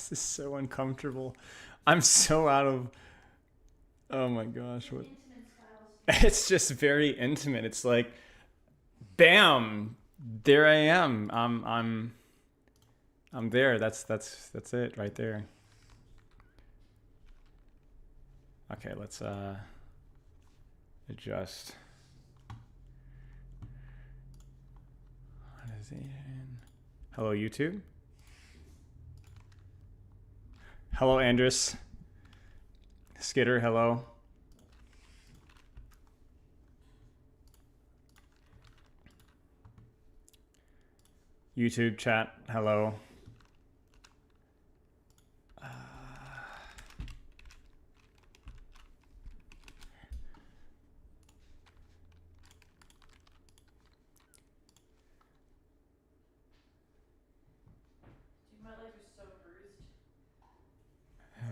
This is so uncomfortable. I'm so out of. Oh my gosh! What? It's just very intimate. It's like, bam, there I am. I'm there. That's it right there. Okay, let's adjust. What is it? Hello, YouTube. Hello, Andres. Skitter, hello. YouTube chat, hello.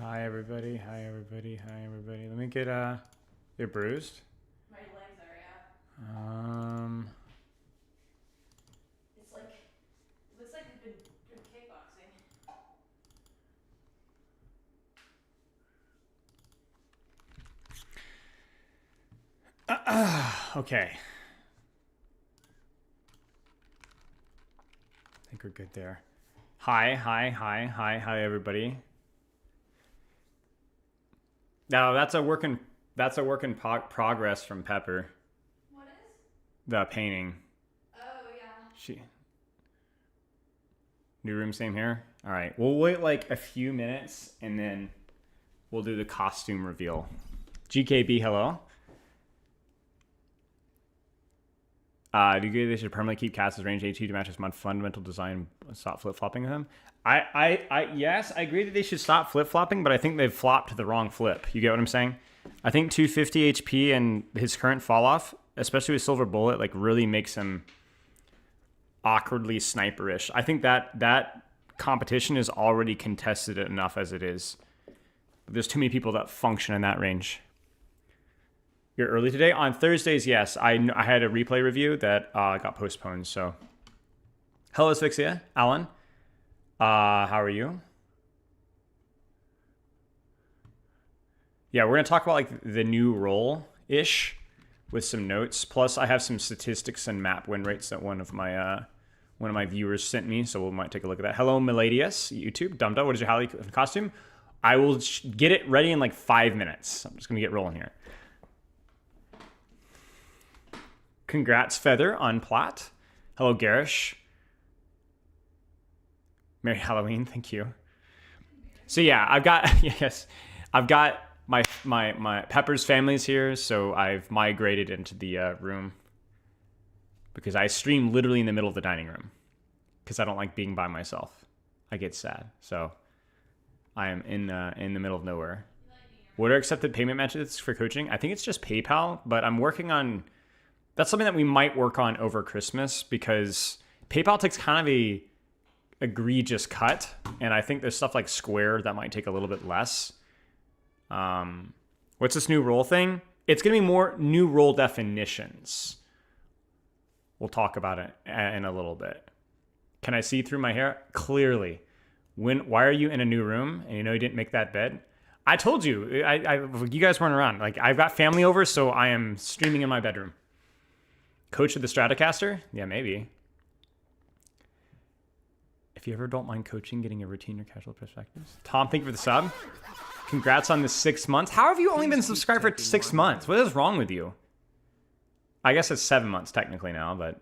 Hi everybody, hi everybody, hi everybody. Let me get they're bruised. My legs are, yeah. It's like, it looks like we've been doing kickboxing. Okay. I think we're good there. Hi everybody. No, that's a work in progress from Pepper. What is? The painting. Oh yeah. New room, same here. All right, we'll wait like a few minutes and then we'll do the costume reveal. GKB, hello. Do you agree they should permanently keep Cass's range HE to match his mod fundamental design? Stop flip flopping with him. Yes, I agree that they should stop flip flopping, but I think they've flopped the wrong flip. You get what I'm saying? I think 250 HP and his current fall off, especially with Silver Bullet, like really makes him awkwardly sniperish. I think that competition is already contested enough as it is. There's too many people that function in that range. You're early today? On Thursdays, yes. I had a replay review that got postponed, so. Hello, Asphyxia. Alan. How are you? Yeah, we're going to talk about like the new role-ish with some notes. Plus, I have some statistics and map win rates that one of my viewers sent me, so we might take a look at that. Hello, Miladius, YouTube. Dumda, what is your Halloween costume? I will get it ready in like 5 minutes. I'm just going to get rolling here. Congrats, Feather, on Plat. Hello, Garish. Merry Halloween, thank you. So yeah, I've got my Pepper's family's here, so I've migrated into the room because I stream literally in the middle of the dining room because I don't like being by myself. I get sad, so I am in the middle of nowhere. What are accepted payment methods for coaching? I think it's just PayPal, but I'm working on. That's something that we might work on over Christmas because PayPal takes kind of a egregious cut, and I think there's stuff like Square that might take a little bit less. What's this new role thing? It's going to be more new role definitions. We'll talk about it in a little bit. Can I see through my hair? Clearly. Why are you in a new room and you know you didn't make that bed? I told you. You guys weren't around. Like, I've got family over, so I am streaming in my bedroom. Coach of the Stratocaster? Yeah, maybe. If you ever don't mind coaching, getting a routine or casual perspectives. Tom, thank you for the sub. Congrats on the 6 months. How have you only been subscribed for 6 months? What is wrong with you? I guess it's 7 months technically now, but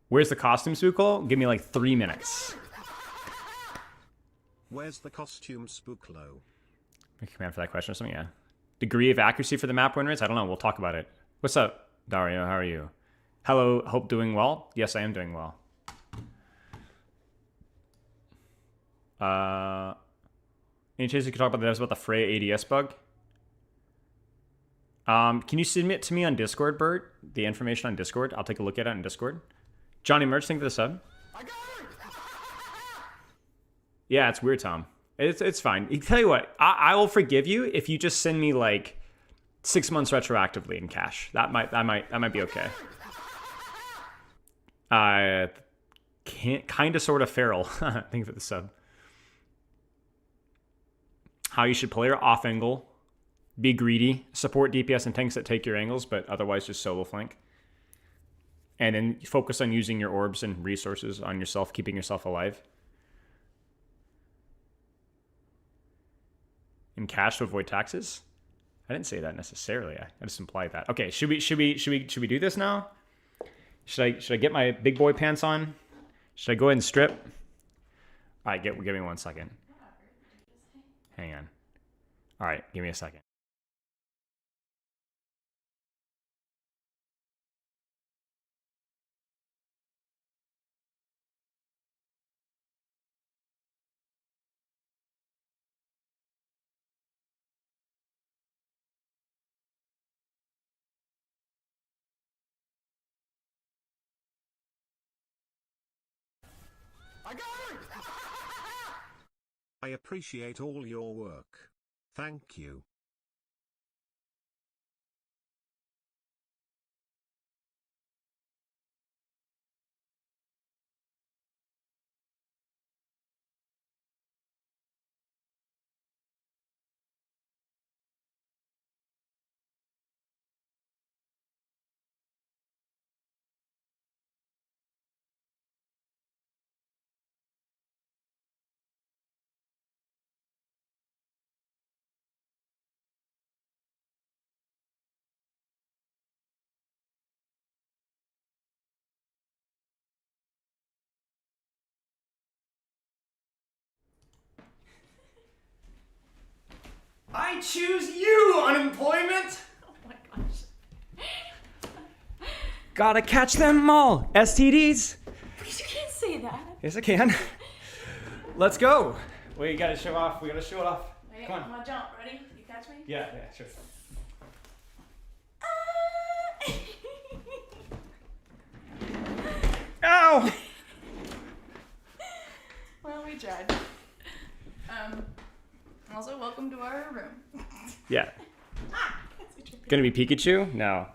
where's the costume, Spookle? Give me like 3 minutes. Where's the costume, Spooklo? Command for that question or something, yeah. Degree of accuracy for the map win rates? I don't know. We'll talk about it. What's up, Dario? How are you? Hello, hope doing well? Yes, I am doing well. Any chance you could talk about this about the Freya ADS bug? Can you submit to me on Discord, Bert? The information on Discord? I'll take a look at it on Discord. Johnny Merch, thank you for the sub. Yeah, it's weird, Tom. It's fine. You tell you what, I will forgive you if you just send me like 6 months retroactively in cash. That might be okay. Kind of, sort of feral. Thank you for the sub. how you should play your off angle. Be greedy. Support DPS and tanks that take your angles, but otherwise just solo flank. And then focus on using your orbs and resources on yourself, keeping yourself alive. And cash to avoid taxes? I didn't say that necessarily. I just implied that. Okay, should we do this now? Should I get my big boy pants on? Should I go ahead and strip? All right, give me 1 second. Hang on. All right, give me a second. I got it! I appreciate all your work. Thank you. I choose you, unemployment! Oh my gosh. Gotta catch them all! STDs! Please, you can't say that. Yes, I can. Let's go. We gotta show off. We gotta show it off. Wait, Come on. I'm gonna jump. Ready? You catch me? Yeah, sure. Ow! Well, we tried. Also, welcome to our room. Yeah. Gonna be Pikachu? No.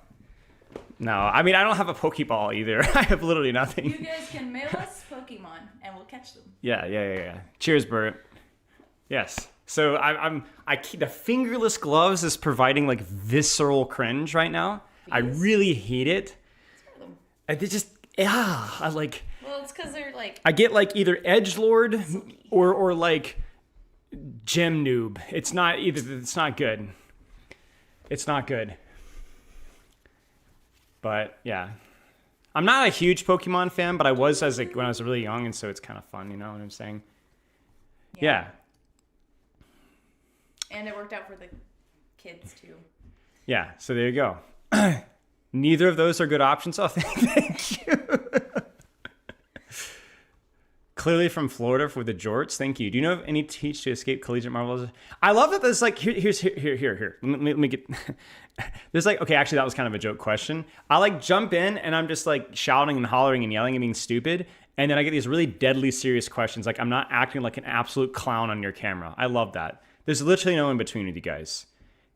No, I mean, I don't have a Pokeball either. I have literally nothing. You guys can mail us Pokemon, and we'll catch them. Yeah. Cheers, Bert. Yes. So the fingerless gloves is providing like visceral cringe right now. I really hate it. I just I like. Well, it's because they're like. I get like either edgelord or like gem noob. It's not either. It's not good. It's not good. But yeah, I'm not a huge Pokemon fan, but I was as like when I was really young, and so it's kind of fun. You know what I'm saying? Yeah. And it worked out for the kids too. Yeah. So there you go. Neither of those are good options. Oh, thank you. Clearly from Florida for the jorts. Thank you. Do you know of any teach to escape collegiate marbles? I love that there's like, here. Let me get, there's like, okay, actually that was kind of a joke question. I like jump in and I'm just like shouting and hollering and yelling and being stupid. And then I get these really deadly serious questions. Like I'm not acting like an absolute clown on your camera. I love that. There's literally no in between with you guys.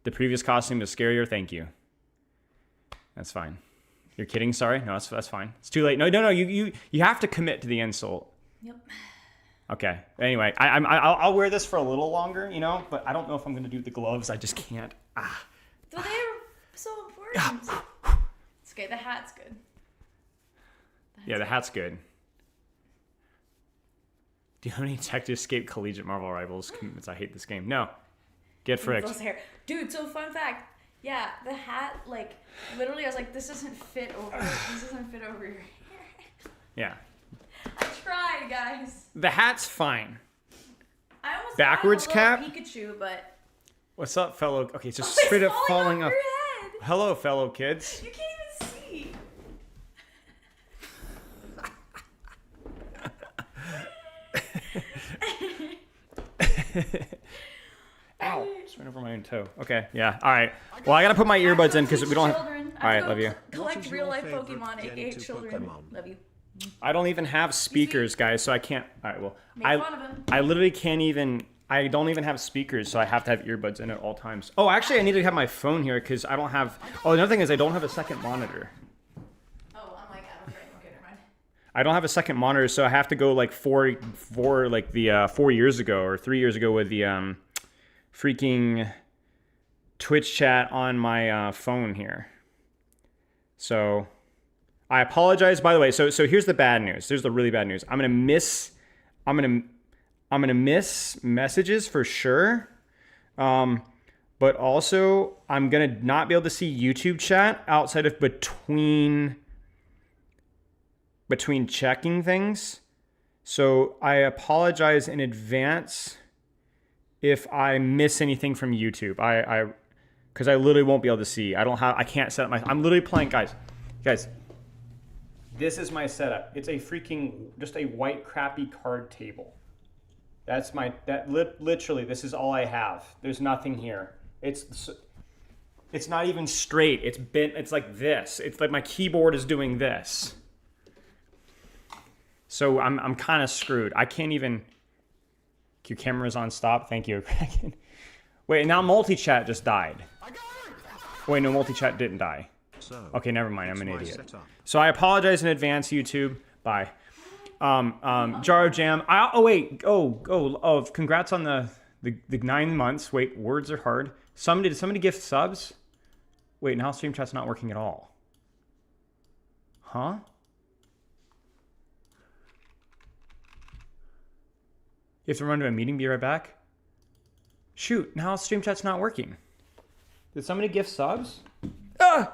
The previous costume was scarier. Thank you. That's fine. You're kidding? Sorry. No, that's fine. It's too late. No. You have to commit to the insult. Yep. Okay. Anyway, I'll wear this for a little longer, you know, but I don't know if I'm gonna do the gloves. I just can't. So they're so important. It's okay. The hat's good. The hat's good. Do you have any tech to escape collegiate Marvel rivals? I hate this game. No. Get fricked. Dude, so fun fact. Yeah, the hat, like, literally, I was like, this doesn't fit over. This doesn't fit over your hair. Yeah. I tried, guys. The hat's fine. I almost backwards got a cap. Pikachu, but What's up, fellow? Okay, it's just it's straight up falling off off. your head. Hello, fellow kids. You can't even see. Ow! Just went over my own toe. Okay, yeah. All right. Well, I gotta put my earbuds in because we don't have. All right, love you. Collect real life Pokemon, aka children. Love you. I don't even have speakers, guys, so I can't. All right, well, Make fun of him. I literally can't even. I don't even have speakers, so I have to have earbuds in at all times. Oh, actually, I need to have my phone here because I don't have. Oh, another thing is I don't have a second monitor. Oh, I'm like, okay, never mind. I don't have a second monitor, so I have to go like four like the 4 years ago or 3 years ago with the freaking Twitch chat on my phone here. So I apologize, by the way. So here's the bad news. Here's the really bad news. I'm gonna miss messages for sure. But also I'm gonna not be able to see YouTube chat outside of between checking things. So I apologize in advance if I miss anything from YouTube. Because I literally won't be able to see. I can't set up I'm literally playing, guys. This is my setup. It's a freaking, just a white crappy card table. Literally, this is all I have. There's nothing here. It's not even straight. It's bent, it's like this. It's like my keyboard is doing this. So I'm kind of screwed. I can't even, Q cameras on stop. Thank you. Wait, now multi-chat just died. Wait, no, multi-chat didn't die. Okay, never mind. I'm an idiot. So I apologize in advance, YouTube. Bye. Jar of Jam. Congrats on the 9 months. Wait, words are hard. Did somebody gift subs? Wait, now stream chat's not working at all. Huh? You have to run to a meeting, be right back. Shoot, now stream chat's not working. Did somebody gift subs? Ah!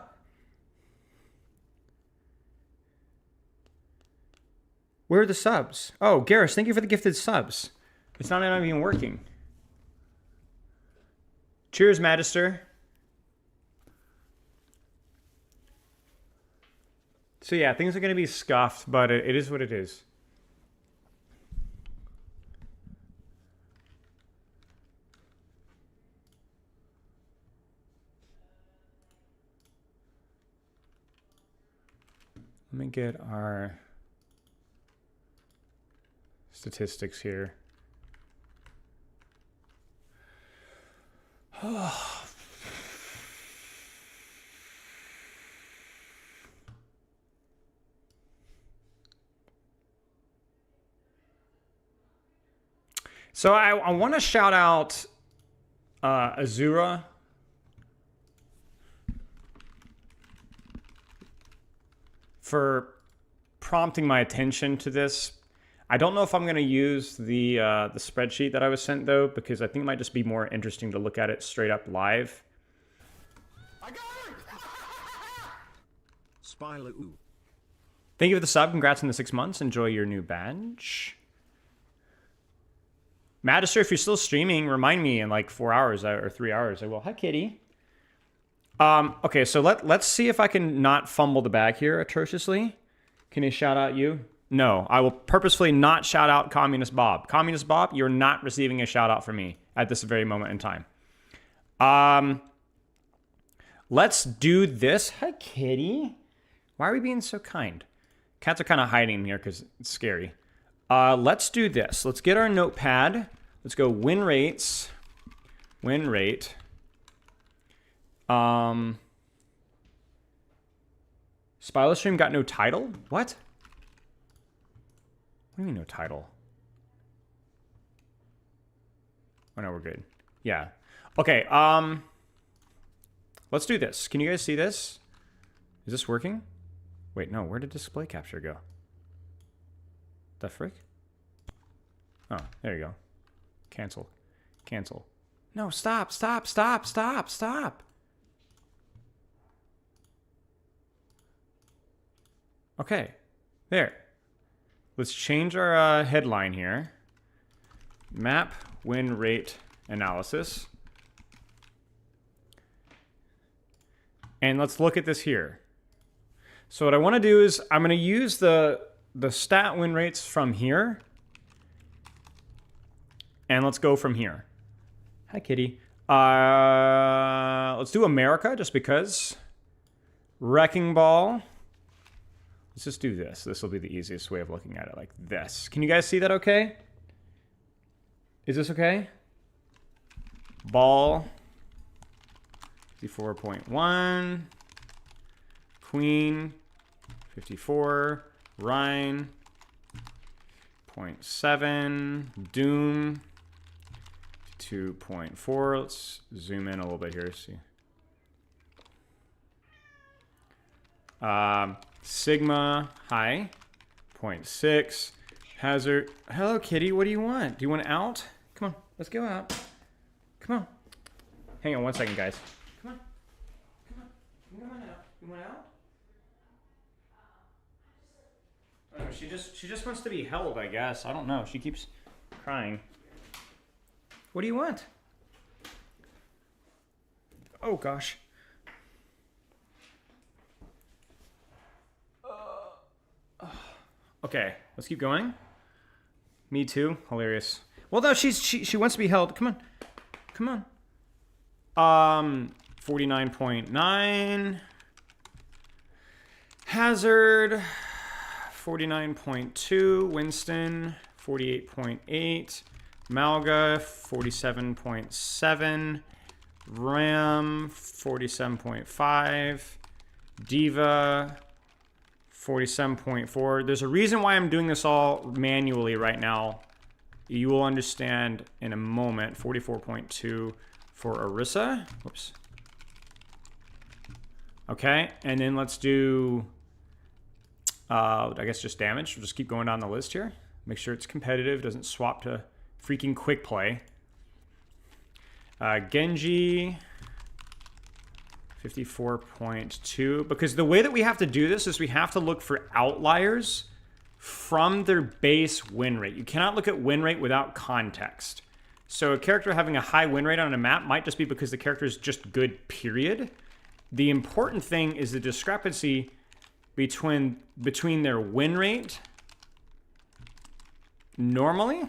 Where are the subs? Oh, Garrus, thank you for the gifted subs. It's not even working. Cheers, Magister. So yeah, things are going to be scuffed, but it is what it is. Let me get our statistics here. So I want to shout out Azura for prompting my attention to this. I don't know if I'm going to use the spreadsheet that I was sent, though, because I think it might just be more interesting to look at it straight up live. Thank you for the sub. Congrats on the 6 months. Enjoy your new badge. Magister, if you're still streaming, remind me in like 4 hours or 3 hours. I will. Hi, kitty. Okay, so let's see if I can not fumble the bag here atrociously. Can you shout out you? No, I will purposefully not shout out Communist Bob. Communist Bob, you're not receiving a shout out from me at this very moment in time. Let's do this. Hi, kitty. Why are we being so kind? Cats are kind of hiding here because it's scary. Let's do this. Let's get our notepad. Let's go win rates. Win rate. Spilo stream got no title? What? What do you mean no title? Oh no, we're good. Yeah. Okay, let's do this. Can you guys see this? Is this working? Wait, no, where did display capture go? The frick? Oh, there you go. Cancel. Cancel. No, stop, stop, stop, stop, stop. Okay, there. Let's change our headline here. Map win rate analysis. And let's look at this here. So what I want to do is I'm going to use the stat win rates from here. And let's go from here. Hi, kitty. Let's do America just because. Wrecking Ball. Let's just do this. This will be the easiest way of looking at it, like this. Can you guys see that okay? Is this okay? Ball. 54.1. Queen. 54. Rhine. 0.7. Doom. 52.4. Let's zoom in a little bit here. See. Sigma high 0.6. Hazard. Hello, kitty. What do you want? Do you want out? Come on. Let's go out. Come on. Hang on 1 second, guys. Come on. Come on. Come on out. You want out? I don't know. She just wants to be held, I guess. I don't know. She keeps crying. What do you want? Oh gosh. Okay, let's keep going. Me too. Hilarious. Well, no, she wants to be held. Come on. Come on. 49.9. Hazard 49.2. Winston 48.8. Malga 47.7. Ram 47.5. Diva 47.4. There's a reason why I'm doing this all manually right now. You will understand in a moment. 44.2 for Orisa. Whoops. Okay, and then let's do, I guess just damage. We'll just keep going down the list here. Make sure it's competitive, doesn't swap to freaking quick play. Genji, 54.2. Because the way that we have to do this is we have to look for outliers from their base win rate. You cannot look at win rate without context. So a character having a high win rate on a map might just be because the character is just good, period. The important thing is the discrepancy between their win rate normally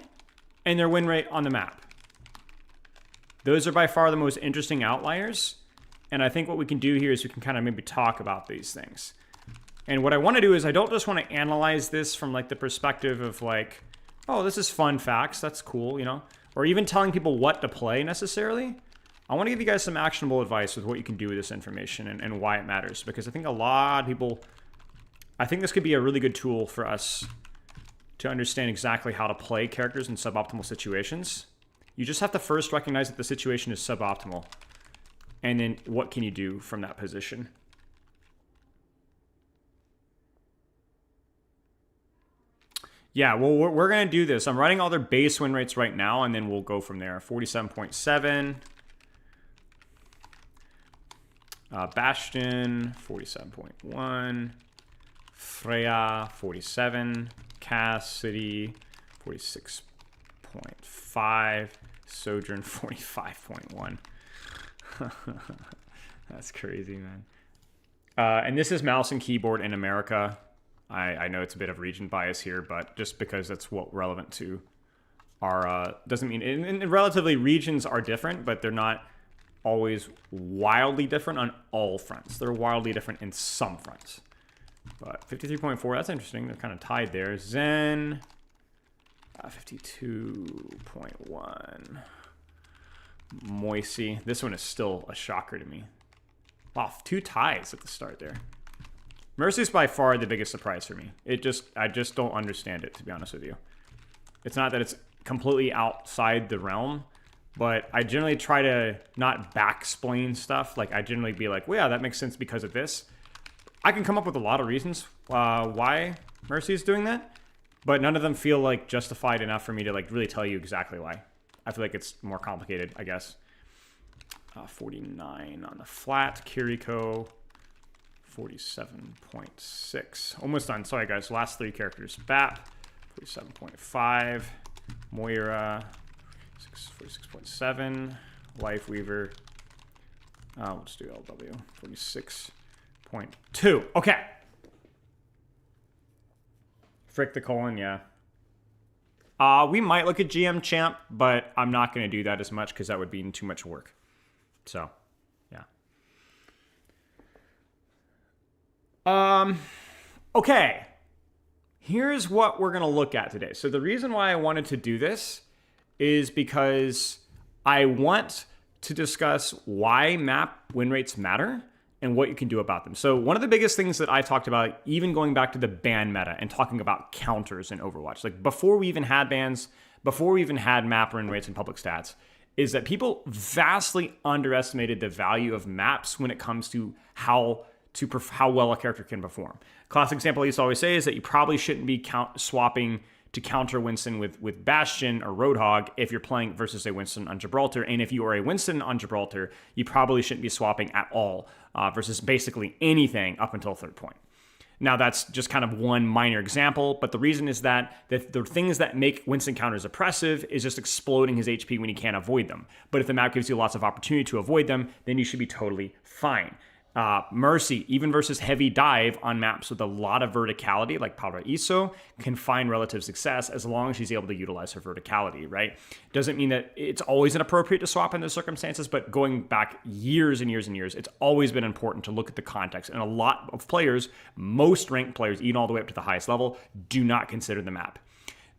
and their win rate on the map. Those are by far the most interesting outliers. And I think what we can do here is we can kind of maybe talk about these things. And what I want to do is I don't just want to analyze this from like the perspective of like, oh, this is fun facts. That's cool, you know, or even telling people what to play necessarily. I want to give you guys some actionable advice with what you can do with this information and why it matters. Because I think a lot of people, I think this could be a really good tool for us to understand exactly how to play characters in suboptimal situations. You just have to first recognize that the situation is suboptimal. And then what can you do from that position? Yeah, well, we're going to do this. I'm writing all their base win rates right now, and then we'll go from there. 47.7. Bastion, 47.1. Freya, 47. Cassidy, 46.5. Sojourn, 45.1. That's crazy, man. And this is mouse and keyboard in America. I know it's a bit of region bias here, but just because that's what relevant to our doesn't mean and relatively regions are different, but they're not always wildly different on all fronts. They're wildly different in some fronts. But 53.4, that's interesting. They're kind of tied there. Zen, 52.1. Moisey. This one is still a shocker to me. Wow, 2 ties at the start there. Mercy's by far the biggest surprise for me. I just don't understand it, to be honest with you. It's not that it's completely outside the realm, but I generally try to not back-explain stuff. Like, I generally be like, well, yeah, that makes sense because of this. I can come up with a lot of reasons why Mercy is doing that, but none of them feel like justified enough for me to like really tell you exactly why. I feel like it's more complicated, I guess. 49 on the flat. Kiriko, 47.6. Almost done. Sorry, guys. Last 3 characters. Bap, 47.5. Moira, 46.7. Life Weaver. Let's do LW. 46.2. Okay. Frick the colon, yeah. We might look at GM Champ, but I'm not going to do that as much because that would be too much work. So, yeah. Okay. Here's what we're going to look at today. So the reason why I wanted to do this is because I want to discuss why map win rates matter and what you can do about them. So one of the biggest things that I talked about, even going back to the ban meta and talking about counters in Overwatch, like before we even had bans, before we even had map win rates and public stats, is that people vastly underestimated the value of maps when it comes to how well a character can perform. Classic example I used to always say is that you probably shouldn't be swapping to counter Winston with Bastion or Roadhog if you're playing versus a Winston on Gibraltar. And if you are a Winston on Gibraltar, you probably shouldn't be swapping at all versus basically anything up until third point. Now, that's just kind of one minor example, but the reason is that the things that make Winston counters oppressive is just exploding his HP when he can't avoid them. But if the map gives you lots of opportunity to avoid them, then you should be totally fine. Mercy, even versus heavy dive on maps with a lot of verticality, like Paraíso, can find relative success as long as she's able to utilize her verticality, right? Doesn't mean that it's always inappropriate to swap in those circumstances, but going back years and years and years, it's always been important to look at the context. And a lot of players, most ranked players, even all the way up to the highest level, do not consider the map.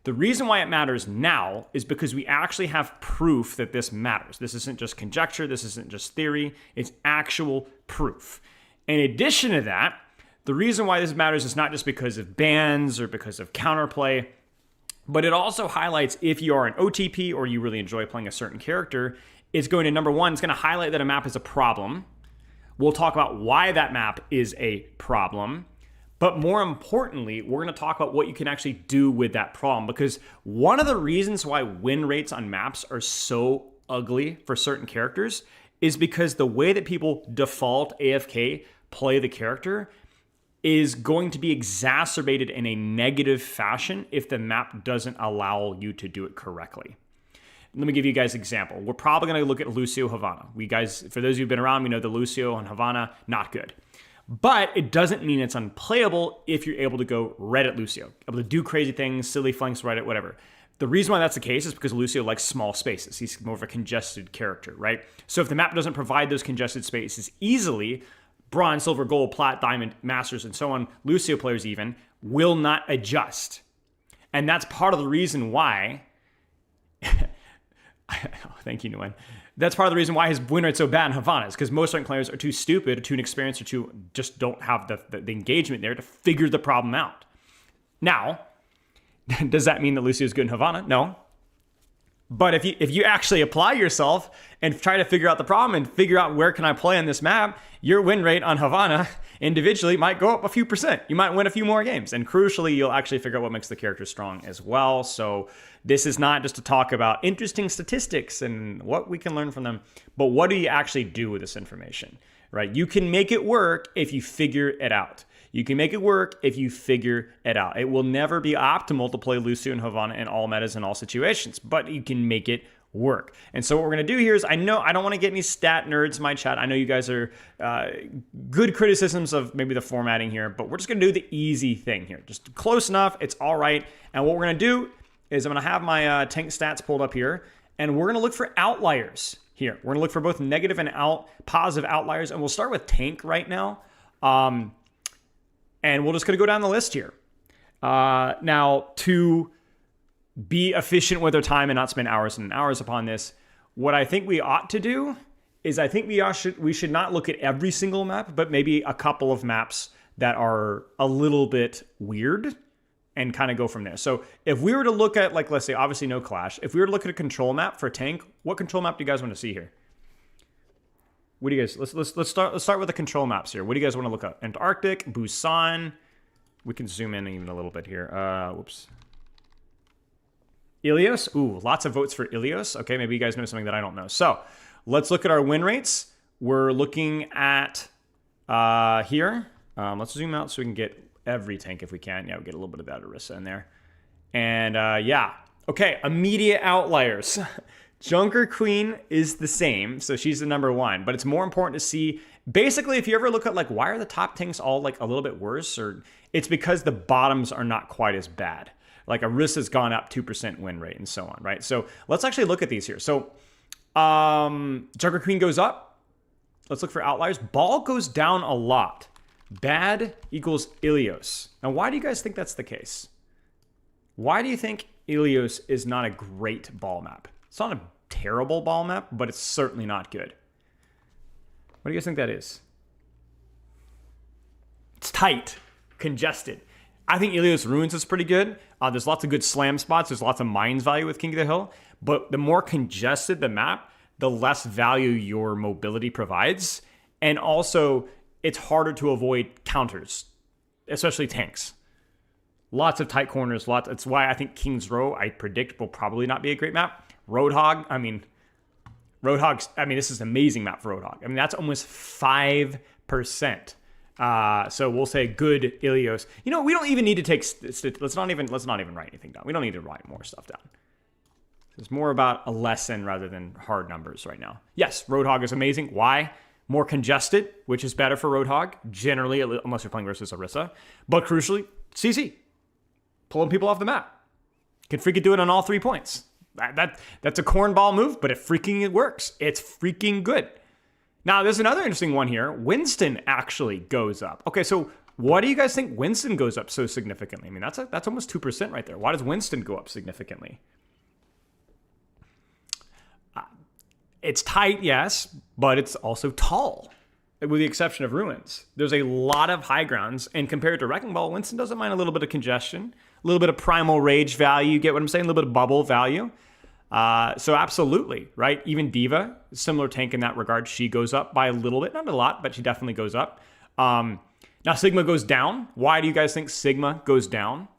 The reason why it matters now is because we actually have proof that this matters. This isn't just conjecture. This isn't just theory. It's actual proof. In addition to that, the reason why this matters is not just because of bans or because of counterplay, but it also highlights if you are an OTP or you really enjoy playing a certain character, it's going to, number one, it's going to highlight that a map is a problem. We'll talk about why that map is a problem. But more importantly, we're going to talk about what you can actually do with that problem, because one of the reasons why win rates on maps are so ugly for certain characters is because the way that people default AFK play the character is going to be exacerbated in a negative fashion if the map doesn't allow you to do it correctly. Let me give you guys an example. We're probably going to look at Lucio Havana. We guys, for those of you who've been around, we know the Lucio and Havana, not good. But it doesn't mean it's unplayable if you're able to go red at Lucio, able to do crazy things, silly flanks right at whatever. The reason why that's the case is because Lucio likes small spaces. He's more of a congested character, right? So if the map doesn't provide those congested spaces easily, bronze, silver, gold, plat, diamond, masters, and so on, Lucio players even, will not adjust. And that's part of the reason why... Thank you, Nguyen. That's part of the reason why his win rate's so bad in Havana is because most ranked players are too stupid, or too inexperienced, or too just don't have the engagement there to figure the problem out. Now, does that mean that Lucio's good in Havana? No. But if you actually apply yourself and try to figure out the problem and figure out where can I play on this map, your win rate on Havana individually might go up a few percent. You might win a few more games. And crucially, you'll actually figure out what makes the character strong as well. So this is not just to talk about interesting statistics and what we can learn from them, but what do you actually do with this information, right? You can make it work if you figure it out. You can make it work if you figure it out. It will never be optimal to play Lucio and Havana in all metas in all situations, but you can make it work. And so what we're going to do here is, I know I don't want to get any stat nerds in my chat. I know you guys are good criticisms of maybe the formatting here, but we're just going to do the easy thing here. Just close enough. It's all right. And what we're going to do is I'm going to have my tank stats pulled up here, and we're going to look for outliers here. We're going to look for both negative and positive outliers, and we'll start with tank right now. And we're just going to go down the list here. Now, to be efficient with our time and not spend hours and hours upon this, what I think we ought to do is I think we should not look at every single map, but maybe a couple of maps that are a little bit weird and kind of go from there. So if we were to look at, like, let's say, obviously no Clash. If we were to look at a control map for tank, what control map do you guys want to see here? What do you guys, let's start with the control maps here. What do you guys want to look at? Antarctic, Busan. We can zoom in even a little bit here. Whoops. Ilios. Ooh, lots of votes for Ilios. Okay, maybe you guys know something that I don't know. So let's look at our win rates. We're looking at here. Let's zoom out so we can get every tank if we can. Yeah, we'll get a little bit of that Orisa in there. And yeah. Okay, immediate outliers. Junker Queen is the same, so she's the number one. But it's more important to see, basically, if you ever look at, like, why are the top tanks all, like, a little bit worse? Or it's because the bottoms are not quite as bad. Like, Orisa's gone up 2% win rate and so on, right? So let's actually look at these here. So Junker Queen goes up. Let's look for outliers. Ball goes down a lot. Bad equals Ilios. Now, why do you guys think that's the case? Why do you think Ilios is not a great ball map? It's not a terrible ball map, but it's certainly not good. What do you guys think that is? It's tight, congested. I think Ilios Ruins is pretty good. There's lots of good slam spots. There's lots of mines value with King of the Hill. But the more congested the map, the less value your mobility provides. And also, it's harder to avoid counters, especially tanks. Lots of tight corners. That's why I think King's Row, I predict, will probably not be a great map. Roadhog, this is an amazing map for Roadhog. I mean, that's almost 5%. So we'll say good Ilios. We don't even need to take. Let's not even write anything down. We don't need to write more stuff down. It's more about a lesson rather than hard numbers right now. Yes, Roadhog is amazing. Why? More congested, which is better for Roadhog generally, unless you're playing versus Orisa. But crucially, CC, pulling people off the map. Can freaking do it on all 3 points. That's a cornball move, but it works. It's freaking good. Now, there's another interesting one here. Winston actually goes up. Okay, so what do you guys think Winston goes up so significantly? I mean, that's almost 2% right there. Why does Winston go up significantly? It's tight, yes, but it's also tall, with the exception of Ruins. There's a lot of high grounds, and compared to Wrecking Ball, Winston doesn't mind a little bit of congestion, a little bit of Primal Rage value, you get what I'm saying? A little bit of bubble value. So absolutely, right? Even Diva, similar tank in that regard. She goes up by a little bit, not a lot, but she definitely goes up. Now Sigma goes down. Why do you guys think Sigma goes down?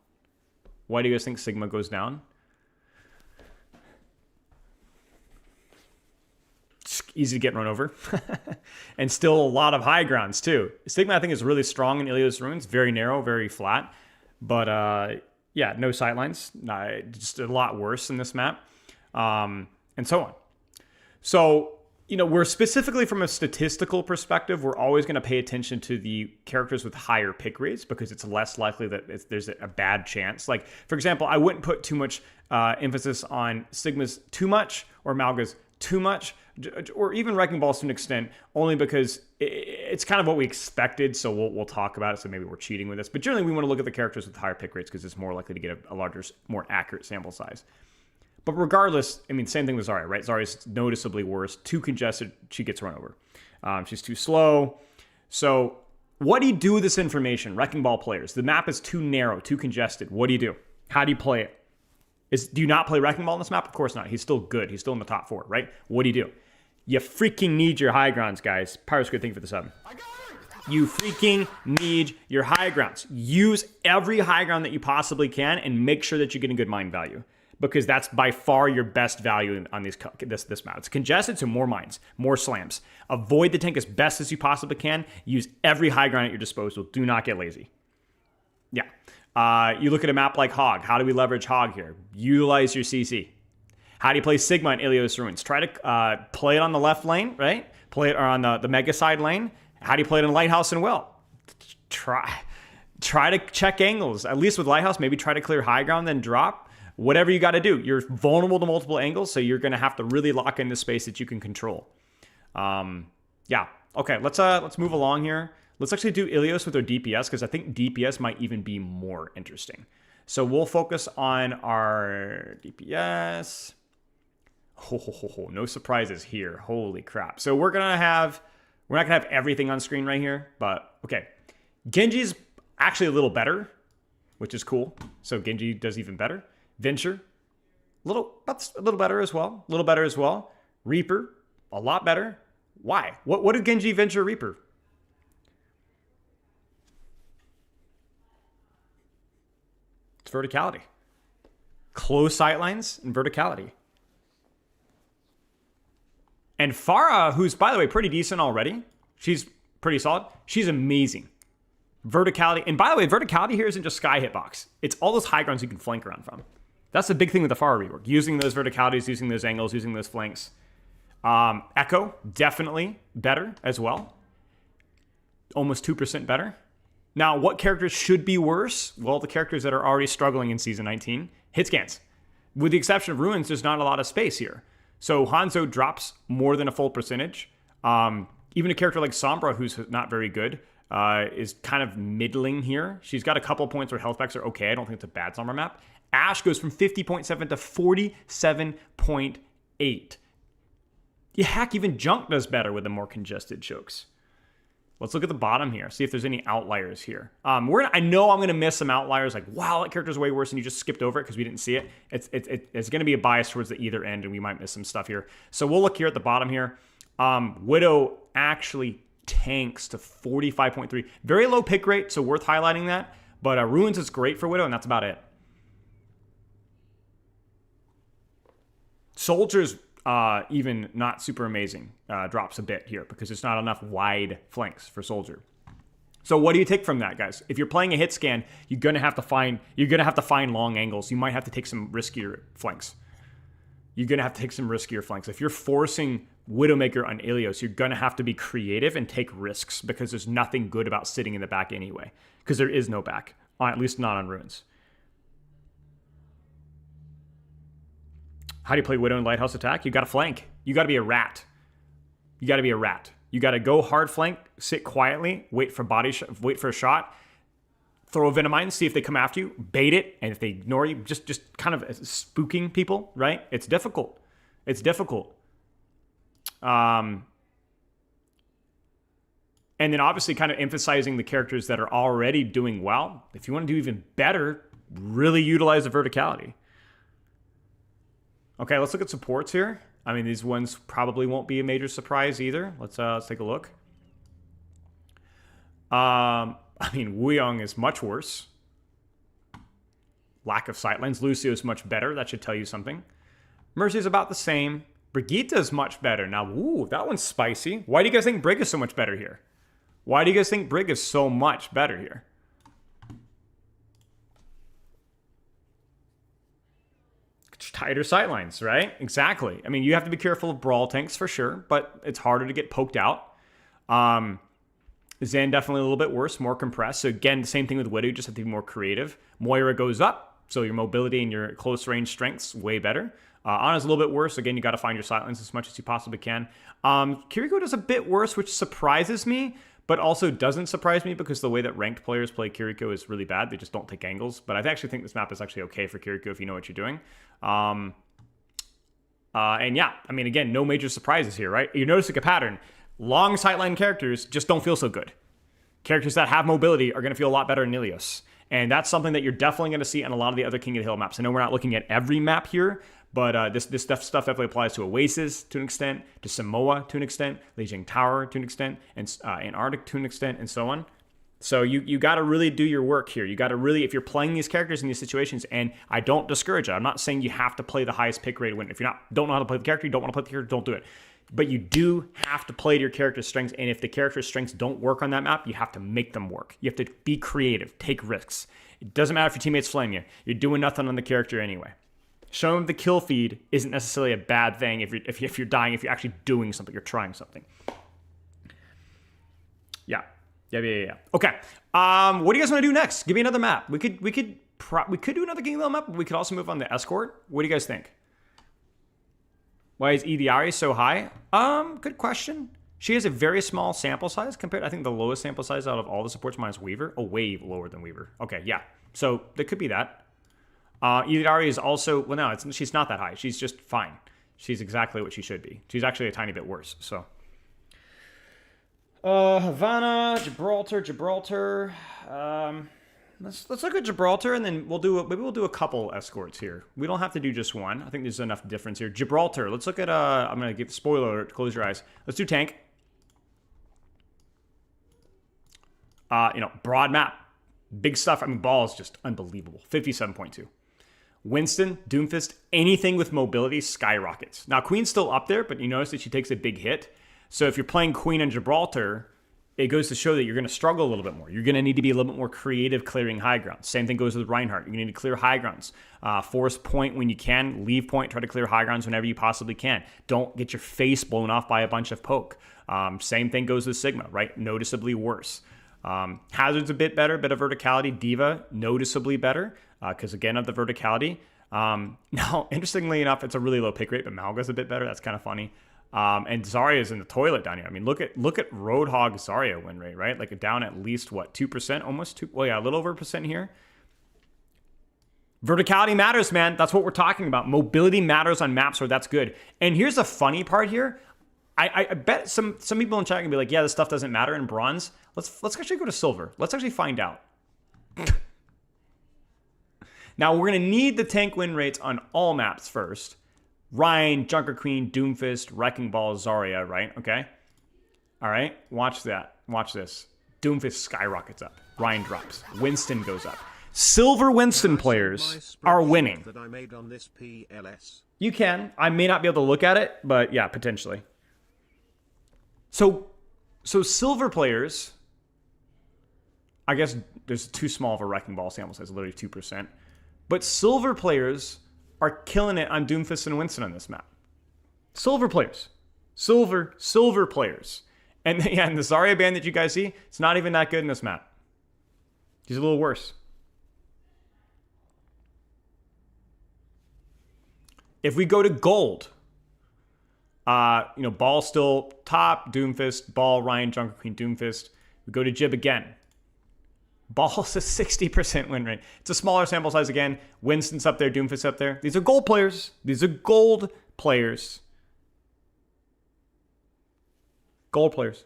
It's easy to get run over. And still a lot of high grounds too. Sigma, I think, is really strong in Ilios Ruins. Very narrow, very flat. But yeah, no sightlines. Just a lot worse in this map. And so on. So, we're specifically from a statistical perspective, we're always going to pay attention to the characters with higher pick rates because it's less likely that there's a bad chance. Like, for example, I wouldn't put too much emphasis on Sigma's too much or Malga's too much, or even Wrecking Balls to an extent, only because it's kind of what we expected. So we'll talk about it. So maybe we're cheating with this. But generally, we want to look at the characters with higher pick rates because it's more likely to get a larger, more accurate sample size. But regardless, I mean, same thing with Zarya, right? Zarya's noticeably worse. Too congested, she gets run over. She's too slow. So what do you do with this information? Wrecking Ball players. The map is too narrow, too congested. What do you do? How do you play it? Do you not play Wrecking Ball on this map? Of course not. He's still good. He's still in the top 4, right? What do you do? You freaking need your high grounds, guys. Pyro's good thing for the 7. You freaking need your high grounds. Use every high ground that you possibly can and make sure that you're getting good mine value. Because that's by far your best value on this map. It's congested, so more mines, more slams. Avoid the tank as best as you possibly can. Use every high ground at your disposal. Do not get lazy. Yeah. You look at a map like Hog. How do we leverage Hog here? Utilize your CC. How do you play Sigma in Ilios Ruins? Try to play it on the left lane, right? Play it on the Mega Side lane. How do you play it in Lighthouse and Well? Try to check angles. At least with Lighthouse, maybe try to clear high ground, then drop. Whatever you got to do. You're vulnerable to multiple angles, so you're going to have to really lock in the space that you can control. Yeah. Okay, let's move along here. Let's actually do Ilios with our DPS, because I think DPS might even be more interesting. So we'll focus on our DPS. No surprises here. Holy crap. So we're not going to have everything on screen right here, but okay. Genji's actually a little better, which is cool. So Genji does even better. Venture, that's a little better as well. Reaper, a lot better. Why? What do Genji, Venture, Reaper? It's verticality. Close sightlines and verticality. And Pharah, who's, by the way, pretty decent already. She's pretty solid. She's amazing. Verticality. And by the way, verticality here isn't just sky hitbox. It's all those high grounds you can flank around from. That's the big thing with the Pharah rework. Using those verticalities, using those angles, using those flanks. Echo, definitely better as well. Almost 2% better. Now, what characters should be worse? Well, the characters that are already struggling in Season 19. Hit scans. With the exception of Ruins, there's not a lot of space here. So Hanzo drops more than a full percentage. Even a character like Sombra, who's not very good, is kind of middling here. She's got a couple points where health packs are okay. I don't think it's a bad Sombra map. Ashe goes from 50.7 to 47.8. Yeah, heck, even Junk does better with the more congested chokes. Let's look at the bottom here. See if there's any outliers here. I know I'm gonna miss some outliers. Like, wow, that character's way worse, and you just skipped over it because we didn't see it. It's gonna be a bias towards the either end, and we might miss some stuff here. So we'll look here at the bottom here. Widow actually tanks to 45.3. Very low pick rate, so worth highlighting that. But Ruins is great for Widow, and that's about it. Soldiers, even not super amazing, drops a bit here because there's not enough wide flanks for Soldier. So what do you take from that, guys? If you're playing a hit scan, you're gonna have to find long angles. You might have to take some riskier flanks. If you're forcing Widowmaker on Ilios, you're gonna have to be creative and take risks because there's nothing good about sitting in the back anyway. Because there is no back, at least not on Ruins. How do you play Widow in Lighthouse Attack? You got to flank. You got to be a rat. You got to go hard flank, sit quietly, wait for a shot, throw a Venomine, see if they come after you, bait it, and if they ignore you, just kind of spooking people, right? It's difficult. And then obviously kind of emphasizing the characters that are already doing well. If you want to do even better, really utilize the verticality. Okay, let's look at supports here. I mean, these ones probably won't be a major surprise either. Let's take a look. I mean, Wuyong is much worse. Lack of sightlines. Lucio is much better. That should tell you something. Mercy is about the same. Brigitte is much better. Now, ooh, that one's spicy. Why do you guys think Brig is so much better here? Tighter sightlines, right? Exactly. I mean, you have to be careful of brawl tanks for sure, but it's harder to get poked out. Zen definitely a little bit worse, more compressed. So again, the same thing with Widow, you just have to be more creative. Moira goes up, so your mobility and your close range strength's way better. Ana's a little bit worse. Again, you got to find your sightlines as much as you possibly can. Kiriko does a bit worse, which surprises me, but also doesn't surprise me because the way that ranked players play Kiriko is really bad. They just don't take angles. But I actually think this map is actually okay for Kiriko if you know what you're doing. And yeah, I mean, again, no major surprises here, right? You're noticing a pattern. Long sightline characters just don't feel so good. Characters that have mobility are going to feel a lot better in Ilios. And that's something that you're definitely going to see on a lot of the other King of the Hill maps. I know we're not looking at every map here, but this stuff definitely applies to Oasis to an extent, to Samoa to an extent, Lijiang Tower to an extent, and Antarctic to an extent, and so on. So you got to really do your work here. You got to really, if you're playing these characters in these situations, and I don't discourage it. I'm not saying you have to play the highest pick rate win. If don't know how to play the character, you don't want to play the character, don't do it. But you do have to play to your character's strengths, and if the character's strengths don't work on that map, you have to make them work. You have to be creative, take risks. It doesn't matter if your teammates flame you. You're doing nothing on the character anyway. Showing them the kill feed isn't necessarily a bad thing if you're dying, if you're actually doing something, you're trying something. Yeah. Okay. What do you guys want to do next? Give me another map. We could do another King of the Hill map, but we could also move on to Escort. What do you guys think? Why is EDRE so high? Good question. She has a very small sample size compared, I think the lowest sample size out of all the supports minus Weaver. Oh, way lower than Weaver. Okay, yeah. So there could be that. EDRE is also, well, no, she's not that high. She's just fine. She's exactly what she should be. She's actually a tiny bit worse, so. Havana, Gibraltar. Let's look at Gibraltar, and then maybe we'll do a couple escorts here. We don't have to do just one. I think there's enough difference here. Gibraltar. Let's look at. I'm gonna give spoiler alert. Close your eyes. Let's do tank. Broad map, big stuff. I mean, ball is just unbelievable. 57.2. Winston, Doomfist, anything with mobility skyrockets. Now Queen's still up there, but you notice that she takes a big hit. So if you're playing Queen and Gibraltar, it goes to show that you're going to struggle a little bit more. You're going to need to be a little bit more creative clearing high ground. Same thing goes with Reinhardt. You're going to need to clear high grounds. Force point when you can. Leave point. Try to clear high grounds whenever you possibly can. Don't get your face blown off by a bunch of poke. Same thing goes with Sigma, right? Noticeably worse. Hazard's a bit better, bit of verticality. Diva, noticeably better, because again of the verticality. Now, interestingly enough, it's a really low pick rate, but Malga's a bit better. That's kind of funny. And Zarya's in the toilet down here. I mean, look at Roadhog Zarya win rate, right? Like down at least, 2%? Almost 2? Well, yeah, a little over a percent here. Verticality matters, man. That's what we're talking about. Mobility matters on maps where that's good. And here's the funny part here. I bet some people in chat can be like, yeah, this stuff doesn't matter in bronze. Let's actually go to silver. Let's actually find out. Now we're gonna need the tank win rates on all maps first. Rhine, Junker Queen, Doomfist, Wrecking Ball, Zarya, right? Okay. All right. Watch that. Watch this. Doomfist skyrockets up. Rhine drops. Winston goes up. Silver Winston players are winning. That I made on this PLS. You can. I may not be able to look at it, but yeah, potentially. So silver players, I guess there's too small of a Wrecking Ball sample size, literally 2%. But silver players are killing it on Doomfist and Winston on this map. Silver players. Silver players. And yeah, and the Zarya band that you guys see, it's not even that good in this map. He's a little worse. If we go to gold, Ball still top, Doomfist, Ball, Ryan, Junker Queen, Doomfist. We go to Jib again. Ball's a 60% win rate. It's a smaller sample size again. Winston's up there, Doomfist up there. These are gold players. Gold players.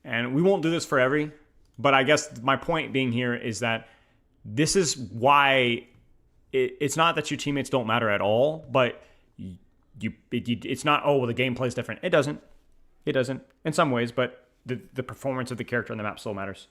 And we won't do this for every, but I guess my point being here is that this is why it's not that your teammates don't matter at all, but it's not, oh, well, the gameplay is different. It doesn't in some ways, but the performance of the character on the map still matters.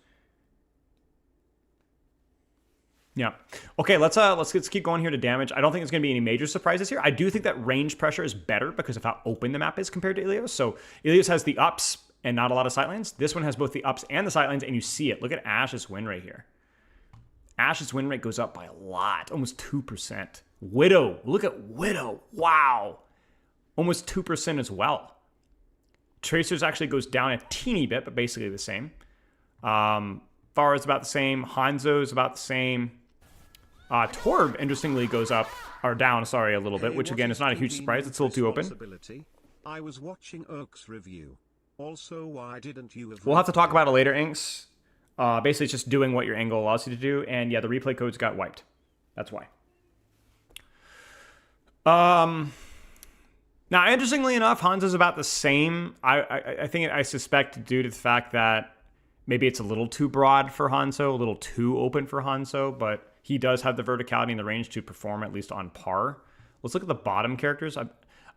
Yeah. Okay, let's keep going here to damage. I don't think there's going to be any major surprises here. I do think that range pressure is better because of how open the map is compared to Ilios. So Ilios has the ups and not a lot of sightlines. This one has both the ups and the sightlines, and you see it. Look at Ash's win rate here. Ash's win rate goes up by a lot, almost 2%. Widow, look at Widow. Wow. Almost 2% as well. Tracers actually goes down a teeny bit, but basically the same. Pharah is about the same. Hanzo is about the same. Torb, interestingly, goes up, or down, sorry, a little bit, which again is not a huge surprise. It's a little too open. I was watching Urk's review. Also, why didn't you have... We'll have to talk about it later, Inks. Basically, it's just doing what your angle allows you to do. And yeah, the replay codes got wiped. That's why. Now, interestingly enough, Hanzo's about the same. I suspect due to the fact that maybe it's a little too broad for Hanzo, a little too open for Hanzo, but he does have the verticality and the range to perform at least on par. Let's look at the bottom characters.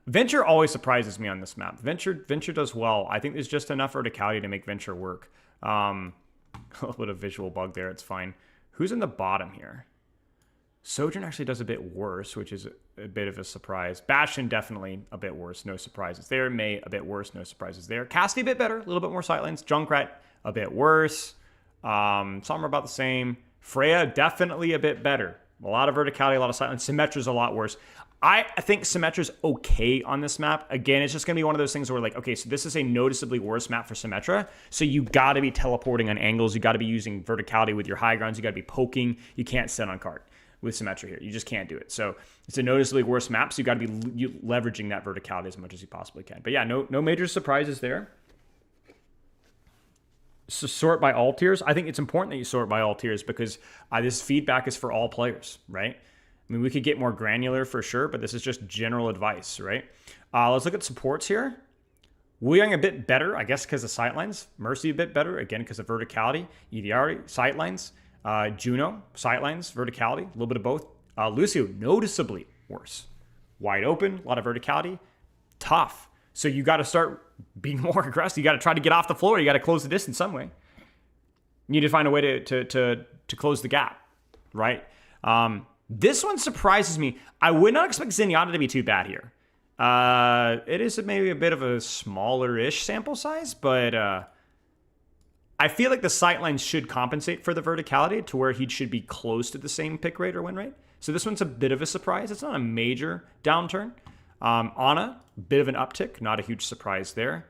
Venture always surprises me on this map. Venture does well. I think there's just enough verticality to make Venture work. A little bit of visual bug there. It's fine. Who's in the bottom here? Sojourn actually does a bit worse, which is a bit of a surprise. Bastion definitely a bit worse. No surprises there. May a bit worse. No surprises there. Cassidy a bit better. A little bit more sightlines. Junkrat a bit worse. Some are about the same. Freya definitely a bit better. A lot of verticality, a lot of sightlines. Symmetra's a lot worse. I think Symmetra's okay on this map. Again, it's just going to be one of those things where like, okay, so this is a noticeably worse map for Symmetra. So you got to be teleporting on angles. You got to be using verticality with your high grounds. You got to be poking. You can't sit on cart with Symmetra here. You just can't do it. So it's a noticeably worse map. So you got to be leveraging that verticality as much as you possibly can. But yeah, no major surprises there. So sort by all tiers. I think it's important that you sort by all tiers because this feedback is for all players, right? I mean, we could get more granular for sure, but this is just general advice, right? Let's look at supports here. Wu Yang a bit better, I guess, because of sightlines. Mercy a bit better, again, because of verticality. Ediari, sightlines. Juno, sightlines, verticality, a little bit of both. Lucio, noticeably worse. Wide open, a lot of verticality. Tough. So you got to start being more aggressive. You got to try to get off the floor. You got to close the distance some way. You need to find a way to close the gap, right? This one surprises me. I would not expect Zenyatta to be too bad here. It is maybe a bit of a smaller-ish sample size, but I feel like the sightlines should compensate for the verticality to where he should be close to the same pick rate or win rate. So this one's a bit of a surprise. It's not a major downturn. Ana, bit of an uptick, not a huge surprise there.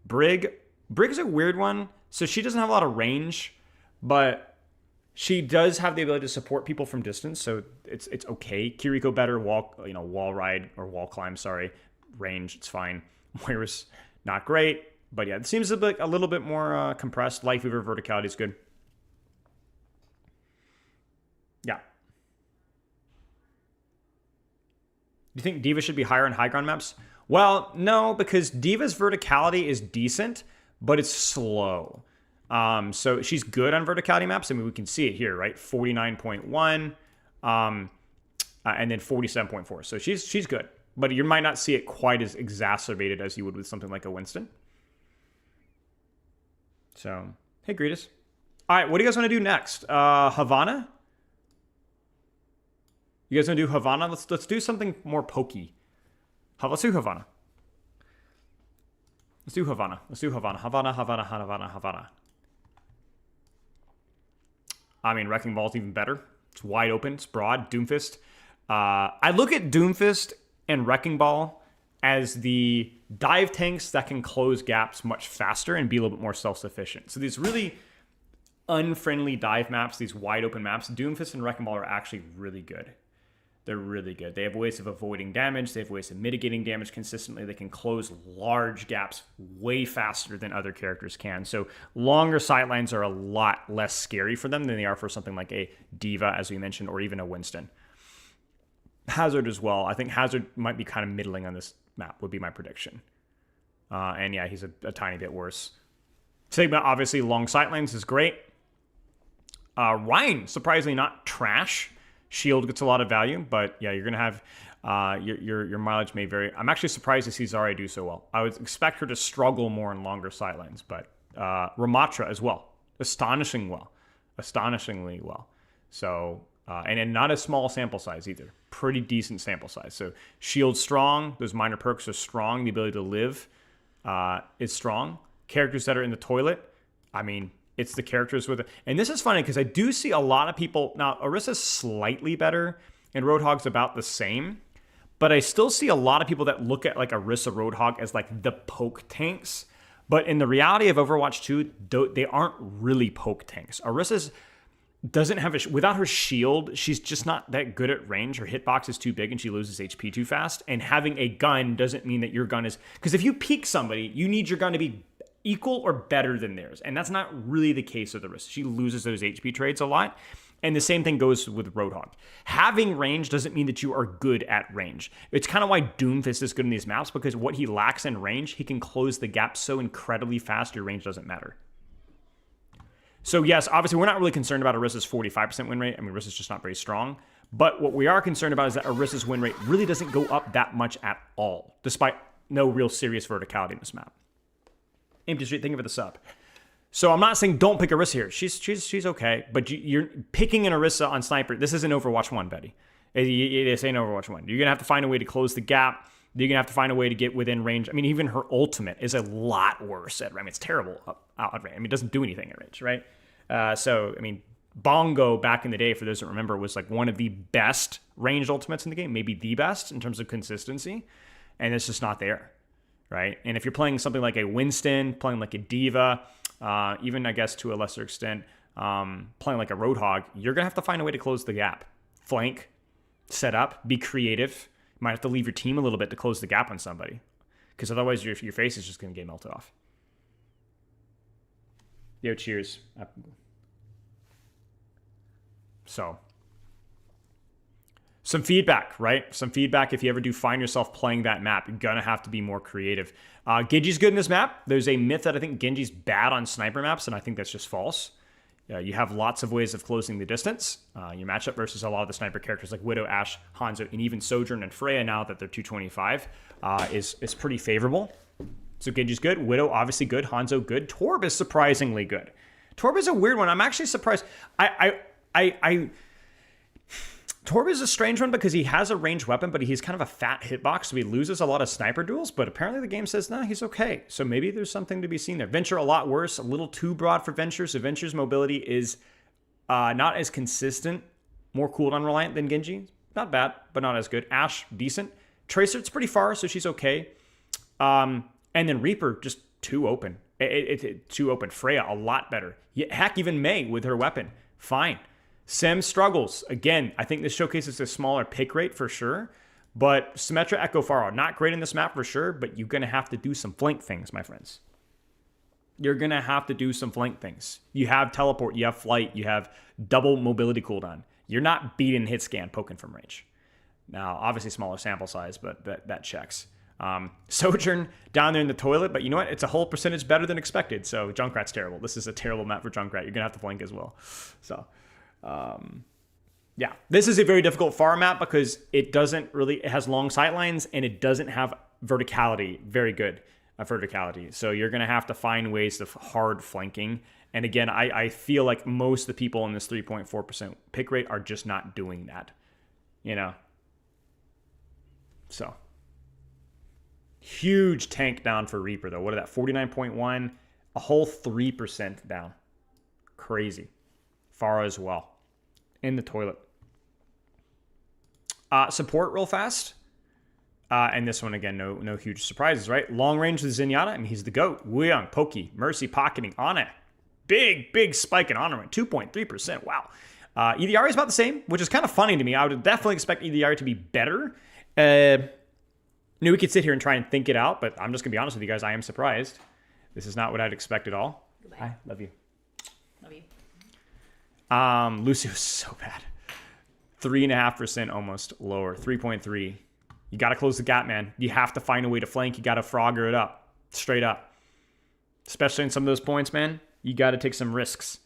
Brig's a weird one. So she doesn't have a lot of range, but she does have the ability to support people from distance, so it's okay. Kiriko better wall ride or wall climb, range, it's fine. Moira's not great, but yeah, it seems a little bit more compressed. Life Weaver verticality is good. Yeah. Do you think D.Va should be higher on high ground maps? Well, no, because Diva's verticality is decent, but it's slow. So she's good on verticality maps. I mean, we can see it here, right? 49.1, and then 47.4. So she's good, but you might not see it quite as exacerbated as you would with something like a Winston. So, hey, Greetus. All right, what do you guys want to do next? Havana? You guys want to do Havana? Let's do something more pokey. Let's do Havana. Let's do Havana. Havana. I mean, Wrecking Ball's even better. It's wide open. It's broad. Doomfist. I look at Doomfist and Wrecking Ball as the dive tanks that can close gaps much faster and be a little bit more self-sufficient. So these really unfriendly dive maps, these wide open maps, Doomfist and Wrecking Ball are actually really good. They're really good. They have ways of avoiding damage. They have ways of mitigating damage consistently. They can close large gaps way faster than other characters can. So longer sightlines are a lot less scary for them than they are for something like a Diva, as we mentioned, or even a Winston. Hazard as well. I think Hazard might be kind of middling on this map, would be my prediction. And yeah, he's a tiny bit worse. Sigma, obviously, long sightlines is great. Ryan, surprisingly not trash. Shield gets a lot of value, but yeah, you're going to have your mileage may vary. I'm actually surprised to see Zarya do so well. I would expect her to struggle more in longer sightlines, but Ramatra as well. Astonishingly well. So, and not a small sample size either. Pretty decent sample size. So Shield strong. Those minor perks are strong. The ability to live is strong. Characters that are in the toilet, I mean, it's the characters with it. And this is funny because I do see a lot of people. Now, Orissa's slightly better and Roadhog's about the same. But I still see a lot of people that look at like Orisa Roadhog as like the poke tanks. But in the reality of Overwatch 2, they aren't really poke tanks. Orisa doesn't have without her shield, she's just not that good at range. Her hitbox is too big and she loses HP too fast. And having a gun doesn't mean that your gun is... Because if you peek somebody, you need your gun to be equal or better than theirs. And that's not really the case with Orisa. She loses those HP trades a lot. And the same thing goes with Roadhog. Having range doesn't mean that you are good at range. It's kind of why Doomfist is good in these maps, because what he lacks in range, he can close the gap so incredibly fast, your range doesn't matter. So yes, obviously we're not really concerned about Orisa's 45% win rate. I mean, Orisa's just not very strong. But what we are concerned about is that Orisa's win rate really doesn't go up that much at all, despite no real serious verticality in this map. Empty Street, thank you for the sub. So I'm not saying don't pick Orisa here. She's okay, but you're picking an Orisa on Sniper. This isn't Overwatch 1, Betty. This ain't Overwatch 1. You're going to have to find a way to close the gap. You're going to have to find a way to get within range. I mean, even her ultimate is a lot worse at range. I mean, it's terrible at range. I mean, it doesn't do anything at range, right? So, I mean, Bongo back in the day, for those that remember, was like one of the best ranged ultimates in the game, maybe the best in terms of consistency, and it's just not there, right? And if you're playing something like a Winston, playing like a Diva, even, I guess, to a lesser extent, playing like a Roadhog, you're going to have to find a way to close the gap. Flank, set up, be creative. You might have to leave your team a little bit to close the gap on somebody, because otherwise your face is just going to get melted off. Yo, cheers. So, some feedback, right? Some feedback if you ever do find yourself playing that map. You're going to have to be more creative. Genji's good in this map. There's a myth that I think Genji's bad on sniper maps, and I think that's just false. You have lots of ways of closing the distance. Your matchup versus a lot of the sniper characters like Widow, Ashe, Hanzo, and even Sojourn and Freya, now that they're 225, is pretty favorable. So Genji's good. Widow, obviously good. Hanzo, good. Torb is surprisingly good. Torb is a weird one. I'm actually surprised. Torb is a strange one because he has a ranged weapon, but he's kind of a fat hitbox, so he loses a lot of sniper duels, but apparently the game says, no, he's okay. So maybe there's something to be seen there. Venture, a lot worse, a little too broad for Venture, so Venture's mobility is not as consistent, more cooldown reliant than Genji. Not bad, but not as good. Ashe, decent. Tracer, it's pretty far, so she's okay. And then Reaper, just too open. Too open. Freya, a lot better. Heck, even Mei with her weapon, fine. Sim struggles. Again, I think this showcases a smaller pick rate for sure. But Symmetra, Echo, Pharaoh, not great in this map for sure, but you're going to have to do some flank things, my friends. You're going to have to do some flank things. You have teleport, you have flight, you have double mobility cooldown. You're not beating hit scan poking from range. Now, obviously smaller sample size, but that checks. Sojourn down there in the toilet, but you know what? It's a whole percentage better than expected. So Junkrat's terrible. This is a terrible map for Junkrat. You're gonna have to flank as well. So, yeah, this is a very difficult farm map because it has long sight lines and it doesn't have verticality. Very good verticality. So you're gonna have to find ways of hard flanking. And again, I feel like most of the people in this 3.4% pick rate are just not doing that. You know. So. Huge tank down for Reaper, though. What is that? 49.1. A whole 3% down. Crazy. Pharah as well. In the toilet. Support real fast. And this one, again, no huge surprises, right? Long range with Zenyatta. I mean, he's the GOAT. Wuyang, Poki, Mercy pocketing. Ana. Big spike in honor. 2.3%. Wow. EDR is about the same, which is kind of funny to me. I would definitely expect EDR to be better. We could sit here and try and think it out, but I'm just going to be honest with you guys. I am surprised. This is not what I'd expect at all. Goodbye. Hi, love you. Love you. Lucio's so bad. 3.5% almost lower. 3.3. You got to close the gap, man. You have to find a way to flank. You got to Frogger it up. Straight up. Especially in some of those points, man. You got to take some risks.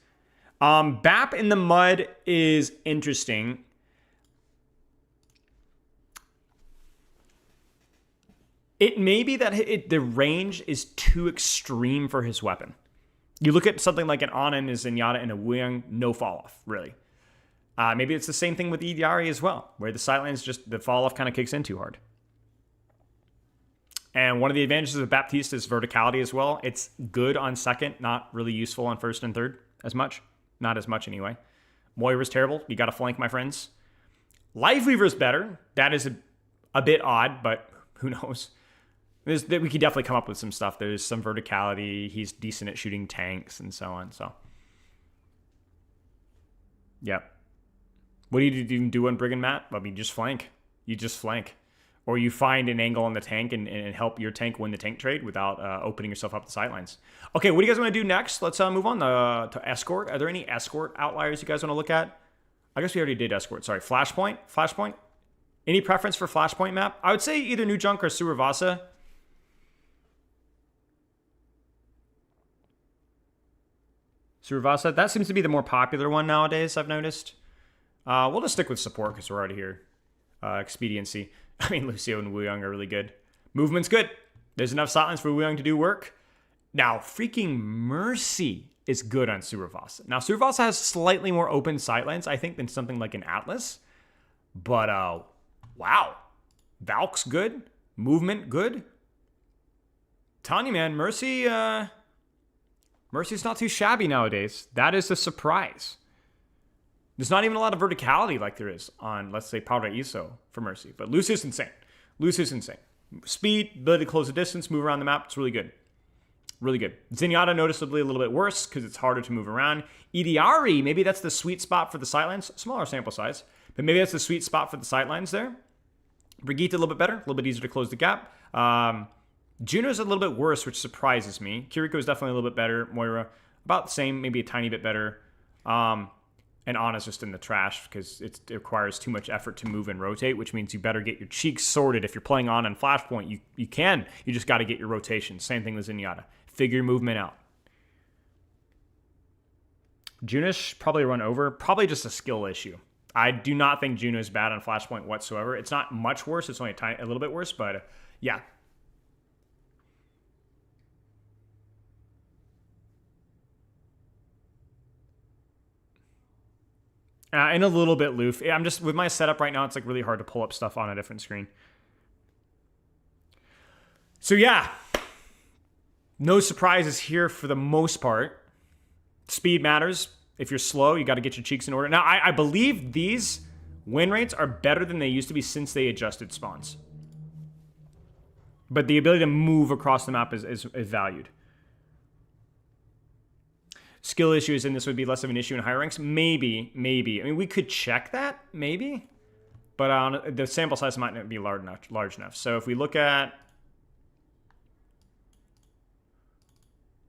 BAP in the mud is interesting. It may be that the range is too extreme for his weapon. You look at something like an Ana and a Zenyatta and a Wuyang, no fall off, really. Maybe it's the same thing with EDRE as well, where the sightlines the fall off kind of kicks in too hard. And one of the advantages of Baptiste is verticality as well. It's good on second, not really useful on first and third as much. Not as much anyway. Moira's terrible. You got to flank, my friends. Lifeweaver's better. That is a bit odd, but who knows? We could definitely come up with some stuff. There's some verticality. He's decent at shooting tanks and so on. So, yep. What do you even do on Brigand Matt? I mean, just flank. You just flank. Or you find an angle on the tank and help your tank win the tank trade without opening yourself up the sidelines. Okay, what do you guys want to do next? Let's move on to Escort. Are there any Escort outliers you guys want to look at? I guess we already did Escort. Sorry, Flashpoint? Any preference for Flashpoint map? I would say either New Junk or Suravasa. Suravasa, that seems to be the more popular one nowadays, I've noticed. We'll just stick with support because we're already here. Expediency. I mean, Lucio and Wuyang are really good. Movement's good. There's enough sightlines for Wuyang to do work. Now, freaking Mercy is good on Suravasa. Now, Suravasa has slightly more open sightlines, I think, than something like an Atlas. But, wow. Valk's good. Movement, good. Telling you, man, Mercy's not too shabby nowadays. That is a surprise. There's not even a lot of verticality like there is on, let's say, Powder ISO for Mercy. But Lucio's insane. Lucio's insane. Speed, ability to close the distance, move around the map. It's really good. Really good. Zenyatta noticeably a little bit worse because it's harder to move around. EDRE, maybe that's the sweet spot for the sightlines. Smaller sample size. But maybe that's the sweet spot for the sightlines there. Brigitte a little bit better. A little bit easier to close the gap. Juno's a little bit worse, which surprises me. Kiriko is definitely a little bit better. Moira, about the same, maybe a tiny bit better. And Ana's just in the trash because it requires too much effort to move and rotate, which means you better get your cheeks sorted. If you're playing Ana and Flashpoint, you can. You just got to get your rotation. Same thing with Zenyatta. Figure your movement out. Junish probably run over. Probably just a skill issue. I do not think Juno is bad on Flashpoint whatsoever. It's not much worse. It's only a little bit worse, but yeah. And a little bit loof. I'm just, with my setup right now, it's like really hard to pull up stuff on a different screen. So yeah, no surprises here for the most part. Speed matters. If you're slow, you got to get your cheeks in order. Now, I believe these win rates are better than they used to be since they adjusted spawns. But the ability to move across the map is valued. Skill issues, and this would be less of an issue in higher ranks? Maybe. I mean, we could check that, maybe. But the sample size might not be large enough. So if we look at,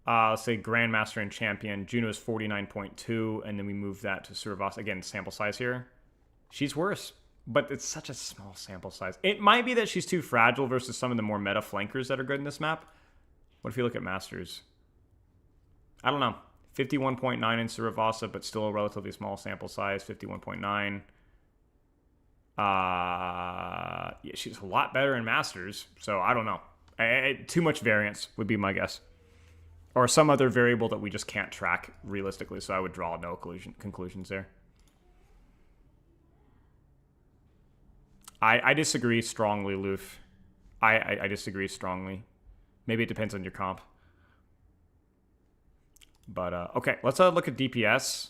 let's say Grandmaster and Champion, Juno's 49.2, and then we move that to Suravasa. Again, sample size here. She's worse. but it's such a small sample size. It might be that she's too fragile versus some of the more meta flankers that are good in this map. What if you look at Masters? I don't know. 51.9 in Suravasa, but still a relatively small sample size. 51.9. Yeah, she's a lot better in Masters, so I don't know. Too much variance would be my guess. Or some other variable that we just can't track realistically, so I would draw no conclusions there. I disagree strongly, Loof. I disagree strongly. Maybe it depends on your comp. But, okay, let's look at DPS.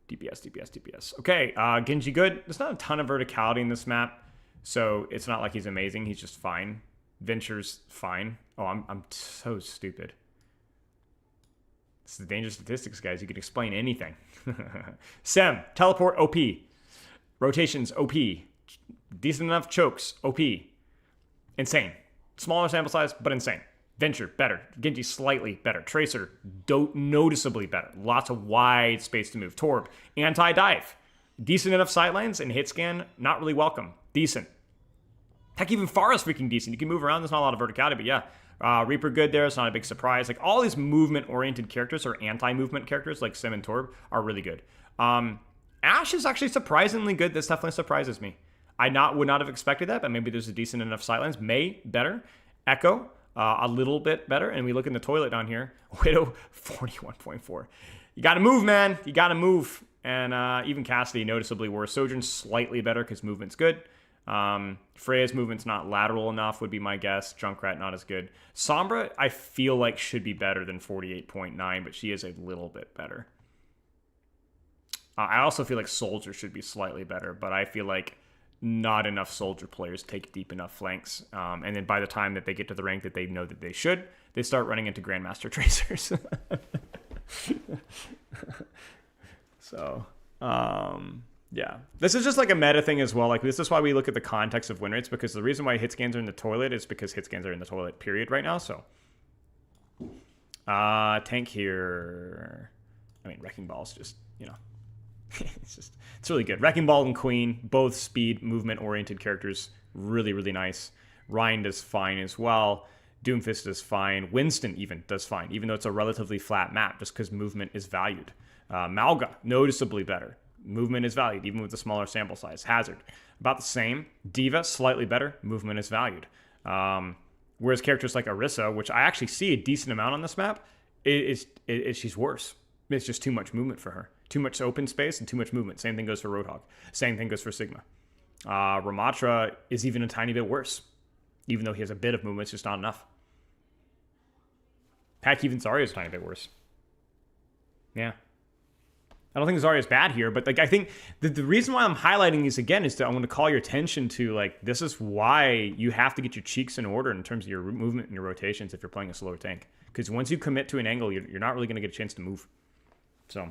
DPS. Okay, Genji good. There's not a ton of verticality in this map, so it's not like he's amazing. He's just fine. Venture's fine. Oh, I'm so stupid. This is the dangerous statistics, guys. You can explain anything. Sem, teleport, OP. Rotations, OP. Decent enough chokes, OP. Insane. Smaller sample size, but insane. Venture, better. Genji, slightly better. Tracer, noticeably better. Lots of wide space to move. Torb, anti-dive. Decent enough sightlines and hit scan, not really welcome. Decent. Heck, even Pharah's freaking decent. You can move around. There's not a lot of verticality, but yeah. Reaper good there. It's not a big surprise. Like, all these movement-oriented characters or anti-movement characters like Sim and Torb are really good. Ashe is actually surprisingly good. This definitely surprises me. I would not have expected that, but maybe there's a decent enough sightlines. May, better. Echo, a little bit better. And we look in the toilet down here. Widow, 41.4. You got to move, man. You got to move. And even Cassidy, noticeably worse. Sojourn, slightly better because movement's good. Freya's movement's not lateral enough, would be my guess. Junkrat, not as good. Sombra, I feel like should be better than 48.9, but she is a little bit better. I also feel like Soldier should be slightly better, but I feel like not enough Soldier players take deep enough flanks. And then by the time that they get to the rank that they know that they should, they start running into Grandmaster Tracers. So, yeah. This is just like a meta thing as well. Like, this is why we look at the context of win rates, because the reason why hit scans are in the toilet is because hit scans are in the toilet, period, right now. So, tank here. I mean, Wrecking Ball's just, you know, it's really good. Wrecking Ball and Queen, both speed, movement-oriented characters, really, really nice. Ryan does fine as well. Doomfist does fine. Winston even does fine, even though it's a relatively flat map, just because movement is valued. Malga, noticeably better. Movement is valued, even with the smaller sample size. Hazard, about the same. Diva, slightly better. Movement is valued. Whereas characters like Orisa, which I actually see a decent amount on this map, she's worse. It's just too much movement for her. Too much open space and too much movement. Same thing goes for Roadhog. Same thing goes for Sigma. Ramatra is even a tiny bit worse. Even though he has a bit of movement, it's just not enough. Heck, even Zarya is a tiny bit worse. Yeah. I don't think Zarya is bad here, but like I think the reason why I'm highlighting these again is that I want to call your attention to, like, this is why you have to get your cheeks in order in terms of your movement and your rotations if you're playing a slower tank. Because once you commit to an angle, you're not really going to get a chance to move. So,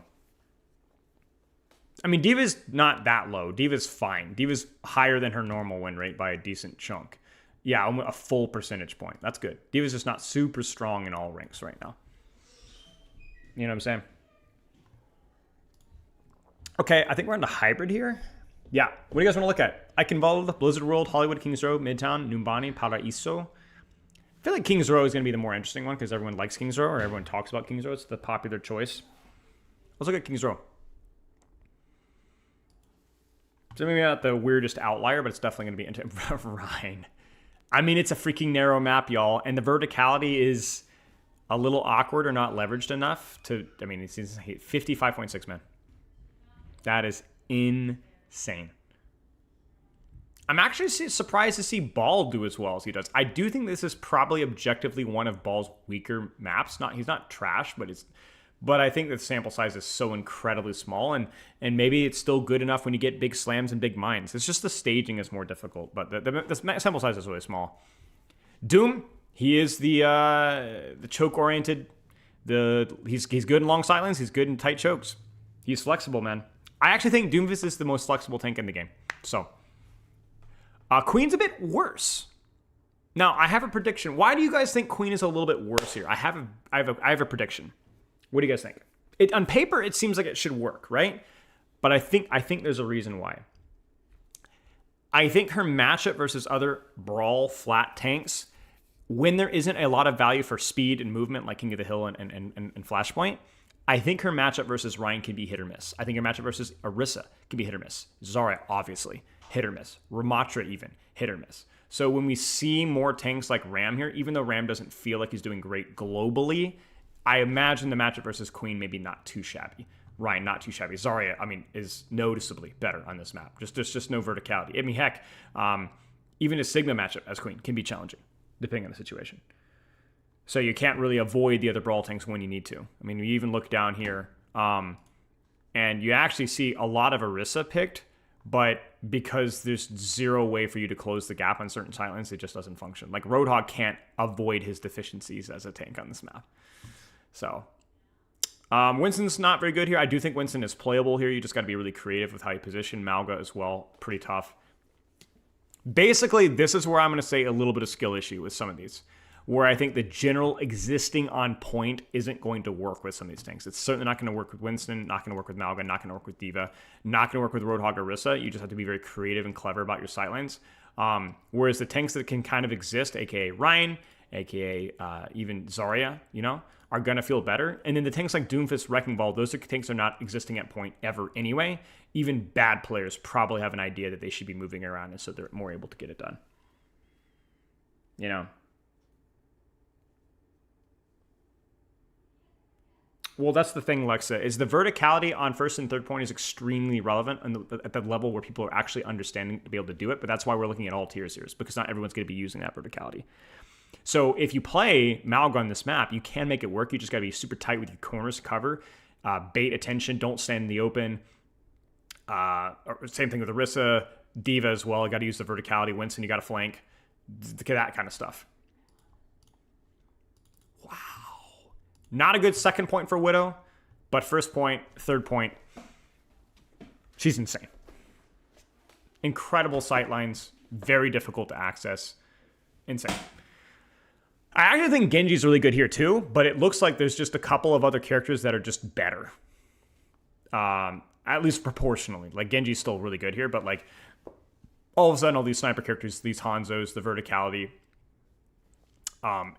I mean, Diva's not that low. Diva's fine. Diva's higher than her normal win rate by a decent chunk. Yeah, a full percentage point. That's good. Diva's just not super strong in all ranks right now. You know what I'm saying? Okay, I think we're on the hybrid here. Yeah, what do you guys want to look at? Eichenwald, Blizzard World, Hollywood, Kings Row, Midtown, Numbani, Paraiso. I feel like Kings Row is going to be the more interesting one because everyone likes Kings Row, or everyone talks about Kings Row. It's the popular choice. Let's look at Kings Row. So maybe not the weirdest outlier, but it's definitely going to be into Rhine. I mean, it's a freaking narrow map, y'all, and the verticality is a little awkward or not leveraged enough to, I mean, it's 55.6, man. That is insane. I'm actually surprised to see Ball do as well as he does. I do think this is probably objectively one of Ball's weaker maps. He's not trash, but I think the sample size is so incredibly small, and maybe it's still good enough when you get big slams and big mines. It's just the staging is more difficult, but the sample size is really small. Doom, he is the choke-oriented. He's good in long sightlines. He's good in tight chokes. He's flexible, man. I actually think Doomfist is the most flexible tank in the game. So, Queen's a bit worse. Now, I have a prediction. Why do you guys think Queen is a little bit worse here? I have a prediction. What do you guys think? On paper, it seems like it should work, right? But I think there's a reason why. I think her matchup versus other brawl flat tanks, when there isn't a lot of value for speed and movement like King of the Hill and Flashpoint, I think her matchup versus Ryan can be hit or miss. I think her matchup versus Orisa can be hit or miss. Zarya, obviously, hit or miss. Ramattra even, hit or miss. So when we see more tanks like Ram here, even though Ram doesn't feel like he's doing great globally, I imagine the matchup versus Queen maybe not too shabby. Ryan, not too shabby. Zarya, I mean, is noticeably better on this map. There's just no verticality. I mean, heck, even a Sigma matchup as Queen can be challenging, depending on the situation. So you can't really avoid the other brawl tanks when you need to. I mean, you even look down here, and you actually see a lot of Orisa picked, but because there's zero way for you to close the gap on certain sidelines, it just doesn't function. Like, Roadhog can't avoid his deficiencies as a tank on this map. So, Winston's not very good here. I do think Winston is playable here. You just got to be really creative with how you position. Malga as well, pretty tough. Basically, this is where I'm going to say a little bit of skill issue with some of these, where I think the general existing on point isn't going to work with some of these tanks. It's certainly not going to work with Winston, not going to work with Malga, not going to work with Diva, not going to work with Roadhog or Orisa. You just have to be very creative and clever about your sightlines. Whereas the tanks that can kind of exist, aka Ryan, aka even Zarya, you know, are going to feel better. And then the tanks like Doomfist, Wrecking Ball, those tanks are not existing at point ever anyway. Even bad players probably have an idea that they should be moving around, and so they're more able to get it done. You know? Well, that's the thing, Lexa, is the verticality on first and third point is extremely relevant at the level where people are actually understanding to be able to do it. But that's why we're looking at all tiers here, because not everyone's going to be using that verticality. So if you play Malga on this map, you can make it work. You just got to be super tight with your corners to cover, bait attention, don't stand in the open. Same thing with Orisa, Diva as well. You got to use the verticality. Winston, you got to flank. That kind of stuff. Wow. Not a good second point for Widow, but first point, third point, she's insane. Incredible sightlines, very difficult to access. Insane. I actually think Genji's really good here too, but it looks like there's just a couple of other characters that are just better. At least proportionally. Like, Genji's still really good here, but like all of a sudden all these sniper characters, these Hanzos, the verticality,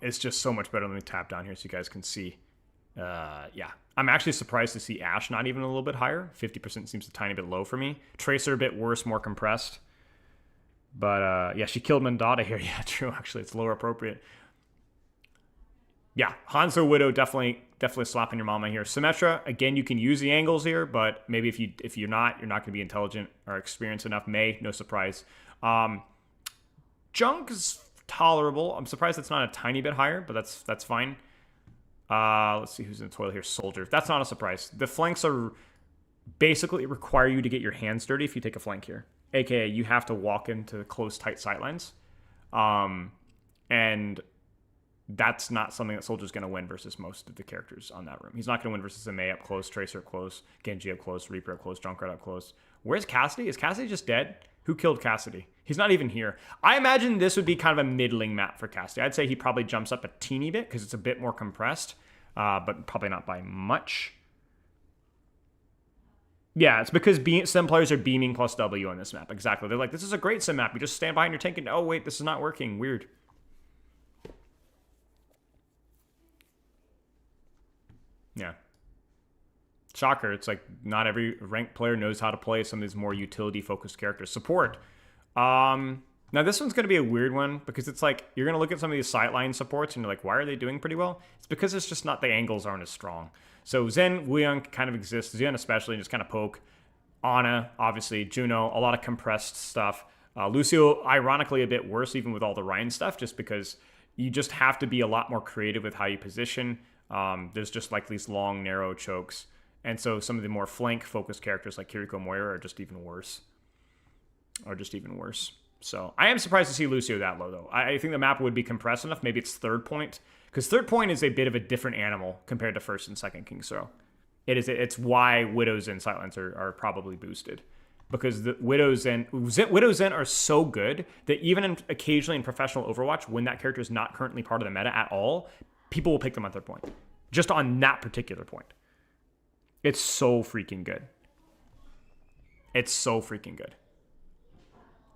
it's just so much better. Let me tap down here so you guys can see. Yeah. I'm actually surprised to see Ashe not even a little bit higher. 50% seems a tiny bit low for me. Tracer a bit worse, more compressed. But yeah, she killed Mandata here. Yeah, true, actually. It's lower appropriate. Yeah, Hanzo Widow definitely slapping your mama here. Symmetra, again, you can use the angles here, but maybe if you're not going to be intelligent or experienced enough. May, no surprise. Junk is tolerable. I'm surprised it's not a tiny bit higher, but that's fine. Let's see who's in the toilet here. Soldier. That's not a surprise. The flanks are basically require you to get your hands dirty if you take a flank here. AKA, you have to walk into close, tight sightlines. And that's not something that Soldier's going to win versus most of the characters on that room. He's not going to win versus a May up close, Tracer up close, Genji up close, Reaper up close, Junkrat up close. Where's Cassidy? Is Cassidy just dead? Who killed Cassidy? He's not even here. I imagine this would be kind of a middling map for Cassidy. I'd say he probably jumps up a teeny bit because it's a bit more compressed, but probably not by much. Yeah, it's because some players are beaming plus W on this map. Exactly. They're like, this is a great sim map. You just stand behind your tank and, oh, wait, this is not working. Weird. Yeah. Shocker. It's like not every ranked player knows how to play some of these more utility-focused characters. Support. Now, this one's going to be a weird one because it's like you're going to look at some of these sightline supports and you're like, why are they doing pretty well? It's because it's just not the angles aren't as strong. So Zen, Wuyang kind of exists. Zen especially, just kind of poke. Ana, obviously. Juno, a lot of compressed stuff. Lucio, ironically, a bit worse even with all the Ryan stuff just because you just have to be a lot more creative with how you position. There's just like these long, narrow chokes. And so some of the more flank-focused characters like Kiriko Moira are just even worse. So I am surprised to see Lucio that low, though. I think the map would be compressed enough. Maybe it's third point. Because third point is a bit of a different animal compared to first and second King's Row. It's why Widows and Sightlines are probably boosted. Because the Widows and Widows are so good that even occasionally in professional Overwatch, when that character is not currently part of the meta at all, people will pick them on third point. Just on that particular point. It's so freaking good.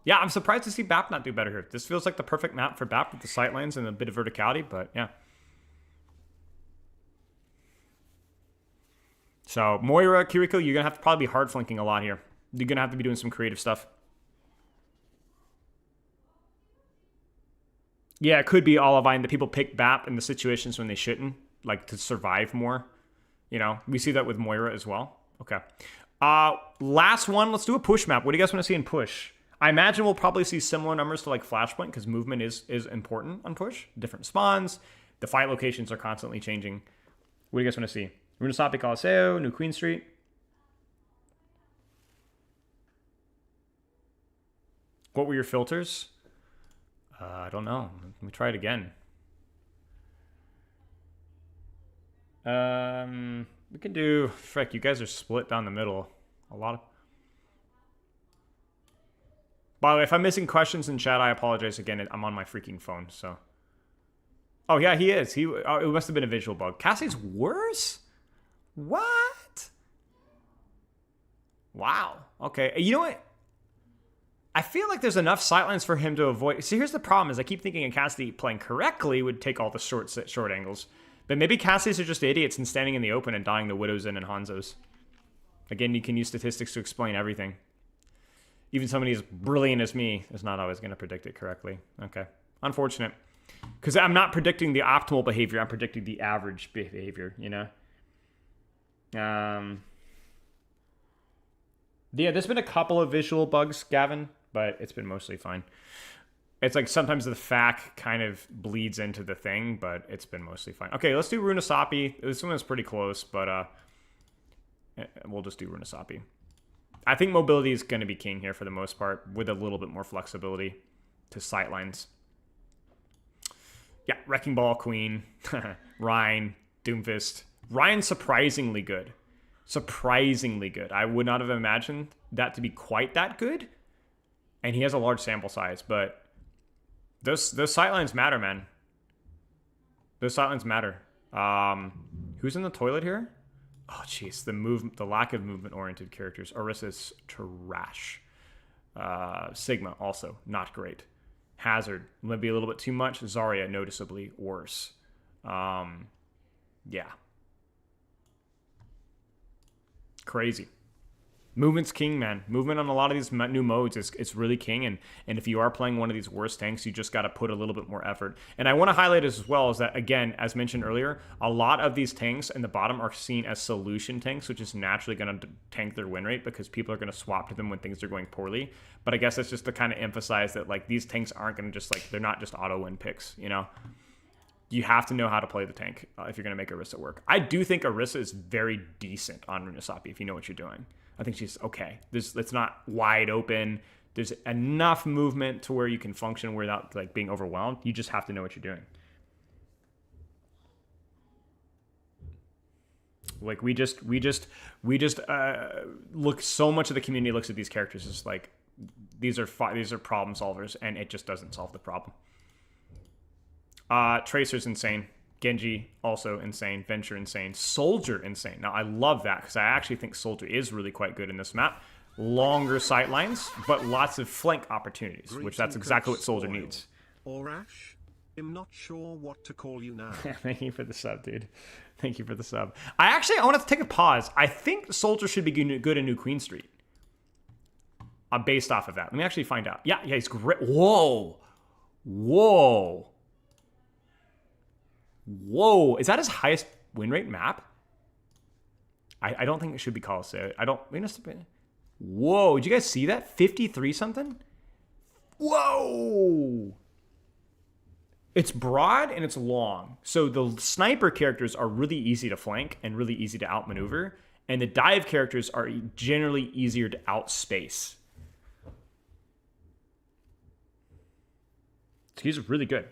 Yeah, I'm surprised to see BAP not do better here. This feels like the perfect map for BAP with the sightlines and a bit of verticality, but yeah. So, Moira, Kiriko, you're going to have to probably be hard flanking a lot here. You're going to have to be doing some creative stuff. Yeah, it could be Olivine that people pick BAP in the situations when they shouldn't, like to survive more. You know, we see that with Moira as well. Okay. Last one, let's do a push map. What do you guys want to see in push? I imagine we'll probably see similar numbers to like Flashpoint because movement is important on push. Different spawns. The fight locations are constantly changing. What do you guys want to see? Runasapi Colosseo, New Queen Street. What were your filters? I don't know. Let me try it again. We can do... Frick, you guys are split down the middle. A lot of... By the way, if I'm missing questions in chat, I apologize again. I'm on my freaking phone, so... Oh, yeah, he is. It must have been a visual bug. Cassie's worse? What? Wow. Okay. You know what? I feel like there's enough sightlines for him to avoid... See, here's the problem, is I keep thinking a Cassidy playing correctly would take all the short angles. But maybe Cassidy's are just idiots and standing in the open and dying to Widows and Hanzos. Again, you can use statistics to explain everything. Even somebody as brilliant as me is not always going to predict it correctly. Okay. Unfortunate. Because I'm not predicting the optimal behavior. I'm predicting the average behavior, you know? Yeah, there's been a couple of visual bugs, Gavin, but it's been mostly fine. It's like sometimes the FAQ kind of bleeds into the thing, but it's been mostly fine. Okay, let's do Runasapi. This one is pretty close, but we'll just do Runasapi. I think mobility is going to be king here for the most part, with a little bit more flexibility to sightlines. Yeah, Wrecking Ball, Queen, Ryan, Doomfist. Ryan's surprisingly good. Surprisingly good. I would not have imagined that to be quite that good. And he has a large sample size, but those sightlines matter, man. Those sightlines matter. Who's in the toilet here? Oh, jeez. The lack of movement-oriented characters. Orissa's trash. Sigma, also, not great. Hazard, maybe a little bit too much. Zarya, noticeably worse. Yeah. Crazy. Movement's king, man. Movement on a lot of these new modes is really king, and if you are playing one of these worst tanks, you just got to put a little bit more effort. And I want to highlight as well is that, again, as mentioned earlier, a lot of these tanks in the bottom are seen as solution tanks, which is naturally going to tank their win rate because people are going to swap to them when things are going poorly. But I guess that's just to kind of emphasize that, like, these tanks aren't going to just, like, they're not just auto win picks, you know? You have to know how to play the tank if you're going to make Orisa work. I do think Orisa is very decent on Runasapi if you know what you're doing. I think she's okay. It's not wide open. There's enough movement to where you can function without like being overwhelmed. You just have to know what you're doing. Like we just look, so much of the community looks at these characters as like these are problem solvers, and it just doesn't solve the problem. Tracer's insane. Genji, also insane. Venture, insane. Soldier, insane. Now, I love that, because I actually think Soldier is really quite good in this map. Longer sight lines, but lots of flank opportunities, which that's exactly what Soldier needs. Or Ash, I'm not sure what to call you now. Thank you for the sub, dude. Thank you for the sub. I want to take a pause. I think Soldier should be good in New Queen Street. Based off of that. Let me actually find out. Yeah, he's great. Whoa. Whoa. Whoa, is that his highest win rate map? I don't think it should be Colosseo. Whoa, did you guys see that? 53 something? Whoa! It's broad and it's long. So the sniper characters are really easy to flank and really easy to outmaneuver. And the dive characters are generally easier to outspace. He's really good.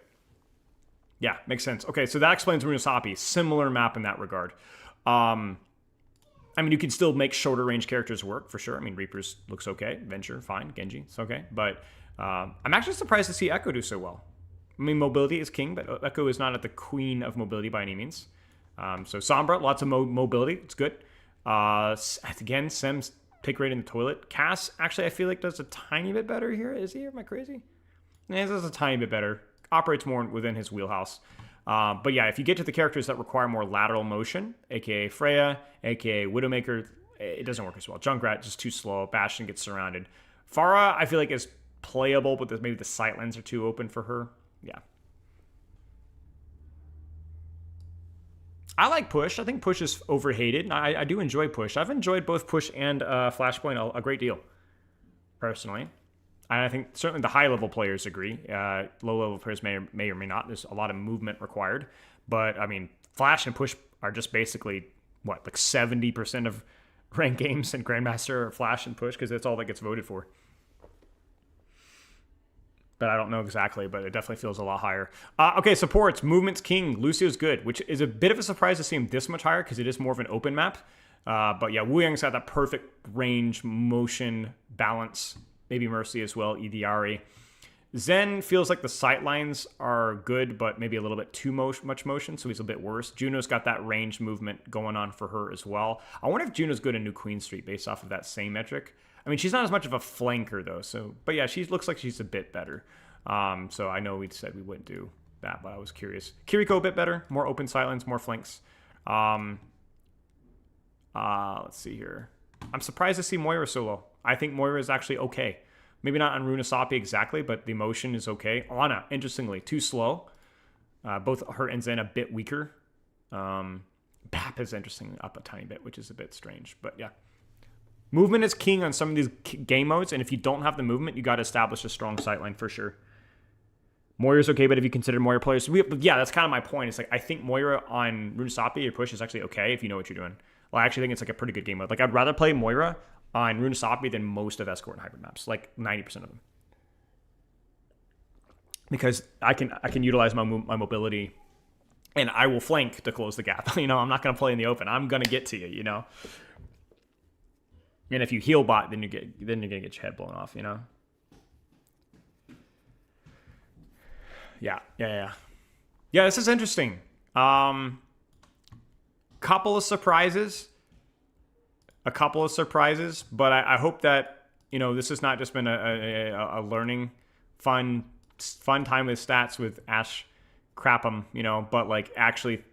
Yeah, makes sense. Okay, so that explains Runasapi. Similar map in that regard. I mean, you can still make shorter range characters work, for sure. I mean, Reapers looks okay. Venture, fine. Genji, it's okay. But I'm actually surprised to see Echo do so well. I mean, mobility is king, but Echo is not at the queen of mobility by any means. So Sombra, lots of mobility. It's good. Again, Sims, take right in the toilet. Cass, actually, I feel like does a tiny bit better here. Is he? Am I crazy? Yeah, he does a tiny bit better. Operates more within his wheelhouse. But yeah, if you get to the characters that require more lateral motion, aka Freya, aka Widowmaker, it doesn't work as well. Junkrat, just too slow. Bastion gets surrounded. Pharah, I feel like is playable, but maybe the sight lines are too open for her. Yeah. I like Push. I think Push is overhated. I do enjoy Push. I've enjoyed both Push and Flashpoint a great deal, personally. And I think certainly the high-level players agree. Low-level players may or may not. There's a lot of movement required. But, I mean, Flash and Push are just basically, what, like 70% of ranked games in Grandmaster are Flash and Push because that's all that gets voted for. But I don't know exactly, but it definitely feels a lot higher. Okay, supports. Movement's king. Lucio's good, which is a bit of a surprise to see him this much higher because it is more of an open map. But yeah, Wu Yang's got that perfect range, motion, balance. Maybe Mercy as well, Idiari. Zen feels like the sight lines are good, but maybe a little bit too much motion, so he's a bit worse. Juno's got that range movement going on for her as well. I wonder if Juno's good in New Queen Street based off of that same metric. I mean, she's not as much of a flanker, though. So, but yeah, she looks like she's a bit better. So I know we said we wouldn't do that, but I was curious. Kiriko a bit better. More open sightlines, more flanks. Let's see here. I'm surprised to see Moira solo. I think Moira is actually okay. Maybe not on Runasapi exactly, but the motion is okay. Ana, interestingly, too slow. Both her and Zen a bit weaker. Bap is interesting up a tiny bit, which is a bit strange. But yeah. Movement is king on some of these game modes, and if you don't have the movement, you got to establish a strong sightline for sure. Moira's okay, but if you consider Moira players... yeah, that's kind of my point. It's like, I think Moira on Runasapi or Push is actually okay if you know what you're doing. Well, I actually think it's like a pretty good game mode. Like, I'd rather play Moira on Runasapi than most of Escort and Hybrid maps. Like, 90% of them. Because I can utilize my mobility, and I will flank to close the gap. You know, I'm not going to play in the open. I'm going to get to you, you know? And if you heal bot, then you're gonna get your head blown off, you know. Yeah. This is interesting. Couple of surprises, but I hope that this has not just been a learning, fun time with stats with Ash Crapham, but like actually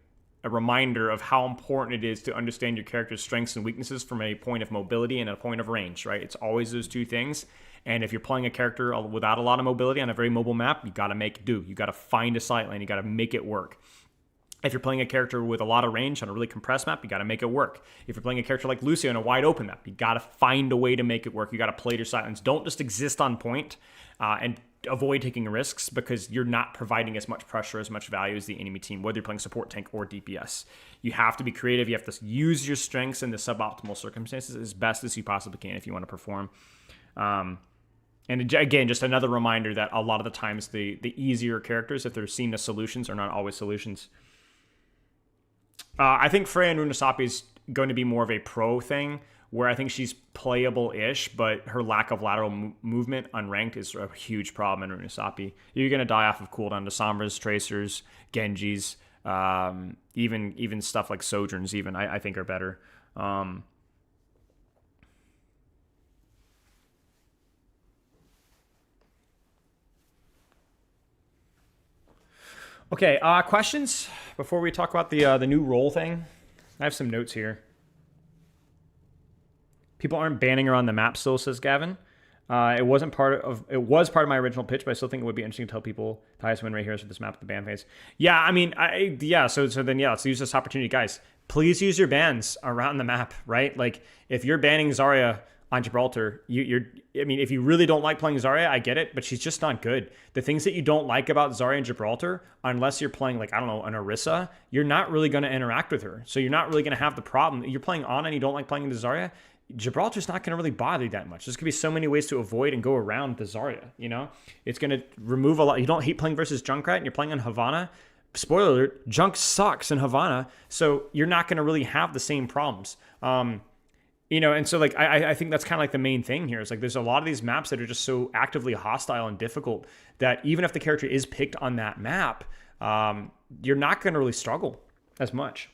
a reminder of how important it is to understand your character's strengths and weaknesses from a point of mobility and a point of range, right? It's always those two things. And if you're playing a character without a lot of mobility on a very mobile map, you got to make do. You got to find a sight lane. You got to make it work. If you're playing a character with a lot of range on a really compressed map, you got to make it work. If you're playing a character like Lucio on a wide open map, you got to find a way to make it work. You got to play your sight lines. Don't just exist on point and avoid taking risks because you're not providing as much pressure, as much value as the enemy team, whether you're playing support, tank, or DPS. You have to be creative. You have to use your strengths in the suboptimal circumstances as best as you possibly can if you want to perform. And again, just another reminder that a lot of the times the easier characters, if they're seen as solutions, are not always solutions. I think Freya and Runasapi is going to be more of a pro thing, where I think she's playable-ish, but her lack of lateral movement unranked is a huge problem in Runasapi. You're going to die off of cooldown to Sombras, Tracers, Genjis, even stuff like Sojourns even, I think are better. Okay, questions before we talk about the new role thing? I have some notes here. People aren't banning her on the map still, says Gavin. It was part of my original pitch, but I still think it would be interesting to tell people the highest win rate here is for this map at the ban phase. Yeah, I mean, so then let's use this opportunity, guys. Please use your bans around the map, right? Like if you're banning Zarya on Gibraltar, if you really don't like playing Zarya, I get it, but she's just not good. The things that you don't like about Zarya and Gibraltar, unless you're playing like, I don't know, an Orisa, you're not really going to interact with her. So you're not really going to have the problem. You're playing Ana and you don't like playing the Zarya, Gibraltar's not going to really bother you that much. There's going to be so many ways to avoid and go around the Zarya, It's going to remove a lot. You don't hate playing versus Junkrat and you're playing on Havana. Spoiler alert, Junk sucks in Havana, so you're not going to really have the same problems. And so like I think that's kind of like the main thing here. Is like there's a lot of these maps that are just so actively hostile and difficult that even if the character is picked on that map, you're not going to really struggle as much.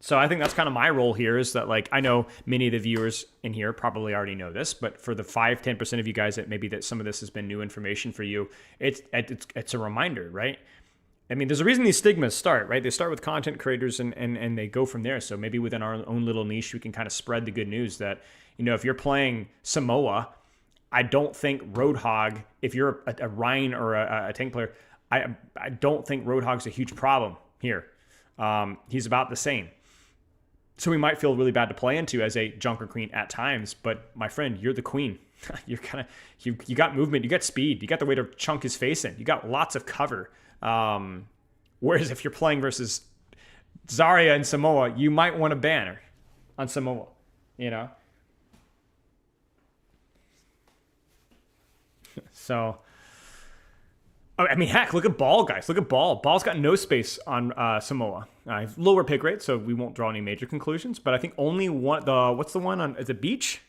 So I think that's kind of my role here is that, like, I know many of the viewers in here probably already know this, but for the 5-10% of you guys that maybe that some of this has been new information for you, it's a reminder, right? I mean, there's a reason these stigmas start, right? They start with content creators and they go from there. So maybe within our own little niche, we can kind of spread the good news that, you know, if you're playing Samoa, I don't think Roadhog, if you're a Rhine or a tank player, I don't think Roadhog's a huge problem here. He's about the same. So we might feel really bad to play into as a Junker Queen at times, but my friend, you're the queen. You're kind of, you got movement, you got speed, you got the way to chunk his face in, you got lots of cover. Whereas if you're playing versus Zarya and Samoa, you might want a banner on Samoa, you know? So, I mean, heck, look at Ball, guys. Look at Ball. Ball's got no space on Samoa. Lower pick rate, so we won't draw any major conclusions. But I think only one. What's the one on? Is it Beach?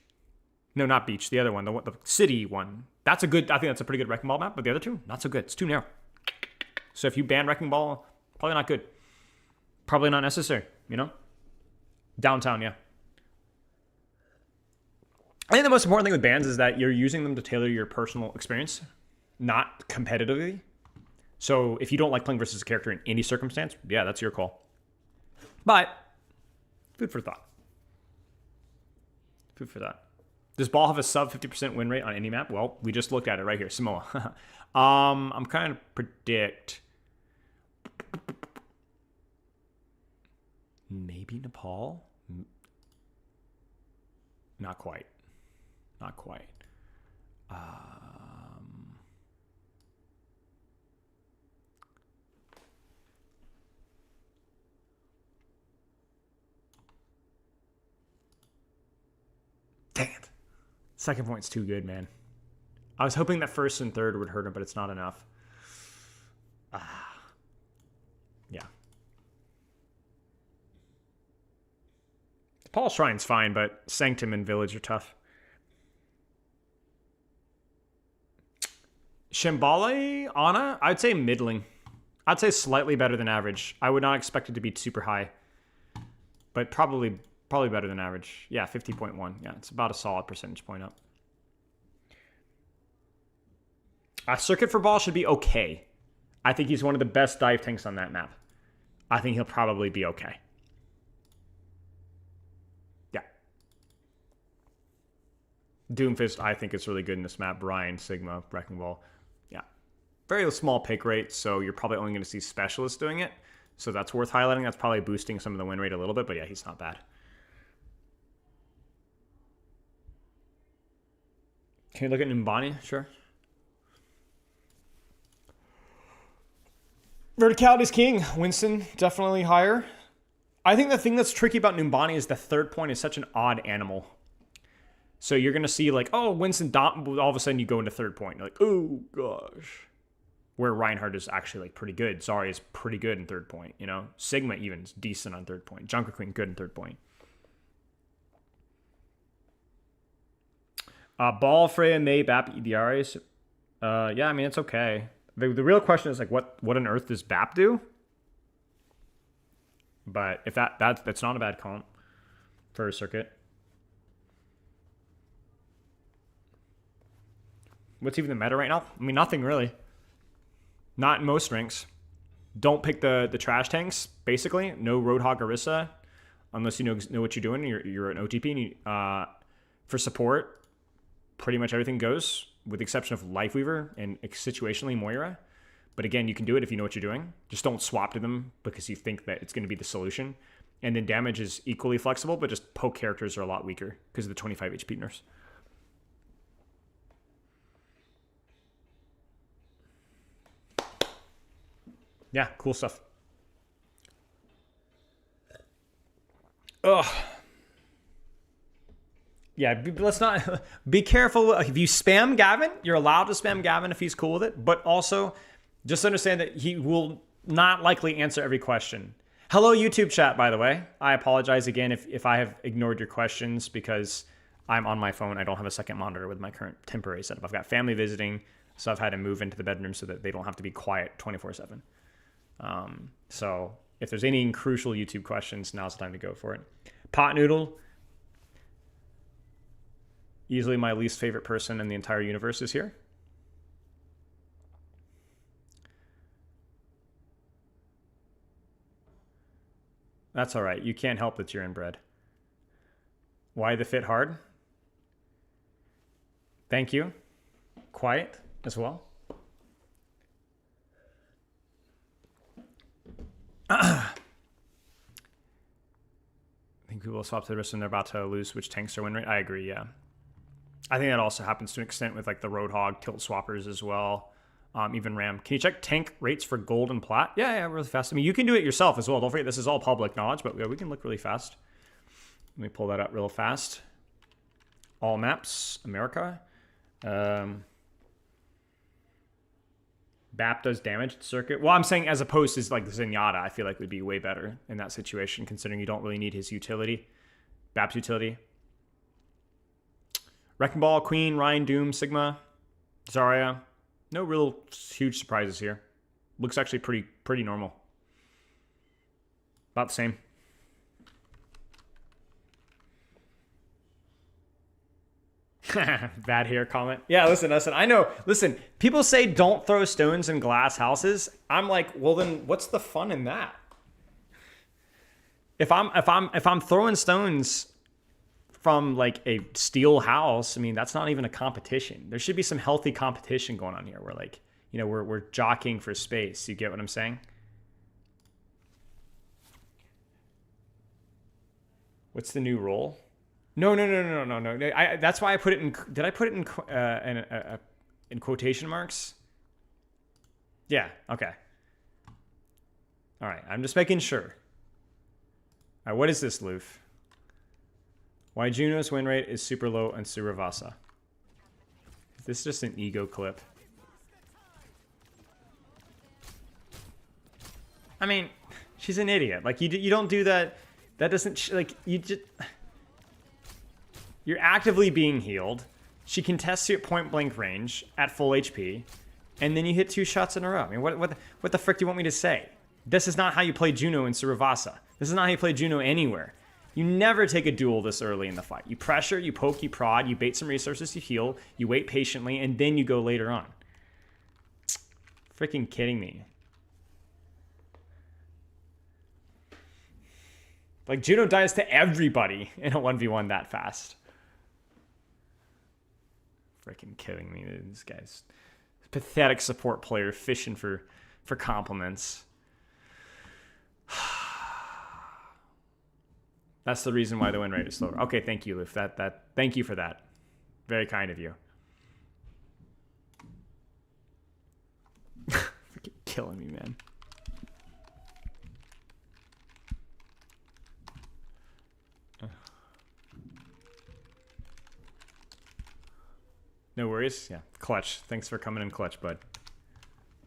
No, not Beach. The other one, the City one. That's a good. I think that's a pretty good Wrecking Ball map. But the other two, not so good. It's too narrow. So if you ban Wrecking Ball, probably not good. Probably not necessary. You know, downtown, yeah. I think the most important thing with bans is that you're using them to tailor your personal experience, not competitively. So if you don't like playing versus a character in any circumstance, yeah, that's your call. But food for thought. Food for thought. Does Ball have a sub 50% win rate on any map? Well, we just looked at it right here, Samoa. I'm kind of predict maybe Nepal. Not quite. Not quite. Dang it. Second point's too good, man. I was hoping that first and third would hurt him, but it's not enough. Yeah. Paul Shrine's fine, but Sanctum and Village are tough. Shambhala, Ana, I'd say middling. I'd say slightly better than average. I would not expect it to be super high, but probably better than average. Yeah, 50.1. Yeah, it's about a solid percentage point up. Circuit for Ball should be okay. I think he's one of the best dive tanks on that map. I think he'll probably be okay. Yeah. Doomfist, I think it's really good in this map. Brian, Sigma, Wrecking Ball. Yeah. Very small pick rate, so you're probably only going to see specialists doing it. So that's worth highlighting. That's probably boosting some of the win rate a little bit, but yeah, he's not bad. Can you look at Numbani? Sure. Verticality is king. Winston, definitely higher. I think the thing that's tricky about Numbani is the third point is such an odd animal. So you're going to see like, oh, Winston, all of a sudden you go into third point. You're like, oh, gosh. Where Reinhardt is actually like pretty good. Zarya is pretty good in third point, you know? Sigma even is decent on third point. Junker Queen, good in third point. Ball, Freya, May, BAP, EDRs. Yeah, I mean, it's okay. The real question is like, what on earth does BAP do? But if that's not a bad comp for a circuit. What's even the meta right now? I mean, nothing really. Not in most ranks. Don't pick the trash tanks, basically. No Roadhog Orisa, unless you know what you're doing. You're an OTP. And you, for support, pretty much everything goes, with the exception of Lifeweaver and situationally Moira. But again, you can do it if you know what you're doing. Just don't swap to them because you think that it's going to be the solution. And then damage is equally flexible, but just poke characters are a lot weaker because of the 25 HP nerfs. Yeah, cool stuff. Ugh. Yeah, let's not... Be careful. If you spam Gavin, you're allowed to spam Gavin if he's cool with it. But also, just understand that he will not likely answer every question. Hello, YouTube chat, by the way. I apologize again if I have ignored your questions because I'm on my phone. I don't have a second monitor with my current temporary setup. I've got family visiting, so I've had to move into the bedroom so that they don't have to be quiet 24/7. So If there's any crucial YouTube questions, now's the time to go for it. Pot Noodle. Easily my least favorite person in the entire universe is here. That's all right. You can't help that you're inbred. Why the fit hard? Thank you. Quiet as well. I think people will swap to the risk when they're about to lose, which tanks their win rate. I agree, yeah. I think that also happens to an extent with like the Roadhog tilt swappers as well. Even Ram. Can you check tank rates for gold and plat? Yeah, really fast. I mean, you can do it yourself as well. Don't forget, this is all public knowledge, but yeah, we can look really fast. Let me pull that up real fast. All maps, America. BAP does damage to circuit. Well, I'm saying as opposed to like the Zenyatta, I feel like would be way better in that situation, considering you don't really need his utility. BAP's utility. Wrecking Ball, Queen, Ryan, Doom, Sigma, Zarya. No real huge surprises here. Looks actually pretty normal. About the same. Bad hair comment. Yeah, listen. I know. Listen, people say don't throw stones in glass houses. I'm like, well then what's the fun in that? If I'm throwing stones from like a steel house, I mean, that's not even a competition. There should be some healthy competition going on here where like, you know, we're jockeying for space. You get what I'm saying? What's the new role? No. That's why I put it in. Did I put it in quotation marks? Yeah. Okay. All right. I'm just making sure. All right. What is this, Loof? Why Juno's win rate is super low on Suravasa. Is this just an ego clip? I mean, she's an idiot. Like you don't do that. That doesn't like you just. You're actively being healed. She contests you at point blank range at full HP, and then you hit 2 shots in a row. I mean, what the frick do you want me to say? This is not how you play Juno in Suravasa. This is not how you play Juno anywhere. You never take a duel this early in the fight. You pressure, you poke, you prod, you bait some resources, you heal, you wait patiently, and then you go later on. Freaking kidding me. Like, Juno dies to everybody in a 1v1 that fast. Freaking kidding me. This guy's pathetic support player fishing for compliments. That's the reason why the win rate is slower. Okay, thank you, Luf. Thank you for that. Very kind of you. Freaking killing me, man. No worries. Yeah, clutch. Thanks for coming in clutch, bud.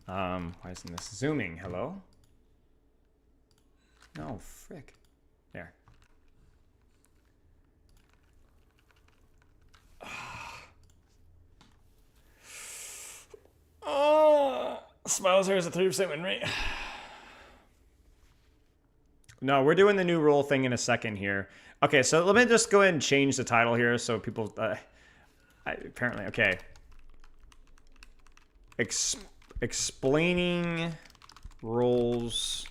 Why isn't this zooming? Hello? No, frick. There. Smiles here is a 3% win rate. No, we're doing the new role thing in a second here. Okay, so let me just go ahead and change the title here so people... apparently, okay. Explaining roles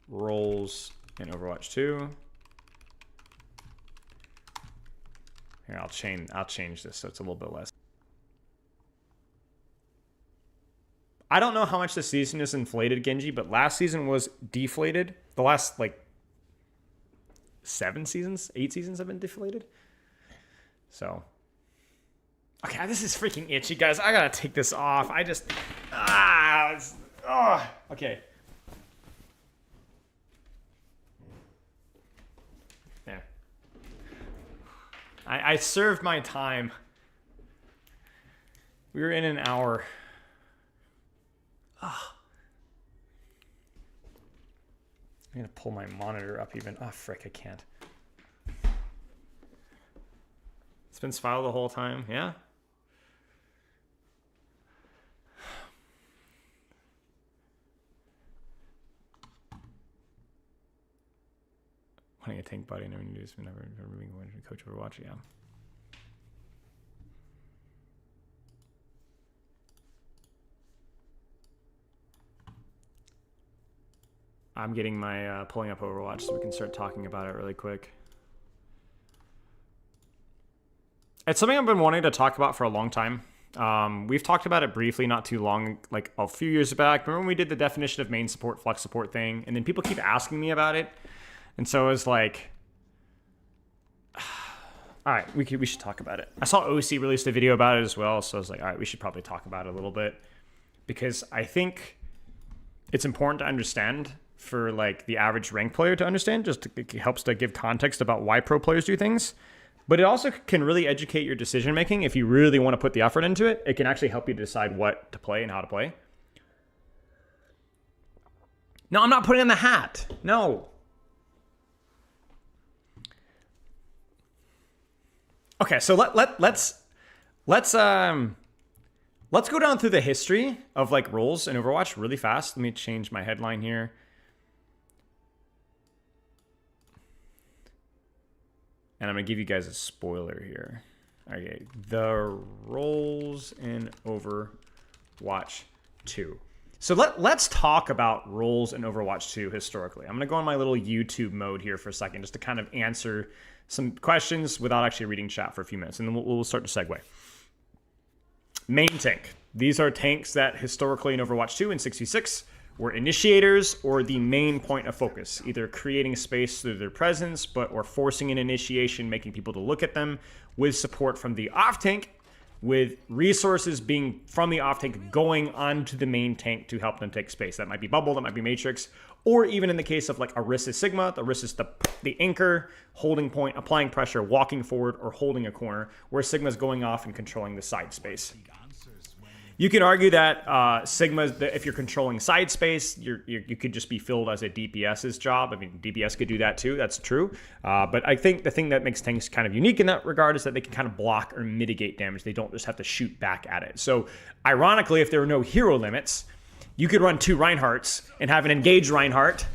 in Overwatch 2. Here, I'll change this so it's a little bit less. I don't know how much this season is inflated, Genji, but last season was deflated. The last, like, 8 seasons have been deflated. So, okay, this is freaking itchy, guys. I gotta take this off. Okay. There. I served my time. We were in an hour. I'm gonna pull my monitor up even. Oh, frick, I can't. It's been Spile the whole time, yeah? becoming a tank buddy. Never knew this. Never being a coach Overwatch. Yeah. I'm getting my pulling up Overwatch so we can start talking about it really quick. It's something I've been wanting to talk about for a long time. We've talked about it briefly not too long, like a few years back. Remember when we did the definition of main support, flex support thing? And then people keep asking me about it. And so I was like, all right, we should talk about it. I saw OC released a video about it as well. So I was like, all right, we should probably talk about it a little bit. Because I think it's important to understand for like the average rank player to understand. It helps to give context about why pro players do things. But it also can really educate your decision making if you really want to put the effort into it. It can actually help you decide what to play and how to play. No, I'm not putting on the hat. No. Okay, so let's go down through the history of like roles in Overwatch really fast. Let me change my headline here. And I'm going to give you guys a spoiler here. Okay, the roles in Overwatch 2. So let's talk about roles in Overwatch 2 historically. I'm going to go on my little YouTube mode here for a second just to kind of answer some questions without actually reading chat for a few minutes. And then we'll start to segue. Main tank. These are tanks that historically in Overwatch 2 and 66 were initiators or the main point of focus, either creating space through their presence, or forcing an initiation, making people to look at them, with support from the off tank, with resources being from the off tank going onto the main tank to help them take space. That might be Bubble, that might be Matrix, or even in the case of like Orisa Sigma, the Orisa is the anchor, holding point, applying pressure, walking forward, or holding a corner, where Sigma's going off and controlling the side space. You can argue that Sigma, if you're controlling side space, you could just be filled as a DPS's job. I mean, DPS could do that too. That's true. But I think the thing that makes tanks kind of unique in that regard is that they can kind of block or mitigate damage. They don't just have to shoot back at it. So ironically, if there were no hero limits, you could run 2 Reinhardts and have an engaged Reinhardt,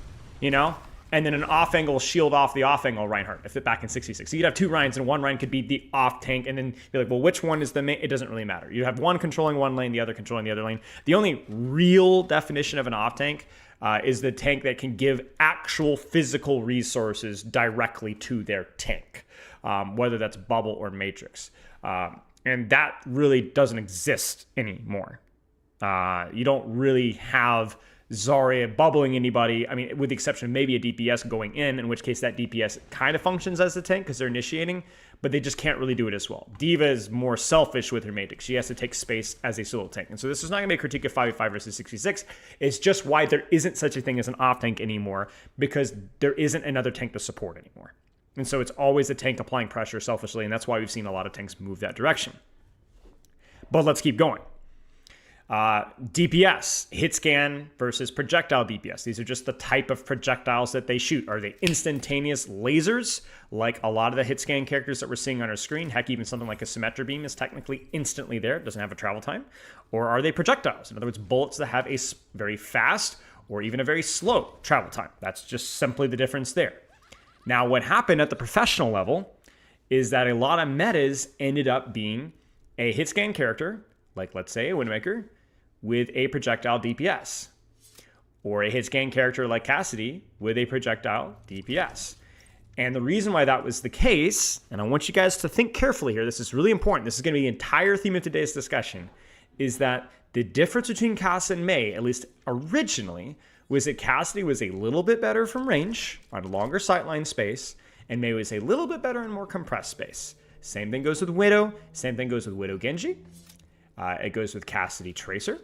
and then an off-angle shield off the off-angle Reinhardt, if it back in 66. So you'd have 2 Reins, and one Rein could be the off-tank, and then be like, well, which one is the main? It doesn't really matter. You have one controlling one lane, the other controlling the other lane. The only real definition of an off-tank is the tank that can give actual physical resources directly to their tank, whether that's Bubble or Matrix. And that really doesn't exist anymore. You don't really have Zarya bubbling anybody. I mean, with the exception of maybe a DPS going in which case that DPS kind of functions as the tank because they're initiating, but they just can't really do it as well. D.Va is more selfish with her Matrix. She has to take space as a solo tank. And so this is not going to be a critique of 5v5 versus 66. It's just why there isn't such a thing as an off tank anymore, because there isn't another tank to support anymore. And so it's always the tank applying pressure selfishly, and that's why we've seen a lot of tanks move that direction. But let's keep going. DPS, hit scan versus projectile DPS. These are just the type of projectiles that they shoot. Are they instantaneous lasers, like a lot of the hit scan characters that we're seeing on our screen? Heck, even something like a Symmetra beam is technically instantly there. It doesn't have a travel time. Or are they projectiles? In other words, bullets that have a very fast or even a very slow travel time. That's just simply the difference there. Now, what happened at the professional level is that a lot of metas ended up being a hit scan character, like let's say a Widowmaker, with a projectile DPS, or a hit scan character like Cassidy with a projectile DPS. And the reason why that was the case, and I want you guys to think carefully here, this is really important, this is going to be the entire theme of today's discussion, is that the difference between Cass and Mei, at least originally, was that Cassidy was a little bit better from range on longer sightline space, and Mei was a little bit better in more compressed space. Same thing goes with Widow, same thing goes with Widow Genji. It goes with Cassidy Tracer.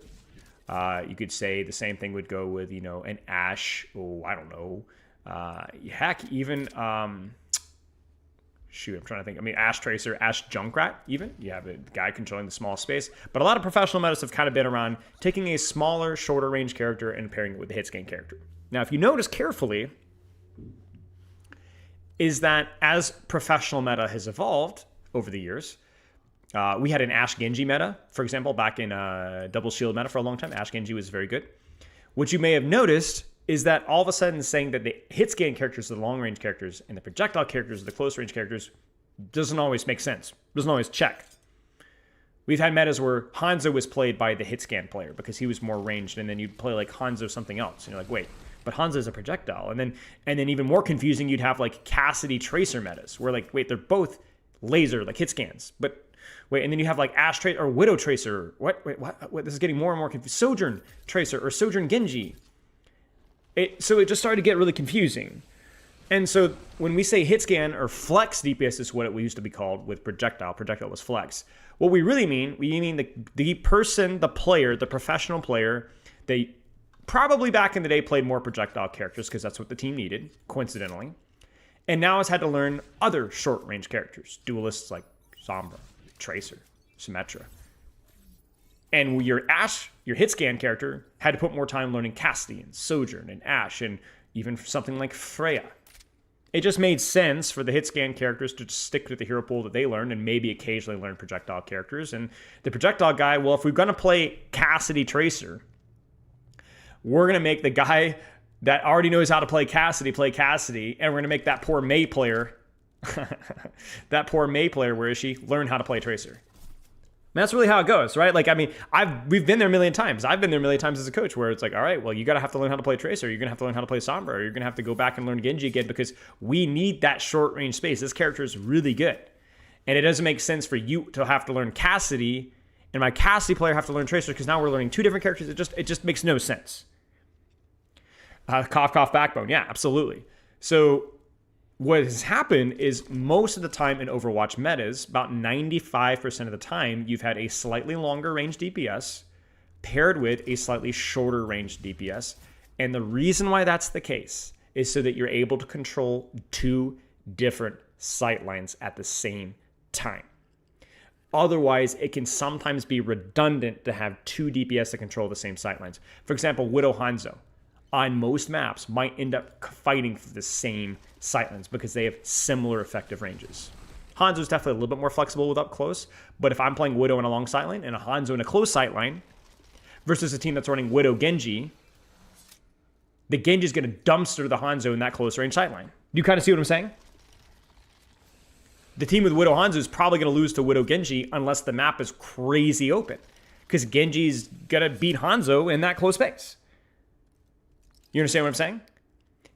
You could say the same thing would go with, an Ashe. Oh, I don't know. Heck, even, I'm trying to think. I mean, Ashe Tracer, Ashe Junkrat, even. You have a guy controlling the small space. But a lot of professional metas have kind of been around taking a smaller, shorter range character and pairing it with the hit scan character. Now, if you notice carefully, is that as professional meta has evolved over the years, we had an Ashe Genji meta, for example, back in Double Shield meta for a long time. Ashe Genji was very good. What you may have noticed is that all of a sudden saying that the hit scan characters are the long range characters and the projectile characters are the close range characters doesn't always make sense. Doesn't always check. We've had metas where Hanzo was played by the hit scan player because he was more ranged, and then you'd play like Hanzo something else. And you're like, wait, but Hanzo's a projectile. And then even more confusing, you'd have like Cassidy Tracer metas where like, wait, they're both laser, like hit scans. But wait, and then you have like Ash Tracer or Widow Tracer. What? Wait, what? This is getting more and more confused. Sojourn Tracer or Sojourn Genji. So it just started to get really confusing. And so when we say hit scan or flex DPS is what it used to be called with projectile was flex. What we really mean, we mean the person, the player, the professional player, they probably back in the day played more projectile characters because that's what the team needed, coincidentally. And now has had to learn other short range characters, duelists like Sombra, Tracer, Symmetra. And your Ash, your hit scan character, had to put more time learning Cassidy and Sojourn and Ash and even something like Freya. It just made sense for the hit scan characters to just stick with the hero pool that they learned and maybe occasionally learn projectile characters. And the projectile guy, well, if we're going to play Cassidy Tracer, we're going to make the guy that already knows how to play Cassidy, and we're going to make that poor Mei player, where is she, learn how to play Tracer. And that's really how it goes, right? Like, I mean, we've been there a million times. I've been there a million times as a coach where it's like, all right, well, you got to have to learn how to play Tracer. You're going to have to learn how to play Sombra. Or you're going to have to go back and learn Genji again because we need that short range space. This character is really good. And it doesn't make sense for you to have to learn Cassidy and my Cassidy player have to learn Tracer because now we're learning two different characters. It just makes no sense. Cough, backbone. Yeah, absolutely. So what has happened is most of the time in Overwatch metas, about 95% of the time, you've had a slightly longer range DPS paired with a slightly shorter range DPS. And the reason why that's the case is so that you're able to control two different sightlines at the same time. Otherwise, it can sometimes be redundant to have two DPS that control the same sightlines. For example, Widow Hanzo on most maps might end up fighting for the same sightlines because they have similar effective ranges. Hanzo's definitely a little bit more flexible with up close, but if I'm playing Widow in a long sightline and a Hanzo in a close sightline versus a team that's running Widow Genji, the Genji's going to dumpster the Hanzo in that close range sightline. Do you kind of see what I'm saying? The team with Widow Hanzo is probably going to lose to Widow Genji unless the map is crazy open because Genji's going to beat Hanzo in that close space. You understand what I'm saying?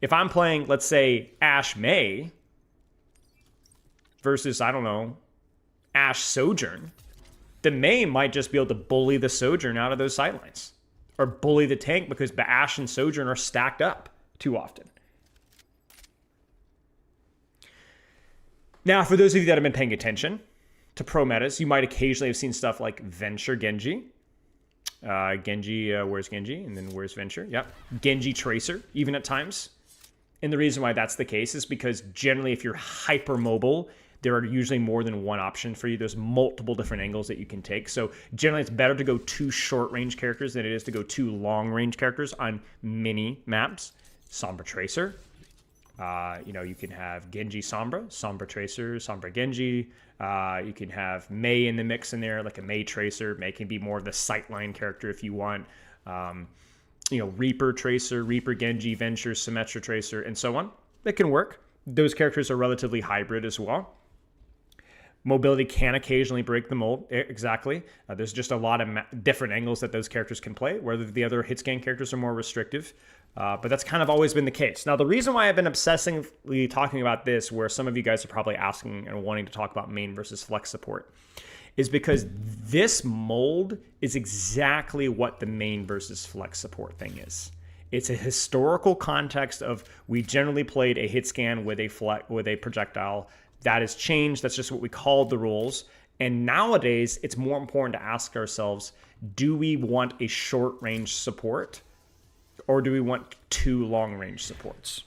If I'm playing, let's say, Ash Mei versus, I don't know, Ash Sojourn, the Mei might just be able to bully the Sojourn out of those sidelines. Or bully the tank because the Ash and Sojourn are stacked up too often. Now, for those of you that have been paying attention to pro metas, you might occasionally have seen stuff like Venture Genji. Where's Genji? And then where's Venture? Yep. Genji Tracer, even at times. And the reason why that's the case is because generally if you're hyper mobile, there are usually more than one option for you. There's multiple different angles that you can take. So generally it's better to go two short range characters than it is to go two long range characters on mini maps. Sombra Tracer. You can have Genji Sombra, Sombra Tracer, Sombra Genji. You can have Mei in the mix in there, like a Mei Tracer. Mei can be more of the sightline character if you want. Reaper Tracer, Reaper Genji, Venture, Symmetra Tracer, and so on. That can work. Those characters are relatively hybrid as well. Mobility can occasionally break the mold. Exactly. There's just a lot of different angles that those characters can play, where the other hit scan characters are more restrictive. But that's kind of always been the case. Now, the reason why I've been obsessively talking about this, where some of you guys are probably asking and wanting to talk about main versus flex support, is because this mold is exactly what the main versus flex support thing is. It's a historical context of we generally played a hit scan with a projectile. That has changed. That's just what we called the rules. And nowadays, it's more important to ask ourselves, do we want a short range support or do we want two long range supports?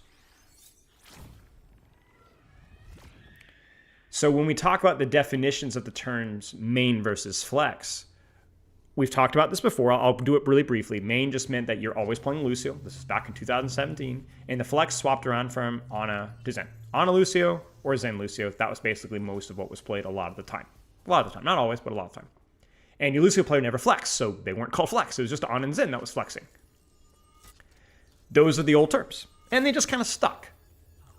So when we talk about the definitions of the terms main versus flex, we've talked about this before. I'll do it really briefly. Main just meant that you're always playing Lucio. This is back in 2017. And the flex swapped around from Ana to Zen. Ana Lucio or Zen Lucio. That was basically most of what was played a lot of the time. A lot of the time. Not always, but a lot of the time. And your Lucio player never flexed, so they weren't called flex. It was just Ana and Zen that was flexing. Those are the old terms. And they just kind of stuck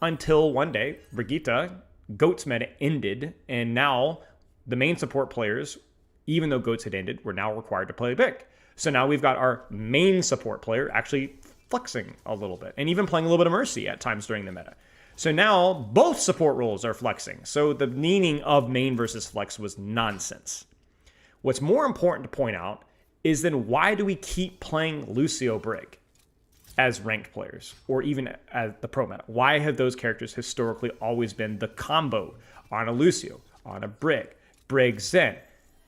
until one day, Brigitte, Goat's meta ended, and now the main support players, even though Goats had ended, were now required to play big. So now we've got our main support player actually flexing a little bit, and even playing a little bit of Mercy at times during the meta. So now both support roles are flexing. So the meaning of main versus flex was nonsense. What's more important to point out is then why do we keep playing Lucio Brig as ranked players, or even at the pro meta? Why have those characters historically always been the combo on a Lucio, on a Brig, Brig Zen?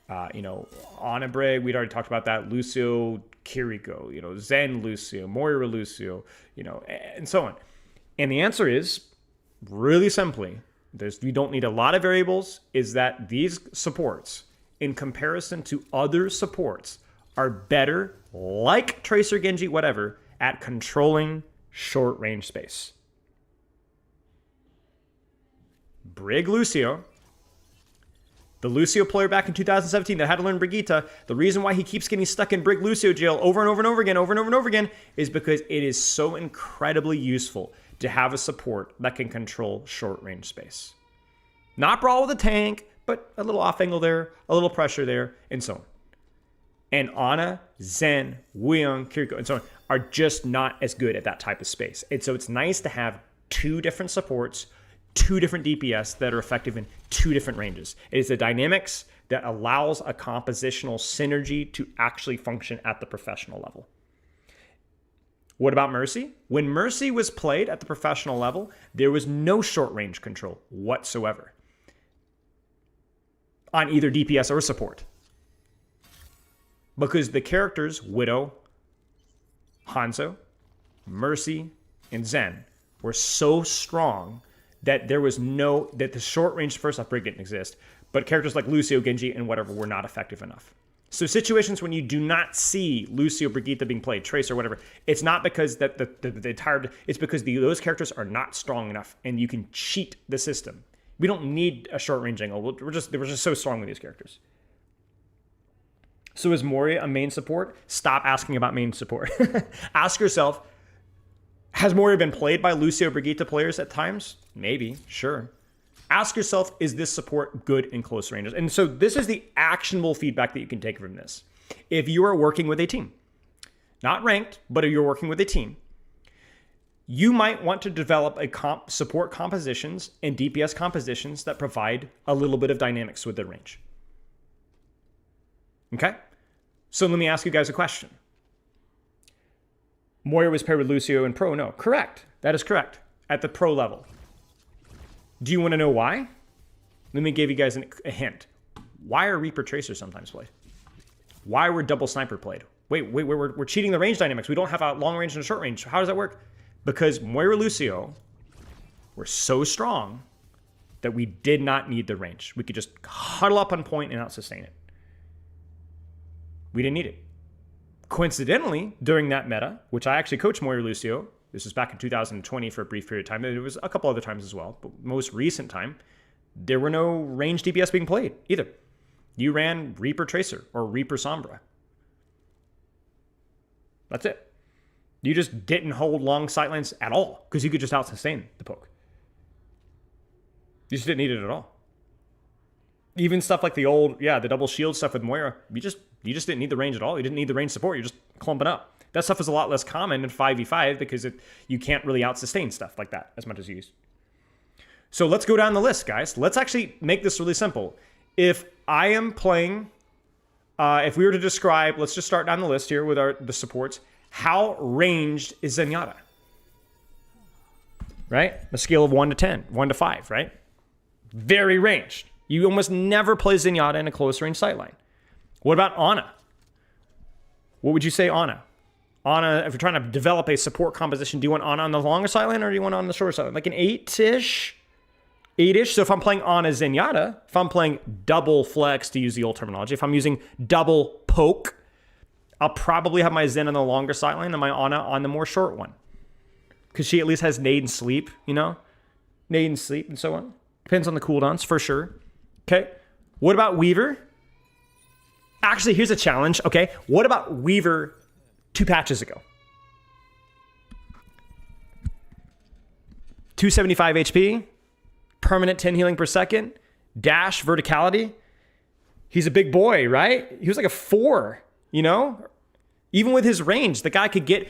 On a Brig, we'd already talked about that. Lucio Kiriko, Zen Lucio, Moira Lucio, and so on. And the answer is really simply, you don't need a lot of variables, is that these supports, in comparison to other supports, are better, like Tracer, Genji, whatever, at controlling short range space. Brig Lucio, the Lucio player back in 2017 that had to learn Brigitte, the reason why he keeps getting stuck in Brig Lucio jail over and over and over again, is because it is so incredibly useful to have a support that can control short range space. Not brawl with a tank, but a little off angle there, a little pressure there, and so on. And Ana, Zen, Wuyong, Kiriko, and so on are just not as good at that type of space. And so it's nice to have two different supports, two different DPS that are effective in two different ranges. It is the dynamics that allows a compositional synergy to actually function at the professional level. What about Mercy? When Mercy was played at the professional level, there was no short range control whatsoever on either DPS or support. Because the characters, Widow, Hanzo, Mercy, and Zen, were so strong that that the short range, first off, Brig didn't exist, but characters like Lucio, Genji, and whatever were not effective enough. So situations when you do not see Lucio, Brigitte being played, Trace or whatever, it's not because that it's because those characters are not strong enough and you can cheat the system. We don't need a short range angle. We're just so strong with these characters. So is Moria a main support? Stop asking about main support. Ask yourself, has Moria been played by Lucio Brigitte players at times? Maybe, sure. Ask yourself, is this support good in close ranges? And so this is the actionable feedback that you can take from this. If you are working with a team, not ranked, but if you're working with a team, you might want to develop support compositions and DPS compositions that provide a little bit of dynamics with the range. Okay? So let me ask you guys a question. Moira was paired with Lucio in pro? No. Correct. That is correct. At the pro level. Do you want to know why? Let me give you guys a hint. Why are Reaper Tracer sometimes played? Why were Double Sniper played? Wait, we're cheating the range dynamics. We don't have a long range and a short range. How does that work? Because Moira Lucio were so strong that we did not need the range. We could just huddle up on point and out-sustain it. We didn't need it. Coincidentally, during that meta, which I actually coached Moira Lucio, this was back in 2020 for a brief period of time, and it was a couple other times as well, but most recent time, there were no range DPS being played either. You ran Reaper Tracer or Reaper Sombra. That's it. You just didn't hold long sightlines at all because you could just out-sustain the poke. You just didn't need it at all. Even stuff like the double shield stuff with Moira, you just didn't need the range at all. You didn't need the range support. You're just clumping up. That stuff is a lot less common in 5v5 because you can't really out-sustain stuff like that as much as you used. So let's go down the list, guys. Let's actually make this really simple. If I am playing, if we were to describe, let's just start down the list here with the supports. How ranged is Zenyatta? Right? A scale of 1 to 10, 1 to 5, right? Very ranged. You almost never play Zenyatta in a close range sightline. What about Ana? What would you say Ana? Ana, if you're trying to develop a support composition, do you want Ana on the longer sideline or do you want on the shorter sideline? Like an 8-ish? 8-ish. So if I'm playing Ana Zenyatta, if I'm playing double flex, to use the old terminology, if I'm using double poke, I'll probably have my Zen on the longer sideline and my Ana on the more short one. Because she at least has nade and sleep, Nade and sleep and so on. Depends on the cooldowns, for sure. Okay. What about Weaver? Actually, here's a challenge, okay? What about Weaver 2 patches ago? 275 HP, permanent 10 healing per second, dash, verticality. He's a big boy, right? He was like a 4, you know? Even with his range, the guy could get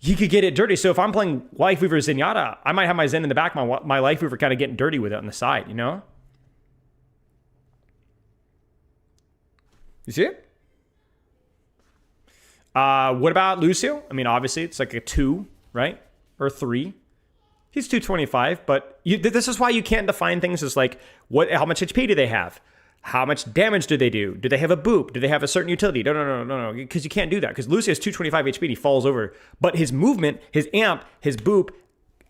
it dirty. So if I'm playing Life Weaver Zenyatta, I might have my Zen in the back, my Life Weaver kind of getting dirty with it on the side, you know? You see it? What about Lucio? I mean, obviously, it's like a 2, right? Or 3. He's 225, but this is why you can't define things as like, how much HP do they have? How much damage do they do? Do they have a boop? Do they have a certain utility? No, because you can't do that. Because Lucio has 225 HP and he falls over. But his movement, his amp, his boop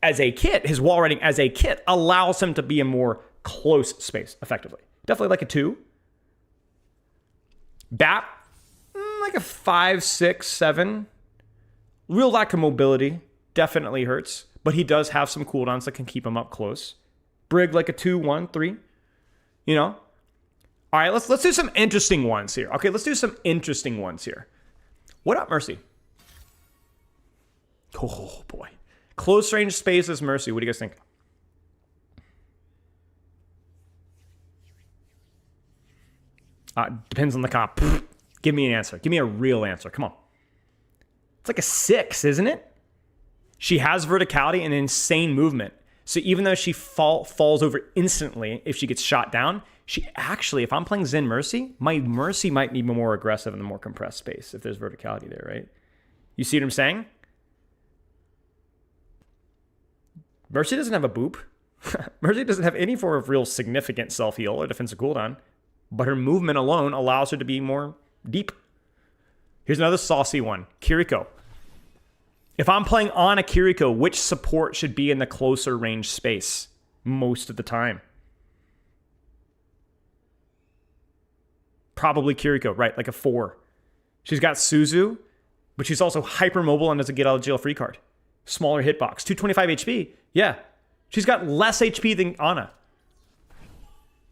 as a kit, his wall riding as a kit allows him to be in more close space effectively. Definitely like a 2. Bat, like a 5, 6, 7. Real lack of mobility. Definitely hurts. But he does have some cooldowns that can keep him up close. Brig like a 2, 1, 3. You know? All right, let's do some interesting ones here. Okay, let's do some interesting ones here. What up, Mercy? Oh, boy. Close range spaces, Mercy. What do you guys think? Depends on the comp. Give me an answer. Give me a real answer. Come on. It's like a 6, isn't it? She has verticality and insane movement. So even though she falls over instantly if she gets shot down, she actually, if I'm playing Zen Mercy, my Mercy might be more aggressive in the more compressed space if there's verticality there, right? You see what I'm saying? Mercy doesn't have a boop. Mercy doesn't have any form of real significant self-heal or defensive cooldown, but her movement alone allows her to be more deep. Here's another saucy one. Kiriko. If I'm playing on a Kiriko, which support should be in the closer range space most of the time? Probably Kiriko, right? Like a 4. She's got Suzu, but she's also hyper mobile and doesn't get out of jail free card. Smaller hitbox. 225 HP. Yeah. She's got less HP than Ana.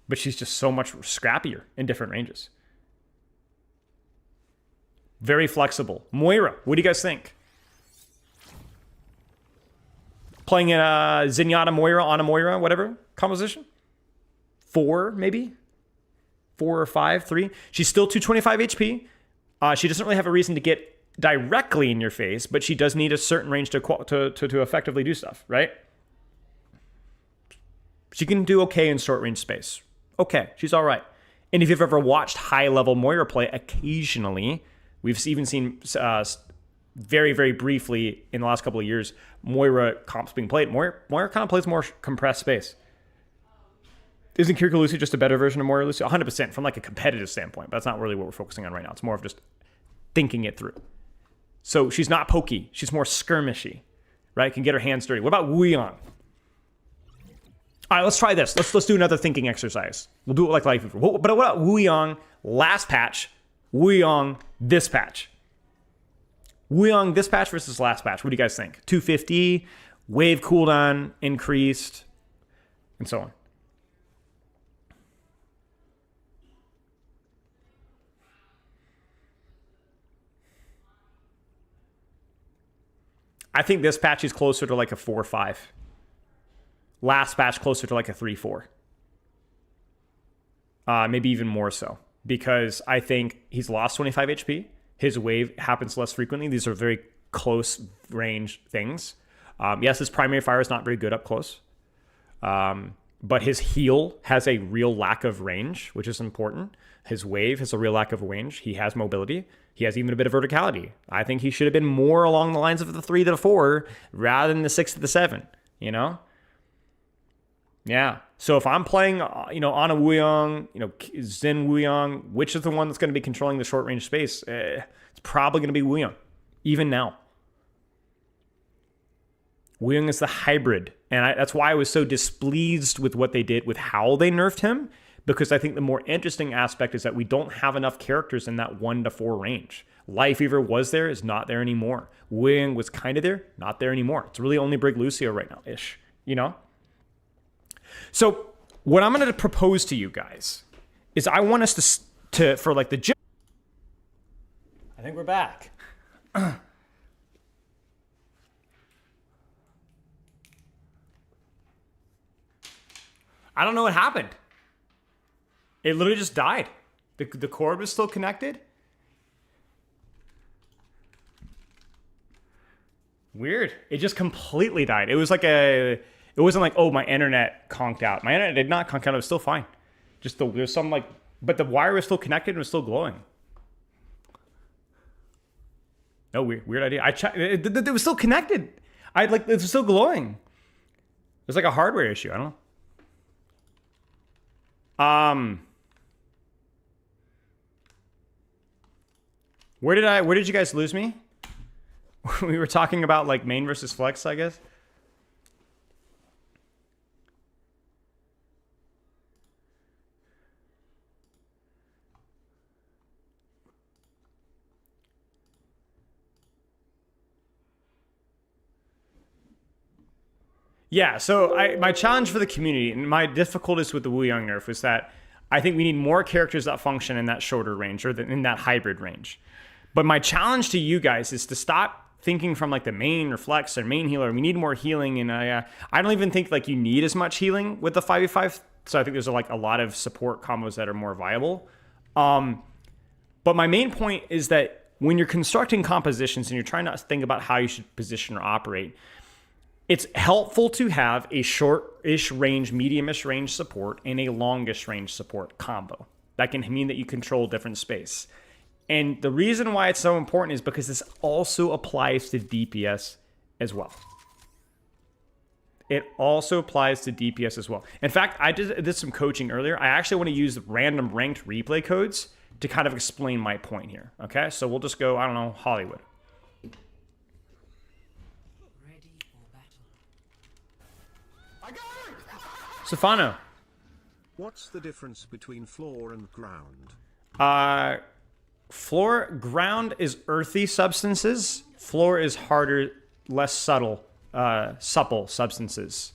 But she's just so much scrappier in different ranges. Very flexible. Moira, what do you guys think? Playing in a Zenyatta Moira, Ana Moira, whatever composition? 4, maybe? 4 or 5, 3. She's still 225 HP. She doesn't really have a reason to get directly in your face, but she does need a certain range to effectively do stuff, right? She can do okay in short range space. Okay, she's all right. And if you've ever watched high-level Moira play, occasionally, we've even seen very, very briefly in the last couple of years, Moira comps being played. Moira kind of plays more compressed space. Isn't Kiriko Lucy just a better version of Moira Lucy? 100% from like a competitive standpoint, but that's not really what we're focusing on right now. It's more of just thinking it through. So she's not pokey. She's more skirmishy, right? Can get her hands dirty. What about Wu Yang? All right, let's try this. Let's do another thinking exercise. We'll do it like Life Weaver. But what about Wu Yang last patch? Wu Yang this patch? Wu Yang this patch versus last patch. What do you guys think? 250, wave cooldown increased, and so on. I think this patch is closer to like a 4 or 5. Last patch closer to like a 3-4. Maybe even more so. Because I think he's lost 25 HP. His wave happens less frequently. These are very close range things. Yes, his primary fire is not very good up close. But his heal has a real lack of range, which is important. His wave has a real lack of range. He has mobility. He has even a bit of verticality. I think he should have been more along the lines of the 3 to the 4 rather than the 6 to the 7, you know? Yeah. So if I'm playing, Ana Wu Yang, Zen Wu Yang, which is the one that's going to be controlling the short range space? It's probably going to be Wu Yang, even now. Wu Yang is the hybrid. And that's why I was so displeased with what they did with how they nerfed him, because I think the more interesting aspect is that we don't have enough characters in that 1 to 4 range. Life Weaver was there, is not there anymore. Wu Yang was kind of there, not there anymore. It's really only Brig Lucio right now, ish, So what I'm going to propose to you guys is I want us to for like the gym. I think we're back. I don't know what happened. It literally just died. The cord was still connected. Weird. It just completely died. It was like it wasn't like, oh, my internet conked out. My internet did not conk out. It was still fine. Just there's some like, but the wire was still connected and was still glowing. No, weird idea. I checked. It was still connected. It was still glowing. It was like a hardware issue. I don't know. Where did you guys lose me? We were talking about like main versus flex, I guess. Yeah, so my challenge for the community and my difficulties with the Wu Young nerf was that I think we need more characters that function in that shorter range or in that hybrid range. But my challenge to you guys is to stop thinking from like the main or flex or main healer. We need more healing, and I don't even think like you need as much healing with the 5v5. So I think there's like a lot of support combos that are more viable. But my main point is that when you're constructing compositions and you're trying to think about how you should position or operate, it's helpful to have a short-ish range, medium-ish range support and a longish range support combo. That can mean that you control different space. And the reason why it's so important is because this also applies to DPS as well. It also applies to DPS as well. In fact, I did some coaching earlier. I actually want to use random ranked replay codes to kind of explain my point here. Okay, so we'll just go, I don't know, Hollywood. Stefano. What's the difference between floor and ground? Ground is earthy substances. Floor is harder, less supple substances.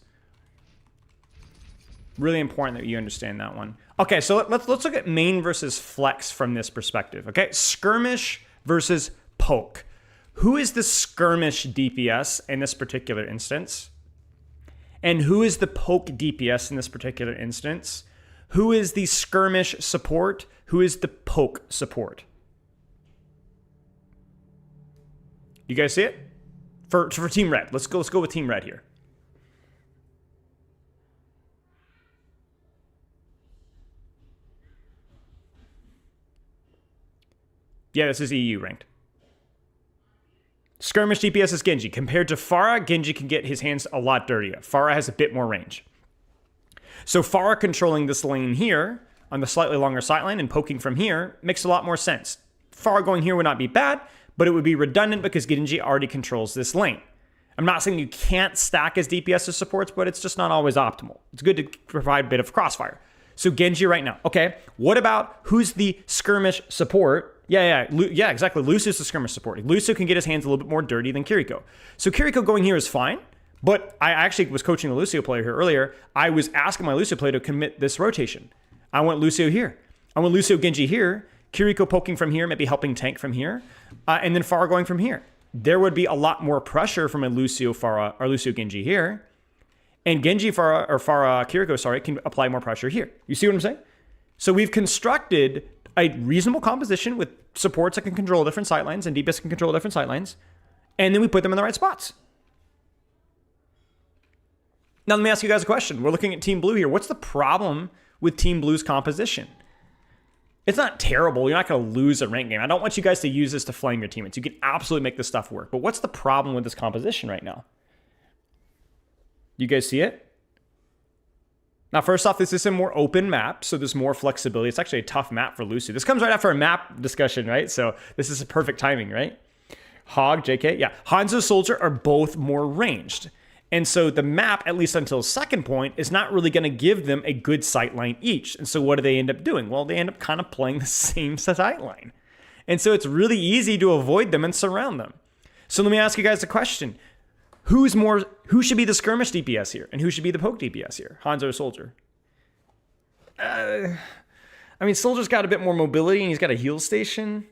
Really important that you understand that one. Okay, so let's look at main versus flex from this perspective. Okay, skirmish versus poke. Who is the skirmish DPS in this particular instance? And who is the poke DPS in this particular instance? Who is the skirmish support? Who is the poke support? You guys see it? For Team Red. Let's go with Team Red here. Yeah, this is EU ranked. Skirmish DPS is Genji. Compared to Pharah, Genji can get his hands a lot dirtier. Pharah has a bit more range. So Pharah controlling this lane here on the slightly longer sight line and poking from here makes a lot more sense. Pharah going here would not be bad, but it would be redundant because Genji already controls this lane. I'm not saying you can't stack as DPS as supports, but it's just not always optimal. It's good to provide a bit of crossfire. So Genji right now. Okay, what about who's the skirmish support? Yeah, exactly. Lucius is the skirmish support. Lucio can get his hands a little bit more dirty than Kiriko. So Kiriko going here is fine, but I actually was coaching a Lucio player here earlier. I was asking my Lucio player to commit this rotation. I want Lucio here. I want Lucio Genji here. Kiriko poking from here, maybe helping tank from here. And then Pharah going from here. There would be a lot more pressure from a Lucio Pharah or Lucio Genji here. And Genji Pharah or Pharah Kiriko, sorry, can apply more pressure here. You see what I'm saying? So we've constructed a reasonable composition with supports that can control different sightlines and DPS can control different sightlines. And then we put them in the right spots. Now let me ask you guys a question. We're looking at Team Blue here. What's the problem with Team Blue's composition? It's not terrible. You're not going to lose a rank game. I don't want you guys to use this to flame your teammates. You can absolutely make this stuff work. But what's the problem with this composition right now? You guys see it? Now, first off, this is a more open map, so there's more flexibility. It's actually a tough map for Lucy. This comes right after a map discussion, right? So this is a perfect timing, right? Hog, JK, yeah. Hanzo, Soldier are both more ranged. And so the map, at least until second point, is not really going to give them a good sight line each. And so what do they end up doing? Well, they end up kind of playing the same sight line. And so it's really easy to avoid them and surround them. So let me ask you guys a question. Who should be the skirmish DPS here? And who should be the poke DPS here? Hanzo or Soldier? I mean, Soldier's got a bit more mobility and he's got a heal station.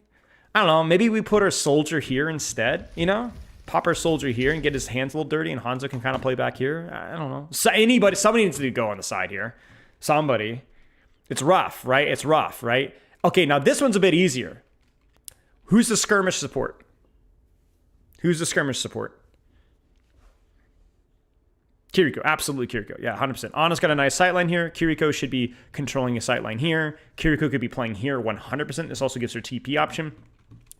I don't know. Maybe we put our Soldier here instead, you know? Pop our Soldier here and get his hands a little dirty and Hanzo can kind of play back here. I don't know. So somebody needs to go on the side here. somebody. It's rough, right? It's rough, right? Okay, now this one's a bit easier. Who's the skirmish support? Who's the skirmish support? Kiriko, absolutely Kiriko. Yeah, 100%. Ana's got a nice sightline here. Kiriko should be controlling a sightline here. Kiriko could be playing here 100%. This also gives her TP option.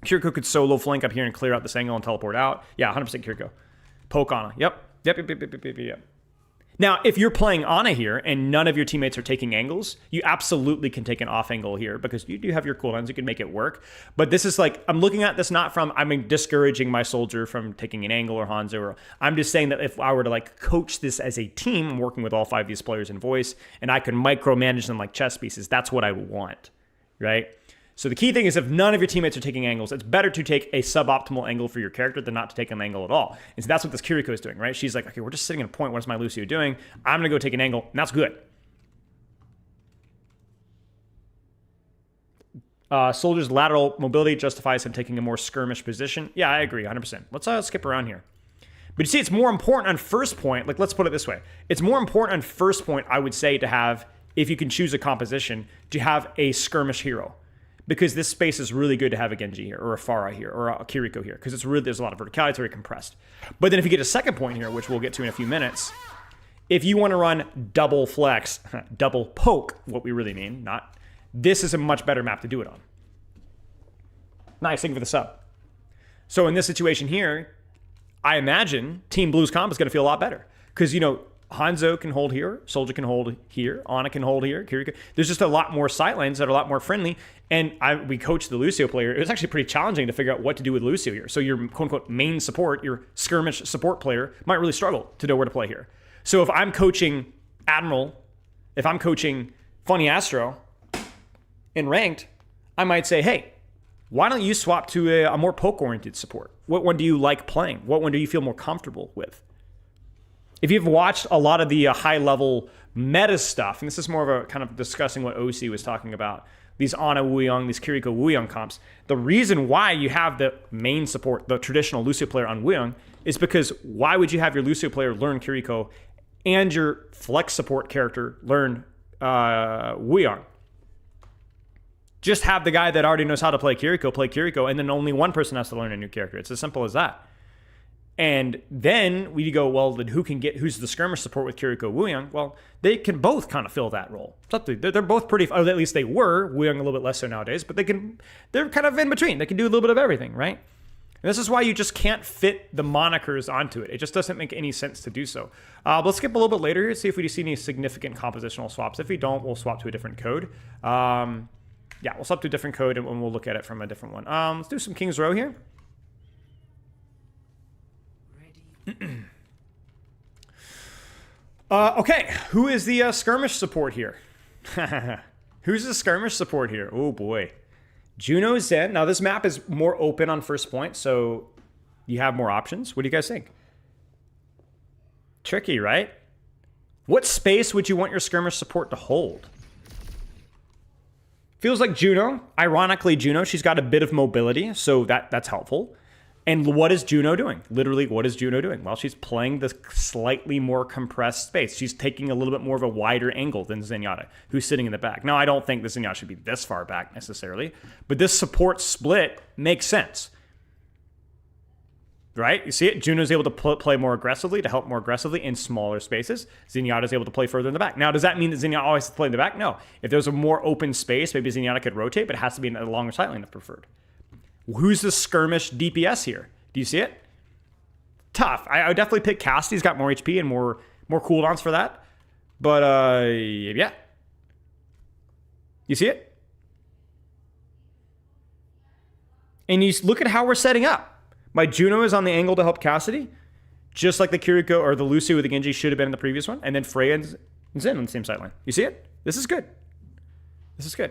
Kiriko could solo flank up here and clear out this angle and teleport out. Yeah, 100% Kiriko. Poke Ana. Yep. Now, if you're playing Ana here and none of your teammates are taking angles, you absolutely can take an off angle here because you do have your cooldowns. You can make it work. But this is like, I'm looking at this not from, I'm discouraging my soldier from taking an angle or Hanzo. Or I'm just saying that if I were to like coach this as a team, I'm working with all 5 of these players in voice, and I can micromanage them like chess pieces, that's what I want, right? So the key thing is if none of your teammates are taking angles, it's better to take a suboptimal angle for your character than not to take an angle at all. And so that's what this Kiriko is doing, right? She's like, okay, we're just sitting in a point. What is my Lucio doing? I'm going to go take an angle, and that's good. Soldier's lateral mobility justifies him taking a more skirmish position. Yeah, I agree, 100%. Let's skip around here. But you see, it's more important on first point. Like, let's put it this way. It's more important on first point, I would say, to have, if you can choose a composition, to have a skirmish hero. Because this space is really good to have a Genji here, or a Pharah here, or a Kiriko here, because it's really, there's a lot of verticality, it's very compressed. But then if you get a second point here, which we'll get to in a few minutes, if you want to run double flex, double poke, what we really mean, not, this is a much better map to do it on. Nice, thank you for the sub. So in this situation here, I imagine Team Blue's comp is going to feel a lot better. Because, you know, Hanzo can hold here, Soldier can hold here, Ana can hold here, Kiriko. There's just a lot more sightlines that are a lot more friendly. And we coached the Lucio player. It was actually pretty challenging to figure out what to do with Lucio here. So your quote-unquote main support, your skirmish support player, might really struggle to know where to play here. So if I'm coaching Admiral, if I'm coaching Funny Astro in ranked, I might say, hey, why don't you swap to a more poke-oriented support? What one do you like playing? What one do you feel more comfortable with? If you've watched a lot of the high-level meta stuff, and this is more of a kind of discussing what OC was talking about, these Ana Wuyong, these Kiriko Wuyong comps, the reason why you have the main support, the traditional Lucio player on Wuyong, is because why would you have your Lucio player learn Kiriko and your flex support character learn Wuyong? Just have the guy that already knows how to play Kiriko, and then only one person has to learn a new character. It's as simple as that. And then we go, well, then who's the skirmish support with Kiriko Wuyong? Well, they can both kind of fill that role. They're both pretty, or at least they were. Wuyong a little bit less so nowadays, but they're kind of in between. They can do a little bit of everything, right? And this is why you just can't fit the monikers onto it. It just doesn't make any sense to do so. Let's skip a little bit later here, see if we see any significant compositional swaps. If we don't, we'll swap to a different code. Yeah, we'll swap to a different code and we'll look at it from a different one. Let's do some King's Row here. Okay, who is the skirmish support here? Who's the skirmish support here? Oh boy. Juno Zen. Now this map is more open on first point, so you have more options. What do you guys think? Tricky, right? What space would you want your skirmish support to hold? Feels like Juno. Ironically, Juno, she's got a bit of mobility, so that's helpful. And what is Juno doing? Literally, what is Juno doing? Well, she's playing this slightly more compressed space. She's taking a little bit more of a wider angle than Zenyatta, who's sitting in the back. Now, I don't think the Zenyatta should be this far back necessarily, but this support split makes sense. Right? You see it? Juno's able to play more aggressively, to help more aggressively in smaller spaces. Zenyatta's able to play further in the back. Now, does that mean that Zenyatta always has to play in the back? No. If there's a more open space, maybe Zenyatta could rotate, but it has to be in a longer sightline if preferred. Who's the skirmish DPS here? Do you see it? Tough. I would definitely pick Cassidy. He's got more HP and more cooldowns for that. But, yeah. You see it? And you look at how we're setting up. My Juno is on the angle to help Cassidy, just like the Kiriko or the Lucio with the Genji should have been in the previous one. And then Freya and Zen on the same sideline. You see it? This is good. This is good.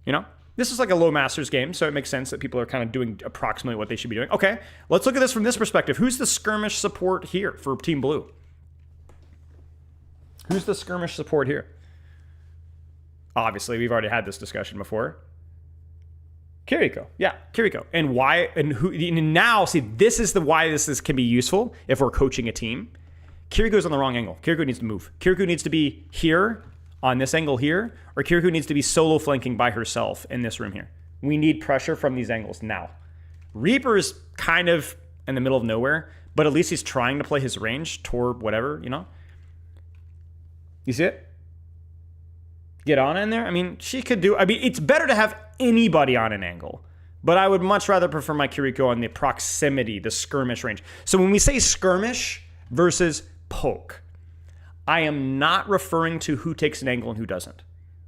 You know? This is like a low masters game, so it makes sense that people are kind of doing approximately what they should be doing. Okay, let's look at this from this perspective. Who's the skirmish support here for Team Blue? Who's the skirmish support here? Obviously, we've already had this discussion before. Kiriko. Yeah, Kiriko. And why, and who, and now, see, this is the why this can be useful if we're coaching a team. Kiriko's on the wrong angle. Kiriko needs to move. Kiriko needs to be here on this angle here, or Kiriko needs to be solo flanking by herself in this room here. We need pressure from these angles now. Reaper is kind of in the middle of nowhere, but at least he's trying to play his range toward whatever, you know? You see it? Get on in there? I mean, she could do... I mean, it's better to have anybody on an angle, but I would much rather prefer my Kiriko on the proximity, the skirmish range. So when we say skirmish versus poke, I am not referring to who takes an angle and who doesn't,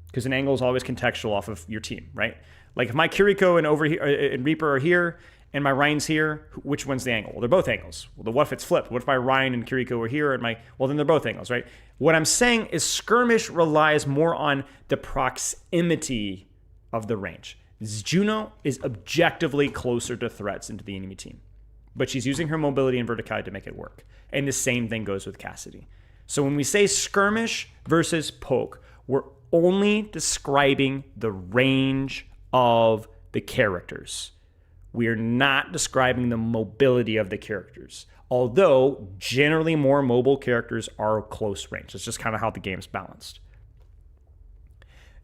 because an angle is always contextual off of your team, right? Like if my Kiriko and over here and Reaper are here and my Ryan's here, which one's the angle? Well, they're both angles. Well, what if it's flipped? What if my Ryan and Kiriko are here and well, then they're both angles, right? What I'm saying is skirmish relies more on the proximity of the range. Juno is objectively closer to threats into the enemy team, but she's using her mobility and verticality to make it work. And the same thing goes with Cassidy. So when we say skirmish versus poke, we're only describing the range of the characters. We are not describing the mobility of the characters. Although generally more mobile characters are close range. It's just kind of how the game's balanced.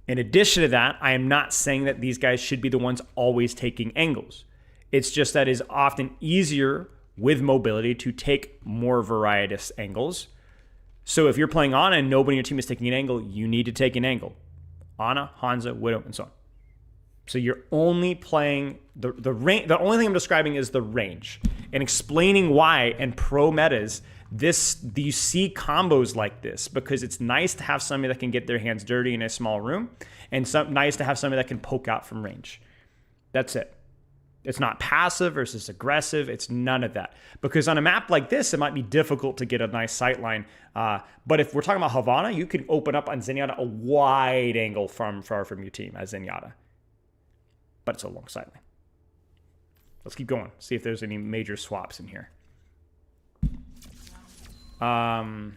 In addition to that, I am not saying that these guys should be the ones always taking angles. It's just that it's often easier with mobility to take more varietous angles. So if you're playing Ana and nobody in your team is taking an angle, you need to take an angle. Ana, Hanzo, Widow, and so on. So you're only playing the range. The only thing I'm describing is the range and explaining why in pro metas you see combos like this, because it's nice to have somebody that can get their hands dirty in a small room, and nice to have somebody that can poke out from range. That's it. It's not passive versus aggressive. It's none of that. Because on a map like this, it might be difficult to get a nice sight line. But if we're talking about Havana, you can open up on Zenyatta a wide angle from far from your team as Zenyatta. But it's a long sight line. Let's keep going. See if there's any major swaps in here. Okay,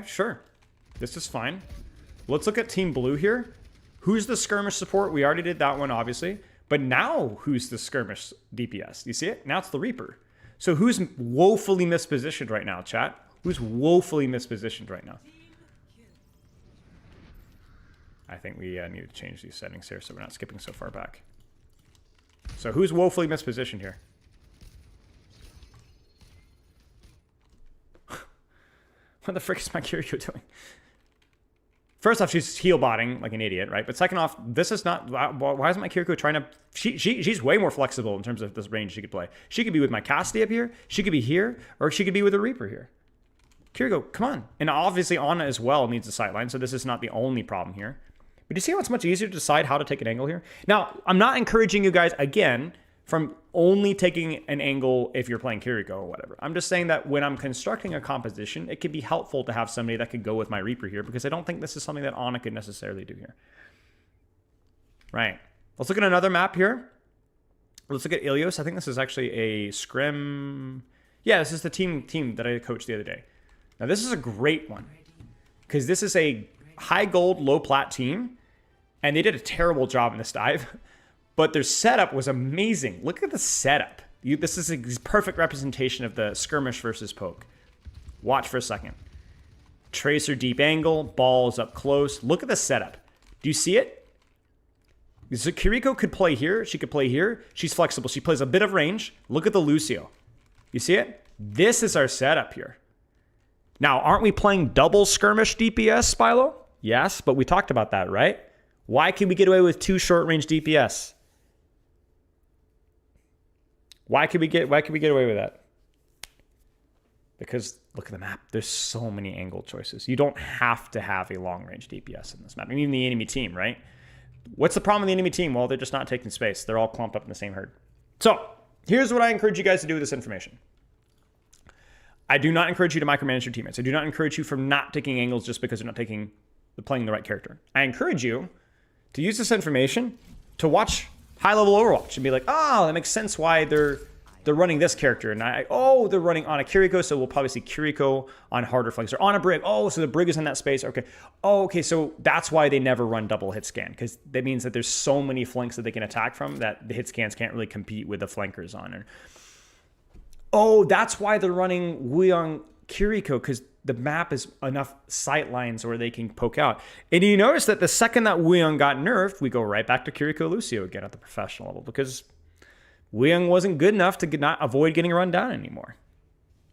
sure. This is fine. Let's look at Team Blue here. Who's the skirmish support? We already did that one, obviously. But now, who's the skirmish DPS? You see it? Now it's the Reaper. So who's woefully mispositioned right now, chat? Who's woefully mispositioned right now? I think we need to change these settings here so we're not skipping so far back. So who's woefully mispositioned here? What the frick is my Kiriko doing? First off, she's heal botting like an idiot, right? But second off, this is not... Why isn't my Kiriko trying to... She's way more flexible in terms of this range she could play. She could be with my Cassidy up here. She could be here. Or she could be with a Reaper here. Kiriko, come on. And obviously, Ana as well needs a sightline, so this is not the only problem here. But you see how it's much easier to decide how to take an angle here? Now, I'm not encouraging you guys, again, from only taking an angle if you're playing Kiriko or whatever. I'm just saying that when I'm constructing a composition, it could be helpful to have somebody that could go with my Reaper here, because I don't think this is something that Ana could necessarily do here. Right. Let's look at another map here. Let's look at Ilios. I think this is actually a scrim. Yeah, this is the team that I coached the other day. Now, this is a great one, because this is a high gold, low plat team, and they did a terrible job in this dive. But their setup was amazing. Look at the setup. This is a perfect representation of the skirmish versus poke. Watch for a second. Tracer deep angle, balls up close. Look at the setup. Do you see it? So Kiriko could play here. She could play here. She's flexible. She plays a bit of range. Look at the Lucio. You see it? This is our setup here. Now, aren't we playing double skirmish DPS, Spilo? Yes, but we talked about that, right? Why can we get away with 2 short range DPS? Why could we get away with that? Because look at the map. There's so many angle choices. You don't have to have a long range DPS in this map. I mean, even the enemy team, right? What's the problem with the enemy team? Well, they're just not taking space. They're all clumped up in the same herd. So here's what I encourage you guys to do with this information. I do not encourage you to micromanage your teammates. I do not encourage you from not taking angles just because you're not playing the right character. I encourage you to use this information to watch high-level Overwatch and be like, oh, that makes sense why they're running this character. And they're running on a Kiriko, so we'll probably see Kiriko on harder flanks. Or on a Brig. Oh, so the Brig is in that space. Okay. Oh, okay, so that's why they never run double hit scan, because that means that there's so many flanks that they can attack from that the hit scans can't really compete with the flankers on. Oh, that's why they're running Wuyong Kiriko, because the map is enough sight lines where they can poke out. And you notice that the second that Wuyong got nerfed, we go right back to Kiriko Lucio again at the professional level, because Wuyong wasn't good enough to not avoid getting run down anymore,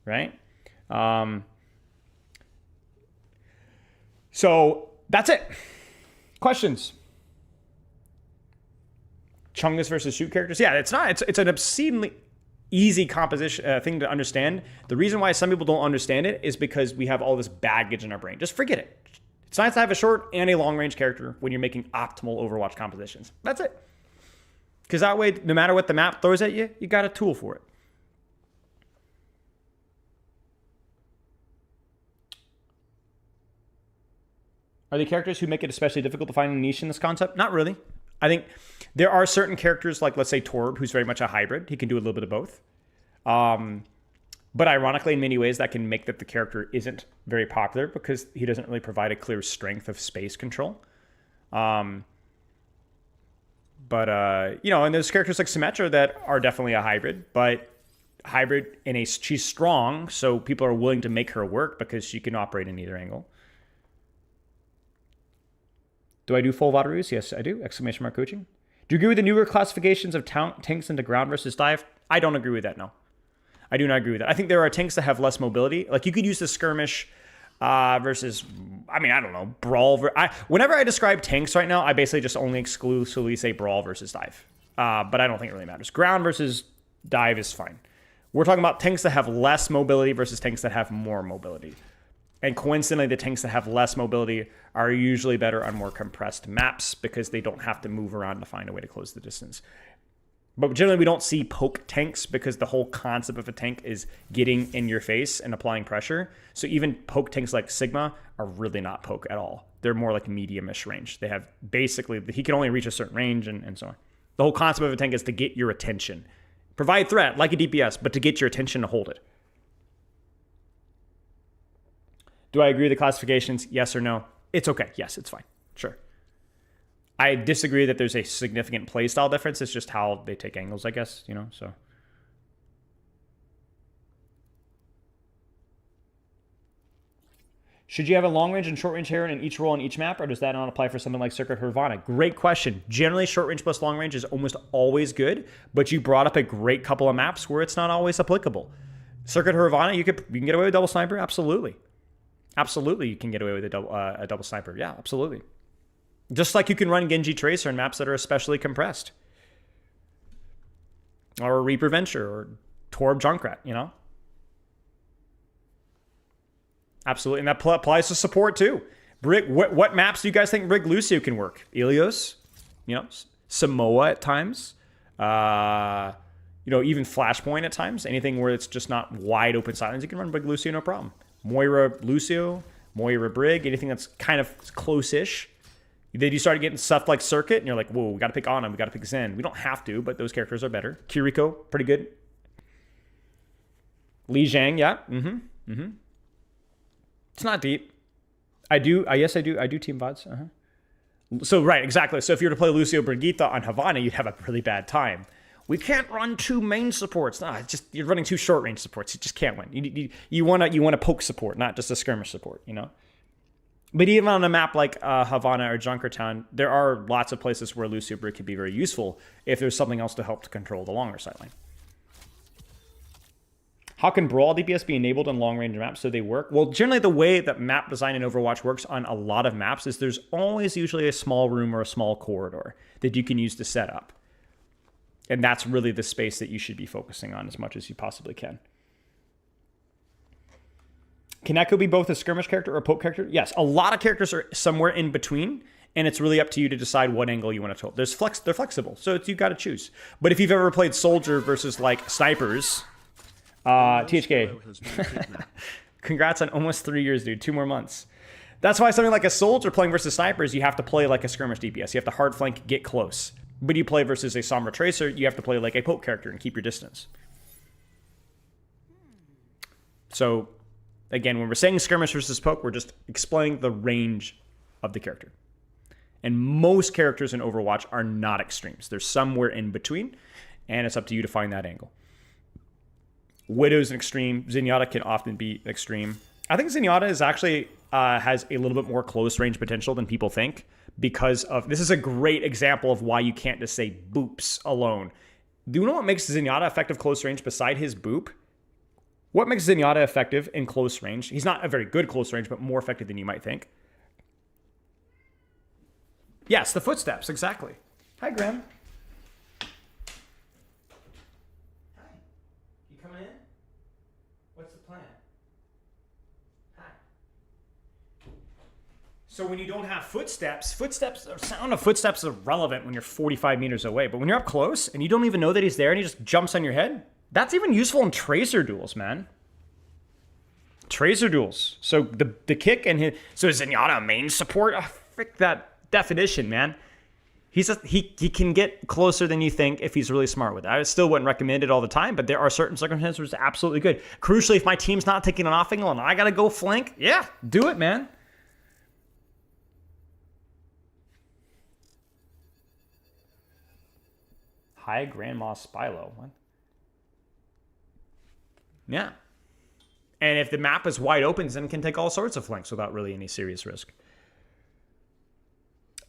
right? So that's it. Questions? Chungus versus shoot characters? Yeah, it's not. It's an obscenely easy composition thing to understand. The reason why some people don't understand it is because we have all this baggage in our brain. Just forget it. It's nice to have a short and a long range character when you're making optimal Overwatch compositions. That's it. Because that way, no matter what the map throws at you, you got a tool for it. Are there characters who make it especially difficult to find a niche in this concept? Not really. I think there are certain characters, like let's say Torb, who's very much a hybrid. He can do a little bit of both. But ironically, in many ways, that can make that the character isn't very popular because he doesn't really provide a clear strength of space control. And there's characters like Symmetra that are definitely a hybrid, but hybrid she's strong, so people are willing to make her work because she can operate in either angle. Do I do full Vadarus? Yes, I do. Exclamation mark coaching. Do you agree with the newer classifications of tanks into ground versus dive? I don't agree with that, no. I do not agree with that. I think there are tanks that have less mobility. Like you could use the skirmish versus, I don't know, brawl. Whenever I describe tanks right now, I basically just only exclusively say brawl versus dive. But I don't think it really matters. Ground versus dive is fine. We're talking about tanks that have less mobility versus tanks that have more mobility. And coincidentally, the tanks that have less mobility are usually better on more compressed maps because they don't have to move around to find a way to close the distance. But generally, we don't see poke tanks because the whole concept of a tank is getting in your face and applying pressure. So even poke tanks like Sigma are really not poke at all. They're more like medium-ish range. They have basically, he can only reach a certain range and so on. The whole concept of a tank is to get your attention. Provide threat like a DPS, but to get your attention to hold it. Do I agree with the classifications? Yes or no? It's okay. Yes, it's fine. Sure. I disagree that there's a significant playstyle difference. It's just how they take angles, I guess, so. Should you have a long range and short range Heron in each role on each map, or does that not apply for something like Circuit Hervana? Great question. Generally, short range plus long range is almost always good, but you brought up a great couple of maps where it's not always applicable. Circuit Hervana, you can get away with double sniper? Absolutely. Absolutely, you can get away with a double sniper. Yeah, absolutely. Just like you can run Genji Tracer in maps that are especially compressed. Or Reaper Venture, or Torb Junkrat, Absolutely, and that applies to support too. Brig, what maps do you guys think Brig Lucio can work? Ilios, Samoa at times, even Flashpoint at times. Anything where it's just not wide open silence, you can run Brig Lucio, no problem. Moira Lucio, Moira Brig, anything that's kind of close-ish. Then you start getting stuff like Circuit, and you're like, whoa, we got to pick Ana, we got to pick Zen. We don't have to, but those characters are better. Kiriko, pretty good. Li Zhang, yeah. It's not deep. Yes, I do team VODs. So, right, exactly. So if you were to play Lucio Brigitte on Havana, you'd have a really bad time. We can't run two main supports. No, it's just you're running two short range supports. You just can't win. You want to poke support, not just a skirmish support. But even on a map like Havana or Junkertown, there are lots of places where Lucio Brig could be very useful if there's something else to help to control the longer sideline. How can Brawl DPS be enabled on long range maps so they work? Well, generally the way that map design in Overwatch works on a lot of maps is there's always usually a small room or a small corridor that you can use to set up. And that's really the space that you should be focusing on as much as you possibly can. Can Echo be both a skirmish character or a poke character? Yes, a lot of characters are somewhere in between, and it's really up to you to decide what angle you want to hold. They're flexible, so you got to choose. But if you've ever played soldier versus like snipers, THK, congrats on almost 3 years, dude. 2 more months. That's why something like a soldier playing versus snipers, you have to play like a skirmish DPS. You have to hard flank, get close. But you play versus a Sombra Tracer, you have to play like a poke character and keep your distance. So, again, when we're saying skirmish versus poke, we're just explaining the range of the character. And most characters in Overwatch are not extremes. They're somewhere in between, and it's up to you to find that angle. Widow's an extreme. Zenyatta can often be extreme. I think Zenyatta is actually has a little bit more close range potential than people think because of this is a great example of why you can't just say boops alone. Do you know what makes Zenyatta effective close range beside his boop? What makes Zenyatta effective in close range? He's not a very good close range, but more effective than you might think. Yes, the footsteps, exactly. Hi, Graham. Hi. You coming in? What's the plan? Hi. So when you don't have footsteps, the sound of footsteps is relevant when you're 45 meters away. But when you're up close and you don't even know that he's there and he just jumps on your head, that's even useful in tracer duels, man. Tracer duels. So the kick and his... So is Zenyatta main support? Oh, frick that definition, man. He can get closer than you think if he's really smart with it. I still wouldn't recommend it all the time, but there are certain circumstances where it's absolutely good. Crucially, if my team's not taking an off angle and I gotta go flank, yeah, do it, man. Hi, Grandma Spilo. What? Yeah. And if the map is wide open, then it can take all sorts of flanks without really any serious risk.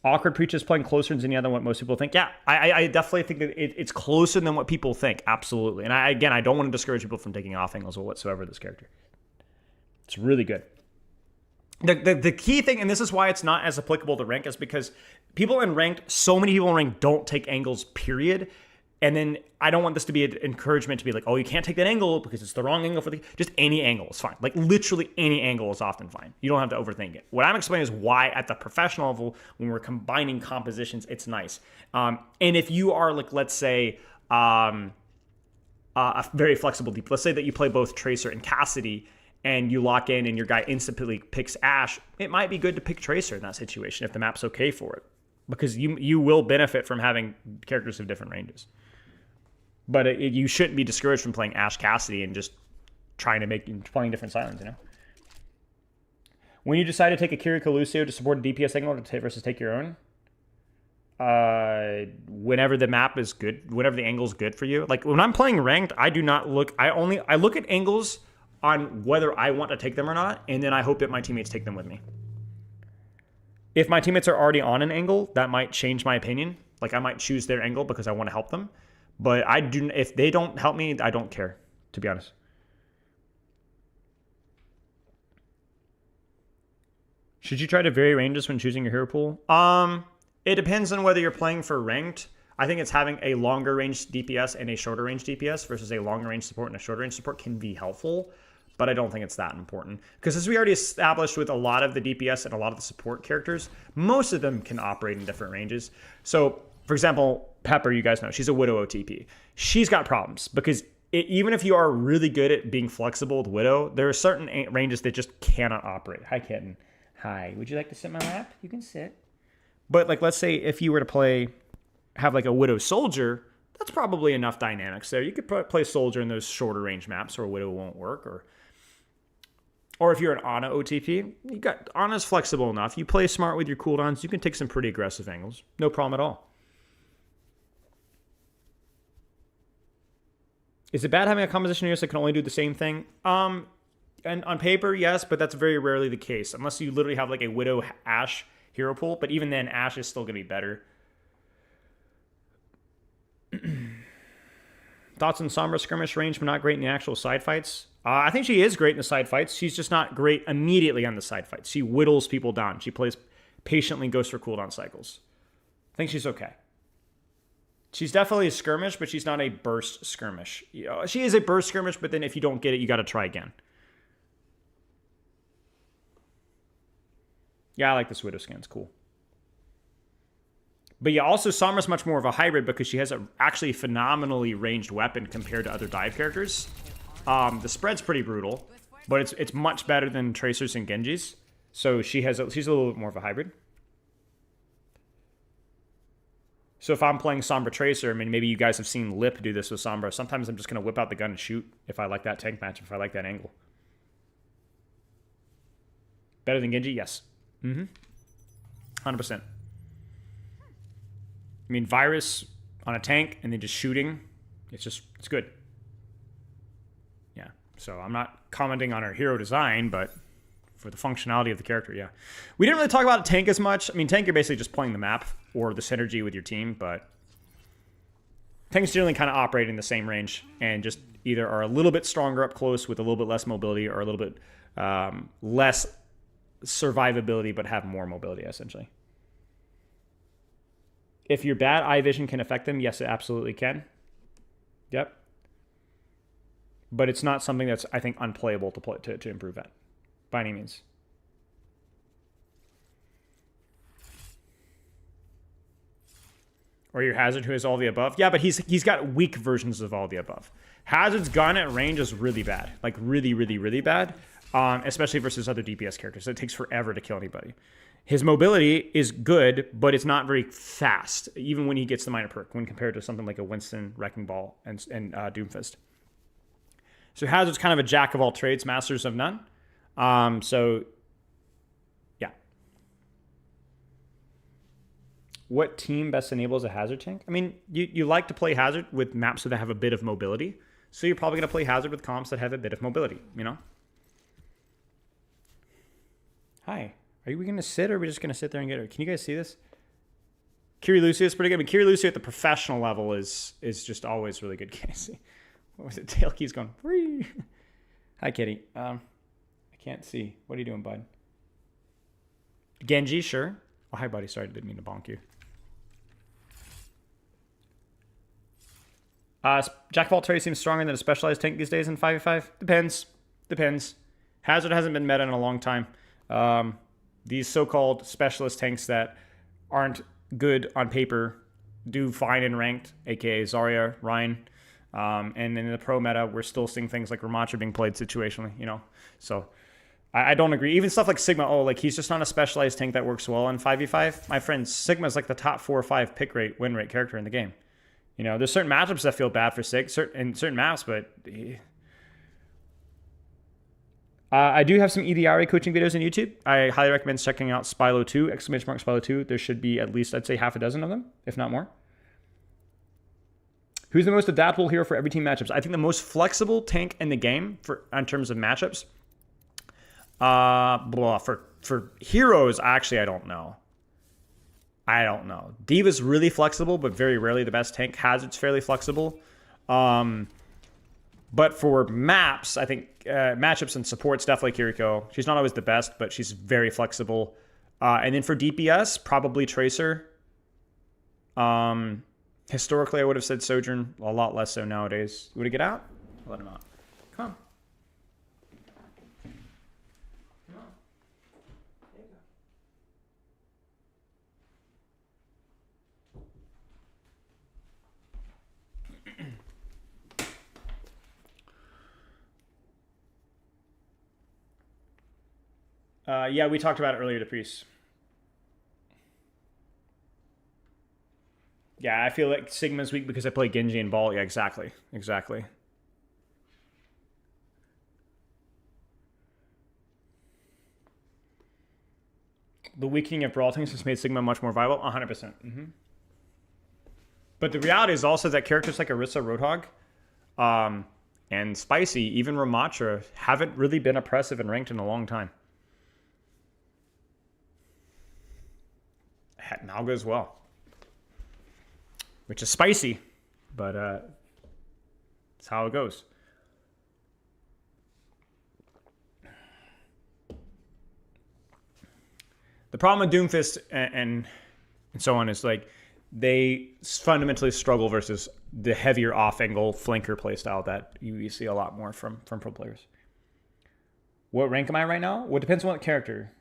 Awkward Preach is playing closer than Zenyatta than what most people think. Yeah, I definitely think that it's closer than what people think. Absolutely. And I don't want to discourage people from taking off angles or whatsoever this character. It's really good. The key thing, and this is why it's not as applicable to rank, is because people in ranked, so many people in ranked don't take angles, period. And then I don't want this to be an encouragement to be like, oh, you can't take that angle because it's the wrong angle for the... Just any angle is fine. Like literally any angle is often fine. You don't have to overthink it. What I'm explaining is why at the professional level, when we're combining compositions, it's nice. And if you are like, let's say, a very flexible deep, let's say that you play both Tracer and Cassidy and you lock in and your guy instantly picks Ashe, it might be good to pick Tracer in that situation if the map's okay for it. Because you will benefit from having characters of different ranges. But you shouldn't be discouraged from playing Ashe Cassidy and just playing different silence, you know? When you decide to take a Kiriko Lucio to support a DPS angle versus take your own, whenever the map is good, whenever the angle is good for you. Like when I'm playing ranked, I do not look. I look at angles on whether I want to take them or not, and then I hope that my teammates take them with me. If my teammates are already on an angle, that might change my opinion. Like I might choose their angle because I want to help them. But if they don't help me, I don't care, to be honest. Should you try to vary ranges when choosing your hero pool? It depends on whether you're playing for ranked. I think it's having a longer range DPS and a shorter range DPS versus a longer range support and a shorter range support can be helpful. But I don't think it's that important. Because as we already established with a lot of the DPS and a lot of the support characters, most of them can operate in different ranges. So, for example, Pepper, you guys know, she's a Widow OTP. She's got problems because even if you are really good at being flexible with Widow, there are certain ranges that just cannot operate. Hi, kitten. Hi. Would you like to sit in my lap? You can sit. But like, let's say if you were to have like a Widow Soldier, that's probably enough dynamics there. You could play Soldier in those shorter range maps where Widow won't work. Or if you're an Ana OTP, Ana's flexible enough. You play smart with your cooldowns, you can take some pretty aggressive angles. No problem at all. Is it bad having a composition here that can only do the same thing? And on paper, yes, but that's very rarely the case. Unless you literally have like a Widow Ashe hero pool. But even then, Ashe is still going to be better. Thoughts on Sombra skirmish range, but not great in the actual side fights? I think she is great in the side fights. She's just not great immediately on the side fights. She whittles people down. She plays patiently, goes for cooldown cycles. I think she's okay. She's definitely a skirmish, but she's not a burst skirmish. You know, she is a burst skirmish, but then if you don't get it, you got to try again. Yeah, I like this Widow skin. It's cool. But yeah, also Sombra's much more of a hybrid because she has a actually phenomenally ranged weapon compared to other dive characters. The spread's pretty brutal, but it's much better than Tracers and Genjis. So she's a little bit more of a hybrid. So if I'm playing Sombra Tracer, I mean, maybe you guys have seen Lip do this with Sombra. Sometimes I'm just going to whip out the gun and shoot if I like that tank match, if I like that angle. Better than Genji? Yes. 100%. I mean, Virus on a tank and then just shooting, it's good. Yeah. So I'm not commenting on her hero design, but for the functionality of the character, yeah. We didn't really talk about tank as much. I mean, tank, you're basically just playing the map or the synergy with your team, but tanks generally kind of operate in the same range and just either are a little bit stronger up close with a little bit less mobility or a little bit less survivability but have more mobility, essentially. If your bad eye vision can affect them, yes, it absolutely can. Yep. But it's not something that's, I think, unplayable to improve at, by any means. Or your Hazard, who has all the above. Yeah, but he's got weak versions of all the above. Hazard's gun at range is really bad. Like, really, really, really bad. Especially versus other DPS characters. It takes forever to kill anybody. His mobility is good, but it's not very fast, even when he gets the minor perk, when compared to something like a Winston, Wrecking Ball, and Doomfist. So Hazard's kind of a jack of all trades, masters of none. So, yeah. What team best enables a Hazard tank? I mean, you like to play Hazard with maps that have a bit of mobility. So you're probably going to play Hazard with comps that have a bit of mobility, you know? Hi. Are we going to sit or are we just going to sit there and get her? Can you guys see this? Kiri Lucio is pretty good. I mean, Kiri Lucio at the professional level is just always really good. Can I see? What was it? Tail keys going. Free. Hi, Kitty. I can't see. What are you doing, bud? Genji, sure. Oh, hi, buddy. Sorry, I didn't mean to bonk you. Jack of all trades seems stronger than a specialized tank these days in 5v5. Depends. Hazard hasn't been meta in a long time. These so-called specialist tanks that aren't good on paper do fine in ranked, aka Zarya, Ryan. And in the pro meta, we're still seeing things like Ramattra being played situationally, you know? So I don't agree. Even stuff like Sigma, like he's just not a specialized tank that works well on 5v5. My friend, Sigma's like the top 4 or 5 pick rate, win rate character in the game. You know, there's certain matchups that feel bad for Sig, in certain maps, but... I do have some EDRA coaching videos on YouTube. I highly recommend checking out Spylo 2, !Spylo 2. There should be at least, I'd say, half a dozen of them, if not more. Who's the most adaptable hero for every team matchups? I think the most flexible tank in the game in terms of matchups. For heroes, actually, I don't know. D.Va's really flexible, but very rarely the best tank. Hazard's fairly flexible. But for maps, I think matchups and supports, definitely Kiriko. She's not always the best, but she's very flexible. And then for DPS, probably Tracer. Historically, I would have said Sojourn. A lot less so nowadays. You want to get out? Let him out. Come on. Come on. There you go. Yeah, we talked about it earlier to Priest. Yeah, I feel like Sigma's weak because I play Genji and Ball. Yeah, exactly. The weakening of Brawl tanks has made Sigma much more viable. 100%. Mm-hmm. But the reality is also that characters like Orisa, Roadhog, and Spicy, even Ramattra, haven't really been oppressive and ranked in a long time. Malga as well. Which is spicy, but that's how it goes. The problem with Doomfist and so on is like they fundamentally struggle versus the heavier off-angle flanker playstyle that you see a lot more from pro players. What rank am I right now? Well, it depends on what character.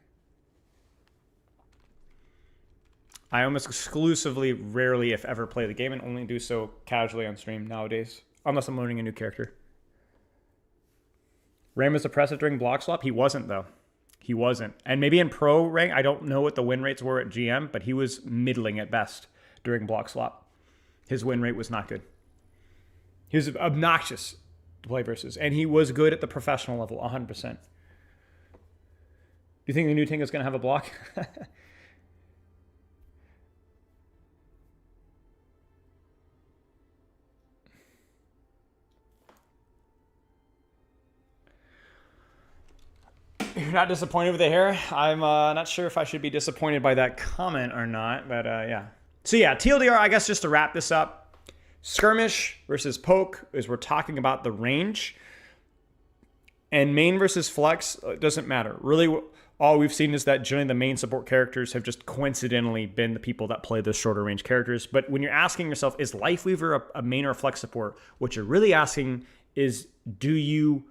I almost exclusively, rarely, if ever, play the game and only do so casually on stream nowadays, unless I'm learning a new character. Ram was oppressive during block swap? He wasn't, though. He wasn't. And maybe in pro rank, I don't know what the win rates were at GM, but he was middling at best during block swap. His win rate was not good. He was obnoxious to play versus, and he was good at the professional level, 100%. Do you think the new tank is going to have a block? You're not disappointed with the hair? I'm not sure if I should be disappointed by that comment or not, but yeah. So yeah, TLDR, I guess just to wrap this up, Skirmish versus Poke is we're talking about the range. And main versus flex, it doesn't matter. Really, all we've seen is that generally the main support characters have just coincidentally been the people that play the shorter range characters. But when you're asking yourself, is Lifeweaver a main or a flex support? What you're really asking is, do you,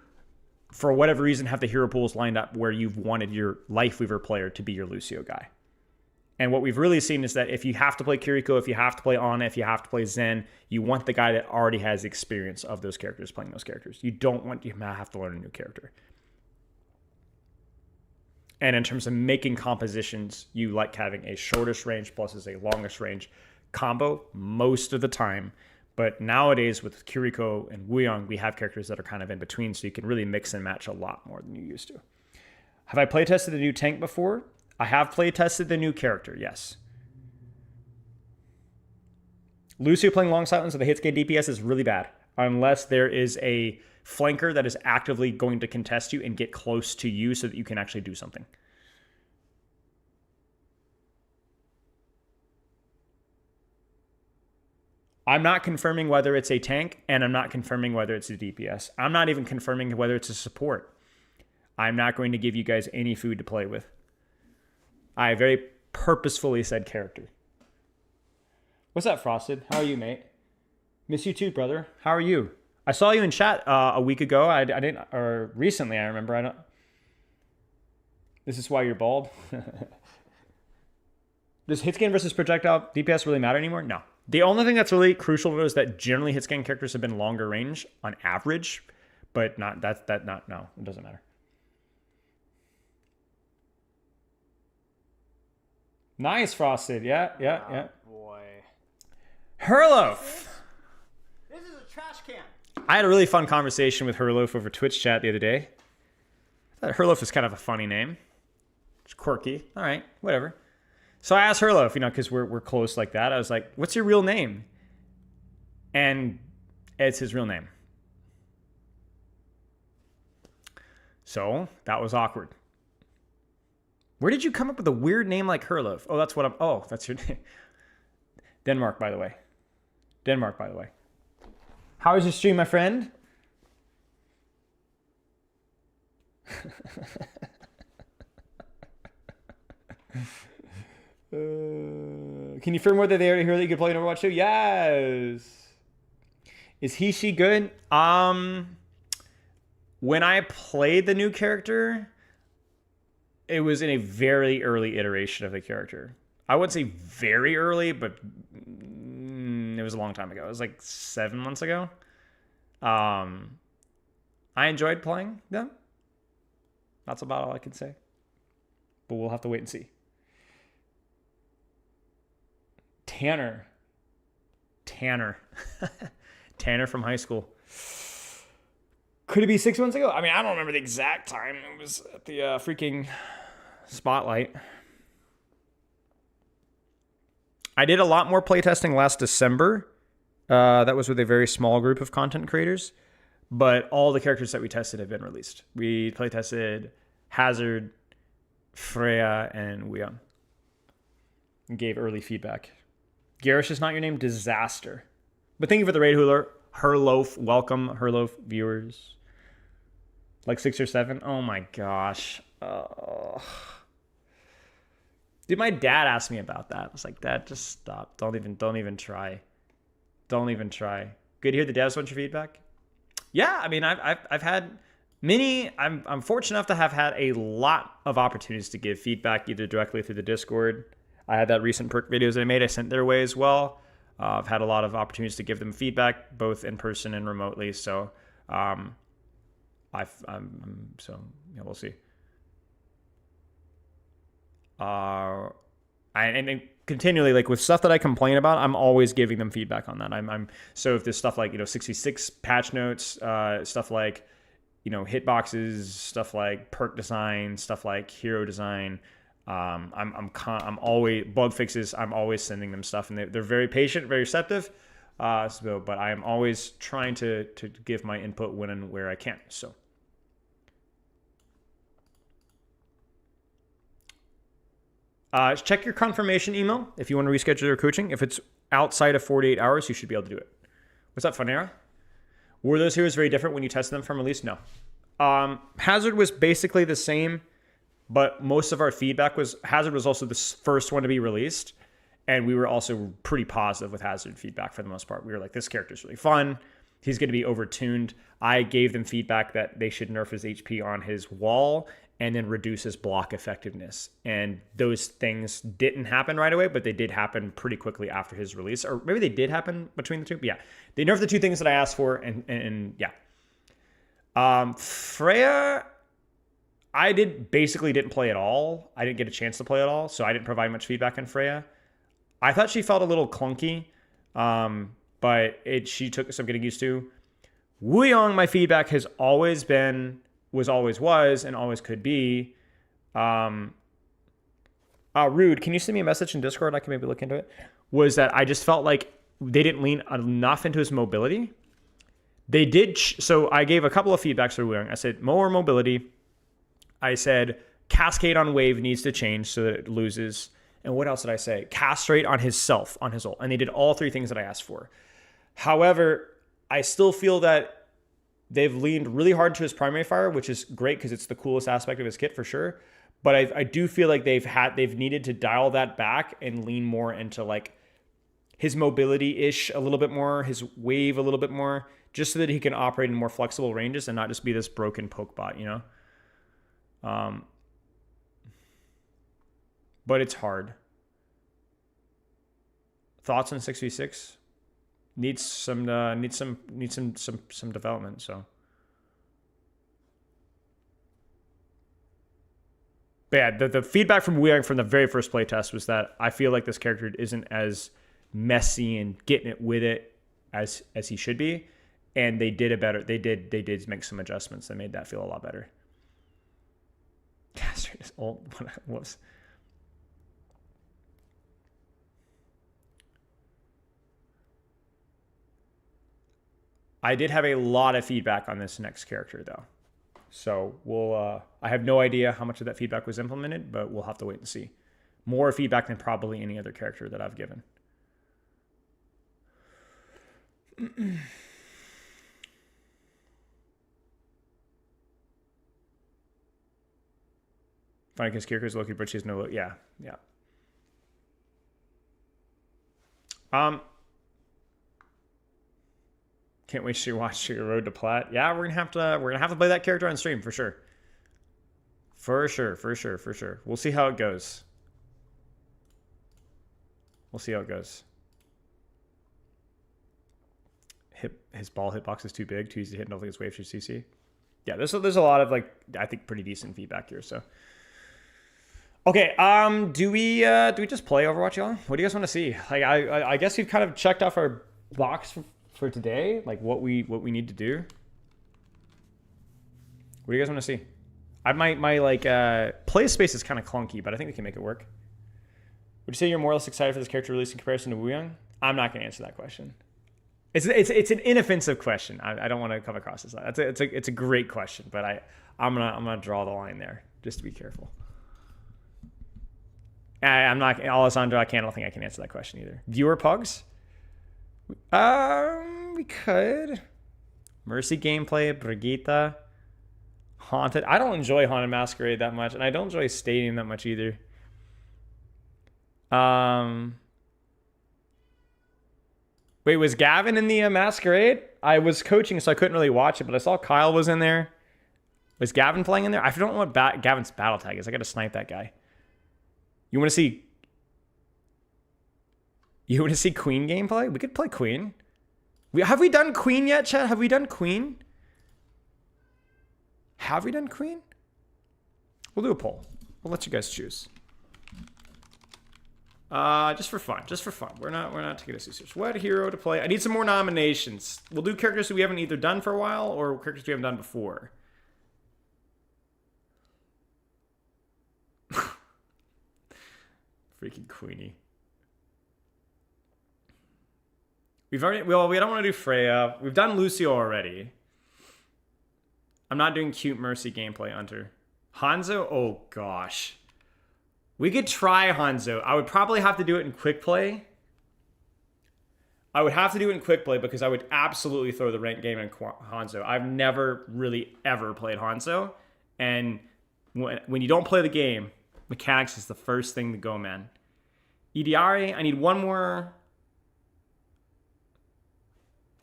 for whatever reason, have the hero pools lined up where you've wanted your Lifeweaver player to be your Lucio guy? And what we've really seen is that if you have to play Kiriko, if you have to play Ana, if you have to play Zen, you want the guy that already has experience of those characters playing those characters. You don't want you to have to learn a new character. And in terms of making compositions, you like having a shortest range plus as a longest range combo most of the time. But nowadays with Kiriko and Wuyong, we have characters that are kind of in between, so you can really mix and match a lot more than you used to. Have I playtested the new tank before? I have playtested the new character, yes. Lucio playing long silence with a hitscan DPS is really bad, unless there is a flanker that is actively going to contest you and get close to you so that you can actually do something. I'm not confirming whether it's a tank, and I'm not confirming whether it's a DPS. I'm not even confirming whether it's a support. I'm not going to give you guys any food to play with. I very purposefully said character. What's up, Frosted? How are you, mate? Miss you too, brother. How are you? I saw you in chat a week ago. I didn't, or recently, I remember. I don't. This is why you're bald. Does hitscan versus projectile DPS really matter anymore? No. The only thing that's really crucial is that generally hitscan characters have been longer range on average, but no, it doesn't matter. Nice, Frosted. Yeah. Boy. Herloaf. This is a trash can. I had a really fun conversation with Herloaf over Twitch chat the other day. I thought Herloaf is kind of a funny name. It's quirky. All right, whatever. So I asked Herloaf, because we're close like that. I was like, what's your real name? And it's his real name. So that was awkward. Where did you come up with a weird name like Herloaf? Oh, that's your name. Denmark, by the way. How was your stream, my friend? Can you firm whether they already hear that you could play in Overwatch 2? Yes. Is he, she good? When I played the new character, it was in a very early iteration of the character. I wouldn't say very early, but it was a long time ago. It was like 7 months ago. I enjoyed playing them. That's about all I can say. But we'll have to wait and see. Tanner. Tanner from high school. Could it be 6 months ago? I mean, I don't remember the exact time. It was at the freaking Spotlight. I did a lot more playtesting last December. That was with a very small group of content creators. But all the characters that we tested have been released. We playtested Hazard, Freya, and Wuyong. And gave early feedback. Garish is not your name. Disaster. But thank you for the raid, Herloaf. Welcome, Herloaf viewers. Like 6 or 7. Oh my gosh. Dude, my dad asked me about that. I was like, Dad, just stop. Don't even try. Don't even try. Good to hear the devs want your feedback. Yeah, I mean, I've had many. I'm fortunate enough to have had a lot of opportunities to give feedback either directly through the Discord. I had that recent perk videos that I made. I sent their way as well. I've had a lot of opportunities to give them feedback, both in person and remotely. So, we'll see. And continually, like with stuff that I complain about, I'm always giving them feedback on that. So if there's stuff like 66 patch notes, stuff like hitboxes, stuff like perk design, stuff like hero design. I'm always bug fixes. I'm always sending them stuff, and they're very patient, very receptive. But I am always trying to give my input when and where I can. So Check your confirmation email if you want to reschedule your coaching. If it's outside of 48 hours, you should be able to do it. What's up, Funera? Were those heroes very different when you tested them from release? No. Hazard was basically the same, but most of our feedback was Hazard was also the first one to be released, and we were also pretty positive with Hazard feedback for the most part. We were like, this character's really fun. He's going to be overtuned. I gave them feedback that they should nerf his HP on his wall and then reduce his block effectiveness. And those things didn't happen right away, but they did happen pretty quickly after his release. Or maybe they did happen between the two. But yeah, they nerfed the two things that I asked for. And yeah. Freya, I basically didn't play at all. I didn't get a chance to play at all, so I didn't provide much feedback on Freya. I thought she felt a little clunky, but she took some getting used to. Wu Yong, my feedback has always been, was, and always could be. Rude, can you send me a message in Discord? I can maybe look into it. Was that I just felt like they didn't lean enough into his mobility. They did. So I gave a couple of feedbacks for Wu Yong. I said more mobility. I said Cascade on Wave needs to change so that it loses. And what else did I say? Castrate on his self, on his ult. And they did all three things that I asked for. However, I still feel that they've leaned really hard to his primary fire, which is great because it's the coolest aspect of his kit for sure. But I do feel like they've needed to dial that back and lean more into like his mobility-ish a little bit more, his wave a little bit more, just so that he can operate in more flexible ranges and not just be this broken poke bot, you know? But it's hard. Thoughts on 6v6? Needs some development, so. But yeah, the feedback from Wu Yang from the very first playtest was that I feel like this character isn't as messy and getting it with it as he should be. And they did they did make some adjustments that made that feel a lot better. Castrate is old. Whoops. I did have a lot of feedback on this next character, though. So I have no idea how much of that feedback was implemented, but we'll have to wait and see. More feedback than probably any other character that I've given. Funny because Kiriko's Loki, but she's no... Yeah. Can't wait to watch your Road to Plat. Yeah, we're gonna have to play that character on stream for sure. For sure. We'll see how it goes. His ball hitbox is too big, too easy to hit, and don't think his wave should CC. Yeah, there's a lot of like I think pretty decent feedback here. So okay, do we just play Overwatch, y'all? What do you guys want to see? Like I guess we've kind of checked off our box for today, like what we need to do. What do you guys want to see? My like play space is kind of clunky, but I think we can make it work. Would you say you're more or less excited for this character release in comparison to Wu Yang? I'm not going to answer that question. It's an inoffensive question. I don't want to come across as that. It's a great question, but I'm gonna draw the line there just to be careful. I'm not Alessandro. I don't think I can answer that question either. Viewer pugs? We could. Mercy gameplay, Brigitte, Haunted. I don't enjoy Haunted Masquerade that much, and I don't enjoy Stadium that much either. Wait, was Gavin in the Masquerade? I was coaching, so I couldn't really watch it, but I saw Kyle was in there. Was Gavin playing in there? I don't know what Gavin's battle tag is. I got to snipe that guy. You want to see Queen gameplay? We could play Queen. Have we done Queen yet, Chad? Have we done Queen? We'll do a poll. We'll let you guys choose. Just for fun. We're not taking this too serious. What hero to play? I need some more nominations. We'll do characters that we haven't either done for a while or characters we haven't done before. Freaking Queenie. We don't want to do Freya. We've done Lucio already. I'm not doing cute Mercy gameplay under. Hanzo? Oh gosh. We could try Hanzo. I would probably have to do it in quick play. I would have to do it in quick play because I would absolutely throw the ranked game in Hanzo. I've never really ever played Hanzo. And when you don't play the game, mechanics is the first thing to go, man. Idiari, I need one more.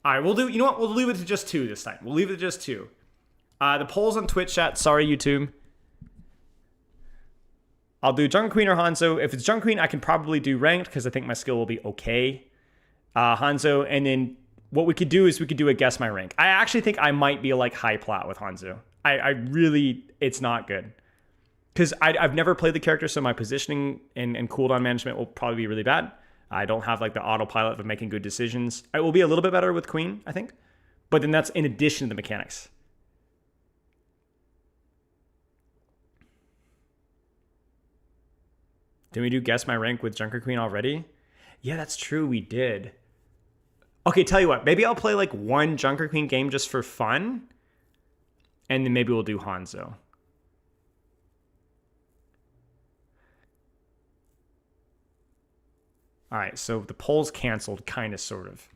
All right, we'll do, you know what? We'll leave it to just 2 this time. We'll leave it to just 2. The polls on Twitch chat. Sorry, YouTube. I'll do Jungle Queen or Hanzo. If it's Jungle Queen, I can probably do ranked because I think my skill will be okay. Hanzo, and then what we could do is we could do a guess my rank. I actually think I might be like high plat with Hanzo. I really, it's not good. Because I've never played the character, so my positioning and cooldown management will probably be really bad. I don't have like the autopilot of making good decisions. I will be a little bit better with Queen, I think. But then that's in addition to the mechanics. Did we do guess my rank with Junker Queen already? Yeah, that's true, we did. Okay, tell you what, maybe I'll play like one Junker Queen game just for fun. And then maybe we'll do Hanzo. All right, so the poll's canceled, kind of, sort of.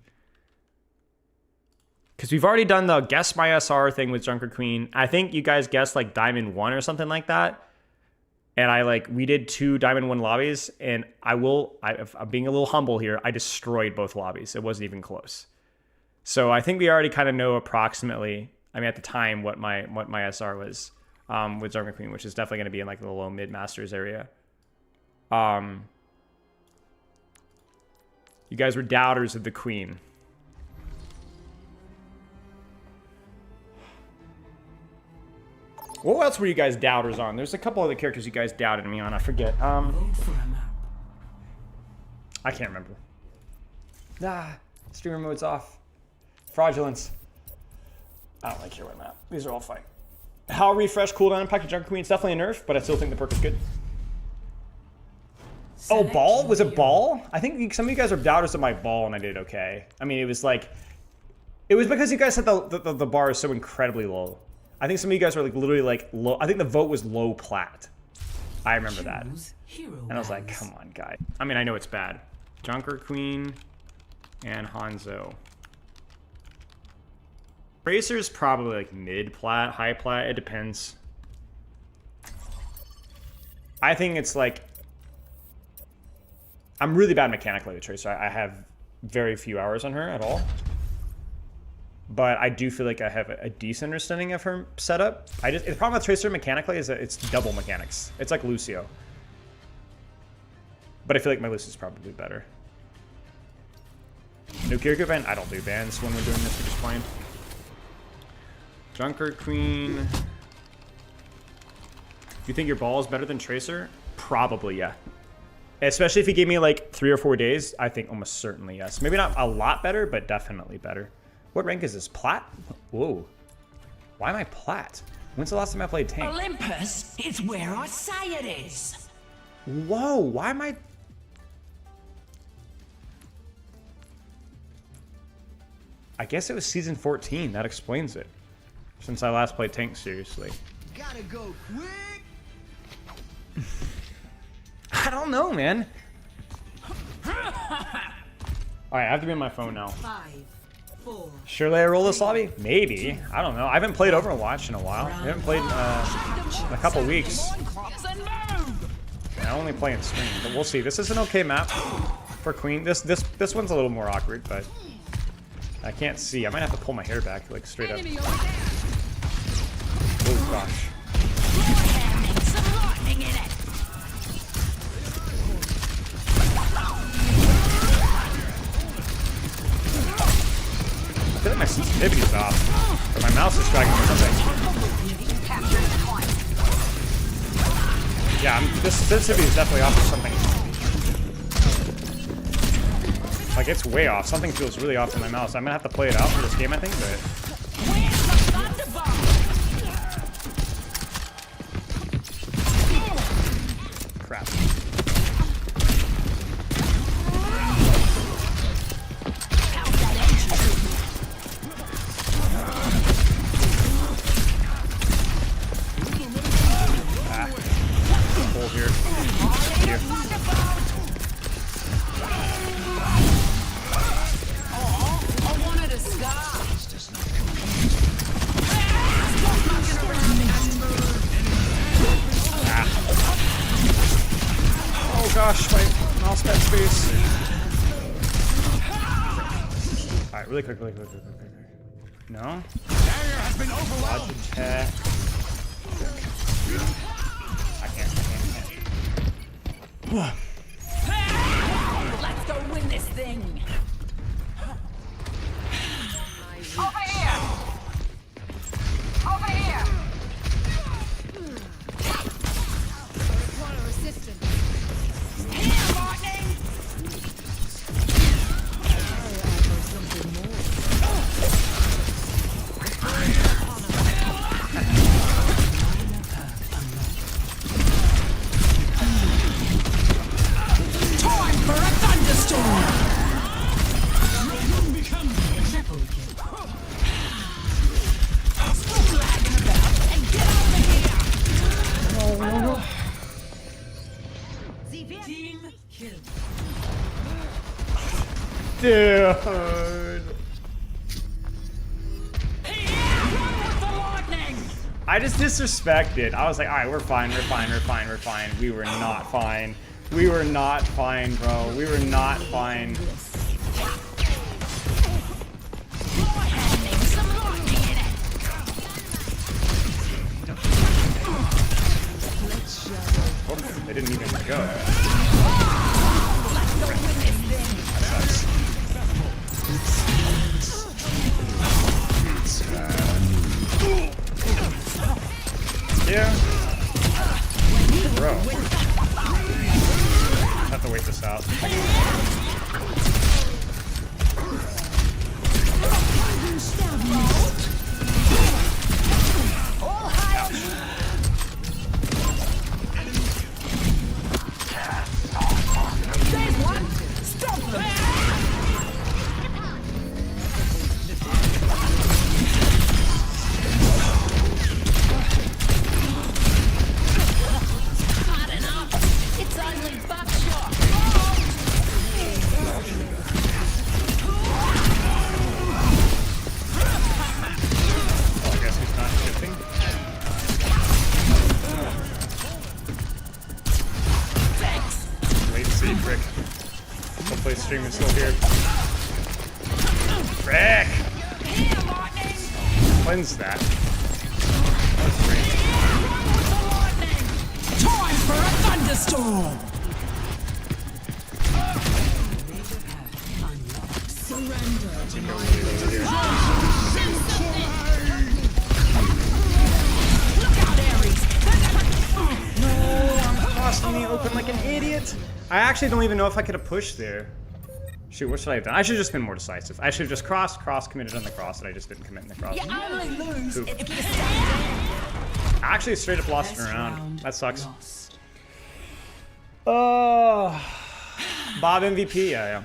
Because we've already done the guess my SR thing with Junker Queen. I think you guys guessed like Diamond 1 or something like that. And we did 2 Diamond 1 lobbies. And I'm being a little humble here. I destroyed both lobbies. It wasn't even close. So I think we already kind of know approximately, I mean, at the time, what my SR was with Junker Queen, which is definitely going to be in like the low mid masters area. You guys were doubters of the Queen. What else were you guys doubters on? There's a couple other characters you guys doubted me on. I forget. I can't remember. Streamer mode's off. Fraudulence. I don't like hero map. These are all fine. How refresh cooldown impact Junker Queen? It's definitely a nerf, but I still think the perk is good. Oh, ball? Was it ball? I think some of you guys are doubters of my ball, and I did okay. I mean, it was because you guys said the bar is so incredibly low. I think some of you guys were like literally like low. I think the vote was low plat. I remember that. And I was like, come on, guy. I mean, I know it's bad. Junker Queen and Hanzo. Tracer's probably like mid plat, high plat. It depends. I think it's like, I'm really bad mechanically with Tracer. I have very few hours on her at all. But I do feel like I have a decent understanding of her setup. The problem with Tracer mechanically is that it's double mechanics. It's like Lucio. But I feel like my Lucio's probably better. No character ban? I don't do bans when we're doing this, we're just playing. Junker Queen. You think your ball is better than Tracer? Probably, yeah. Especially if you gave me like 3 or 4 days, I think almost certainly yes. Maybe not a lot better, but definitely better. What rank is this? Plat? Whoa. Why am I plat? When's the last time I played tank? Olympus is where I say it is. Whoa, why am I... I guess it was season 14. That explains it. Since I last played tank seriously. Gotta go quick. I don't know, man. Alright, I have to be on my phone now. 5, 4. Surely I roll this lobby? Maybe. I don't know. I haven't played Overwatch in a while. I haven't played in a couple weeks. I only play in stream, but we'll see. This is an okay map for Queen. This one's a little more awkward, but I can't see. I might have to pull my hair back, like straight up. Oh gosh. I feel like my sensitivity is off, or my mouse is dragging or something. Yeah, this sensitivity is definitely off or something. Like, it's way off. Something feels really off in my mouse. I'm gonna have to play it out for this game, I think, but... Crap. Here. gosh, my mouse pad space. Alright, really quick. No? Dodge attack. I can't. Let's go win this thing. Over here! Over here! Require assistance. Here, lightning. Time for a thunderstorm. Stop lagging about and get over here. Team kill. Dude. Run with the lightning. I just disrespected. I was like, alright, we're fine. We were not fine. We were not fine, bro. We were not fine. Some lightning in it. Oh, they didn't even go. Let's go win this thing. Yeah. Bro. Have to wait this out. There's one. Stop them. Hot enough. It's only buckshot. Oh, I guess he's not shifting. Wait and see, Frick. Hopefully stream is still here. Frick! Here, lightning. Cleanse that. Time for a thunderstorm. Look out, Ares. Crossing me open like an idiot. I actually don't even know if I could have pushed there. Shoot, what should I have done? I should have just been more decisive. I should have just crossed, committed on the cross, and I just didn't commit in the cross. You only lose Oof. if you stay down. I actually straight up lost it around. That sucks. Oh, Bob MVP, yeah.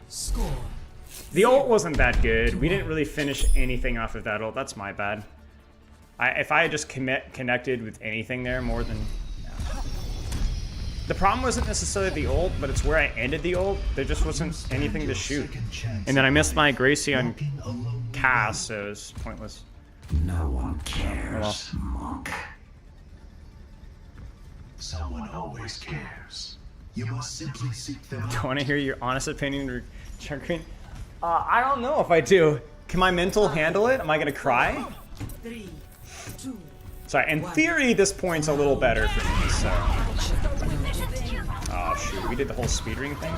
Score. The ult wasn't that good. We didn't really finish anything off of that ult. That's my bad. If I had just connected with anything there more than... The problem wasn't necessarily the ult, but it's where I ended the ult. There just wasn't anything to shoot. And then I missed my Gracie on cast, so it was pointless. No one cares, Well. monk. Someone always cares. You must simply seek them out. Do you want to hear your honest opinion, Chunkrin? I don't know if I do. Can my mental handle it? Am I gonna cry? 3, 2. Sorry, in theory, this point's a little better for me, so... Oh, shoot. We did the whole speedring thing?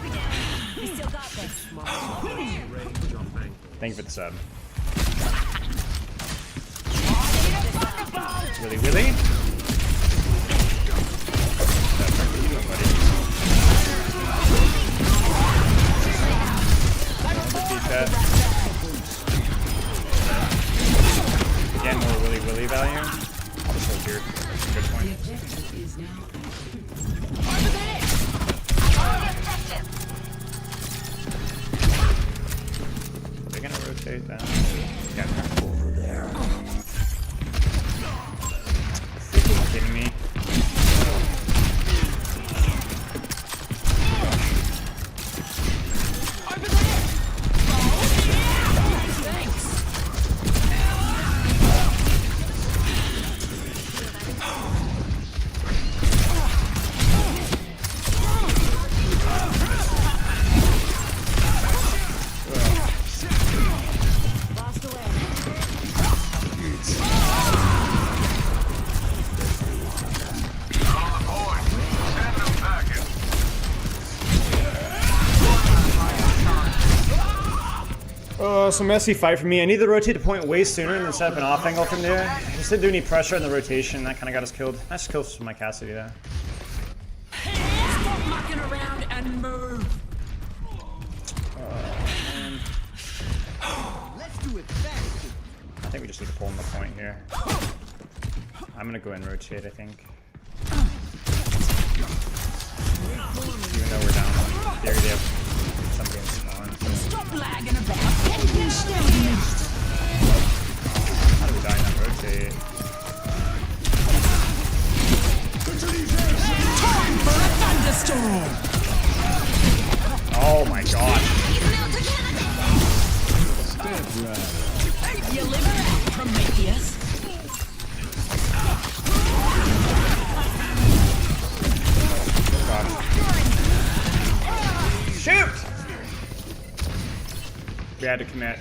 We still got this. Thank you for the sub. Really? Again, more Willy value. I'll just hold here. Good point. They're gonna rotate down. Yeah, over there. Freaking kidding me? a messy fight for me. I need to rotate the point way sooner and then set up an off angle from there. I just didn't do any pressure in the rotation. That kind of got us killed. Nice kills from my Cassidy there. Stop mucking around and move. Let's do it fast. I think we just need to pull in the point here. I'm gonna go and rotate, I think. Even though we're down one. There they have somebody in spawn. Stop lagging about. How do we die in that rotate? Time for a thunderstorm. Oh my god. You live out, Prometheus. Shoot! We had to commit.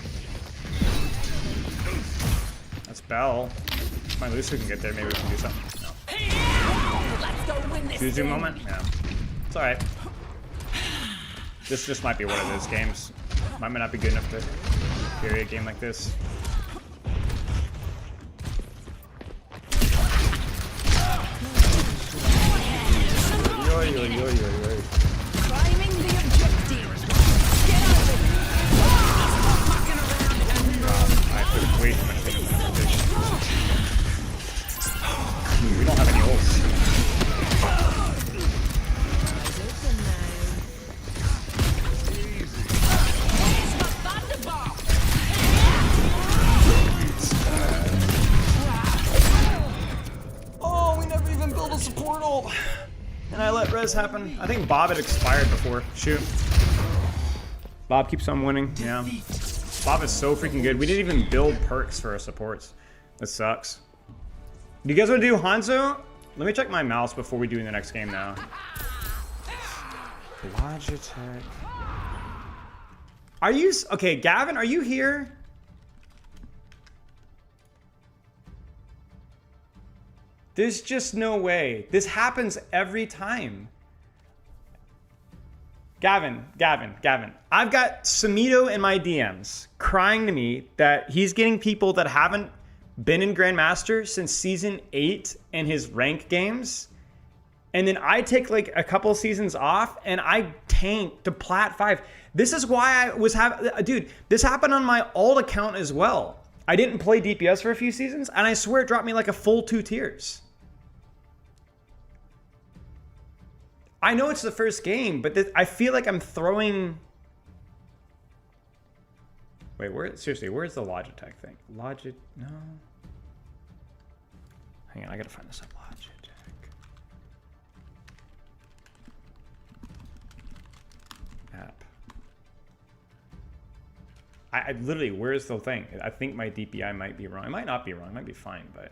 That's Bell. My Lucio can get there. Maybe we can do something. No. Let's go win this. Juju moment? Yeah. It's alright. This just might be one of those games. Might not be good enough to carry a game like this. Yo, yo, yo, yo, yo. Priming the objective. Get over it. Stop mucking around and move. I put way too much things in this position. We don't have any ults. Here's my thunderbolt. Oh, we never even built a support ult. And I let res happen. I think Bob had expired before. Shoot. Bob keeps on winning. Yeah. Bob is so freaking good. We didn't even build perks for our supports. This sucks. Do you guys want to do Hanzo? Let me check my mouse before we do the next game now. Logitech. Are you... Okay, Gavin, are you here? There's just no way. This happens every time. Gavin. I've got Samito in my DMs crying to me that he's getting people that haven't been in Grandmaster since Season 8 in his rank games. And then I take like a couple seasons off and I tank to Plat 5. This is why I was dude, this happened on my alt account as well. I didn't play DPS for a few seasons and I swear it dropped me like a full 2 tiers. I know it's the first game, but I feel like I'm throwing... Wait, seriously, where's the Logitech thing? No. Hang on, I gotta find this up. Logitech. App. I literally, where's the thing? I think my DPI might be wrong. It might not be wrong, it might be fine, but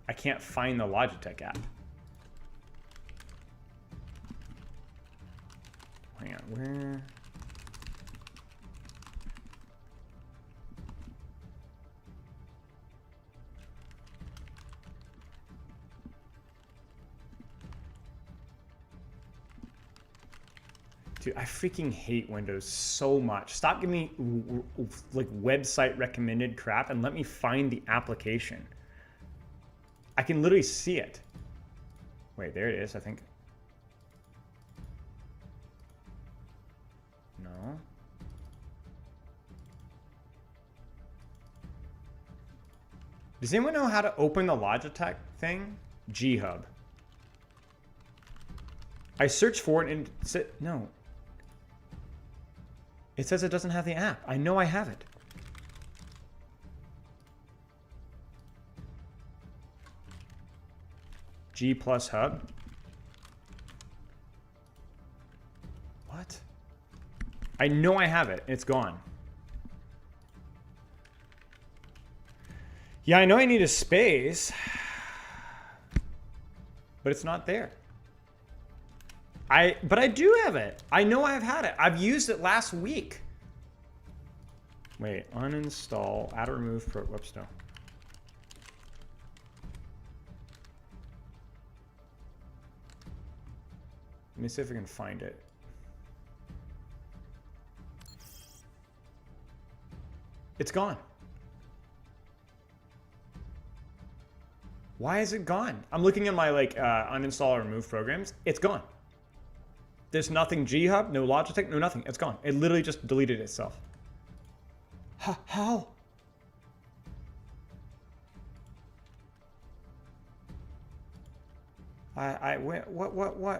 I can't find the Logitech app. Hang on, where? Dude, I freaking hate Windows so much. Stop giving me like website recommended crap and let me find the application. I can literally see it. Wait, there it is, I think. No. Does anyone know how to open the Logitech thing? G-Hub. I searched for it and it said, no. It says it doesn't have the app. I know I have it. G plus hub. What? I know I have it. It's gone. Yeah, I know I need a space, but it's not there. But I do have it. I know I've had it. I've used it last week. Wait, uninstall, add or remove pro, whoops, no. Let me see if I can find it. It's gone. Why is it gone? I'm looking at my like uninstall or remove programs. It's gone. There's nothing G-Hub, no Logitech, no nothing. It's gone. It literally just deleted itself. How? What?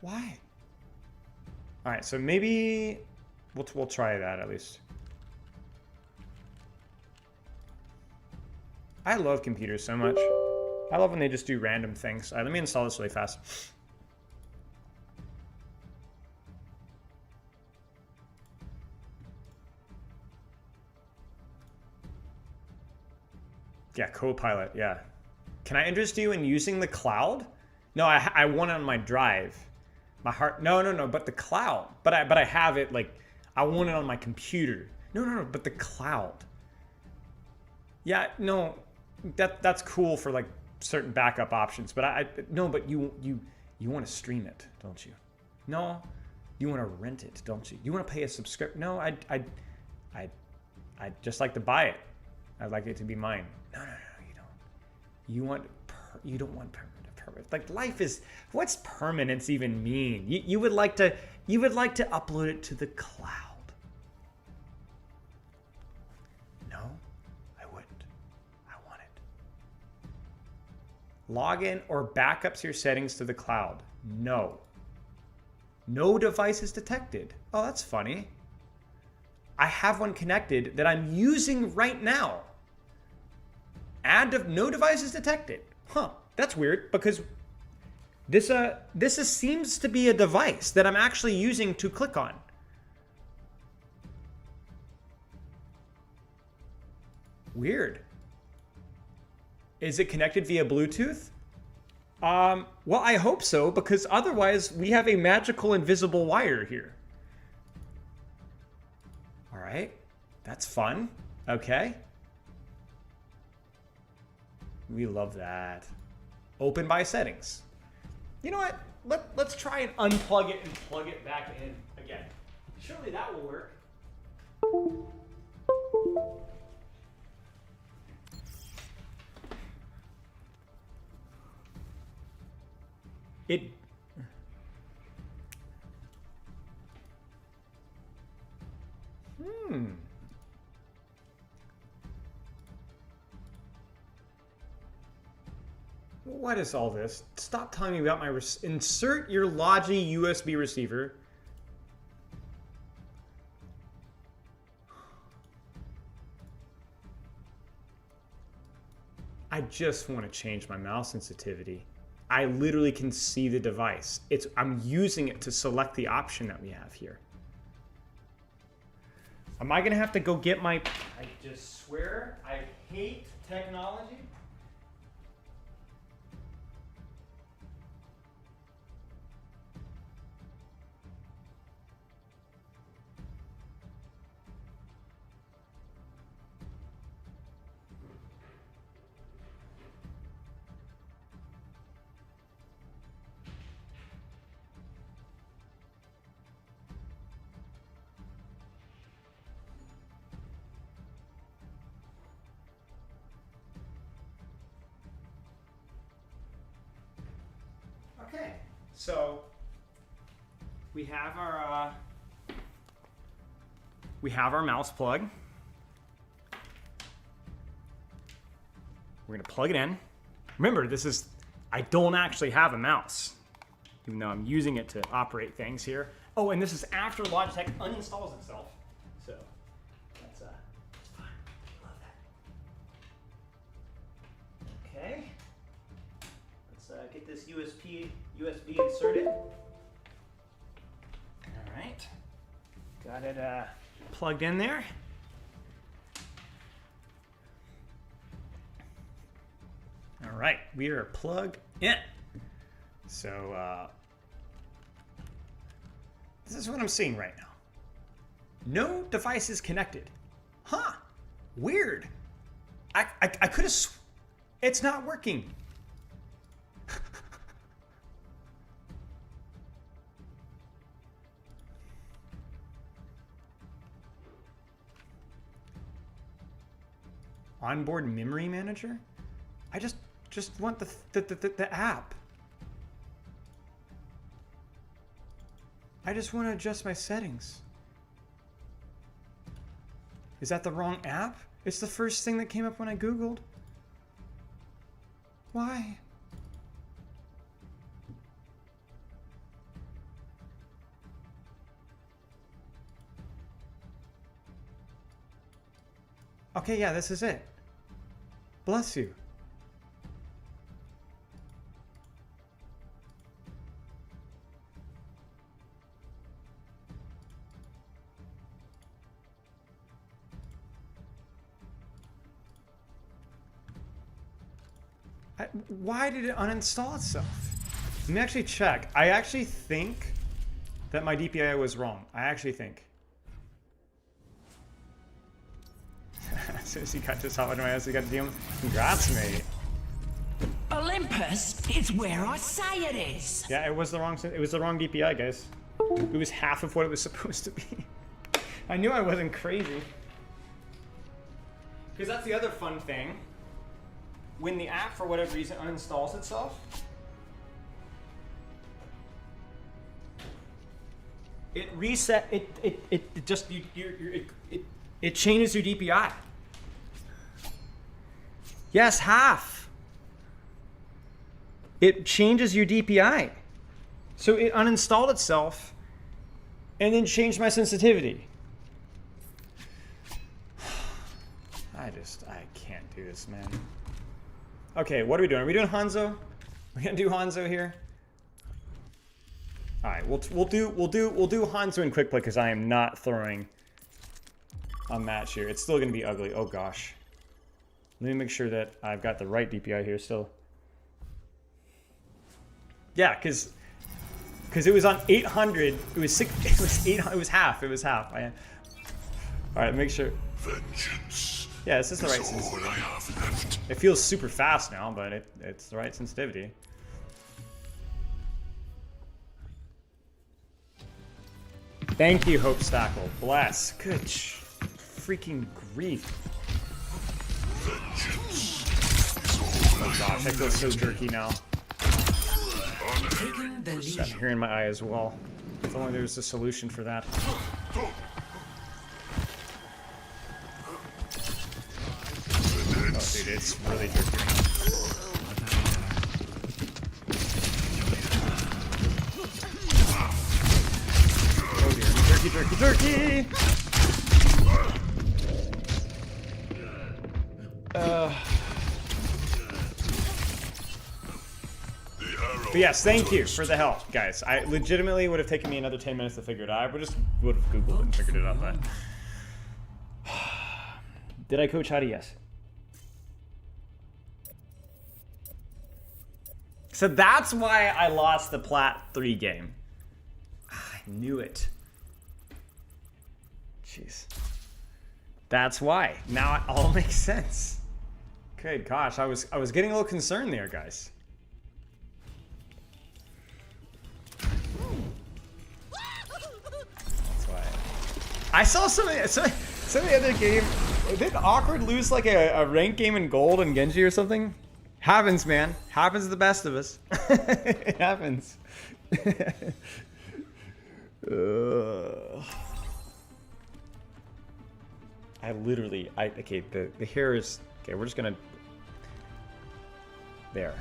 Why? All right, so maybe we'll try that at least. I love computers so much. I love when they just do random things. All right, let me install this really fast. Yeah, Copilot, yeah. Can I interest you in using the cloud? No, I want it on my drive. My heart, no, but the cloud. But I have it, like, I want it on my computer. No, but the cloud. Yeah, no, that's cool for like certain backup options, but no, but you want to stream it, don't you? No, you want to rent it, don't you? You want to pay a subscription? No, I just like to buy it. I'd like it to be mine. No, you don't. You don't want permanent. Like life is, what's permanence even mean? You would like to upload it to the cloud. No, I wouldn't. I want it. Login or backups your settings to the cloud. No. No device is detected. Oh, that's funny. I have one connected that I'm using right now. No device is detected. Huh, that's weird because this seems to be a device that I'm actually using to click on. Weird. Is it connected via Bluetooth? Well, I hope so, because otherwise we have a magical invisible wire here. All right, that's fun. Okay. We love that. Open by settings. You know what? Let's try and unplug it and plug it back in again. Surely that will work. What is all this? Stop telling me about my insert your Logi USB receiver. I just want to change my mouse sensitivity. I literally can see the device. I'm using it to select the option that we have here. Am I gonna have to go get my... I just swear I hate technology. Okay, so we have our mouse plug. We're gonna plug it in. Remember, I don't actually have a mouse, even though I'm using it to operate things here. Oh, and this is after Logitech uninstalls itself. So that's fine. Love that. Okay. Get this USB inserted. All right, got it plugged in there. All right, we are plugged in. So this is what I'm seeing right now. No device is connected. Huh? Weird. I could have. It's not working. Onboard memory manager? I just want the app. I just want to adjust my settings. Is that the wrong app? It's the first thing that came up when I Googled. Why? Okay, yeah, this is it. Bless you. Why did it uninstall itself? Let me actually check. I actually think that my DPI was wrong. I actually think. As soon as you got this hot in my ass, you got to deal with. Congrats, mate. Olympus is where I say it is. Yeah, it was the wrong DPI, guys. It was half of what it was supposed to be. I knew I wasn't crazy. Because that's the other fun thing. When the app, for whatever reason, uninstalls itself, it reset. It just it changes your DPI. Yes, half. It changes your DPI. So it uninstalled itself, and then changed my sensitivity. I can't do this, man. Okay, what are we doing? Are we doing Hanzo? We're gonna do Hanzo here. All right, we'll do Hanzo in quick play because I am not throwing a match here. It's still gonna be ugly. Oh gosh. Let me make sure that I've got the right DPI here still. Yeah, because it was on 800. It was 6. It was 8. It was half. It was half. All right, make sure. Vengeance. Yeah, this is the right all sensitivity. I have left. It feels super fast now, but it's the right sensitivity. Thank you, Hope Stackle. Bless. Good freaking grief. Vengeance. Oh gosh, I feel so jerky now. Taking the lead. Got hair in my eye as well. If only there was a solution for that. Oh, dude, it's really jerky. Oh dear, jerky. But yes, thank you for the help, guys. I legitimately would have taken me another 10 minutes to figure it out. I would have Googled it and figured it out, but... Did I coach Hadi? Yes. So that's why I lost the Plat 3 game. I knew it. Jeez. That's why. Now it all makes sense. Good gosh, I was getting a little concerned there, guys. That's why. I saw some of the other game. Did Awkward lose like a ranked game in gold in Genji or something? Happens, man. Happens to the best of us. It happens. Okay, the hair is, okay, we're just gonna, there.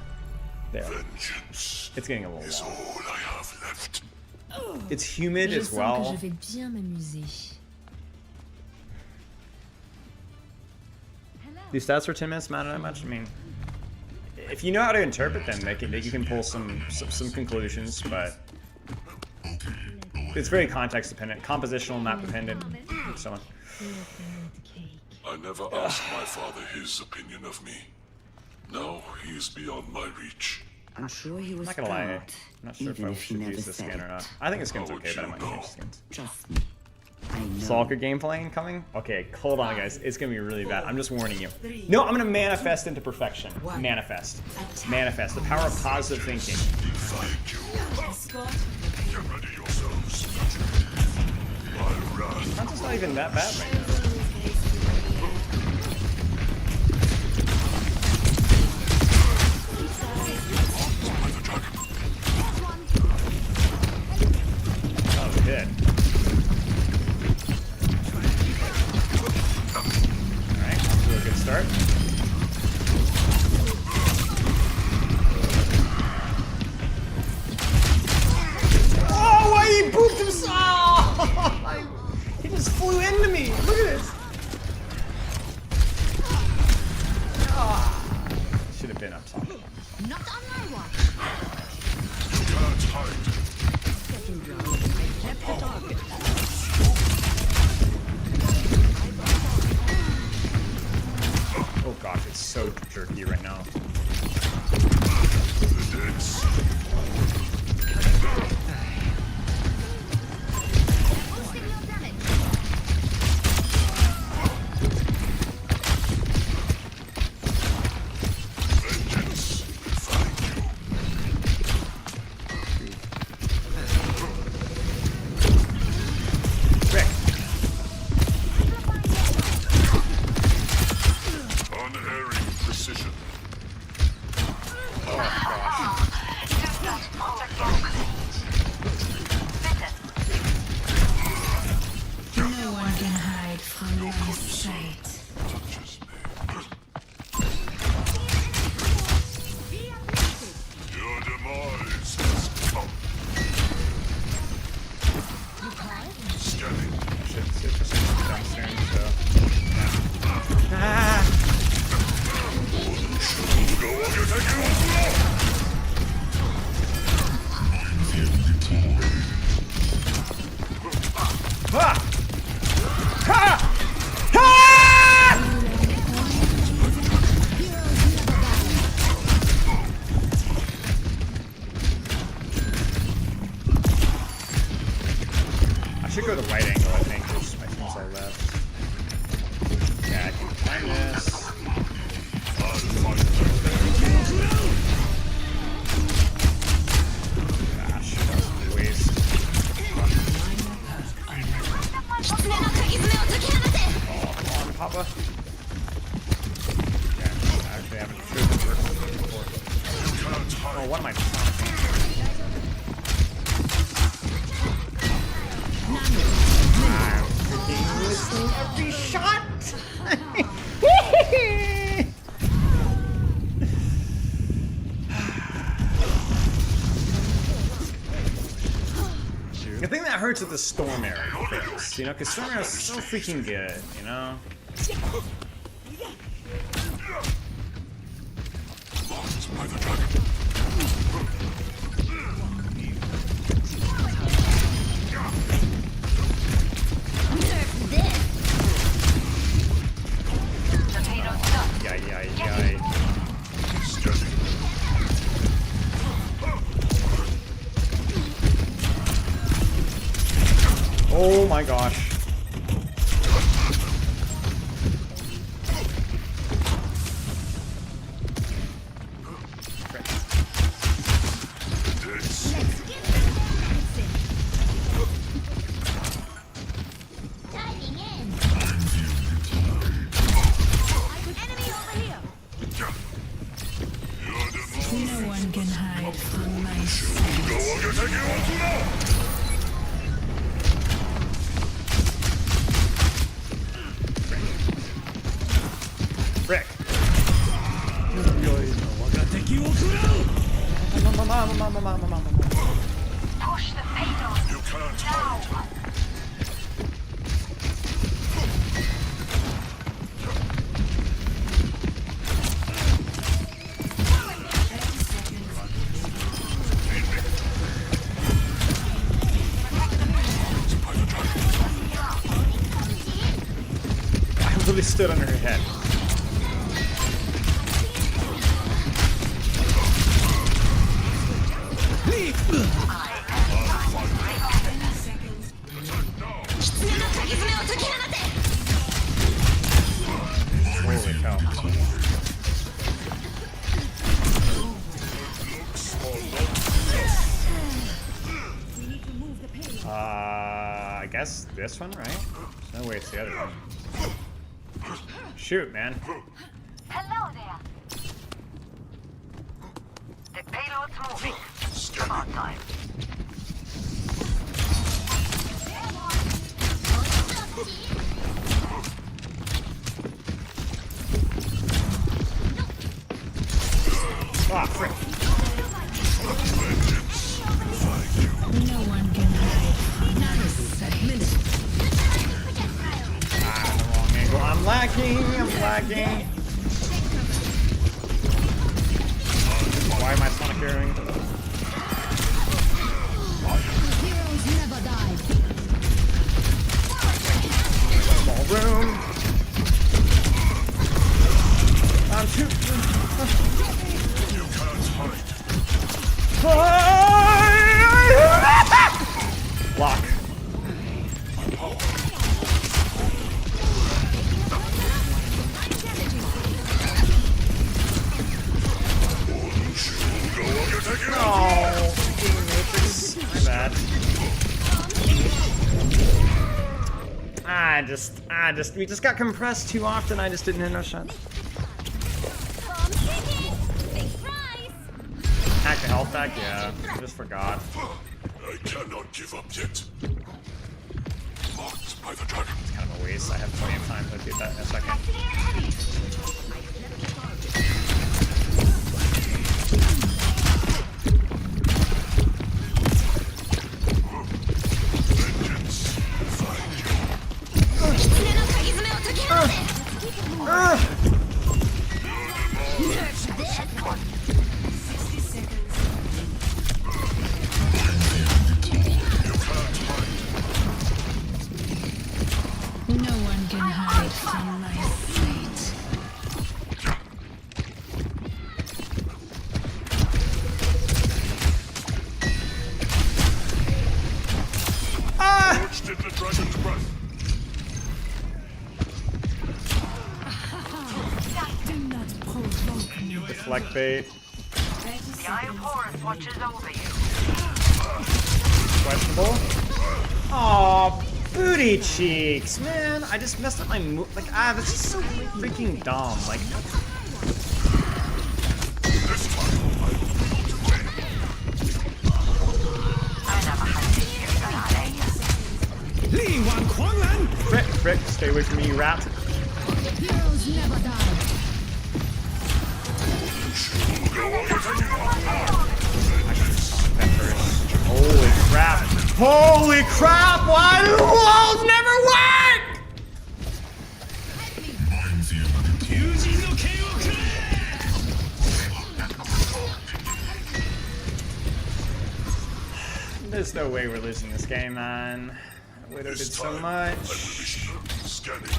Vengeance It's getting a little is long. all I have left. It's humid Je as sens well. que je vais bien m'amuser. These stats for 10 minutes matter that much? I mean, if you know how to interpret them, you can pull some conclusions, but it's very context dependent, compositional, map dependent, and so on. I never asked my father his opinion of me. Now he is beyond my reach. I'm sure he I'm was not gonna lie, I'm proud, not sure if even I if he should never use this said skin or it. not. I think the skin's How would okay, but I you might know? change skins. Trust me. I know. Stalker gameplay incoming? Okay, hold on guys, it's gonna be really bad. I'm just warning you. No, I'm gonna manifest into perfection. Manifest. Manifest. The power of positive thinking. Thank you. Get ready yourselves. My wrath. Hanzo's not even that bad right now. been up top. Not on my watch. You can't hide. Getting drunk. I kept the target. Oh gosh, it's so jerky right now. Signal damage. Vengeance will find you. Rick, Unerring precision. oh gosh. No one can hide from my sight. Touches me. Your demise has come. Scanning. Shit, it's just downstairs, so. Ah! Ha! Ha! I should go the right angle, I think, because my team's all left. Yeah, I can find this. Gosh, that was a waste. Oh, come on, Papa. Yeah, actually, I haven't driven before. Oh, what am I doing? I'm freaking missing every shot! The thing that hurts is the storm arrow things, you know, because storm arrow is so freaking good, you know? Marked by the dragon. Yay. Scanning. Oh my gosh. No one can hide from my sight. Rick. You can't hide. I literally stood under her head. Holy cow. I guess this one, right? There's no way it's the other one. Shoot, man. Hello there. The payload's moving. About time. Ah, frick. No one can hide from my sight. Ah, the wrong angle. I'm lagging. scaring. Heroes never die. Small room. I'm too. You can't hide. Lock. Oh, my bad. We just got compressed too often. I just didn't hit no shots. Hack the health back, yeah. I just forgot. I cannot give up yet. Marked by the dragon. It's kind of a waste. I have plenty of time to get that in a second. No one can hide from my sight. Watched in the dragon's breath. Do not provoke me. Deflect bait. The Eye of Horus watches over you. Questionable. Aw, booty cheeks, man. I just messed up my move. Like, that's just so freaking dumb. Like, This time, I will need to win. I never had to hear that, frick, frick, stay away from me, you rat. Heroes never die. Holy crap. Holy crap! Why do walls never work? There's no way we're losing this game, man. Widow did so much. Scanning.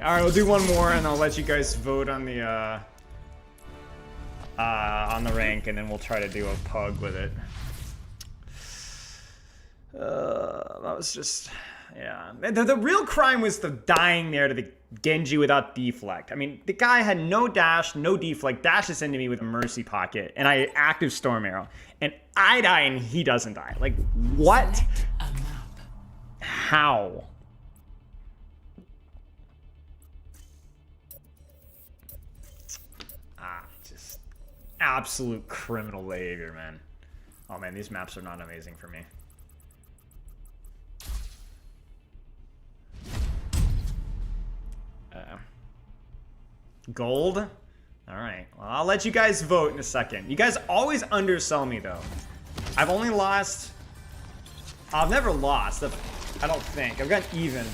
Alright, we'll do one more and I'll let you guys vote on the rank and then we'll try to do a pug with it. That was just, yeah. The real crime was the dying there to the Genji without deflect. I mean, the guy had no dash, no deflect, dashes into me with a mercy pocket, and I active storm arrow. And I die and he doesn't die. Like, what? How? Just absolute criminal behavior, man. Oh man, these maps are not amazing for me. Gold? Alright, well, I'll let you guys vote in a second. You guys always undersell me, though. I've only lost... I've never lost, I don't think. I've gotten even.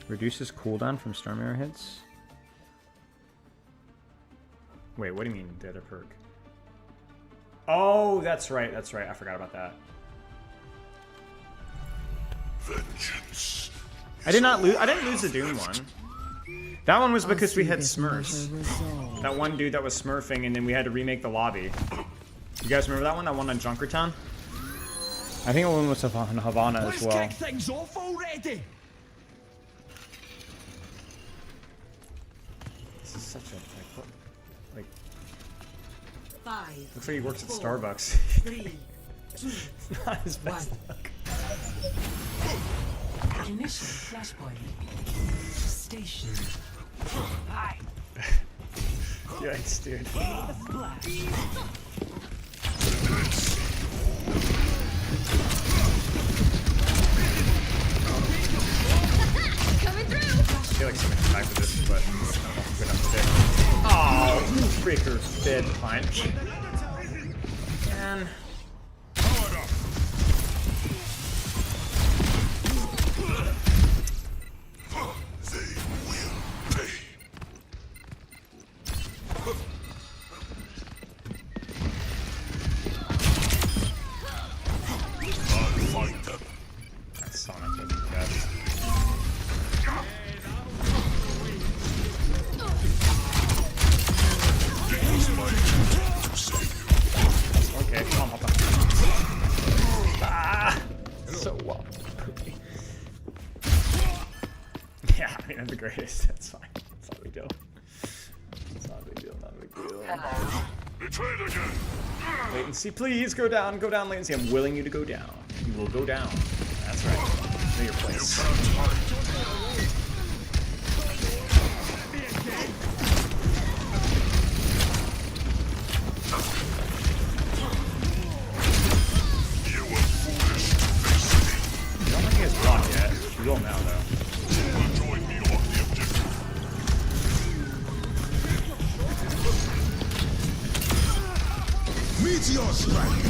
Reduces cooldown from storm arrow hits? Wait, what do you mean, the other perk? Oh, that's right, I forgot about that. Vengeance. I didn't lose the Doom one. That one was because we had Smurfs. That one dude that was smurfing and then we had to remake the lobby. You guys remember that one? That one on Junkertown? I think one was on Havana as well. Let's kick things off already. This is such a like 5, looks like he works at 4, Starbucks. 3, 2, Not his best luck. Initial flashpoint. Station. Hi. Yikes, dude. Coming through. I feel like something's back with this, but I don't know if I'm good enough to pick. Oh, you freaker bid punch. Man. greatest. That's fine. It's not a big deal. It's not a big deal. Not a big deal. Hello. Betrayed again. Latency, please go down. Go down, latency. I'm willing you to go down. You will go down. That's right. Know your place. You were foolish to face me. I don't think he has block yet. He will now, though. You will join me on the objective. Meteor strike.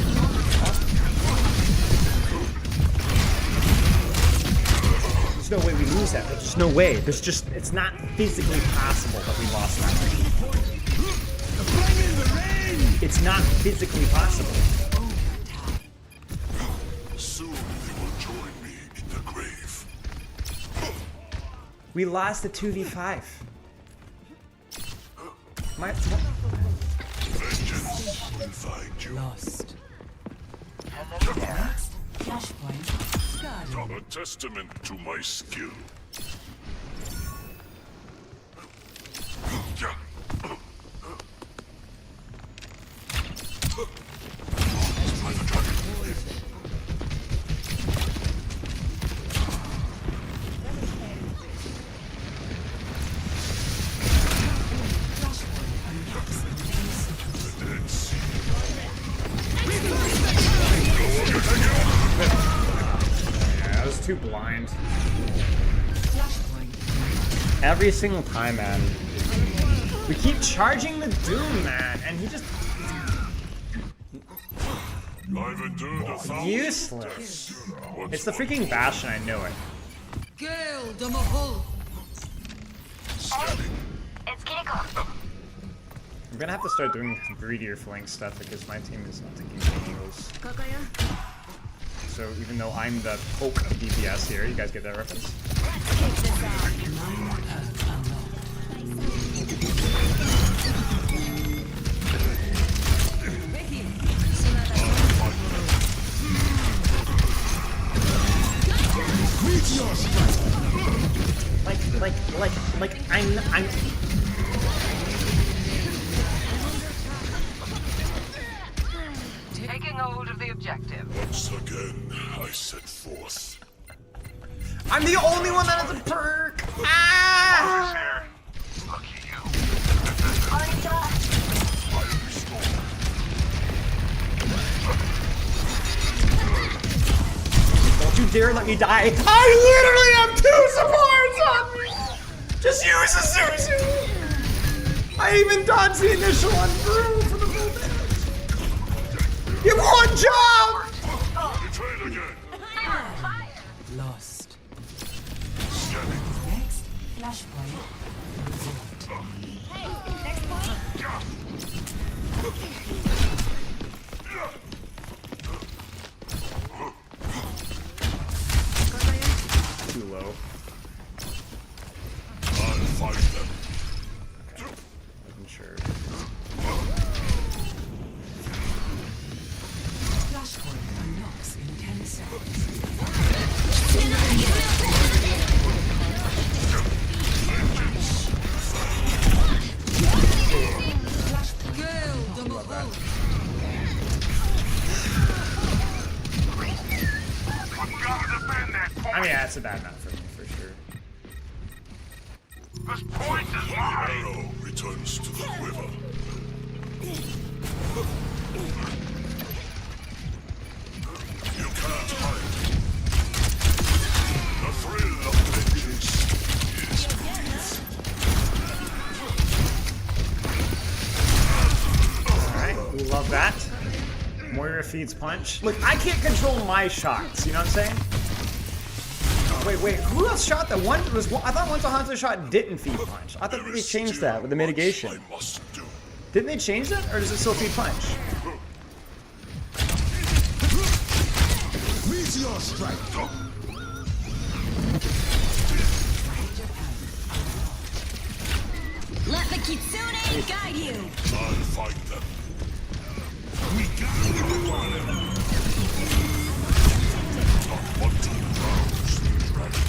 There's no way we lose that. There's just no way. There's just, it's not physically possible that we lost that. Bring in the rain. It's not physically possible. Soon they will join me in the grave. We lost the 2v5. Vengeance will find you. Lost. Hello there. Flashpoint. Guarded. A testament to my skill. Yeah, I was too blind. Every single time, man. We keep charging the Doom, man, and he just I've endured 1,000 useless. deaths. What's It's the my freaking Bastion, I know it. Girl, de mahol. scanning? It's Kiniko. I'm gonna have to start doing greedier flank stuff because my team is not taking angles. So even though I'm the poke of DPS here, you guys get that reference? Meteor strike. Like I'm Taking hold of the objective. Once again, I set forth. I'm the only one that has a perk. Ah! Lucky you. I Don't you dare let me die. I literally have 2 supports on me. Just use the Suzu. I even dodged the initial one through for the full damage. You have one job. Betrayed again. Lost. Scanning. Next. Flashpoint. Too low. I'll find them. Wasn't sure. Flashpoint unlocks in 10 seconds. Girl, de mahol. Gotta defend that point. I mean, yeah, it's a bad map for me, for sure. This point is mine. Arrow returns to the quiver. You can't hide. The thrill of vengeance is brief. Alright, we love that. Moira feeds punch. Look, I can't control my shots, you know what I'm saying? Wait, who else shot that? One was. I thought once a Hanzo shot didn't feed punch. I thought There they is changed still that with the much mitigation. I must do. Didn't they change that, or does it still feed punch? Meteor strike. Let the Kitsune guide you. I'll find them. Not want to rouse the dragon.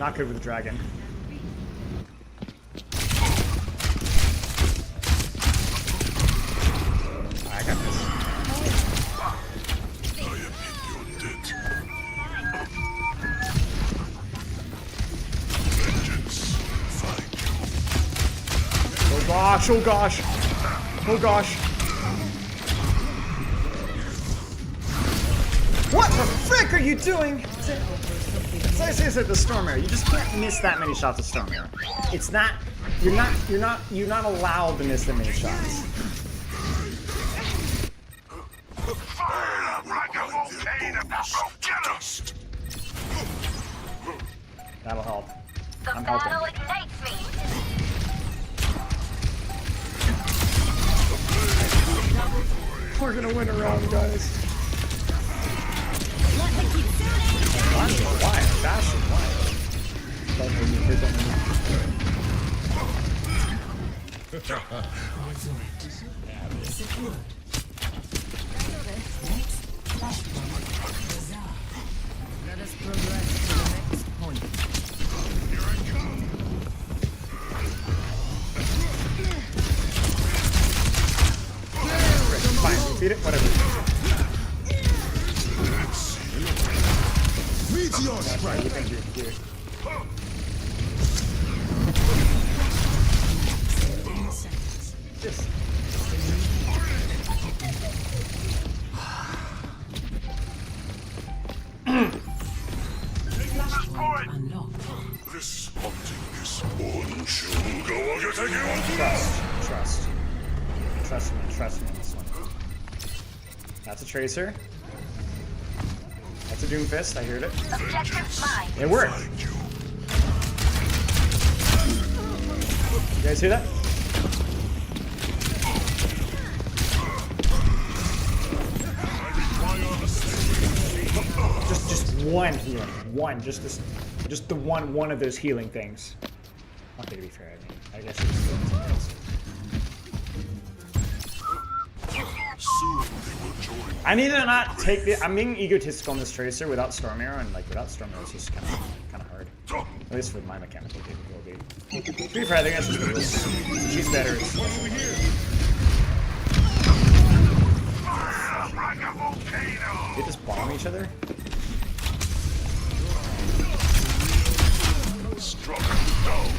Not good with the dragon. I got this. I am in your debt. Vengeance will find you. Oh gosh, oh gosh. Oh gosh. What the frick are you doing? It's like I said, the storm arrow. You just can't miss that many shots of storm arrow. It's not. You're not allowed to miss that many shots. That'll help. The I'm battle helping. ignites me. We're gonna win a round, guys. Hanzo, why? Fashion, why? Don't hurt me, please don't hurt Secured. Next flashpoint. Bizarre. Let us progress to the next point. Fine, beat it, whatever. Meteor strike. Thank you. Just. Flashpoint unlocked. This hunting is on. Trust me on this one. That's a tracer. That's a Doomfist, I heard it. Objective mine. It worked. You guys hear that? Just one healing. One. Just the one of those healing things. Okay, to be fair, I guess it's still something else. Soon they will join. I need to not take the. I'm being egotistical on this tracer without Storm Arrow, and like without Storm Arrow, it's just kind of hard. At least for my mechanical capability. To be fair, I think that's just the rules. She's better. They just bomb each other. Struck down.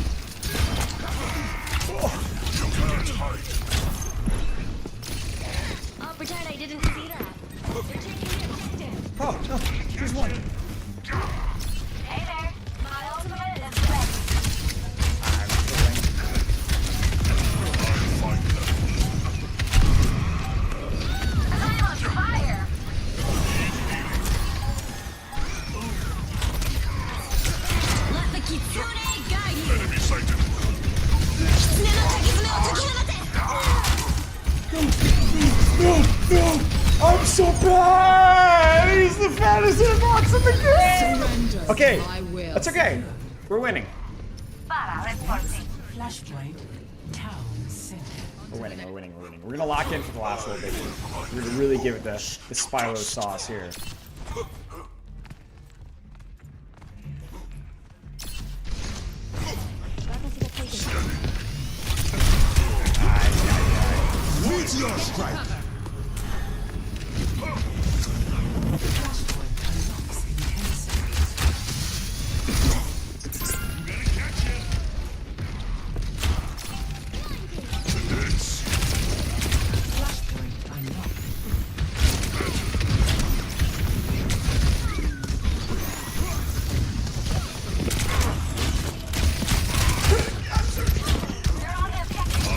You cannot hide. I'll pretend I didn't see that. They're taking the objective. Oh no, she's one. Hey there. My ultimate is ready. I'm killing. I'm on fire. Let the Kitsune guide you. Enemy sighted. No, I'm so bad. He's the fattest hitbox in the game. Surrender. Okay, I will. that's okay. We're winning. Para reporting. Flashpoint. Town center. We're winning. We're gonna lock in for the last little bit. We're gonna really give it the Spyro sauce here. Meteor strike. Flashpoint unlocks in 10 seconds. Flashpoint unlocked. They're on the objective.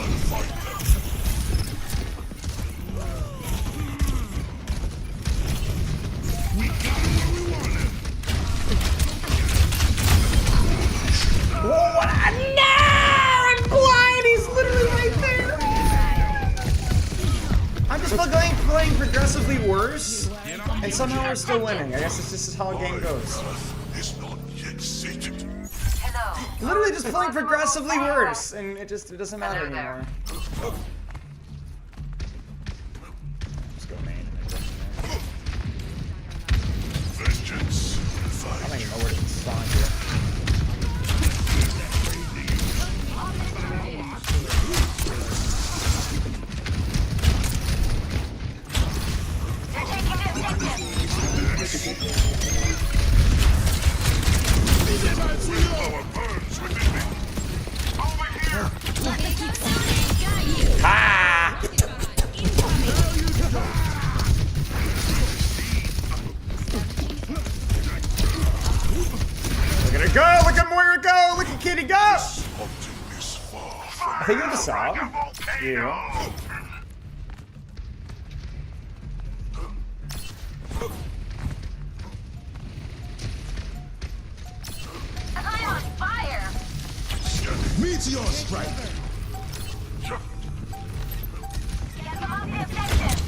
What? No! I'm blind! He's literally right there! I'm just playing progressively worse, and somehow we're still winning. I guess this is how a game goes. Is not yet sated. Hello. Literally just playing progressively worse, and it doesn't matter Hello there. anymore. Just go main and then go from there. Vengeance will I don't find even you. know where to spawn here. Thank you for the sub. Yeah. I'm on fire. Meteor strike. Get them off the objective.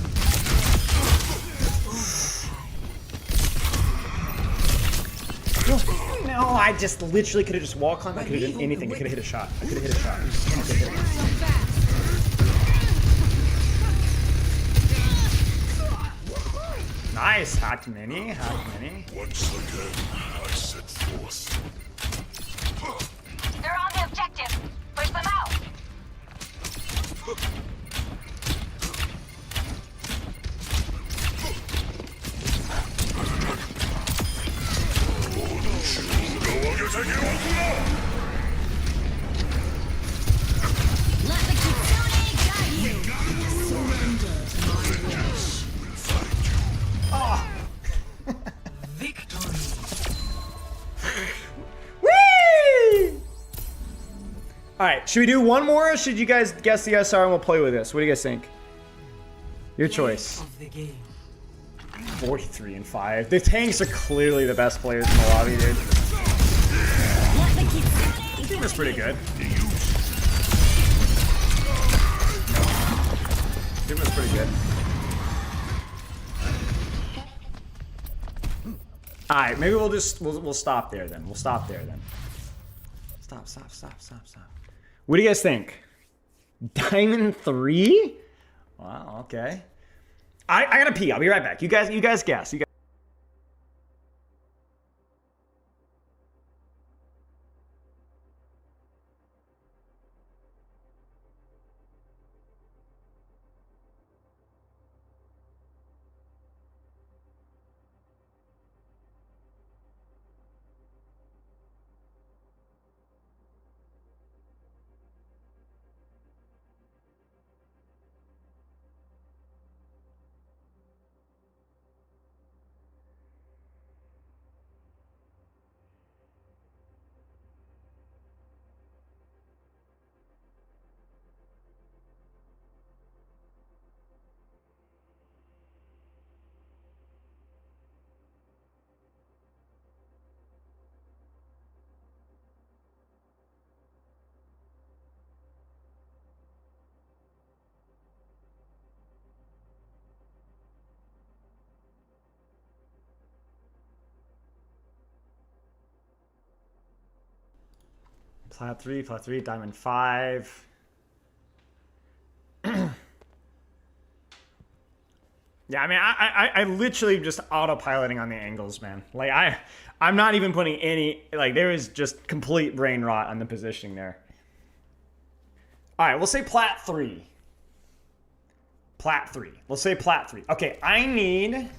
No, I just literally could have just wall climbed. I could have done anything. I could have hit a shot. I could have hit a shot. Nice, hacked mini, hacked mini. Once again, I set forth. They're on the objective. Push them out. Let the Kitsune guide you. Surrender to my will. Victory. Whee! Alright, should we do one more or should you guys guess the SR and we'll play with this? What do you guys think? Your choice. Of the game. 43 and 5. The tanks are clearly the best players in the lobby, dude. Let the Kitsune Team is pretty good. Team is pretty good. Alright, maybe we'll just we'll stop there then. We'll stop there then. Stop. What do you guys think? Diamond 3? Wow, okay. I gotta pee. I'll be right back. You guys guess. You guys. Plat 3, Diamond 5. Yeah, I mean, I literally just autopiloting on the angles, man. Like, I'm not even putting any, like, there is just complete brain rot on the positioning there. All right, we'll say Plat 3. Plat 3. Let's say Plat 3. Okay, I need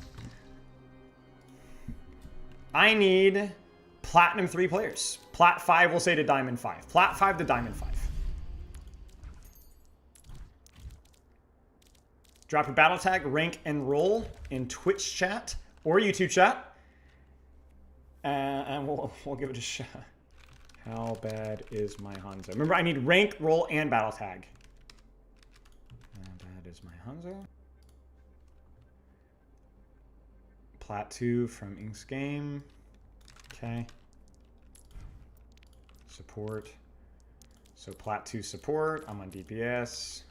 Platinum 3 players. Plat 5, we'll say to Diamond 5. Plat 5 to Diamond 5. Drop a battle tag, rank, and roll in Twitch chat or YouTube chat. And we'll give it a shot. How bad is my Hanzo? Remember, I need rank, roll, and battle tag. How bad is my Hanzo? Plat 2 from Inks Game. Okay. Support. So Plat 2 support. I'm on DPS.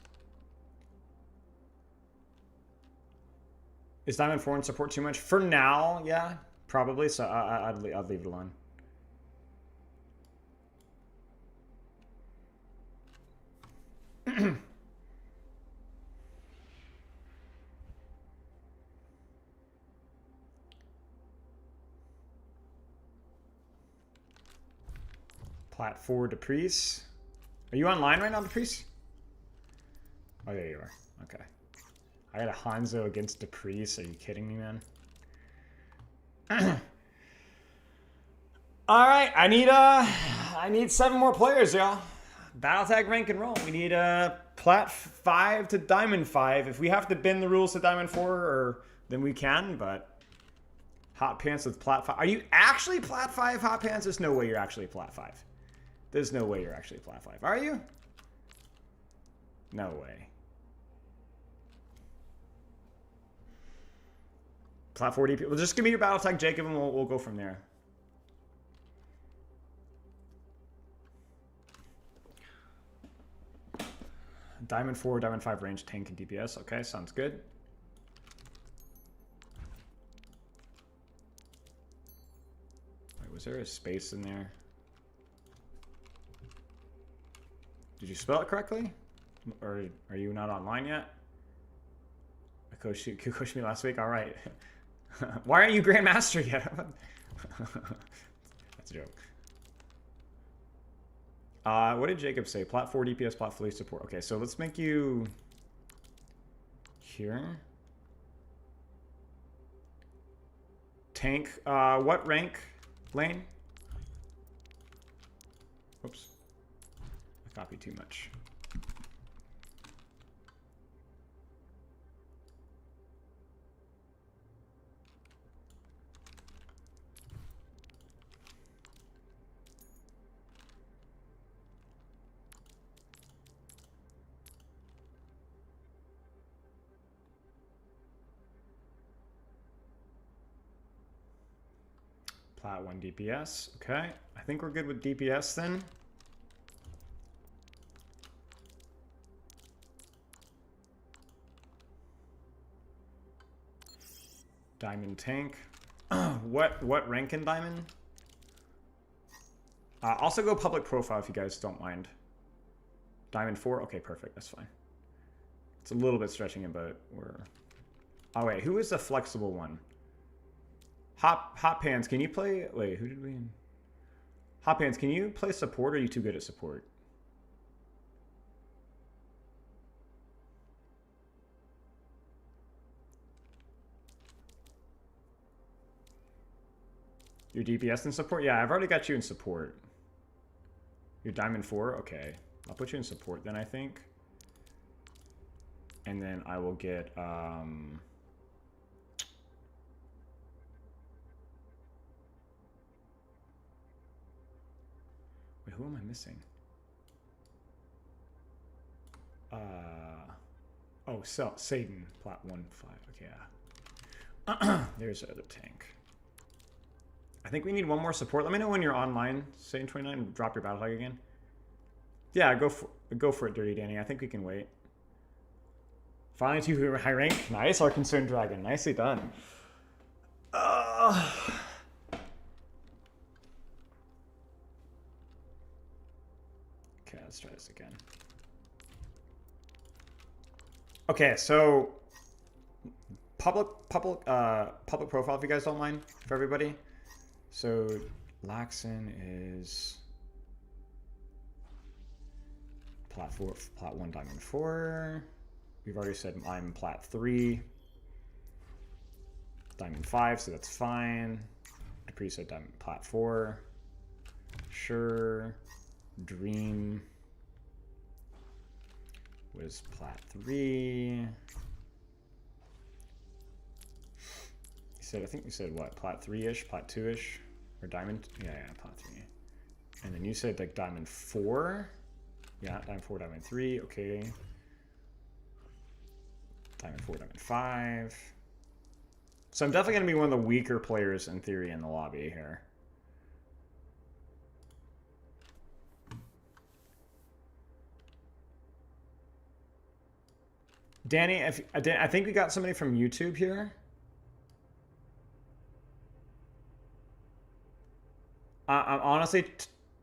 Is Diamond 4 in support too much? For now, yeah, probably. So I'd leave it alone. Plat 4 Depriest. Are you online right now, Depriest? Oh, there you are. Okay. I got a Hanzo against Depriest. Are you kidding me, man? All right, I need 7 more players, y'all. Battle tag, rank, and roll. We need Plat 5 to Diamond 5. If we have to bend the rules to Diamond 4, then we can. But Hot Pants with Plat 5. Are you actually Plat 5 Hot Pants? There's no way you're actually Plat 5. There's no way you're actually Plat 5. Are you? No way. Plat 4 DP. Well, just give me your battle tag, Jacob, and we'll go from there. Diamond 4, Diamond 5 range, tank, and DPS. Okay, sounds good. Wait, was there a space in there? Did you spell it correctly? Or are you not online yet? You coached me last week? Alright. Why aren't you Grandmaster yet? That's a joke. What did Jacob say? Plat 4 DPS, plat 3 support. Okay, so let's make you here. Tank. What rank? Lane? Oops. I copied too much. Plat 1 DPS. Okay. I think we're good with DPS then. Diamond tank. What rank in diamond? Also go public profile if you guys don't mind. Diamond 4. Okay, perfect. That's fine. It's a little bit stretching it, but we're... Oh, wait. Who is the flexible one? Hot Pants, can you play... Wait, who did we... Hot Pants, can you play support, or are you too good at support? Your DPS in support? Yeah, I've already got you in support. You're Diamond 4? Okay. I'll put you in support then, I think. And then I will get... Wait, who am I missing? Oh, Satan, plat 1-5. Okay, yeah. There's the other tank. I think we need one more support. Let me know when you're online, Satan29, drop your battle tag again. Yeah, go for it, Dirty Danny. I think we can wait. Finally, 2 high rank. Nice, our Concerned Dragon. Nicely done. Okay, let's try this again. Okay, so public profile if you guys don't mind for everybody. So Laxon is plat 1 diamond 4. We've already said I'm plat 3 diamond 5, so that's fine. Dupree said diamond plat 4. Sure. Dream was plat 3. I think we said what, plat 3-ish, plat 2-ish, or diamond? Yeah, plat 3. And then you said like diamond 4. Yeah, diamond 4, diamond 3. Okay. Diamond 4, diamond 5. So I'm definitely going to be one of the weaker players in theory in the lobby here. Danny, I think we got somebody from YouTube here. Honestly,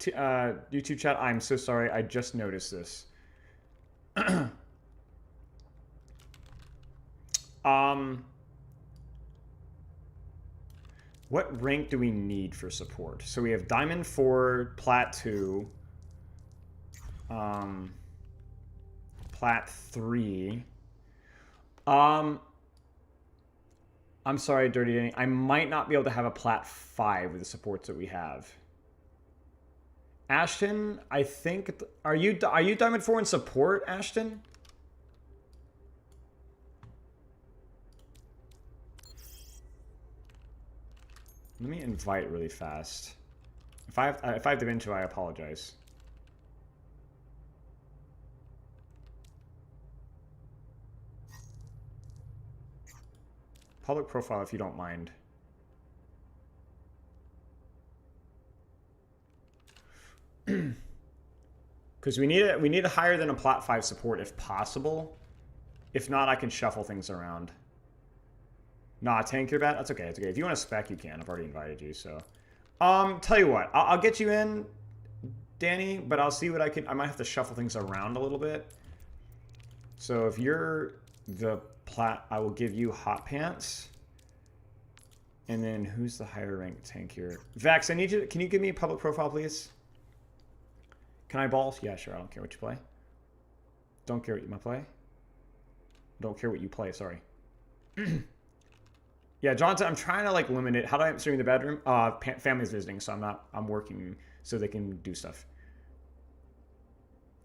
YouTube chat, I'm so sorry. I just noticed this. What rank do we need for support? So we have Diamond 4, Plat 2, Plat 3. I'm sorry, Dirty Danny. I might not be able to have a Plat 5 with the supports that we have. Ashton, I think... Are you Diamond 4 in support, Ashton? Let me invite really fast. If I have to intro, I apologize. Public profile, if you don't mind. Because we need a higher than a plat 5 support if possible. If not, I can shuffle things around. Nah, tank your bat? That's okay, it's okay. If you want to spec, you can. I've already invited you, so. Tell you what, I'll get you in, Danny, but I'll see what I can. I might have to shuffle things around a little bit. So if you're the plat, I will give you hot pants. And then who's the higher ranked tank here? Vax, I need you. Can you give me a public profile, please? Can I ball? Yeah, sure. I don't care what you play. Don't care what you play. Don't care what you play. Sorry. Yeah, Johnson, I'm trying to like limit it. How do I stream in the bedroom? Family's visiting, so I'm working so they can do stuff.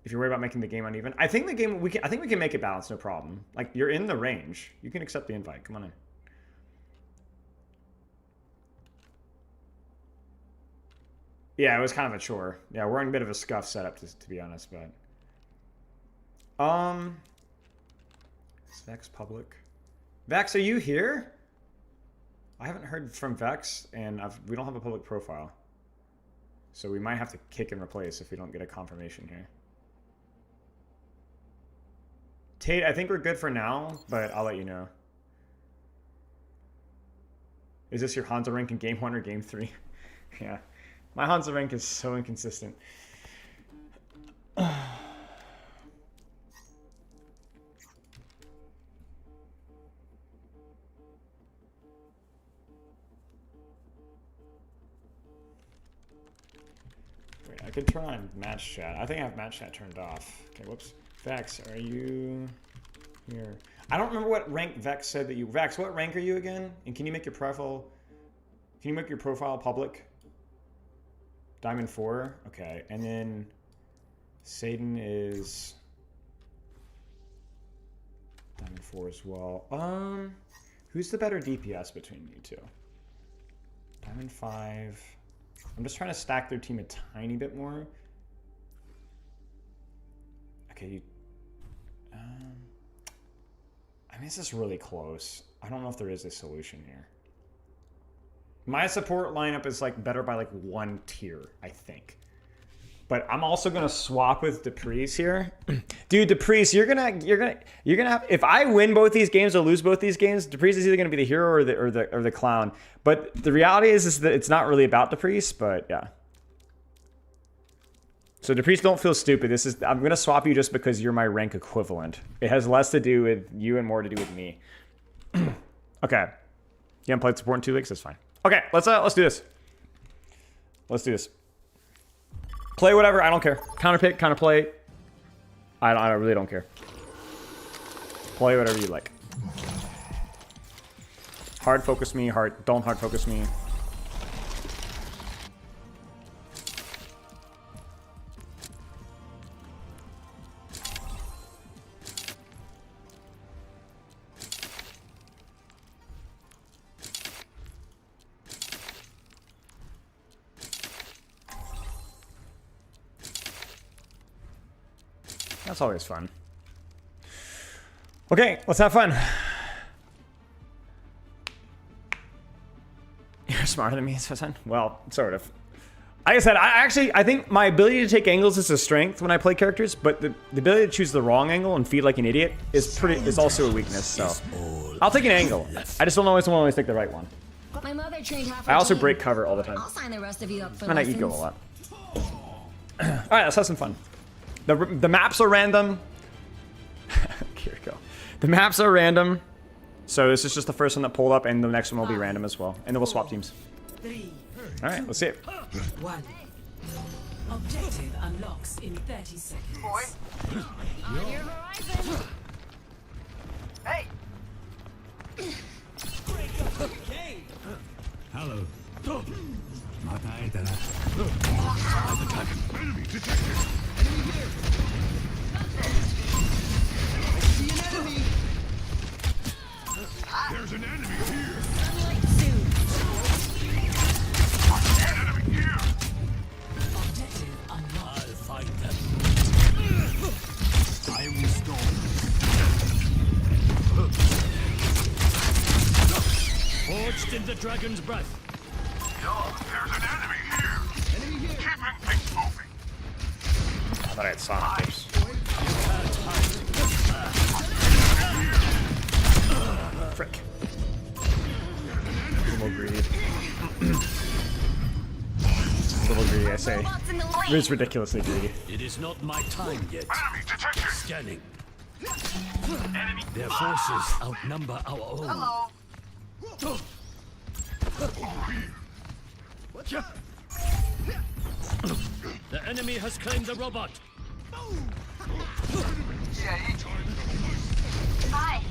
If you're worried about making the game uneven, I think the game I think we can make it balanced, no problem. Like you're in the range. You can accept the invite. Come on in. Yeah, it was kind of a chore. Yeah, we're in a bit of a scuff setup to be honest, but is Vex public? Vex, are you here? I haven't heard from Vex, and we don't have a public profile. So we might have to kick and replace if we don't get a confirmation here. Tate, I think we're good for now, but I'll let you know. Is this your Hanzo rank in game 1 or game 3? Yeah. My Hanzo rank is so inconsistent. Wait, I could try and match chat. I think I have match chat turned off. Okay, whoops. Vex, are you here? I don't remember what rank Vex said that you... Vex, what rank are you again? And can you make your profile... Can you make your profile public? Diamond 4? Okay, and then... Satan is... Diamond 4 as well. Who's the better DPS between you two? Diamond 5... I'm just trying to stack their team a tiny bit more. Okay. I mean, this is really close. I don't know if there is a solution here. My support lineup is like better by like 1 tier, I think. But I'm also gonna swap with Dupree's here. Dude, Dupree's, you're gonna have, if I win both these games or lose both these games, Dupree's is either gonna be the hero or the clown. But the reality is that it's not really about Dupree's, but yeah. So Dupree's, don't feel stupid. I'm gonna swap you just because you're my rank equivalent. It has less to do with you and more to do with me. Okay. You haven't played support in 2 weeks? That's fine. Okay, let's do this. Let's do this. Play whatever, I don't care. Counterpick, counterplay. I really don't care. Play whatever you like. Hard focus me, don't hard focus me. That's always fun. Okay, let's have fun. You're smarter than me, Sven. Well, sort of. Like I said, I think my ability to take angles is a strength when I play characters, but the ability to choose the wrong angle and feed like an idiot is also a weakness. So I'll take an angle. I just don't always take the right one. My mother trained half I also break cover all the time. I'll sign the rest of you up for And I lessons. ego a lot. All right, let's have some fun. The maps are random. Here we go. The maps are random. So this is just the first one that pulled up, and the next one will be random as well. And then we'll swap teams. 3, All right, let's see it. 1. Objective unlocks in 30 seconds. On your horizon. Hey! Hello. Mata enemy detected. There's an enemy here. Sunlight soon. Enemy here. Objective unlocked. I'll fight them. I will storm. Trust in the dragon's breath. There's an enemy here. Keeping things moving. I thought I had Sonic first. Frick. A little greedy. A little greedy, I say. It's ridiculously greedy. It is not my time yet. Enemy detected. Scanning. Their forces outnumber our own. The enemy has claimed the robot. Hi.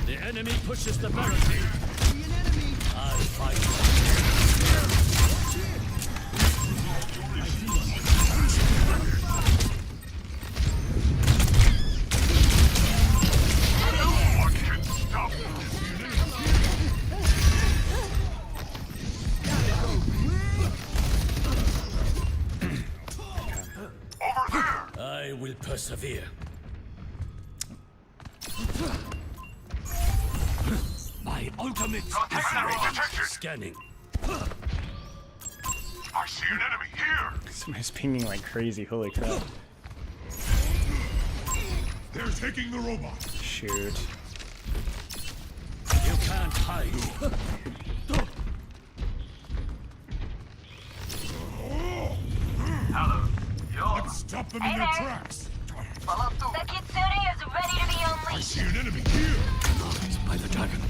The enemy pushes the barricade. I'll fight. I will persevere. My ultimate is ready. Scanning. I see an enemy here. Somebody's pinging like crazy. Holy crap. They're taking the robot. Shoot. You can't hide. Let's stop them in their tracks. The Kitsune is ready to be I unleashed. see an enemy here. By the dragon.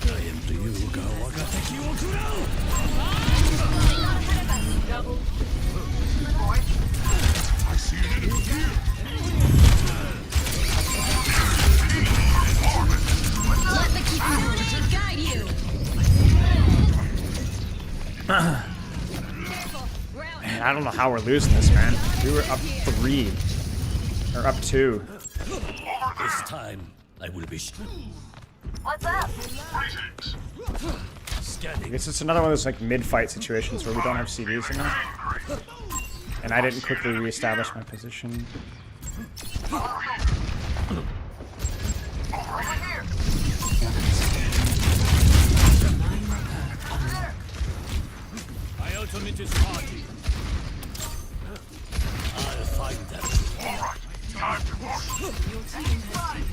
I am the Yuga Wagateki Okuro. I see an enemy here. Let the Kitsune guide you. Man, I don't know how we're losing this, man. We were up 3. Or up 2. This time, I will be What's up? scanning. I guess it's another one of those like mid-fight situations where we don't have CDs enough. And I didn't quickly reestablish my position. My ultimate is party. I'll find them. All right, time to push. You can't hide.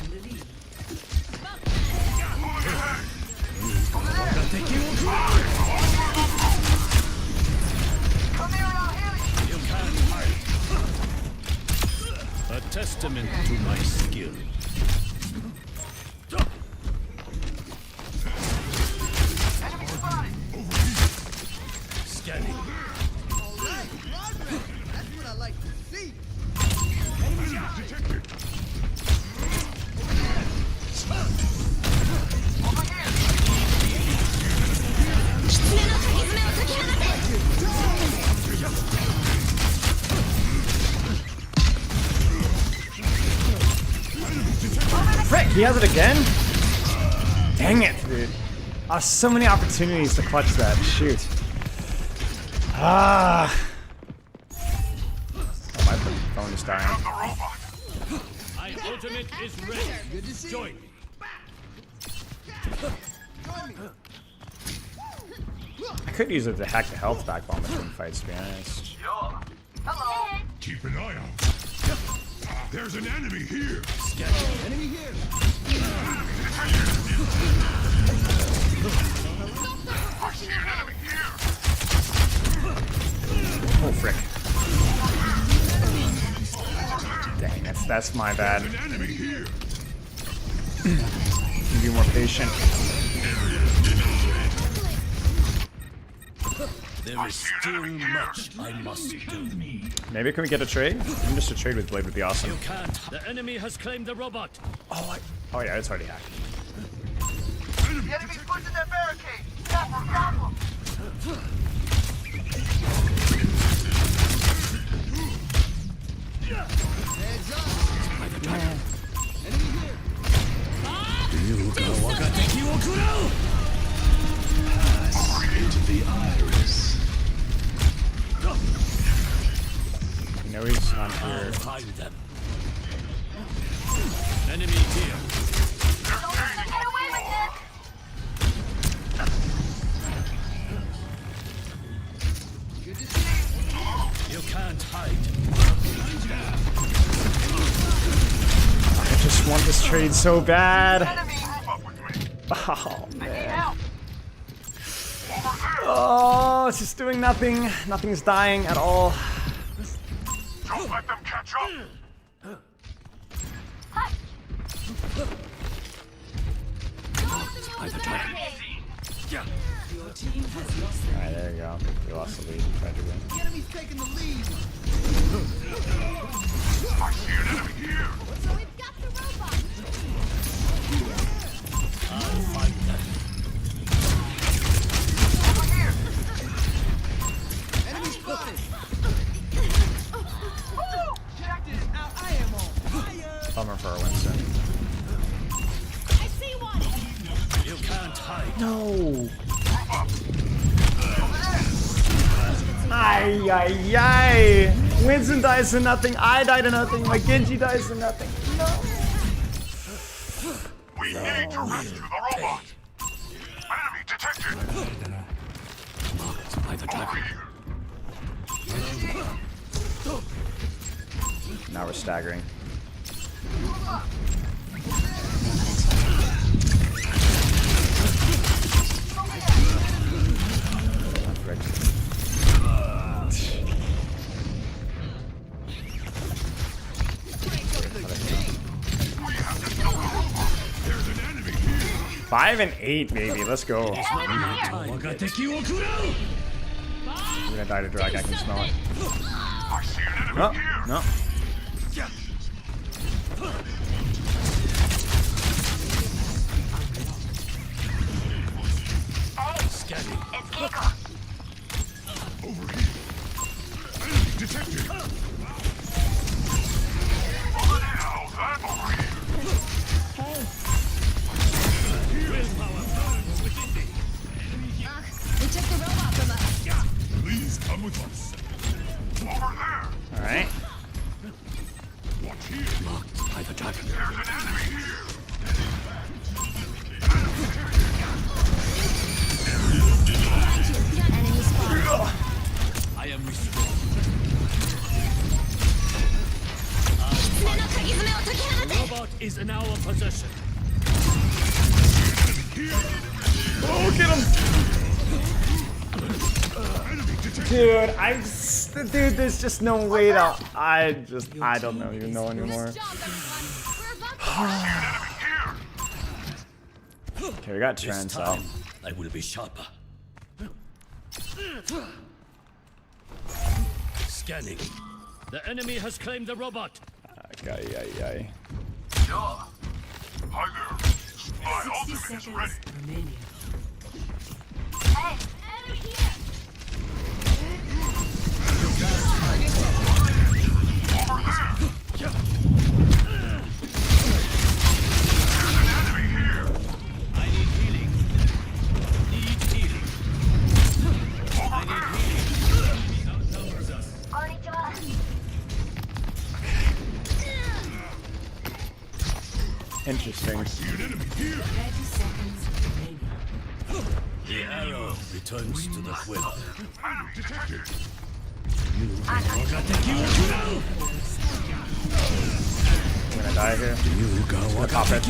A testament to my skill. Scanning. Frick, he has it again? Dang it, dude. So many opportunities to clutch that. Shoot. Ah. Oh, my phone is dying. My ultimate is ready. Join me. I could use it to hack the health back while between fights, to be honest. Keep an eye out. There's an enemy here. Enemy here. I see an enemy here. Oh, frick. Dang, that's my bad. An enemy here. Be more patient. There is still much I must do. Maybe can we get a trade? Even just a trade with Blade would be awesome. You can't. The enemy has claimed the robot. Oh yeah, it's already hacked. The enemy's pushing their barricade. Stop them. Yuga Wagateki Okuro. Into the iris. You know he's on here. Find them. Enemy here. Get away with this! You can't hide. I just want this trade so bad. Enemy! Oh, Need man. help! Oh, it's just doing nothing. Nothing's dying at all. Don't let them catch up. By the time. Alright, there you go. We lost the lead. Tried to win. I see an enemy here. So we've got the robot. I'll find them. Enemy spotted! Bummer for our Winston. I see one. You can't hide. No. Ay, ay, ay. Winston dies to nothing. I die to nothing. My Genji dies to nothing. No. We need to rescue the robot. Enemy detected. Marked by the dragon. Now we're staggering. There's an enemy here. 5 and 8, baby. Let's go. We're gonna die to drag. I can smell it. I see an enemy No, here. no. Scanning. It's Kiko. Over here. Enemy detected. Now that over here. Willpower burns within me. They took the robot from us. Please come with us. Over there. All right. Watch here. Marked by the dragon. There's an enemy here. Enemy spotted. I am restored. The robot is in our possession. Oh, get him! Dude, dude, there's just no way to. I don't know even know anymore. Job, everyone. We're about to Okay, we got trends out. I will be sharper. Scanning. The enemy has claimed the robot. Ay, ay, ay. Sure. Hi there. My ultimate is ready. Hey, enemy here! Over there. There's an enemy here. I need healing. Need healing. Over there. He outnumbers us. Konnichiwa. Interesting. See an enemy here. The arrow returns to the quiver. Enemy detected. I'm gonna die here. I'll pop it.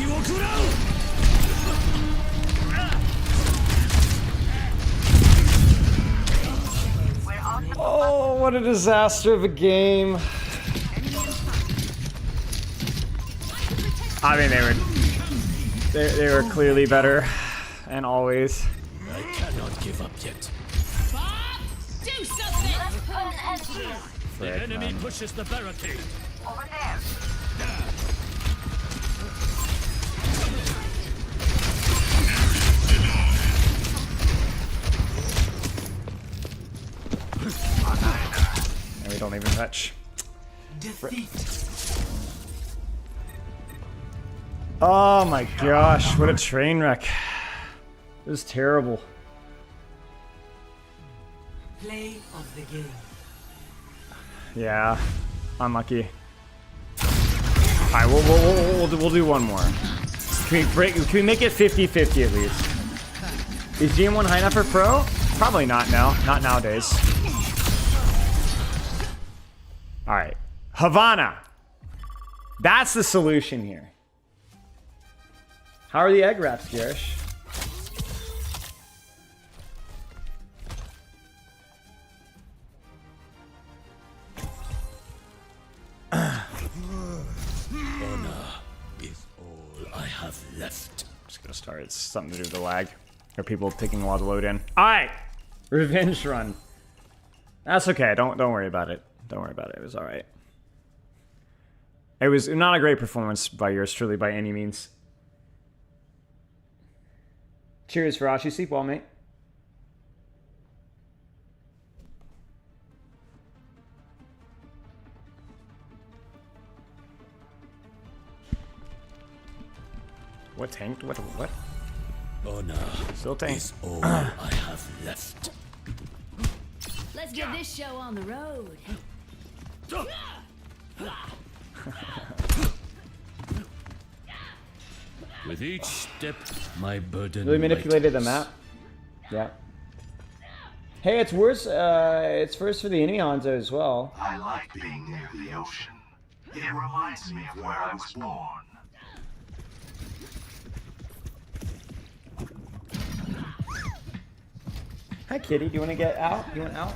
Oh, what a disaster of a game. I mean, they were clearly better, and always. I cannot give up yet. do something. Let's put an end to this. The Frick, enemy man. pushes the barricade. Over there. And we don't even touch. Oh my gosh, what a train wreck. It was terrible. Play of the game. Yeah. Unlucky. Alright, we'll do one more. Can we make it 50-50 at least? Is GM1 high enough for pro? Probably not now. Not nowadays. Alright. Havana! That's the solution here. How are the egg wraps, Garish? Is all I have left. Just gonna start. It's something to do with the lag. Or people taking a while to load in. Alright! Revenge run. That's okay. Don't worry about it. Don't worry about it. It was alright. It was not a great performance by yours truly by any means. Cheers, Farashi. Sleep well, mate. What tanked? What? Honor Still tanked. is all I have left. Let's get this show on the road. With each step, my burden. Really manipulated the map. Yeah. Hey, it's worse. It's first for the enemy Hanzo as well. I like being near the ocean. It reminds me of where I was born. Hi, Kitty. Do you want to get out? You want out?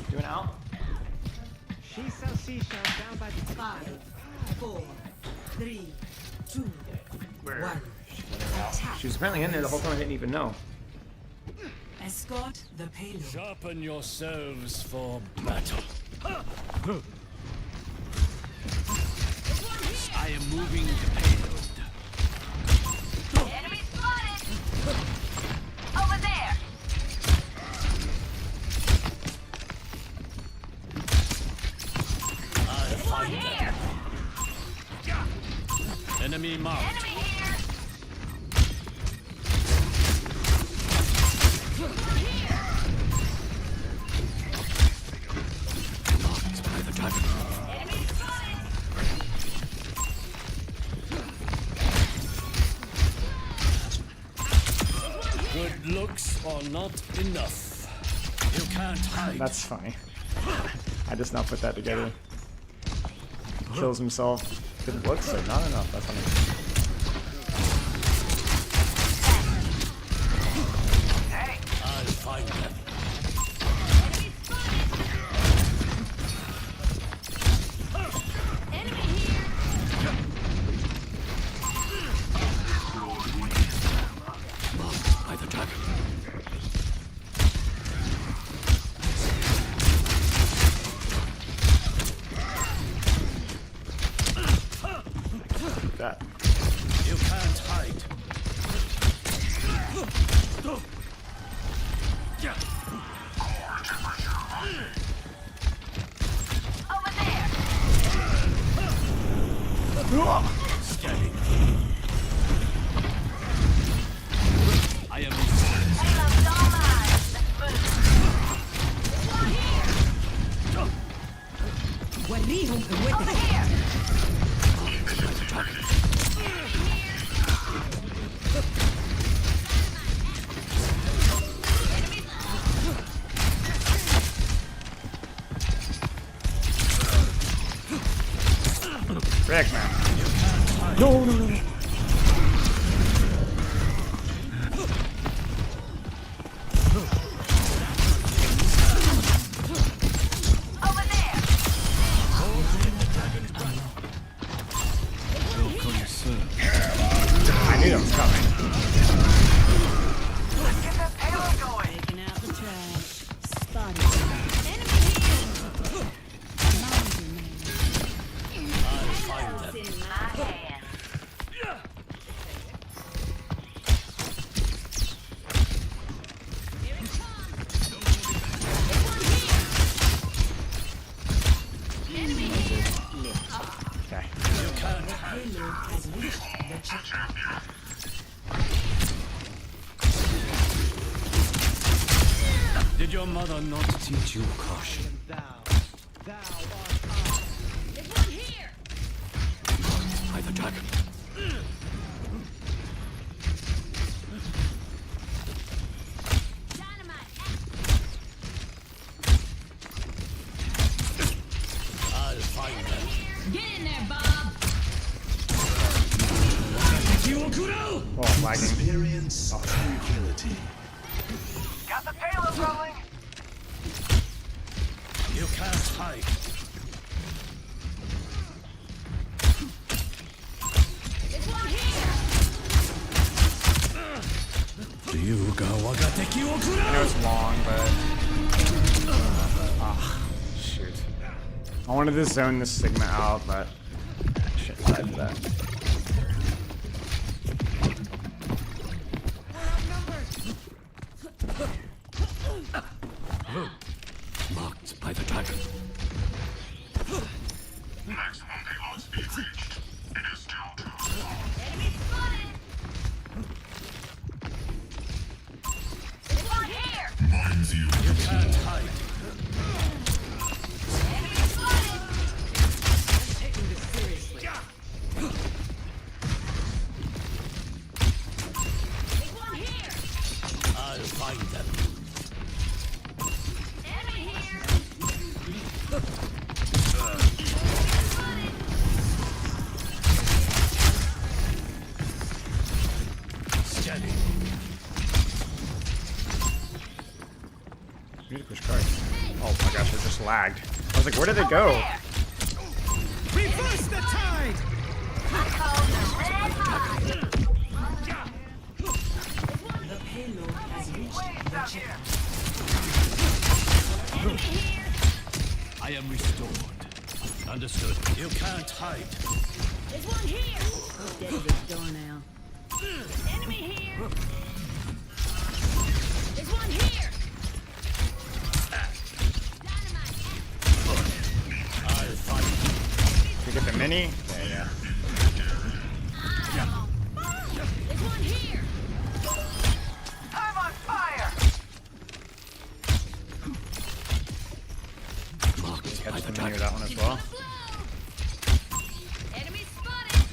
You want out? She sells seashells down by the 5, 4, 3, 2, 1. She was apparently in there the whole time. I didn't even know. Escort the payload. Sharpen yourselves for battle. I am moving the payload. Enemy spotted! Over there! I'll find them. Enemy marked. Enemy here! By the dragon. Enemy spotted! Good looks are not enough. You can't hide. That's funny. I just now put that together. Kills himself. Good looks are not enough. That's funny. I'll find them. Enemy here! By the dragon. That. You can't hide. Over there! Scanning. I am Payload's all mine! Let's move! وريهم Over قوتك. here! Frick, man. No, no, no. Over there! I knew that was coming. Let's get that payload going. Taking out the trash. Spotted. Enemy here! I'll find them. In my hand. Okay. You can't hide. Payload has reached the checkpoint. Did your mother not teach you caution? Thou art I. by the dragon. I'll find them. Get in there, Bob. Oh, I'm lagging. Experience tranquility. Got the payload rolling. You can't hide. There's one here. I know it's long, but shoot. I wanted to zone this Sigma out, but I shouldn't have tried that. Marked by the dragon. Maximum payload speed reached. It is still too Enemy spotted. There's one here. Mind you. You can't hide. Enemy spotted. Taking this seriously. There's one here. I'll find them. Enemy here. Steady. Jesus Christ. Oh my gosh, it just lagged. I was like, where did they go? Reverse the tide! The payload has reached the checkpoint. I am restored. Understood. You can't hide. There's one here. Steady the door now. Enemy here. There's one here. I'll find you. Did you get the mini? Yeah. There's one here. I'm on fire. Marked by Catch the the mini with dragon. that one as well. Enemy spotted.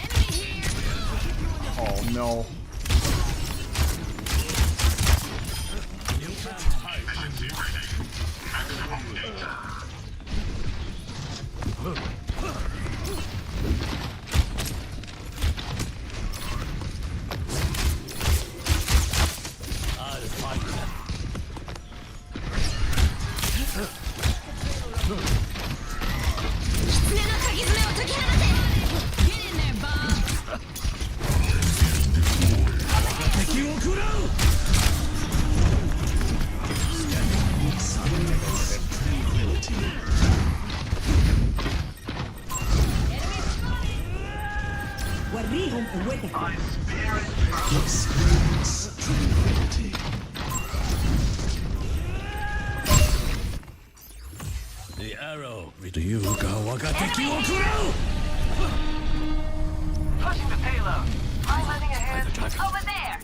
Enemy here. Oh no. You can't hide. I'll find them. Get in there, Bob. وريهم قوتك. Experience tranquility. The arrow. Ryuga wagateki wo kurau! Pushing the payload. I'm lending a hand. Over there.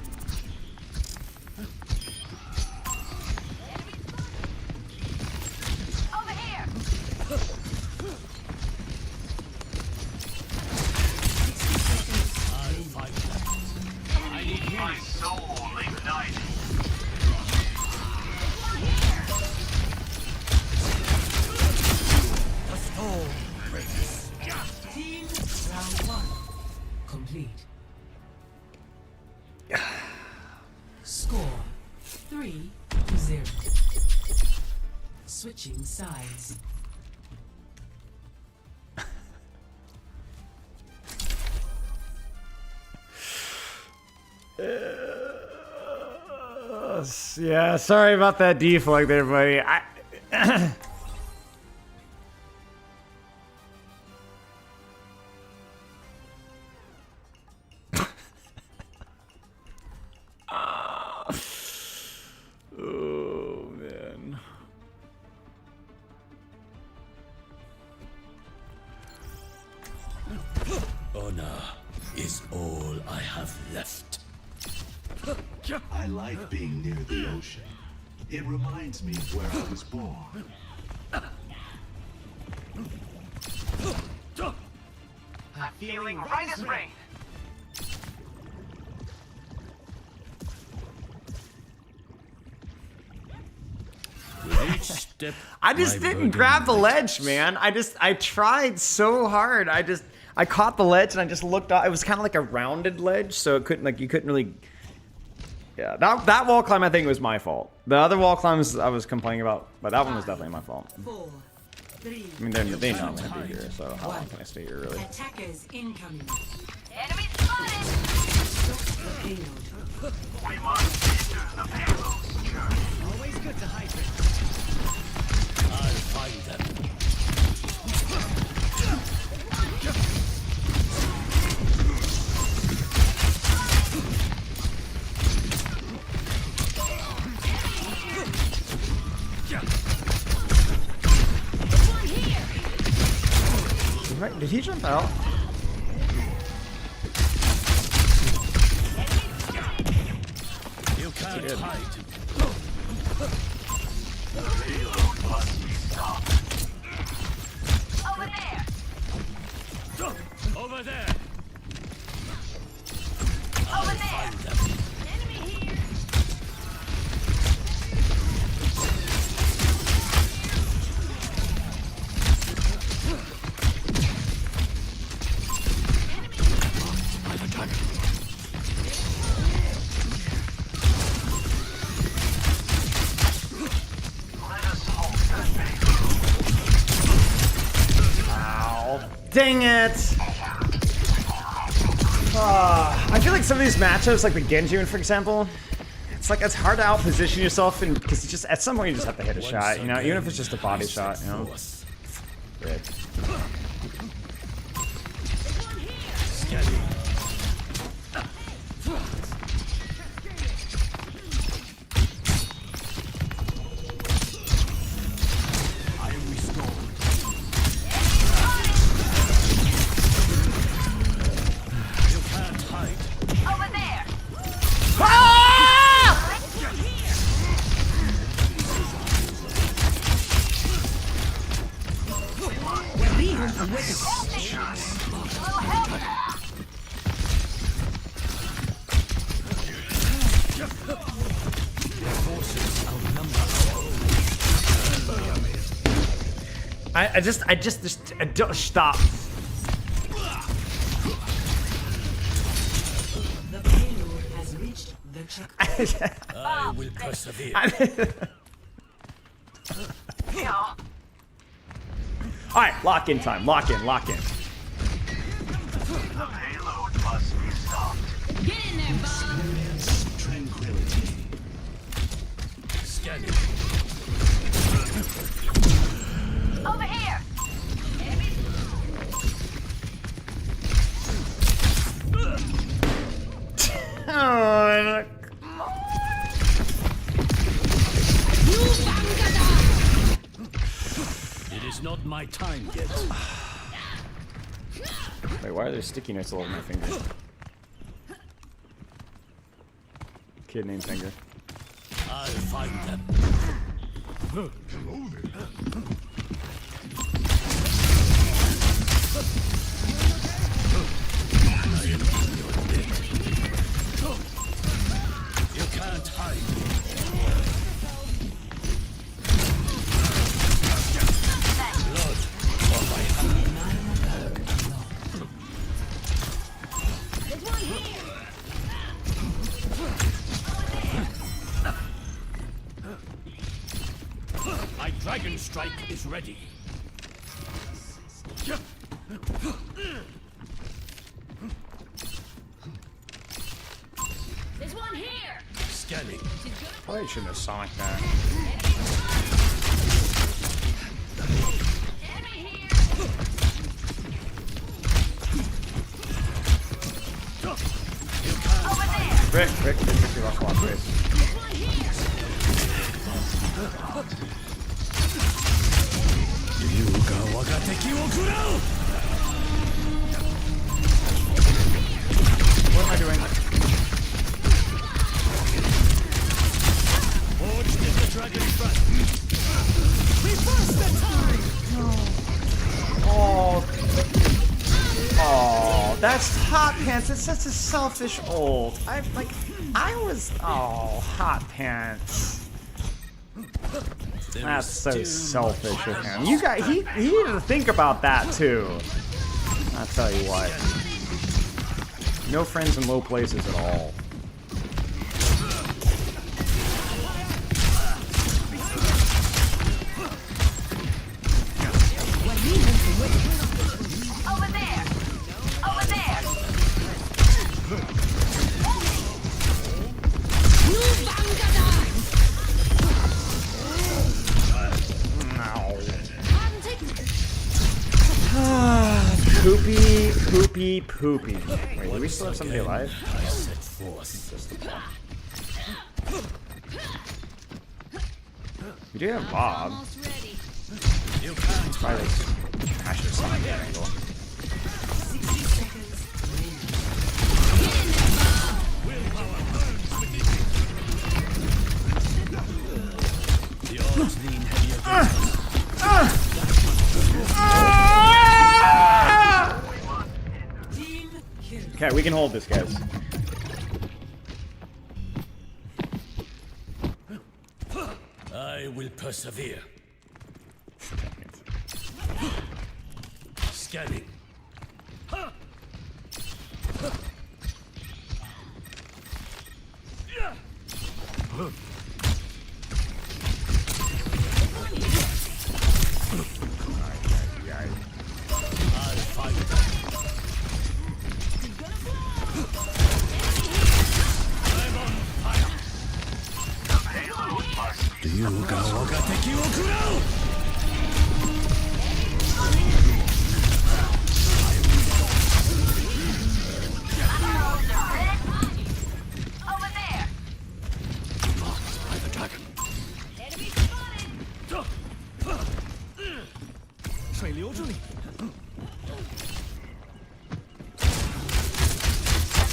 Over here. I'll fight them. I need My healing. soul ignited. Team round 1 complete. Score 3-0. Switching sides. Yeah, sorry about that deflag there, buddy. Oh, man. Honor is all I have left. I like being near the ocean. It reminds me of where I was born. Healing right as rain. I just didn't grab the ledge, man. I tried so hard. I caught the ledge and I just looked up. It was kind of like a rounded ledge, so it couldn't you couldn't really. Yeah, that wall climb I think was my fault. The other wall climbs I was complaining about, but that one was definitely my fault. 4, 3, I mean, they know I'm gonna be here, so how long can I stay here really? attackers incoming. Enemy spotted. Payload. We must enter the payload secure. always good to hydrate. I'll find them. Right, did he jump out? You can't hide. Over there. Over there. Over there. Find them. Enemy here. By the dragon. Let us hold that Ow. Dang it! I feel like some of these matchups, like the Genji one, for example, it's hard to outposition yourself, and because you just at some point you just have to hit a shot, you know, even if it's just a body shot, you know. Rip. I am restored. You can't hide. over there. I don't stop. The payload has reached the checkpoint. I will persevere. Alright, lock in time. Lock in. The payload must be stopped. Get in there, Bob. Tranquility. Scanning. Over here. Enemy. Oh, It is not my time yet. wait, why are there sticky notes all over my finger? Kid named Finger. I'll find them. Hello there. You can't hide. Blood on my hand. There's one here. My dragon strike is ready. There's one here. Scanning. Probably shouldn't have sonic that. Enemy here. Rick, you lost one face. There's one here. Yuga wagateki wo kurau! What am I doing? Forged in the dragon front. Oh. Oh. That's Hot Pants. It's such a selfish old. I was. Oh, Hot Pants. That's so selfish of him. You got he needed to think about that too. I'll tell you what. No friends in low places at all. Over there! Over there! Poopy. Wait, do we still have somebody alive? We do have Bob. Let's try this. I should have summoned that angle. 60 seconds. Okay, we can hold this, guys. I will persevere. Scanning. Over there! Enemy spotted!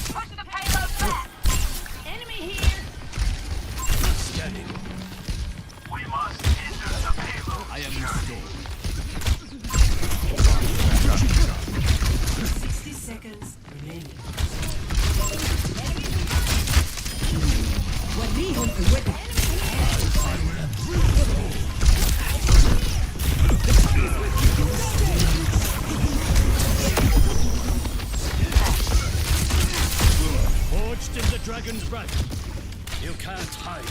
Push the payload back! Enemy here! Scanning. We must enter the payload. I am restored. 60 seconds remaining. Forged in the dragon's breath. You can't hide.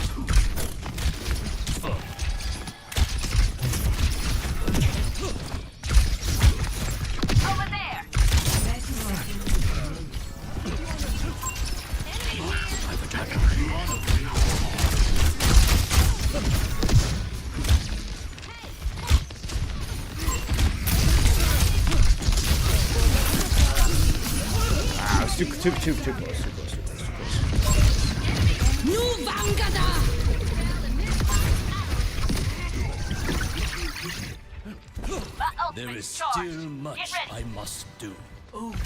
Over there! 30 seconds. Ah, it's too close. There is Charge. still much Get ready. I must do. Minefield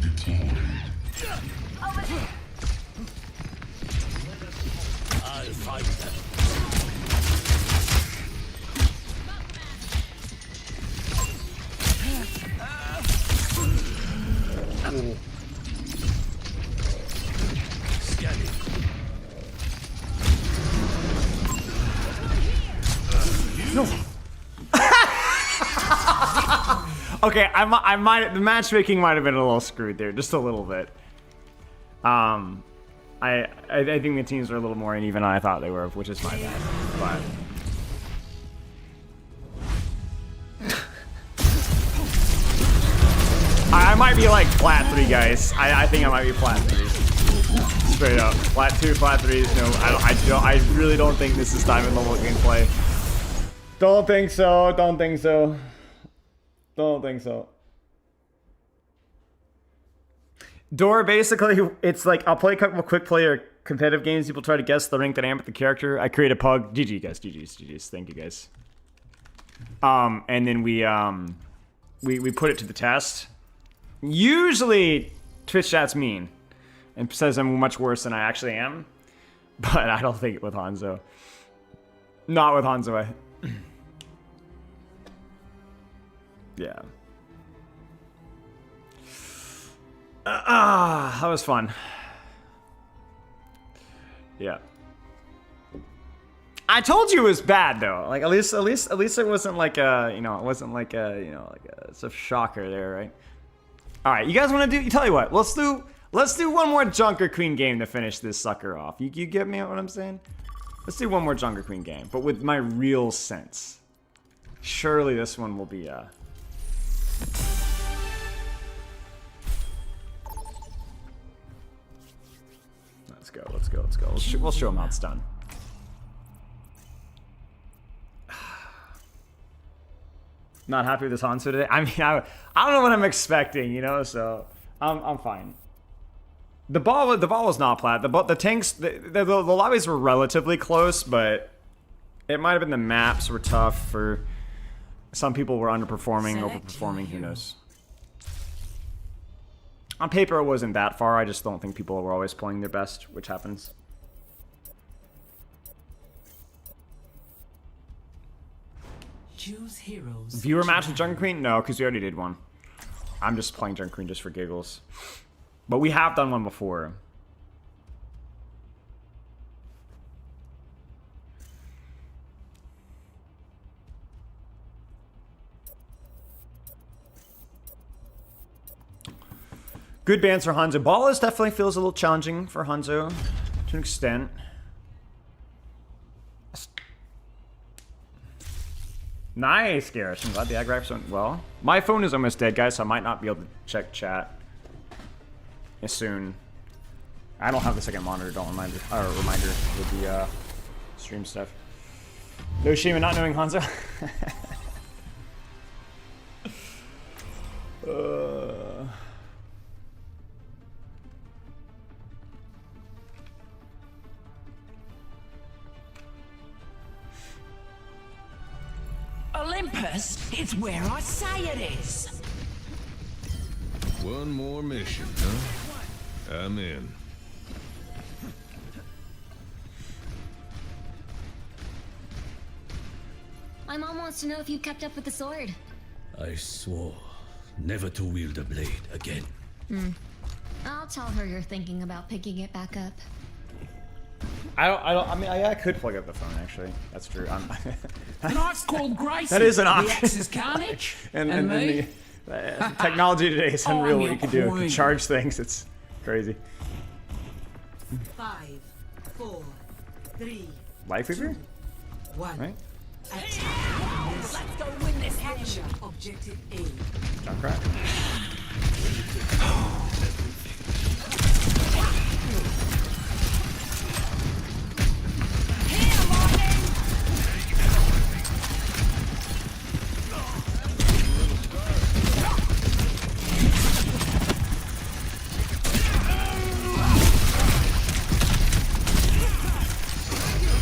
deployed. Over there! I'll find them. Scanning. Okay, I might the matchmaking might have been a little screwed there, just a little bit. I think the teams are a little more uneven than I thought they were, which is my bad. But I might be like flat 3, guys. I think I might be flat 3. Straight up, flat 2, flat 3s. No, I really don't think this is diamond level gameplay. Don't think so. Don't think so. Door, basically, it's like I'll play a couple of quick player competitive games. People try to guess the rank that I am with the character. I create a pug. GG, guys. GG's. Thank you, guys. And then we put it to the test. Usually, Twitch chat's mean and says I'm much worse than I actually am. But I don't think it with Hanzo. Not with Hanzo. Yeah. That was fun. Yeah. I told you it was bad though. Like at least it wasn't like a, you know, it wasn't like a, you know, like a, it's a shocker there, right? All right, you guys want to do? You tell you what, let's do one more Junker Queen game to finish this sucker off. You get me what I'm saying? Let's do one more Junker Queen game, but with my real sense. Surely this one will be Let's go. We'll show them how it's done. Not happy with this Hanzo today. I mean, I don't know what I'm expecting, you know. So I'm fine. The ball was not plat. The tanks, the lobbies were relatively close, but it might have been the maps were tough for some people. Were underperforming, overperforming. Who knows? On paper, it wasn't that far. I just don't think people were always playing their best, which happens. Choose heroes. Viewer match with Junker Queen? No, because we already did one. I'm just playing Junker Queen just for giggles. But we have done one before. Good bans for Hanzo. Ballas definitely feels a little challenging for Hanzo to an extent. Nice, Garrus. I'm glad the ag wraps went well. My phone is almost dead, guys, so I might not be able to check chat as soon. I don't have the second monitor, reminder with the stream stuff. No shame in not knowing Hanzo. Olympus is where I say it is. One more mission, huh? I'm in. My mom wants to know if you kept up with the sword. I swore never to wield a blade again. I'll tell her you're thinking about picking it back up. I mean, I could plug up the phone, actually. That's true. Tonight's called Gracie. That is an option. The X is Carnage. and me. the technology today is unreal what you can do. You can charge things. It's crazy. 5, 4, 3, Life Weaver? 1. Right? Let's go win this action. Objective A. Junkrat?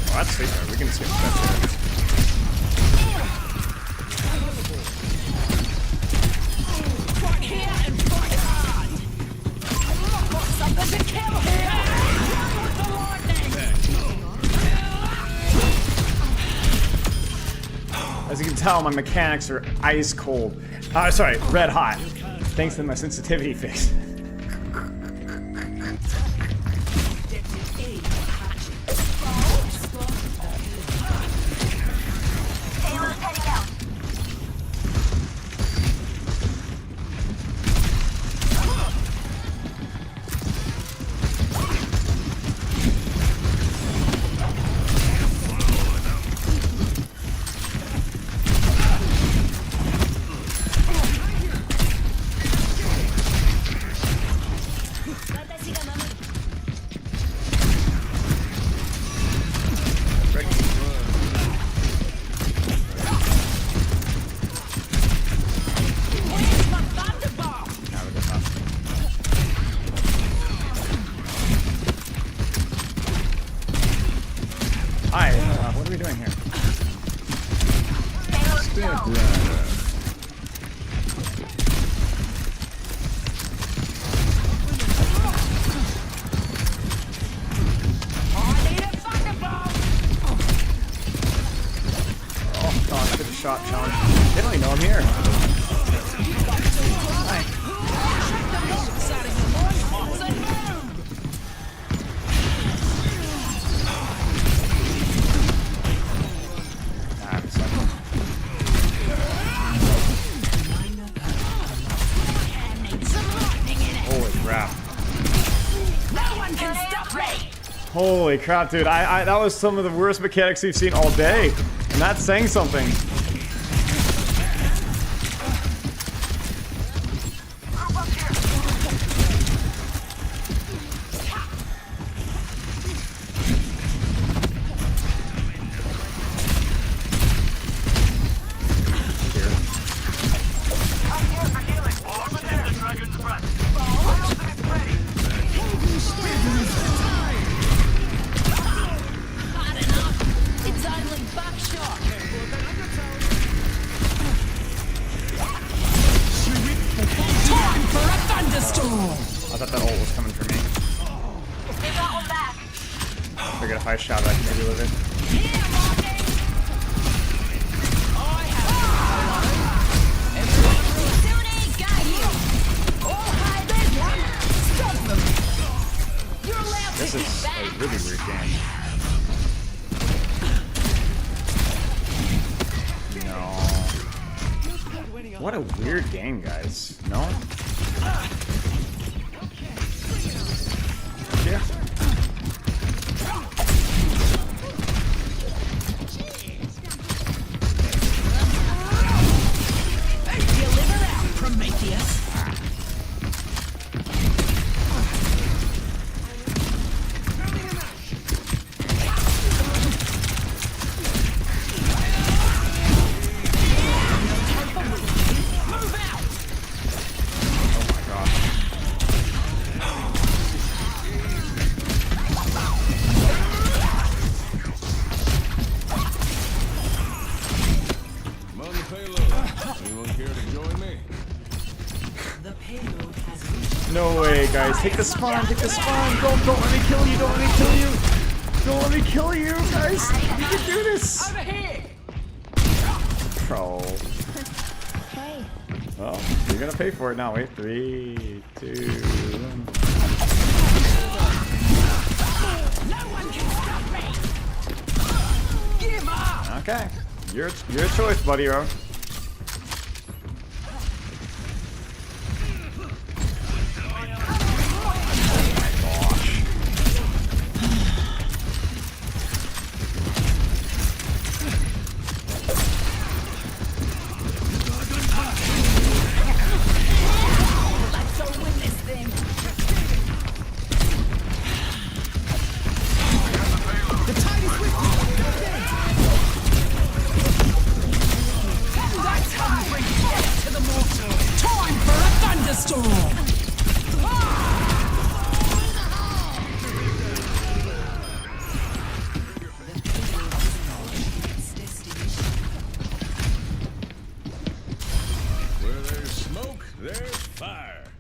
Oh, that's safe though. We can skip that. Fight here and fight hard. Got something to kill here. Run with the lightning. As you can tell, my mechanics are ice cold. Sorry, red hot. Thanks to my sensitivity fix. Hi, what are we doing here? Oh god, good shot challenge. They don't even know I'm here. Hi. Holy crap, dude. That was some of the worst mechanics we've seen all day. And that's saying something. I thought that ult was coming for me. Figured if I shot it, I could maybe live it. This is a really weird game. No. What a weird game, guys. No? Yeah. Deliver out, Prometheus. No way, guys. Take the spawn, take the spawn. Don't let me kill you, don't let me kill you. Don't let me kill you, guys. You can do this. Bro. Hey. Well, you're gonna pay for it now. Wait, 3, 2, 1. No one can stop me. Give up. Okay. Your choice, buddy, bro.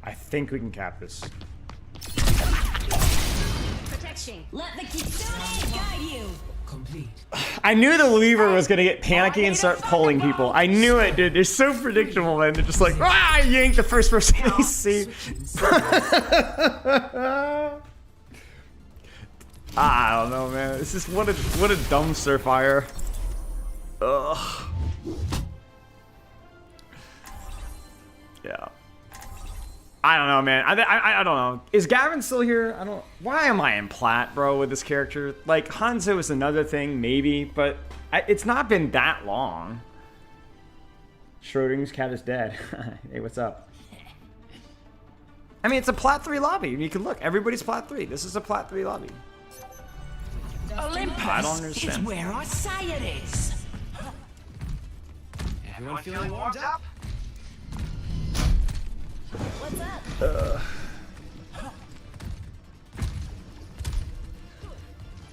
I think we can cap this. Protection. Let the Kitsune guide you. Complete. I knew the Weaver was gonna get panicky and start pulling people. I knew it, dude. They're so predictable, man. They're just like, ah, yank the first person they see. I don't know, man. It's just what a dumpster fire. Ugh. Yeah. I don't know, man. I don't know. Is Gavin still here? I don't. Why am I in plat, bro, with this character? Like, Hanzo is another thing, maybe, but it's not been that long. Schrodinger's cat is dead. Hey, what's up? I mean, it's a plat 3 lobby. You can look. Everybody's plat 3. This is a plat 3 lobby. Olympus I don't understand. is where I say it is. Everyone feeling warmed up? What's up?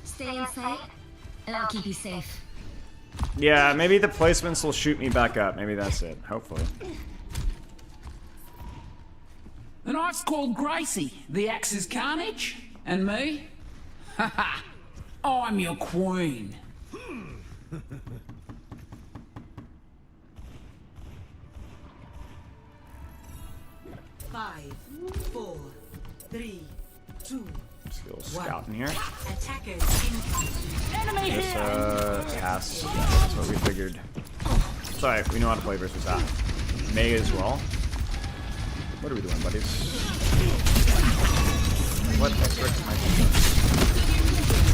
Stay in sight, and I'll keep you safe. Yeah, maybe the placements will shoot me back up. Maybe that's it. Hopefully. The knife's called Gracie. The axe is Carnage. And me? Haha. I'm your queen. 5, 4, 3, 2. Let's go scout in here. Attackers incoming. Enemy This here. pass. Yeah, that's what we figured. Sorry, we know how to play versus that. May as well. What are we doing, buddies? What the frick am I doing?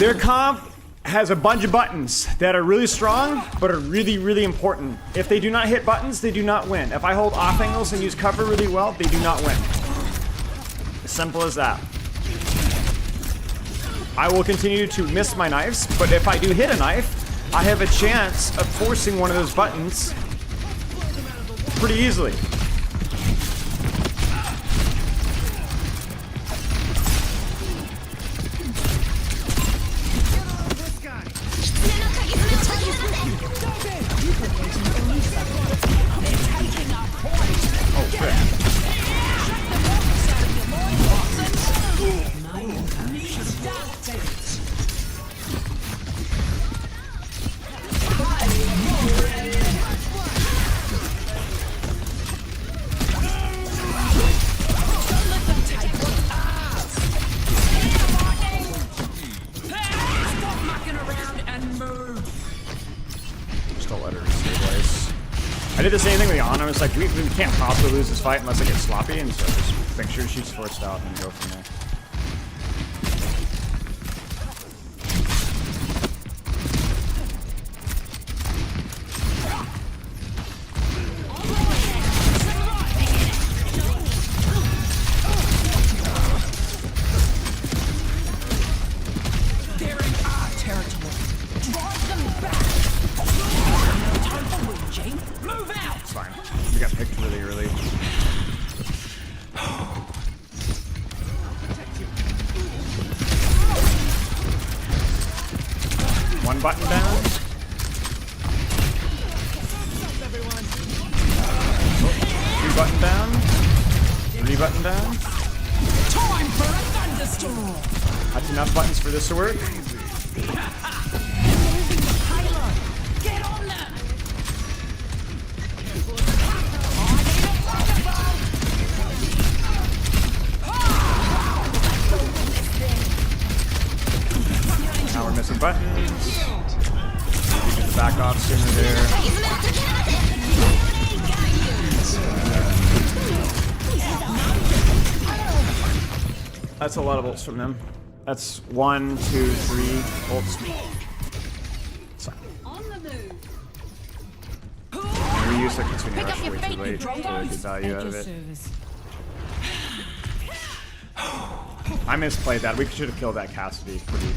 Their comp has a bunch of buttons that are really strong, but are really, really important. If they do not hit buttons, they do not win. If I hold off angles and use cover really well, they do not win. As simple as that. I will continue to miss my knives, but if I do hit a knife, I have a chance of forcing one of those buttons pretty easily. Oh, crap. I did the same thing with Yana. I was like, we can't possibly lose this fight unless I get sloppy, and so just make sure she's forced out and go from there. One button down. Two button down. Three button down. Time for a thunderstorm. That's enough buttons for this to work. Get on them. Now we're missing buttons. We get the back off sooner there. That's a lot of ults from them. That's 1, 2, 3 ults. So. We used like the 2 rush way too late to get value out of it. I misplayed that. We should have killed that Cassidy pretty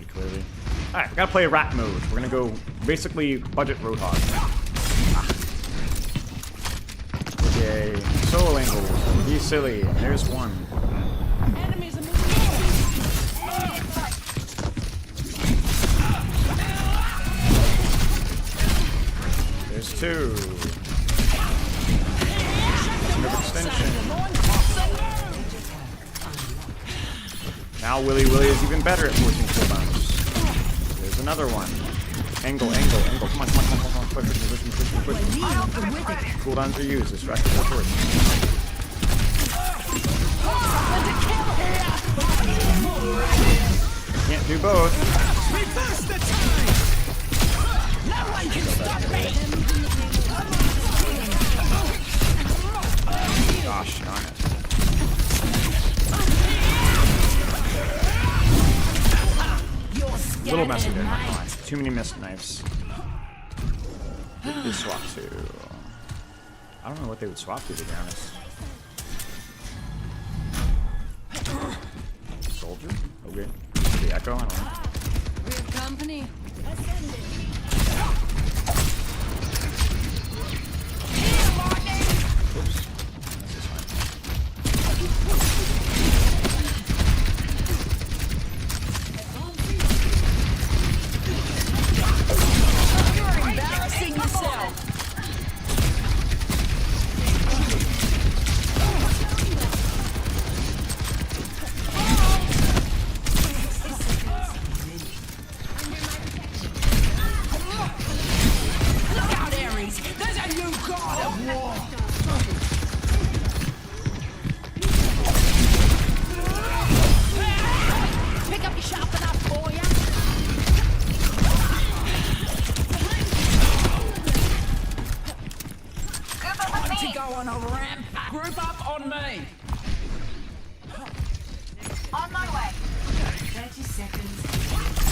clearly. Alright, we gotta play rat mode. We're gonna go basically budget Roadhog. Okay, solo angle. Be silly. There's one. There's two. Extension. Now Willy is even better at forcing cooldowns. There's another one. Angle. Come on. Push. Cooldowns are used. Distract the force. Can't do both. Reverse the time. No one can stop me. Gosh darn it. A little messy there, not gonna lie. Too many missed knives. What did they swap to? I don't know what they would swap to be honest. Soldier? Okay. The Echo? I don't know. We have company. Oops. This is fine. You're embarrassing yourself. Look out, Ares. There's a new god of war. Pick up your sharpen up for ya. Want to go on a ramp? Group up on me. On my way. 30 seconds.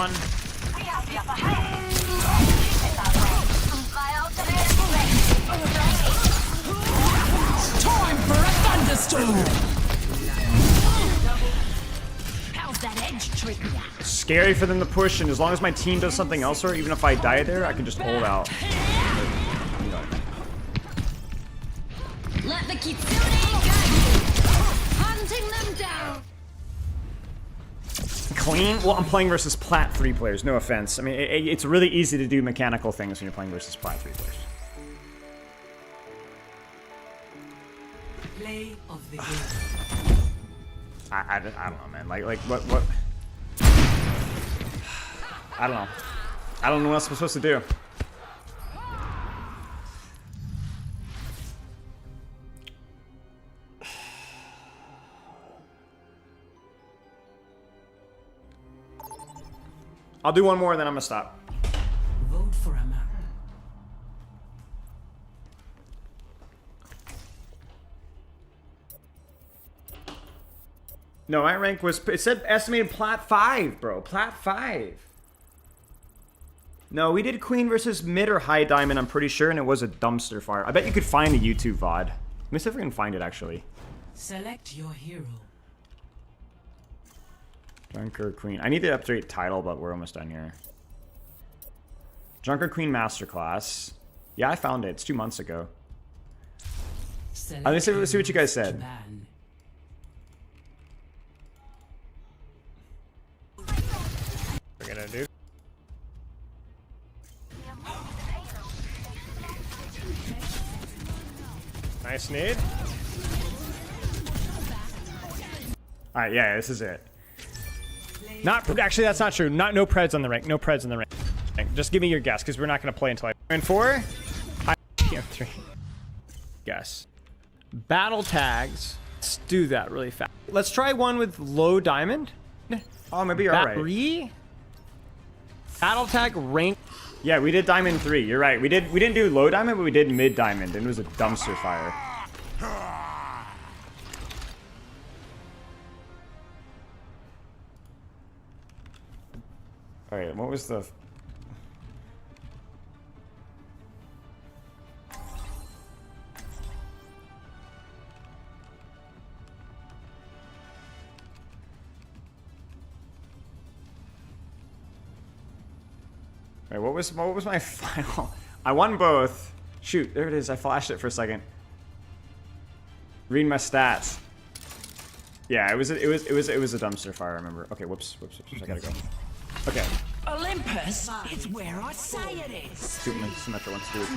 one. We have the upper hand. My ultimate is ready. Time for a thunderstorm! How's that edge treating ya? Scary for them to push, and as long as my team does something else, or even if I die there, I can just hold out. Let the Kitsune guide you. Hunting them down. Clean? Well, I'm playing versus Plat 3 players, no offense. I mean, it's really easy to do mechanical things when you're playing versus Plat 3 players. Play of the game. I don't know, man. Like what? I don't know. I don't know what else I'm supposed to do. I'll do one more and then I'm gonna stop. Vote for a man. No, my rank was, it said estimated Plat 5, bro. Plat 5. No, we did Queen versus mid or high diamond, I'm pretty sure, and it was a dumpster fire. I bet you could find the YouTube VOD. Let me see if I can find it, actually. Select your hero. Junker Queen. I need to update title, but we're almost done here. Junker Queen Masterclass. Yeah, I found it. It's 2 months ago. Let's see what you guys said. We're gonna do. Nice nade. Alright, yeah, this is it. Not actually, that's not true. No preds on the rank. No preds on the rank. Just give me your guess, because we're not going to play until I win 4. I 3. Guess. Battle tags. Let's do that really fast. Let's try one with low diamond. Oh, maybe you're alright. Battle tag rank. Yeah, we did diamond 3. You're right. We didn't do low diamond, but we did mid diamond, and it was a dumpster fire. Alright, what was the... Wait, what was my final? I won both. Shoot, there it is. I flashed it for a second. Read my stats. Yeah, it was a dumpster fire. I remember. Okay, whoops. I gotta go. Okay. Olympus is where I say it is. Symmetra wants to do it.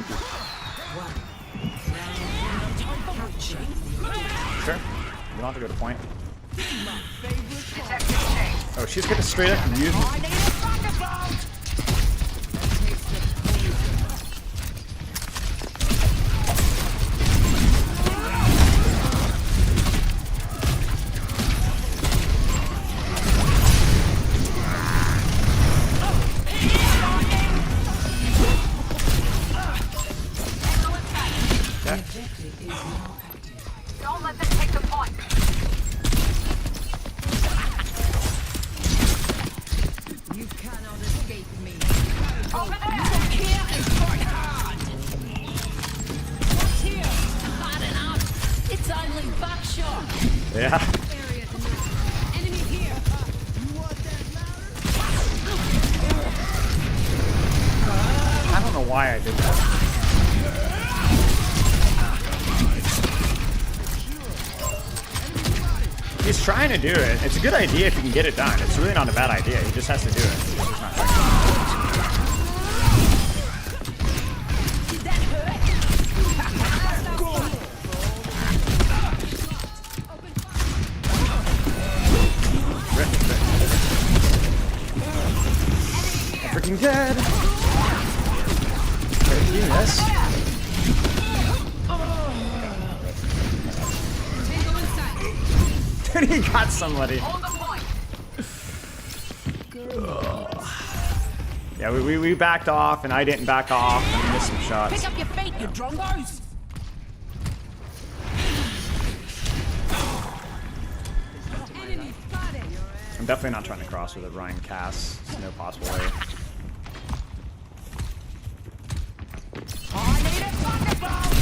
Sure. You don't have to go to point. Oh, she's gonna straight up use me. Don't let them take the point. You cannot escape me. Over there. Look here and fight hard. What's here? Hard enough. It's only buckshot. Yeah. Enemy here. I don't know why I did that. He's trying to do it. It's a good idea if you can get it done. It's really not a bad idea. He just has to do it. He's just not trying. Did that hurt? Freaking dead. Okay, you miss. Dude, he got somebody. Yeah, we backed off, and I didn't back off, and we missed some shots. Pick up your feet, you drongos. I'm definitely not trying to cross with a Ryan Cass. There's no possible way. I need a thunderbolt!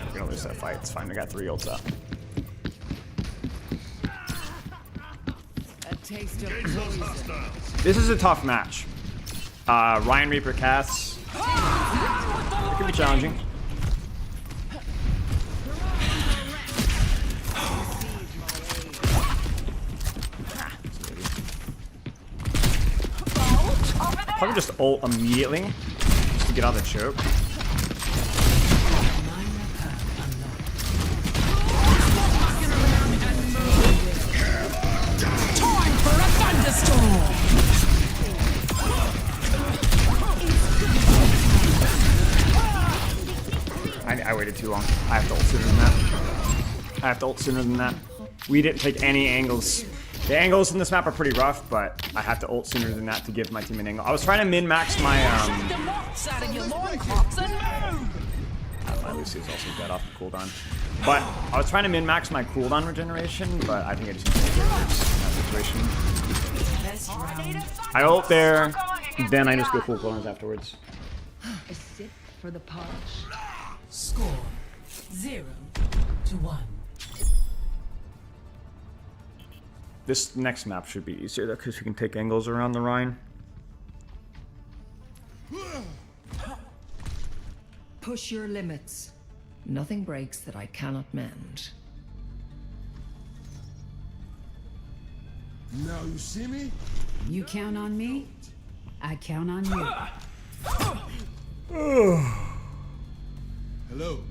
We're gonna lose that fight. It's fine. We got 3 ults up. A taste of poison. This is a tough match. Ryan Reaper Cass. It could be challenging. Probably just ult immediately just to get out of the choke. Time for a thunderstorm! I waited too long. I have to ult sooner than that. I have to ult sooner than that. We didn't take any angles. The angles in this map are pretty rough, but I have to ult sooner than that to give my team an angle. I was trying to min-max my my Lucy is also dead off the cooldown. But I was trying to min-max my cooldown regeneration, but I think I just need to take in that situation. I ult there, then I just go full clones afterwards. A sip for the polish. Score 0-1. This next map should be easier though, because we can take angles around the Rhine. Push your limits. Nothing breaks that I cannot mend. Now you see me? You count on me, I count on you. Hello.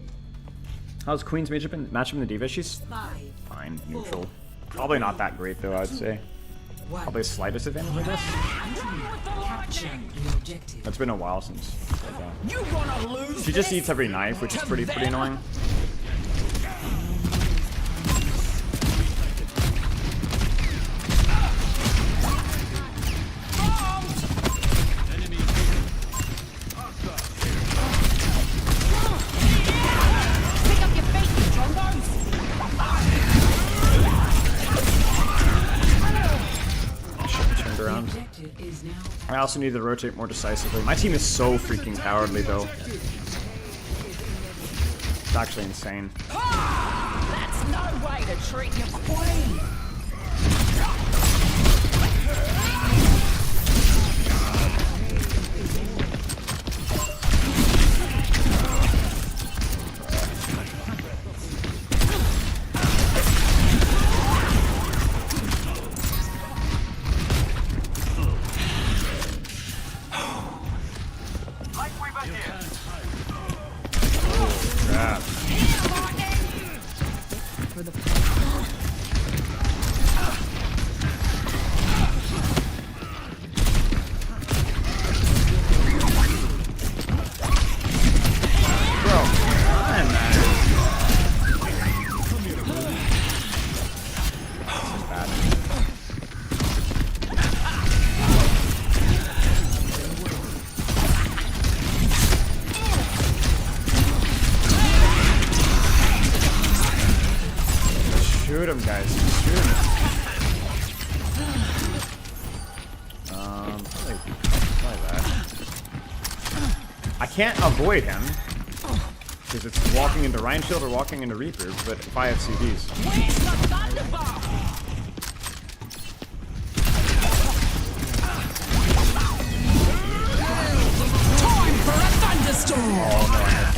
How's Queen's matchup in the Diva? She's fine, neutral. Probably not that great though, I'd say. Probably the slightest advantage, I guess. It's been a while since. She just eats every knife, which is pretty annoying. I also need to rotate more decisively. My team is so freaking cowardly, though. It's actually insane. That's no way to treat your queen! Shoot him, guys. Shoot him. Probably that. I can't avoid him because it's walking into Rhine Shield or walking into Reaper, but if I have CDs. Where's the thunderbolt? Time for a thunderstorm! Oh no, I have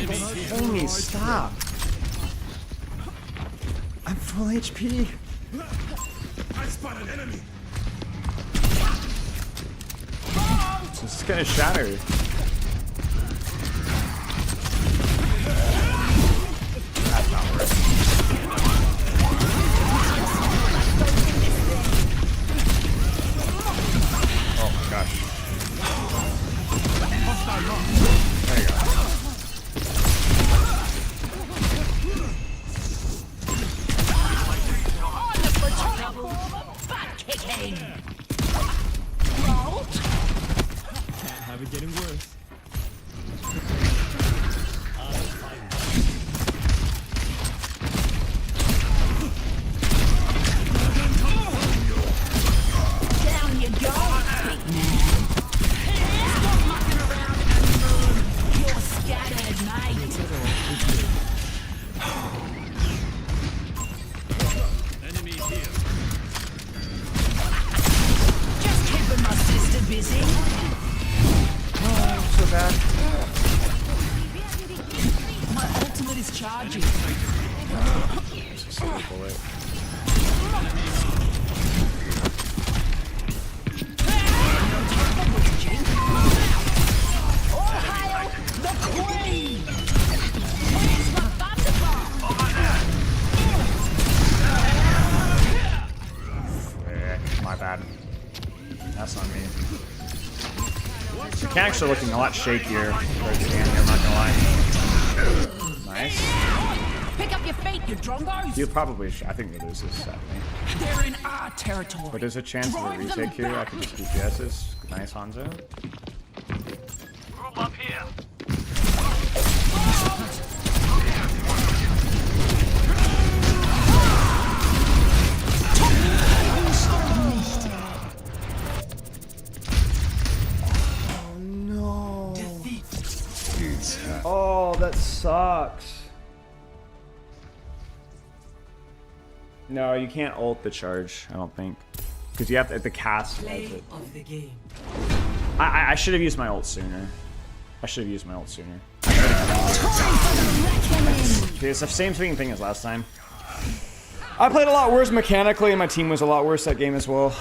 Homie, stop. I'm full HP. I spot an enemy. This is gonna shatter. That's not worth it. Oh my gosh. There you go. Can't have it getting worse. Down you go, big man. Stop mucking around and move. You're scattered, mate. Enemy here. Just keeping my sister busy. Oh, so bad. My ultimate is charging. Just a silver bullet. All hail the queen! Where's my thunderbomb? My bad. That's on me. The mechanics are looking a lot shakier towards the end here, I'm not gonna lie. Nice. Pick up your feet, you drongos! You'll probably, I think we lose this, sadly. They're in our territory. But there's a chance of a Drive them retake here. I can just DPS this. Nice, Hanzo. Group up here. Oh no. Oh, that sucks. No, you can't ult the charge, I don't think. Because you have to, the cast does it. Of the game. I should have used my ult sooner. I should have used my ult sooner. It's the same thing as last time. I played a lot worse mechanically, and my team was a lot worse that game as well.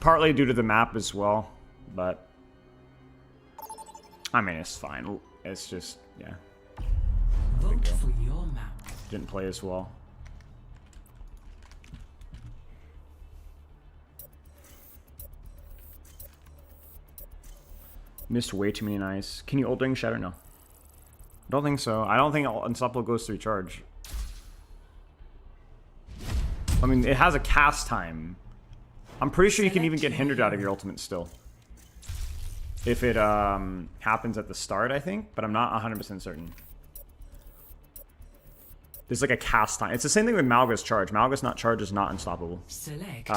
Partly due to the map as well, but I mean, it's fine. It's just, yeah. Vote for your map. Didn't play as well. Missed way too many knives. Can you ult during Shatter? No. I don't think so. I don't think Unstoppable goes through charge. I mean, it has a cast time. I'm pretty sure you can even get hindered out of your ultimate still. If it happens at the start, I think. But I'm not 100% certain. There's like a cast time. It's the same thing with Malga's charge. Malga's not charge is not unstoppable. Select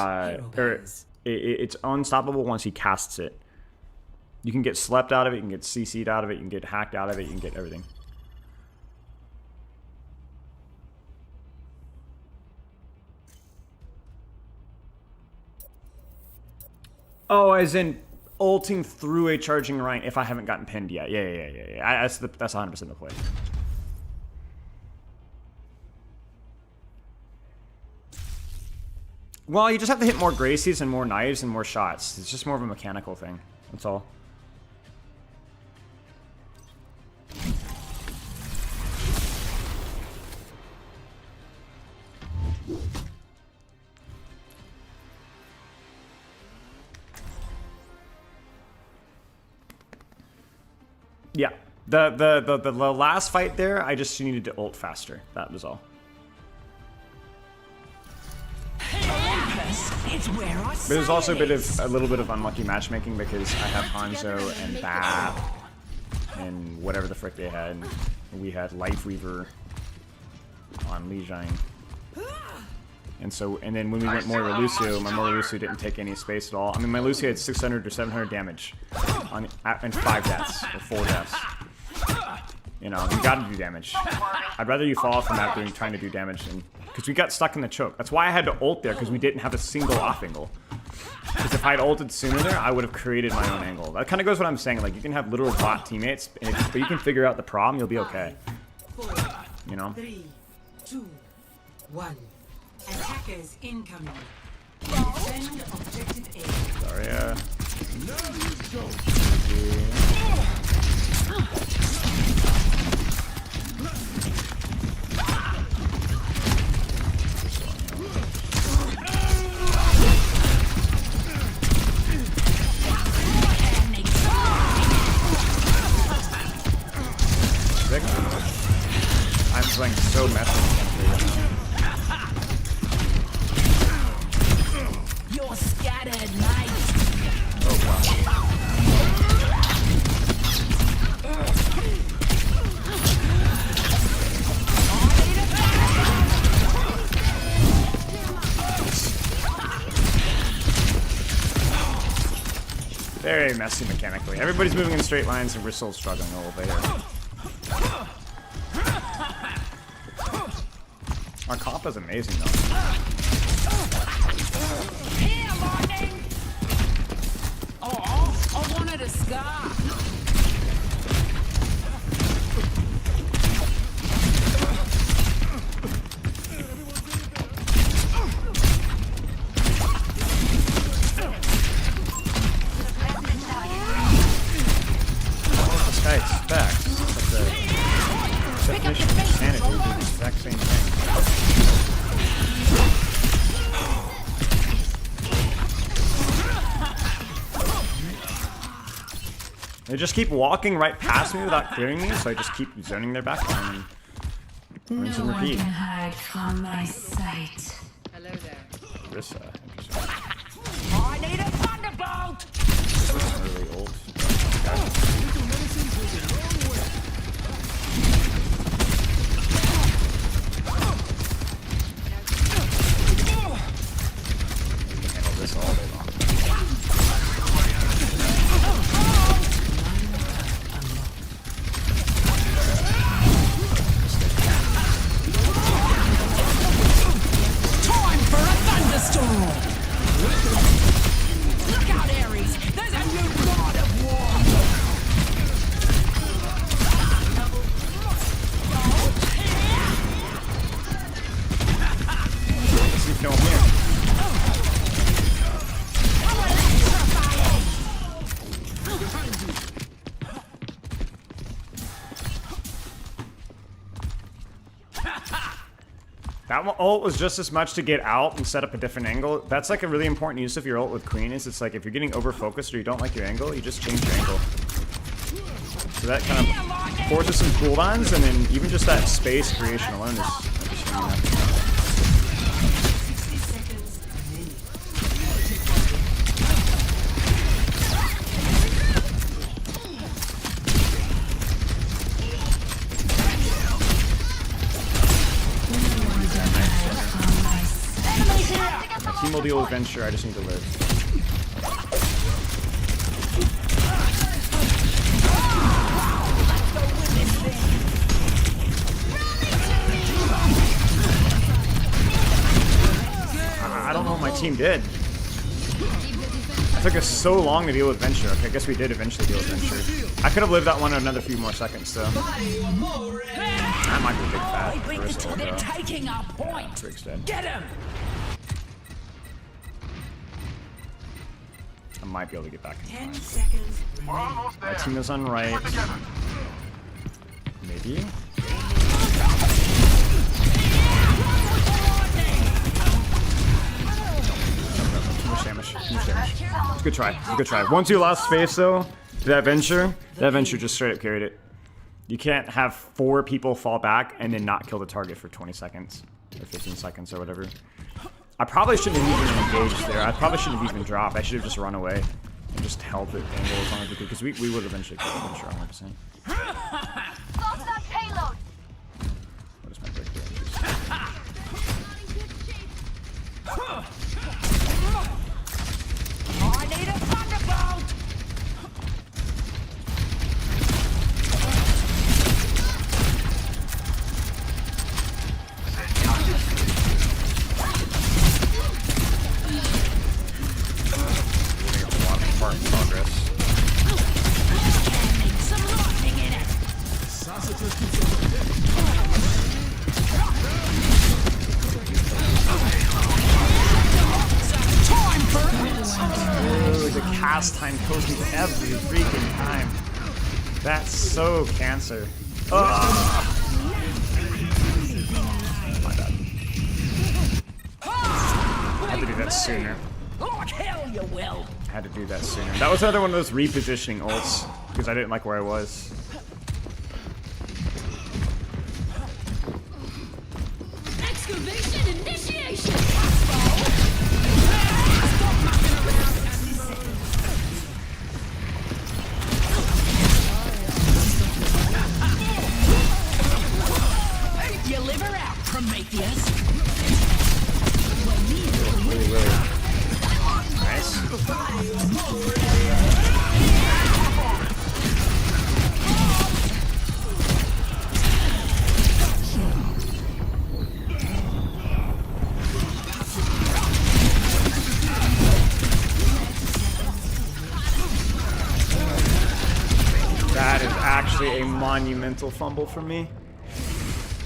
It's unstoppable once he casts it. You can get slept out of it, you can get CC'd out of it, you can get hacked out of it, you can get everything. Oh, as in ulting through a charging rank if I haven't gotten pinned yet. Yeah. That's 100% the play. Well, you just have to hit more Gracies and more knives and more shots. It's just more of a mechanical thing. That's all. Yeah. The last fight there, I just needed to ult faster. That was all. But there's also a little bit of unlucky matchmaking because I have Hanzo and Bat and whatever the frick they had. And we had Life Weaver on Li Jiang. And then when we went more Lucio, my more Lucio didn't take any space at all. I mean, my Lucio had 600 or 700 damage and 5 deaths or 4 deaths. You know, you gotta do damage. I'd rather you fall off the map trying to do damage because we got stuck in the choke. That's why I had to ult there because we didn't have a single off angle. Because if I'd ulted sooner there, I would have created my own angle. That kind of goes what I'm saying. Like, you can have literal bot teammates, but you can figure out the problem, you'll be okay. 4, You know? 3, 2, 1. Attackers incoming. Defend objective A. Sorry, I'm playing so messy. You're scattered, mate. Oh wow. Very messy mechanically. Everybody's moving in straight lines and we're still struggling a little bit here. Our comp is amazing though. Here, lightning! Oh, I wanted a scar. This guy expects. That's a definition of insanity. We do the exact same thing. They just keep walking right past me without clearing me, so I just keep zoning their backline and rinse and No one repeat. can hide from my sight. Hello there. Interesting. I need a thunderbolt! Early ult. Handle this all day long. Time for a thunderstorm! Look out, Ares! There's a new god of war! Let's see if no one here. That ult was just as much to get out and set up a different angle. That's like a really important use of your ult with Queen is it's like if you're getting over focused or you don't like your angle, you just change your angle. So that kind of forces some cooldowns and then even just that space creation alone is interesting enough. 60 seconds remaining. My team will deal with Venture, I just need to live. I don't know what my team did. It took us so long to deal with Venture. Okay, I guess we did eventually deal with Venture. I could have lived that one another few more seconds, though. I might be a big fat. They're taking our point! Drig's dead. Get him! I might be able to get back in 10 time. seconds We're remaining. almost there. My team is on right. We're together. Maybe? Too much damage. Too much damage. It's a good try. It's a good try. Once you lost space, though, to that Venture just straight up carried it. You can't have 4 people fall back and then not kill the target for 20 seconds. Or 15 seconds or whatever. I probably shouldn't have even engaged there. I probably shouldn't have even dropped. I should have just run away. And just held the angle as long as we could. Because we would eventually kill the Venture 100%. Lost that payload. What is my breakthrough? I need a thunderbolt! Ooh, the cast time kills me every freaking time. That's so cancer. Ugh. My bad. I had to do that sooner. Like hell you will. I had to do that sooner. That was another one of those repositioning ults because I didn't like where I was. Excavation initiation! You live her out, Prometheus. Really nice. That is actually a monumental fumble for me.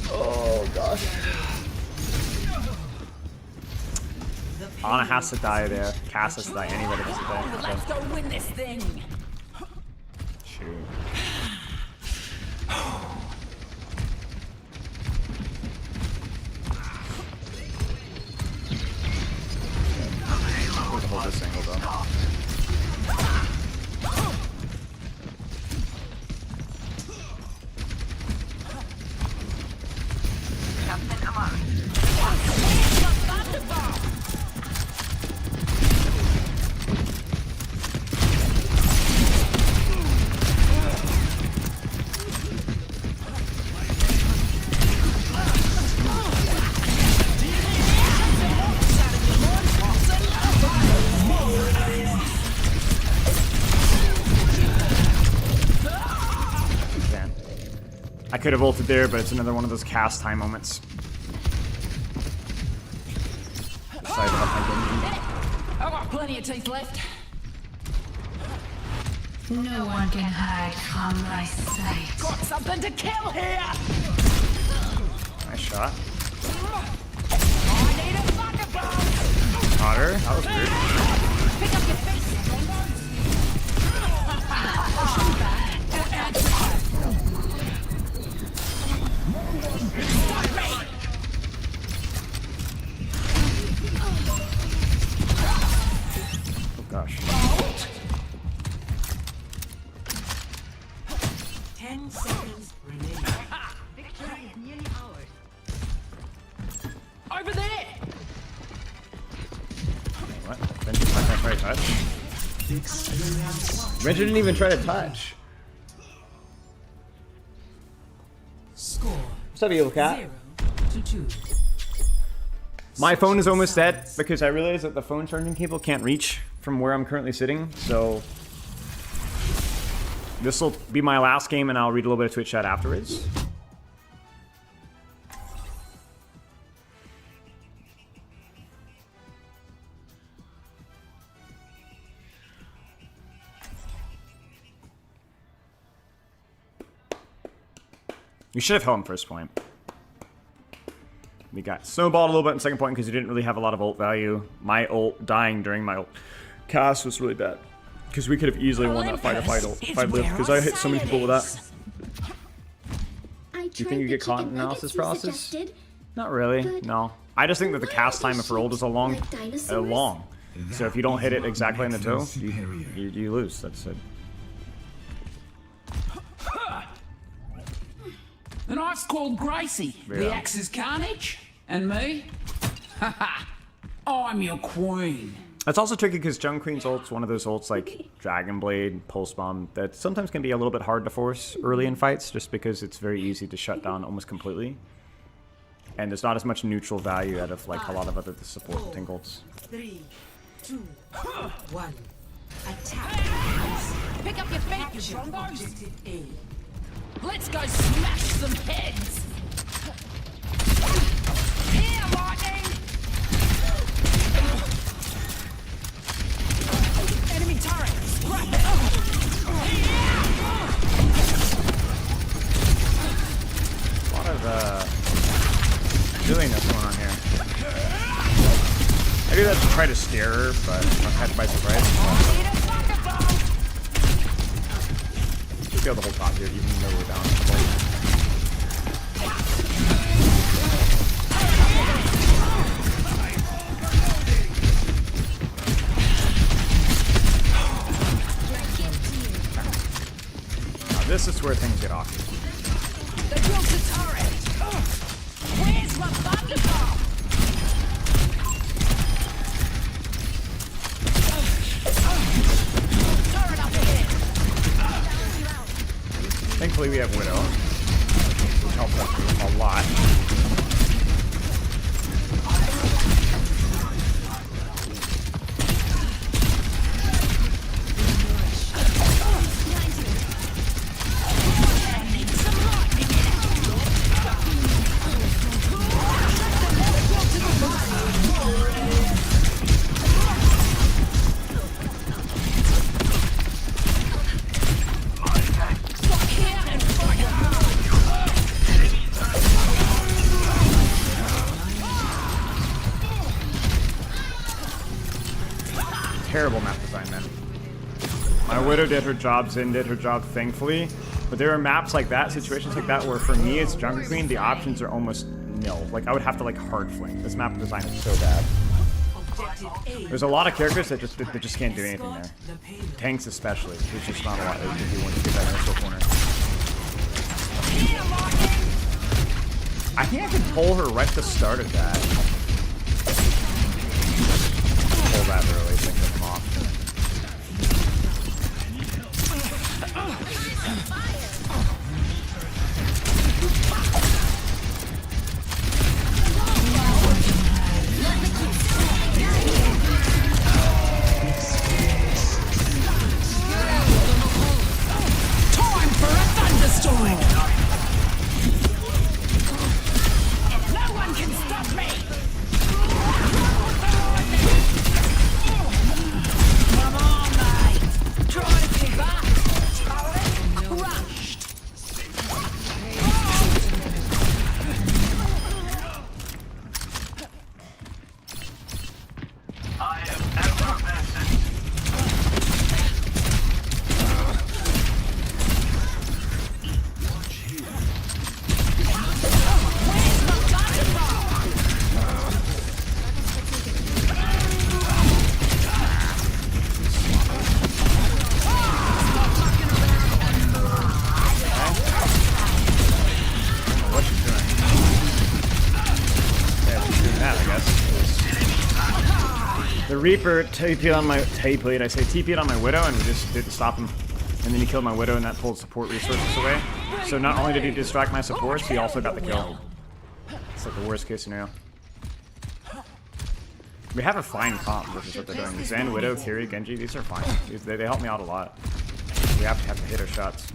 Oh gosh. Ana has to die there. Cass has to die. Anybody has to die. Let's go win this thing. Shoot. We'll hold this angle though. I could have ulted there, but it's another one of those cast time moments. Decided to up my I've got plenty of teeth left. No one can hide from my sight. Got something to kill here. Nice shot. I need a thunderbolt. Otter, that was weird. Pick up your face. Oh gosh. 10 seconds remaining. Victory is nearly ours. Over there. What? Venture's not gonna try to touch? Venture didn't even try to touch. Score. What's up, evil cat? 0-2. My phone is almost dead because I realized that the phone charging cable can't reach from where I'm currently sitting, so this will be my last game and I'll read a little bit of Twitch chat afterwards. We should have held him first point. We got snowballed a little bit in second point because he didn't really have a lot of ult value. My ult dying during my ult cast was really bad. Because we could have easily won that fight if I'd lived. Because I hit so many people with that. Do you think you get caught in analysis paralysis? Not really, no. I just think that the cast time for ult is a long. So if you don't hit it exactly in the toe, you lose. That's it. An ice called Gracie. Yeah. The axe is Carnage. And me? Haha. I'm your queen. It's also tricky because Jung Queen's ult's one of those ults like Dragon Blade, Pulse Bomb, that sometimes can be a little bit hard to force early in fights just because it's very easy to shut down almost completely. And there's not as much neutral value out of like a lot of other support tank ults. 3, 2, 1. Attack. Pick up your feet, you trombos. Objective A. Let's go smash some heads. Here, lightning. Enemy turret. Scrap it. silliness going on here. I do that to try to scare her, but I'm catch by surprise. Should be able to hold top here, even though we're down. Now this is where things get awkward. They built a turret. Where's my thunderball? Turret up ahead. Thankfully we have Widow, which helps us a lot. Terrible map design, man. My Widow did her job, Xin did her job, thankfully. But there are maps like that, situations like that, where for me as Jungle Queen, the options are almost nil. Like, I would have to, like, hard fling. This map design is so bad. There's a lot of characters that just can't do anything there. Tanks especially. There's just not a lot they can do once you get that initial corner. I think I could pull her right at the start of that. Pull that early, think them off. Time for a thunderstorm. No one can stop me. Come on, mate. Try to keep up. Crushed. I am effervescent. What she's doing? Yeah, she's doing that, I guess. The Reaper TP'd on my TP'd on my Widow, and we just didn't stop him. And then he killed my Widow, and that pulled support resources away. So not only did he distract my supports, he also got the kill. It's like the worst case scenario. We have a fine comp versus what they're doing. Zen, Widow, Kiri, Genji, these are fine. They help me out a lot. We have to hit our shots.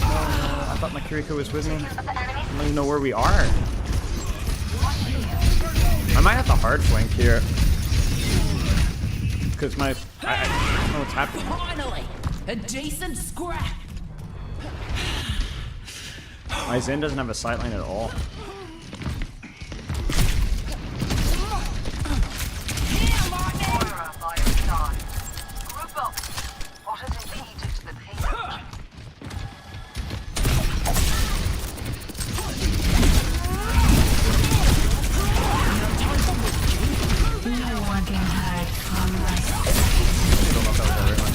I thought my Kiriko was with me. I don't even know where we are. I might have to hard flank here. Because I don't know what's happening. Finally, a decent scrap. My Zen doesn't have a sight line at all. Moira by your side. Group up. What has impeded the payload? No one can hide from my I don't know if that was everyone.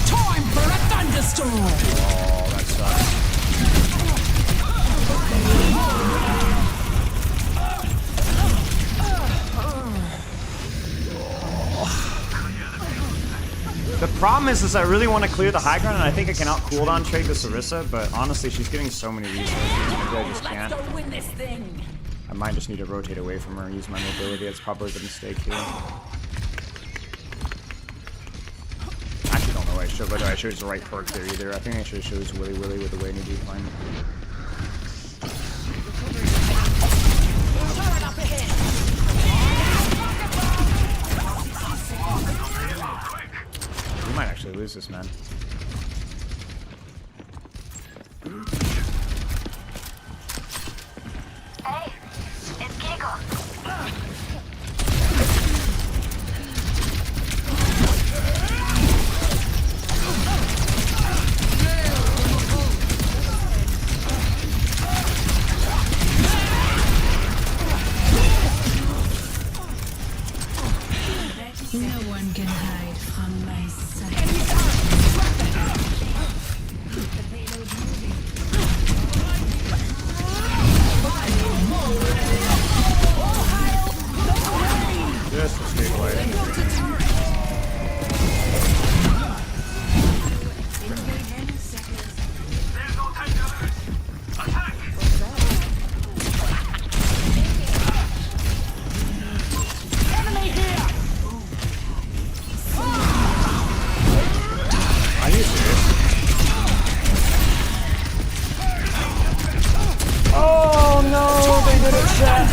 Time for a thunderstorm. Oh, that sucks. The problem is I really want to clear the high ground, and I think I can out cooldown trade this Orisa, but honestly, she's getting so many resources. Maybe I just can't. Let's go win this thing. I might just need to rotate away from her and use my mobility. That's probably the mistake here. I actually don't know why I chose the right perk there either. I think I should have chose Willy Willy with the way to do fine. We might actually lose this, man. Hey, it's Kiko. No one can hide from my sight. Just a straight away. Are you serious? Oh no, they did it, chat.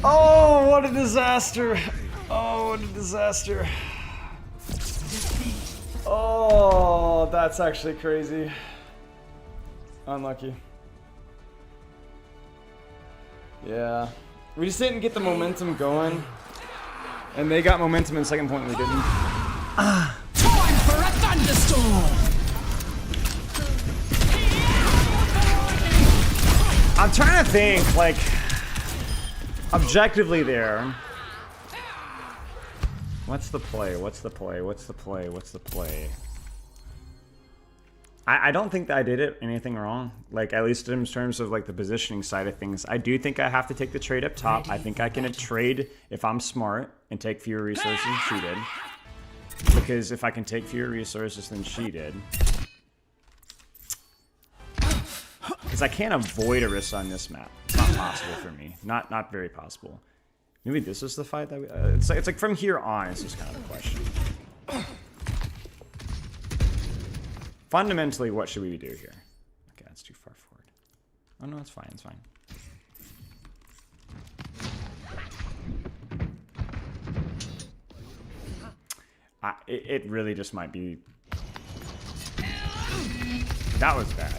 Oh, what a disaster. Oh, what a disaster. Oh, that's actually crazy. Unlucky. Yeah. We just didn't get the momentum going. And they got momentum in second point, we didn't. Time for a thunderstorm! I'm trying to think, like, objectively there. What's the play? What's the play? What's the play? What's the play? I don't think that I did anything wrong. Like, at least in terms of, like, the positioning side of things. I do think I have to take the trade up top. I think I can trade if I'm smart and take fewer resources than she did. Because if I can take fewer resources than she did. Because I can't avoid Orisa on this map. It's not possible for me. Not very possible. Maybe this is the fight that we... it's like from here on, it's just kind of a question. Fundamentally, what should we do here? Okay, that's too far forward. Oh no, it's fine, it's fine. It really just might be... That was bad.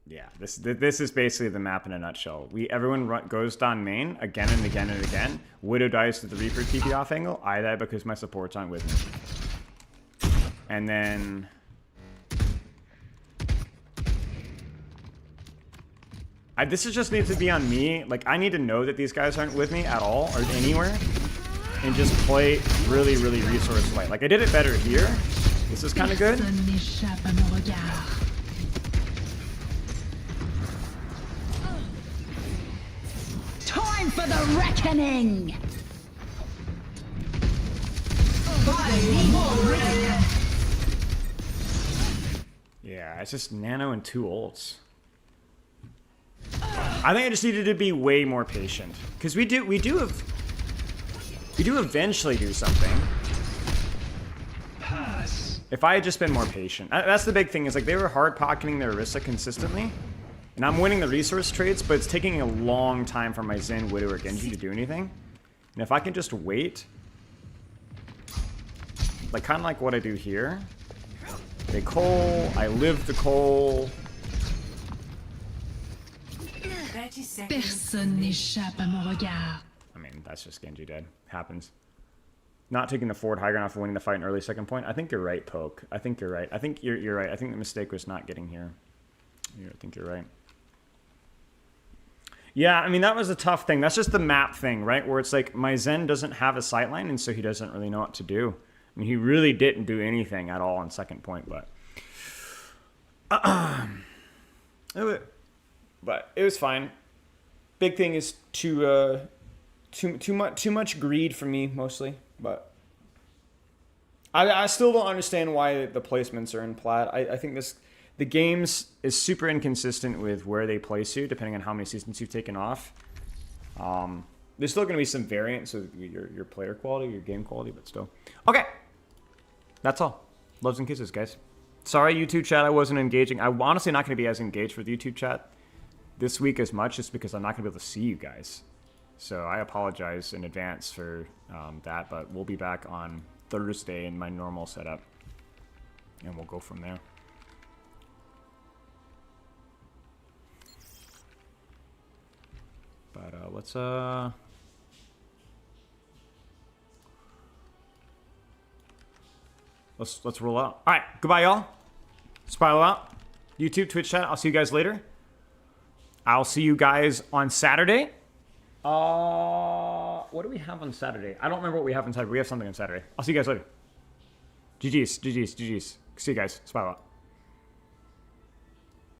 Yeah, this is basically the map in a nutshell. Everyone goes down main again and again and again. Widow dies to the Reaper TP off angle. I die because my supports aren't with me. And then... this just needs to be on me. Like, I need to know that these guys aren't with me at all or anywhere. And just play really, really resource light. Like, I did it better here. This is kind of good. Time for the reckoning! Yeah, it's just Nano and 2 ults. I think I just needed to be way more patient. Because we do eventually do something. Pass. If I had just been more patient. That's the big thing, is like they were hard pocketing their Orisa consistently. And I'm winning the resource trades, but it's taking a long time for my Zen, Widow, or Genji to do anything. And if I can just wait, like kind of like what I do here. They Cole, I live the Cole. Personne n'échappe à mon regard. I mean, that's just Genji dead. Happens. Not taking the forward high ground off of winning the fight in early second point. I think you're right, Poke. I think you're right. I think you're right. I think the mistake was not getting here. I think you're right. Yeah, I mean, that was a tough thing. That's just the map thing, right? Where it's like, my Zen doesn't have a sightline, and so he doesn't really know what to do. I mean, he really didn't do anything at all on second point, but... but it was fine. Big thing is too much greed for me, mostly. But I still don't understand why the placements are in plat. I think the games is super inconsistent with where they place you, depending on how many seasons you've taken off. There's still going to be some variance with your player quality, your game quality, but still. Okay. That's all. Loves and kisses, guys. Sorry, YouTube chat, I wasn't engaging. I'm honestly not going to be as engaged with YouTube chat this week as much, just because I'm not going to be able to see you guys. So I apologize in advance for that, but we'll be back on Thursday in my normal setup, and we'll go from there. But let's roll out. All right, goodbye, y'all. Spiral out. YouTube, Twitch chat. I'll see you guys later. I'll see you guys on Saturday. What do we have on Saturday? I don't remember what we have on Saturday. We have something on Saturday. I'll see you guys later. GG's. See you guys. Spiral out.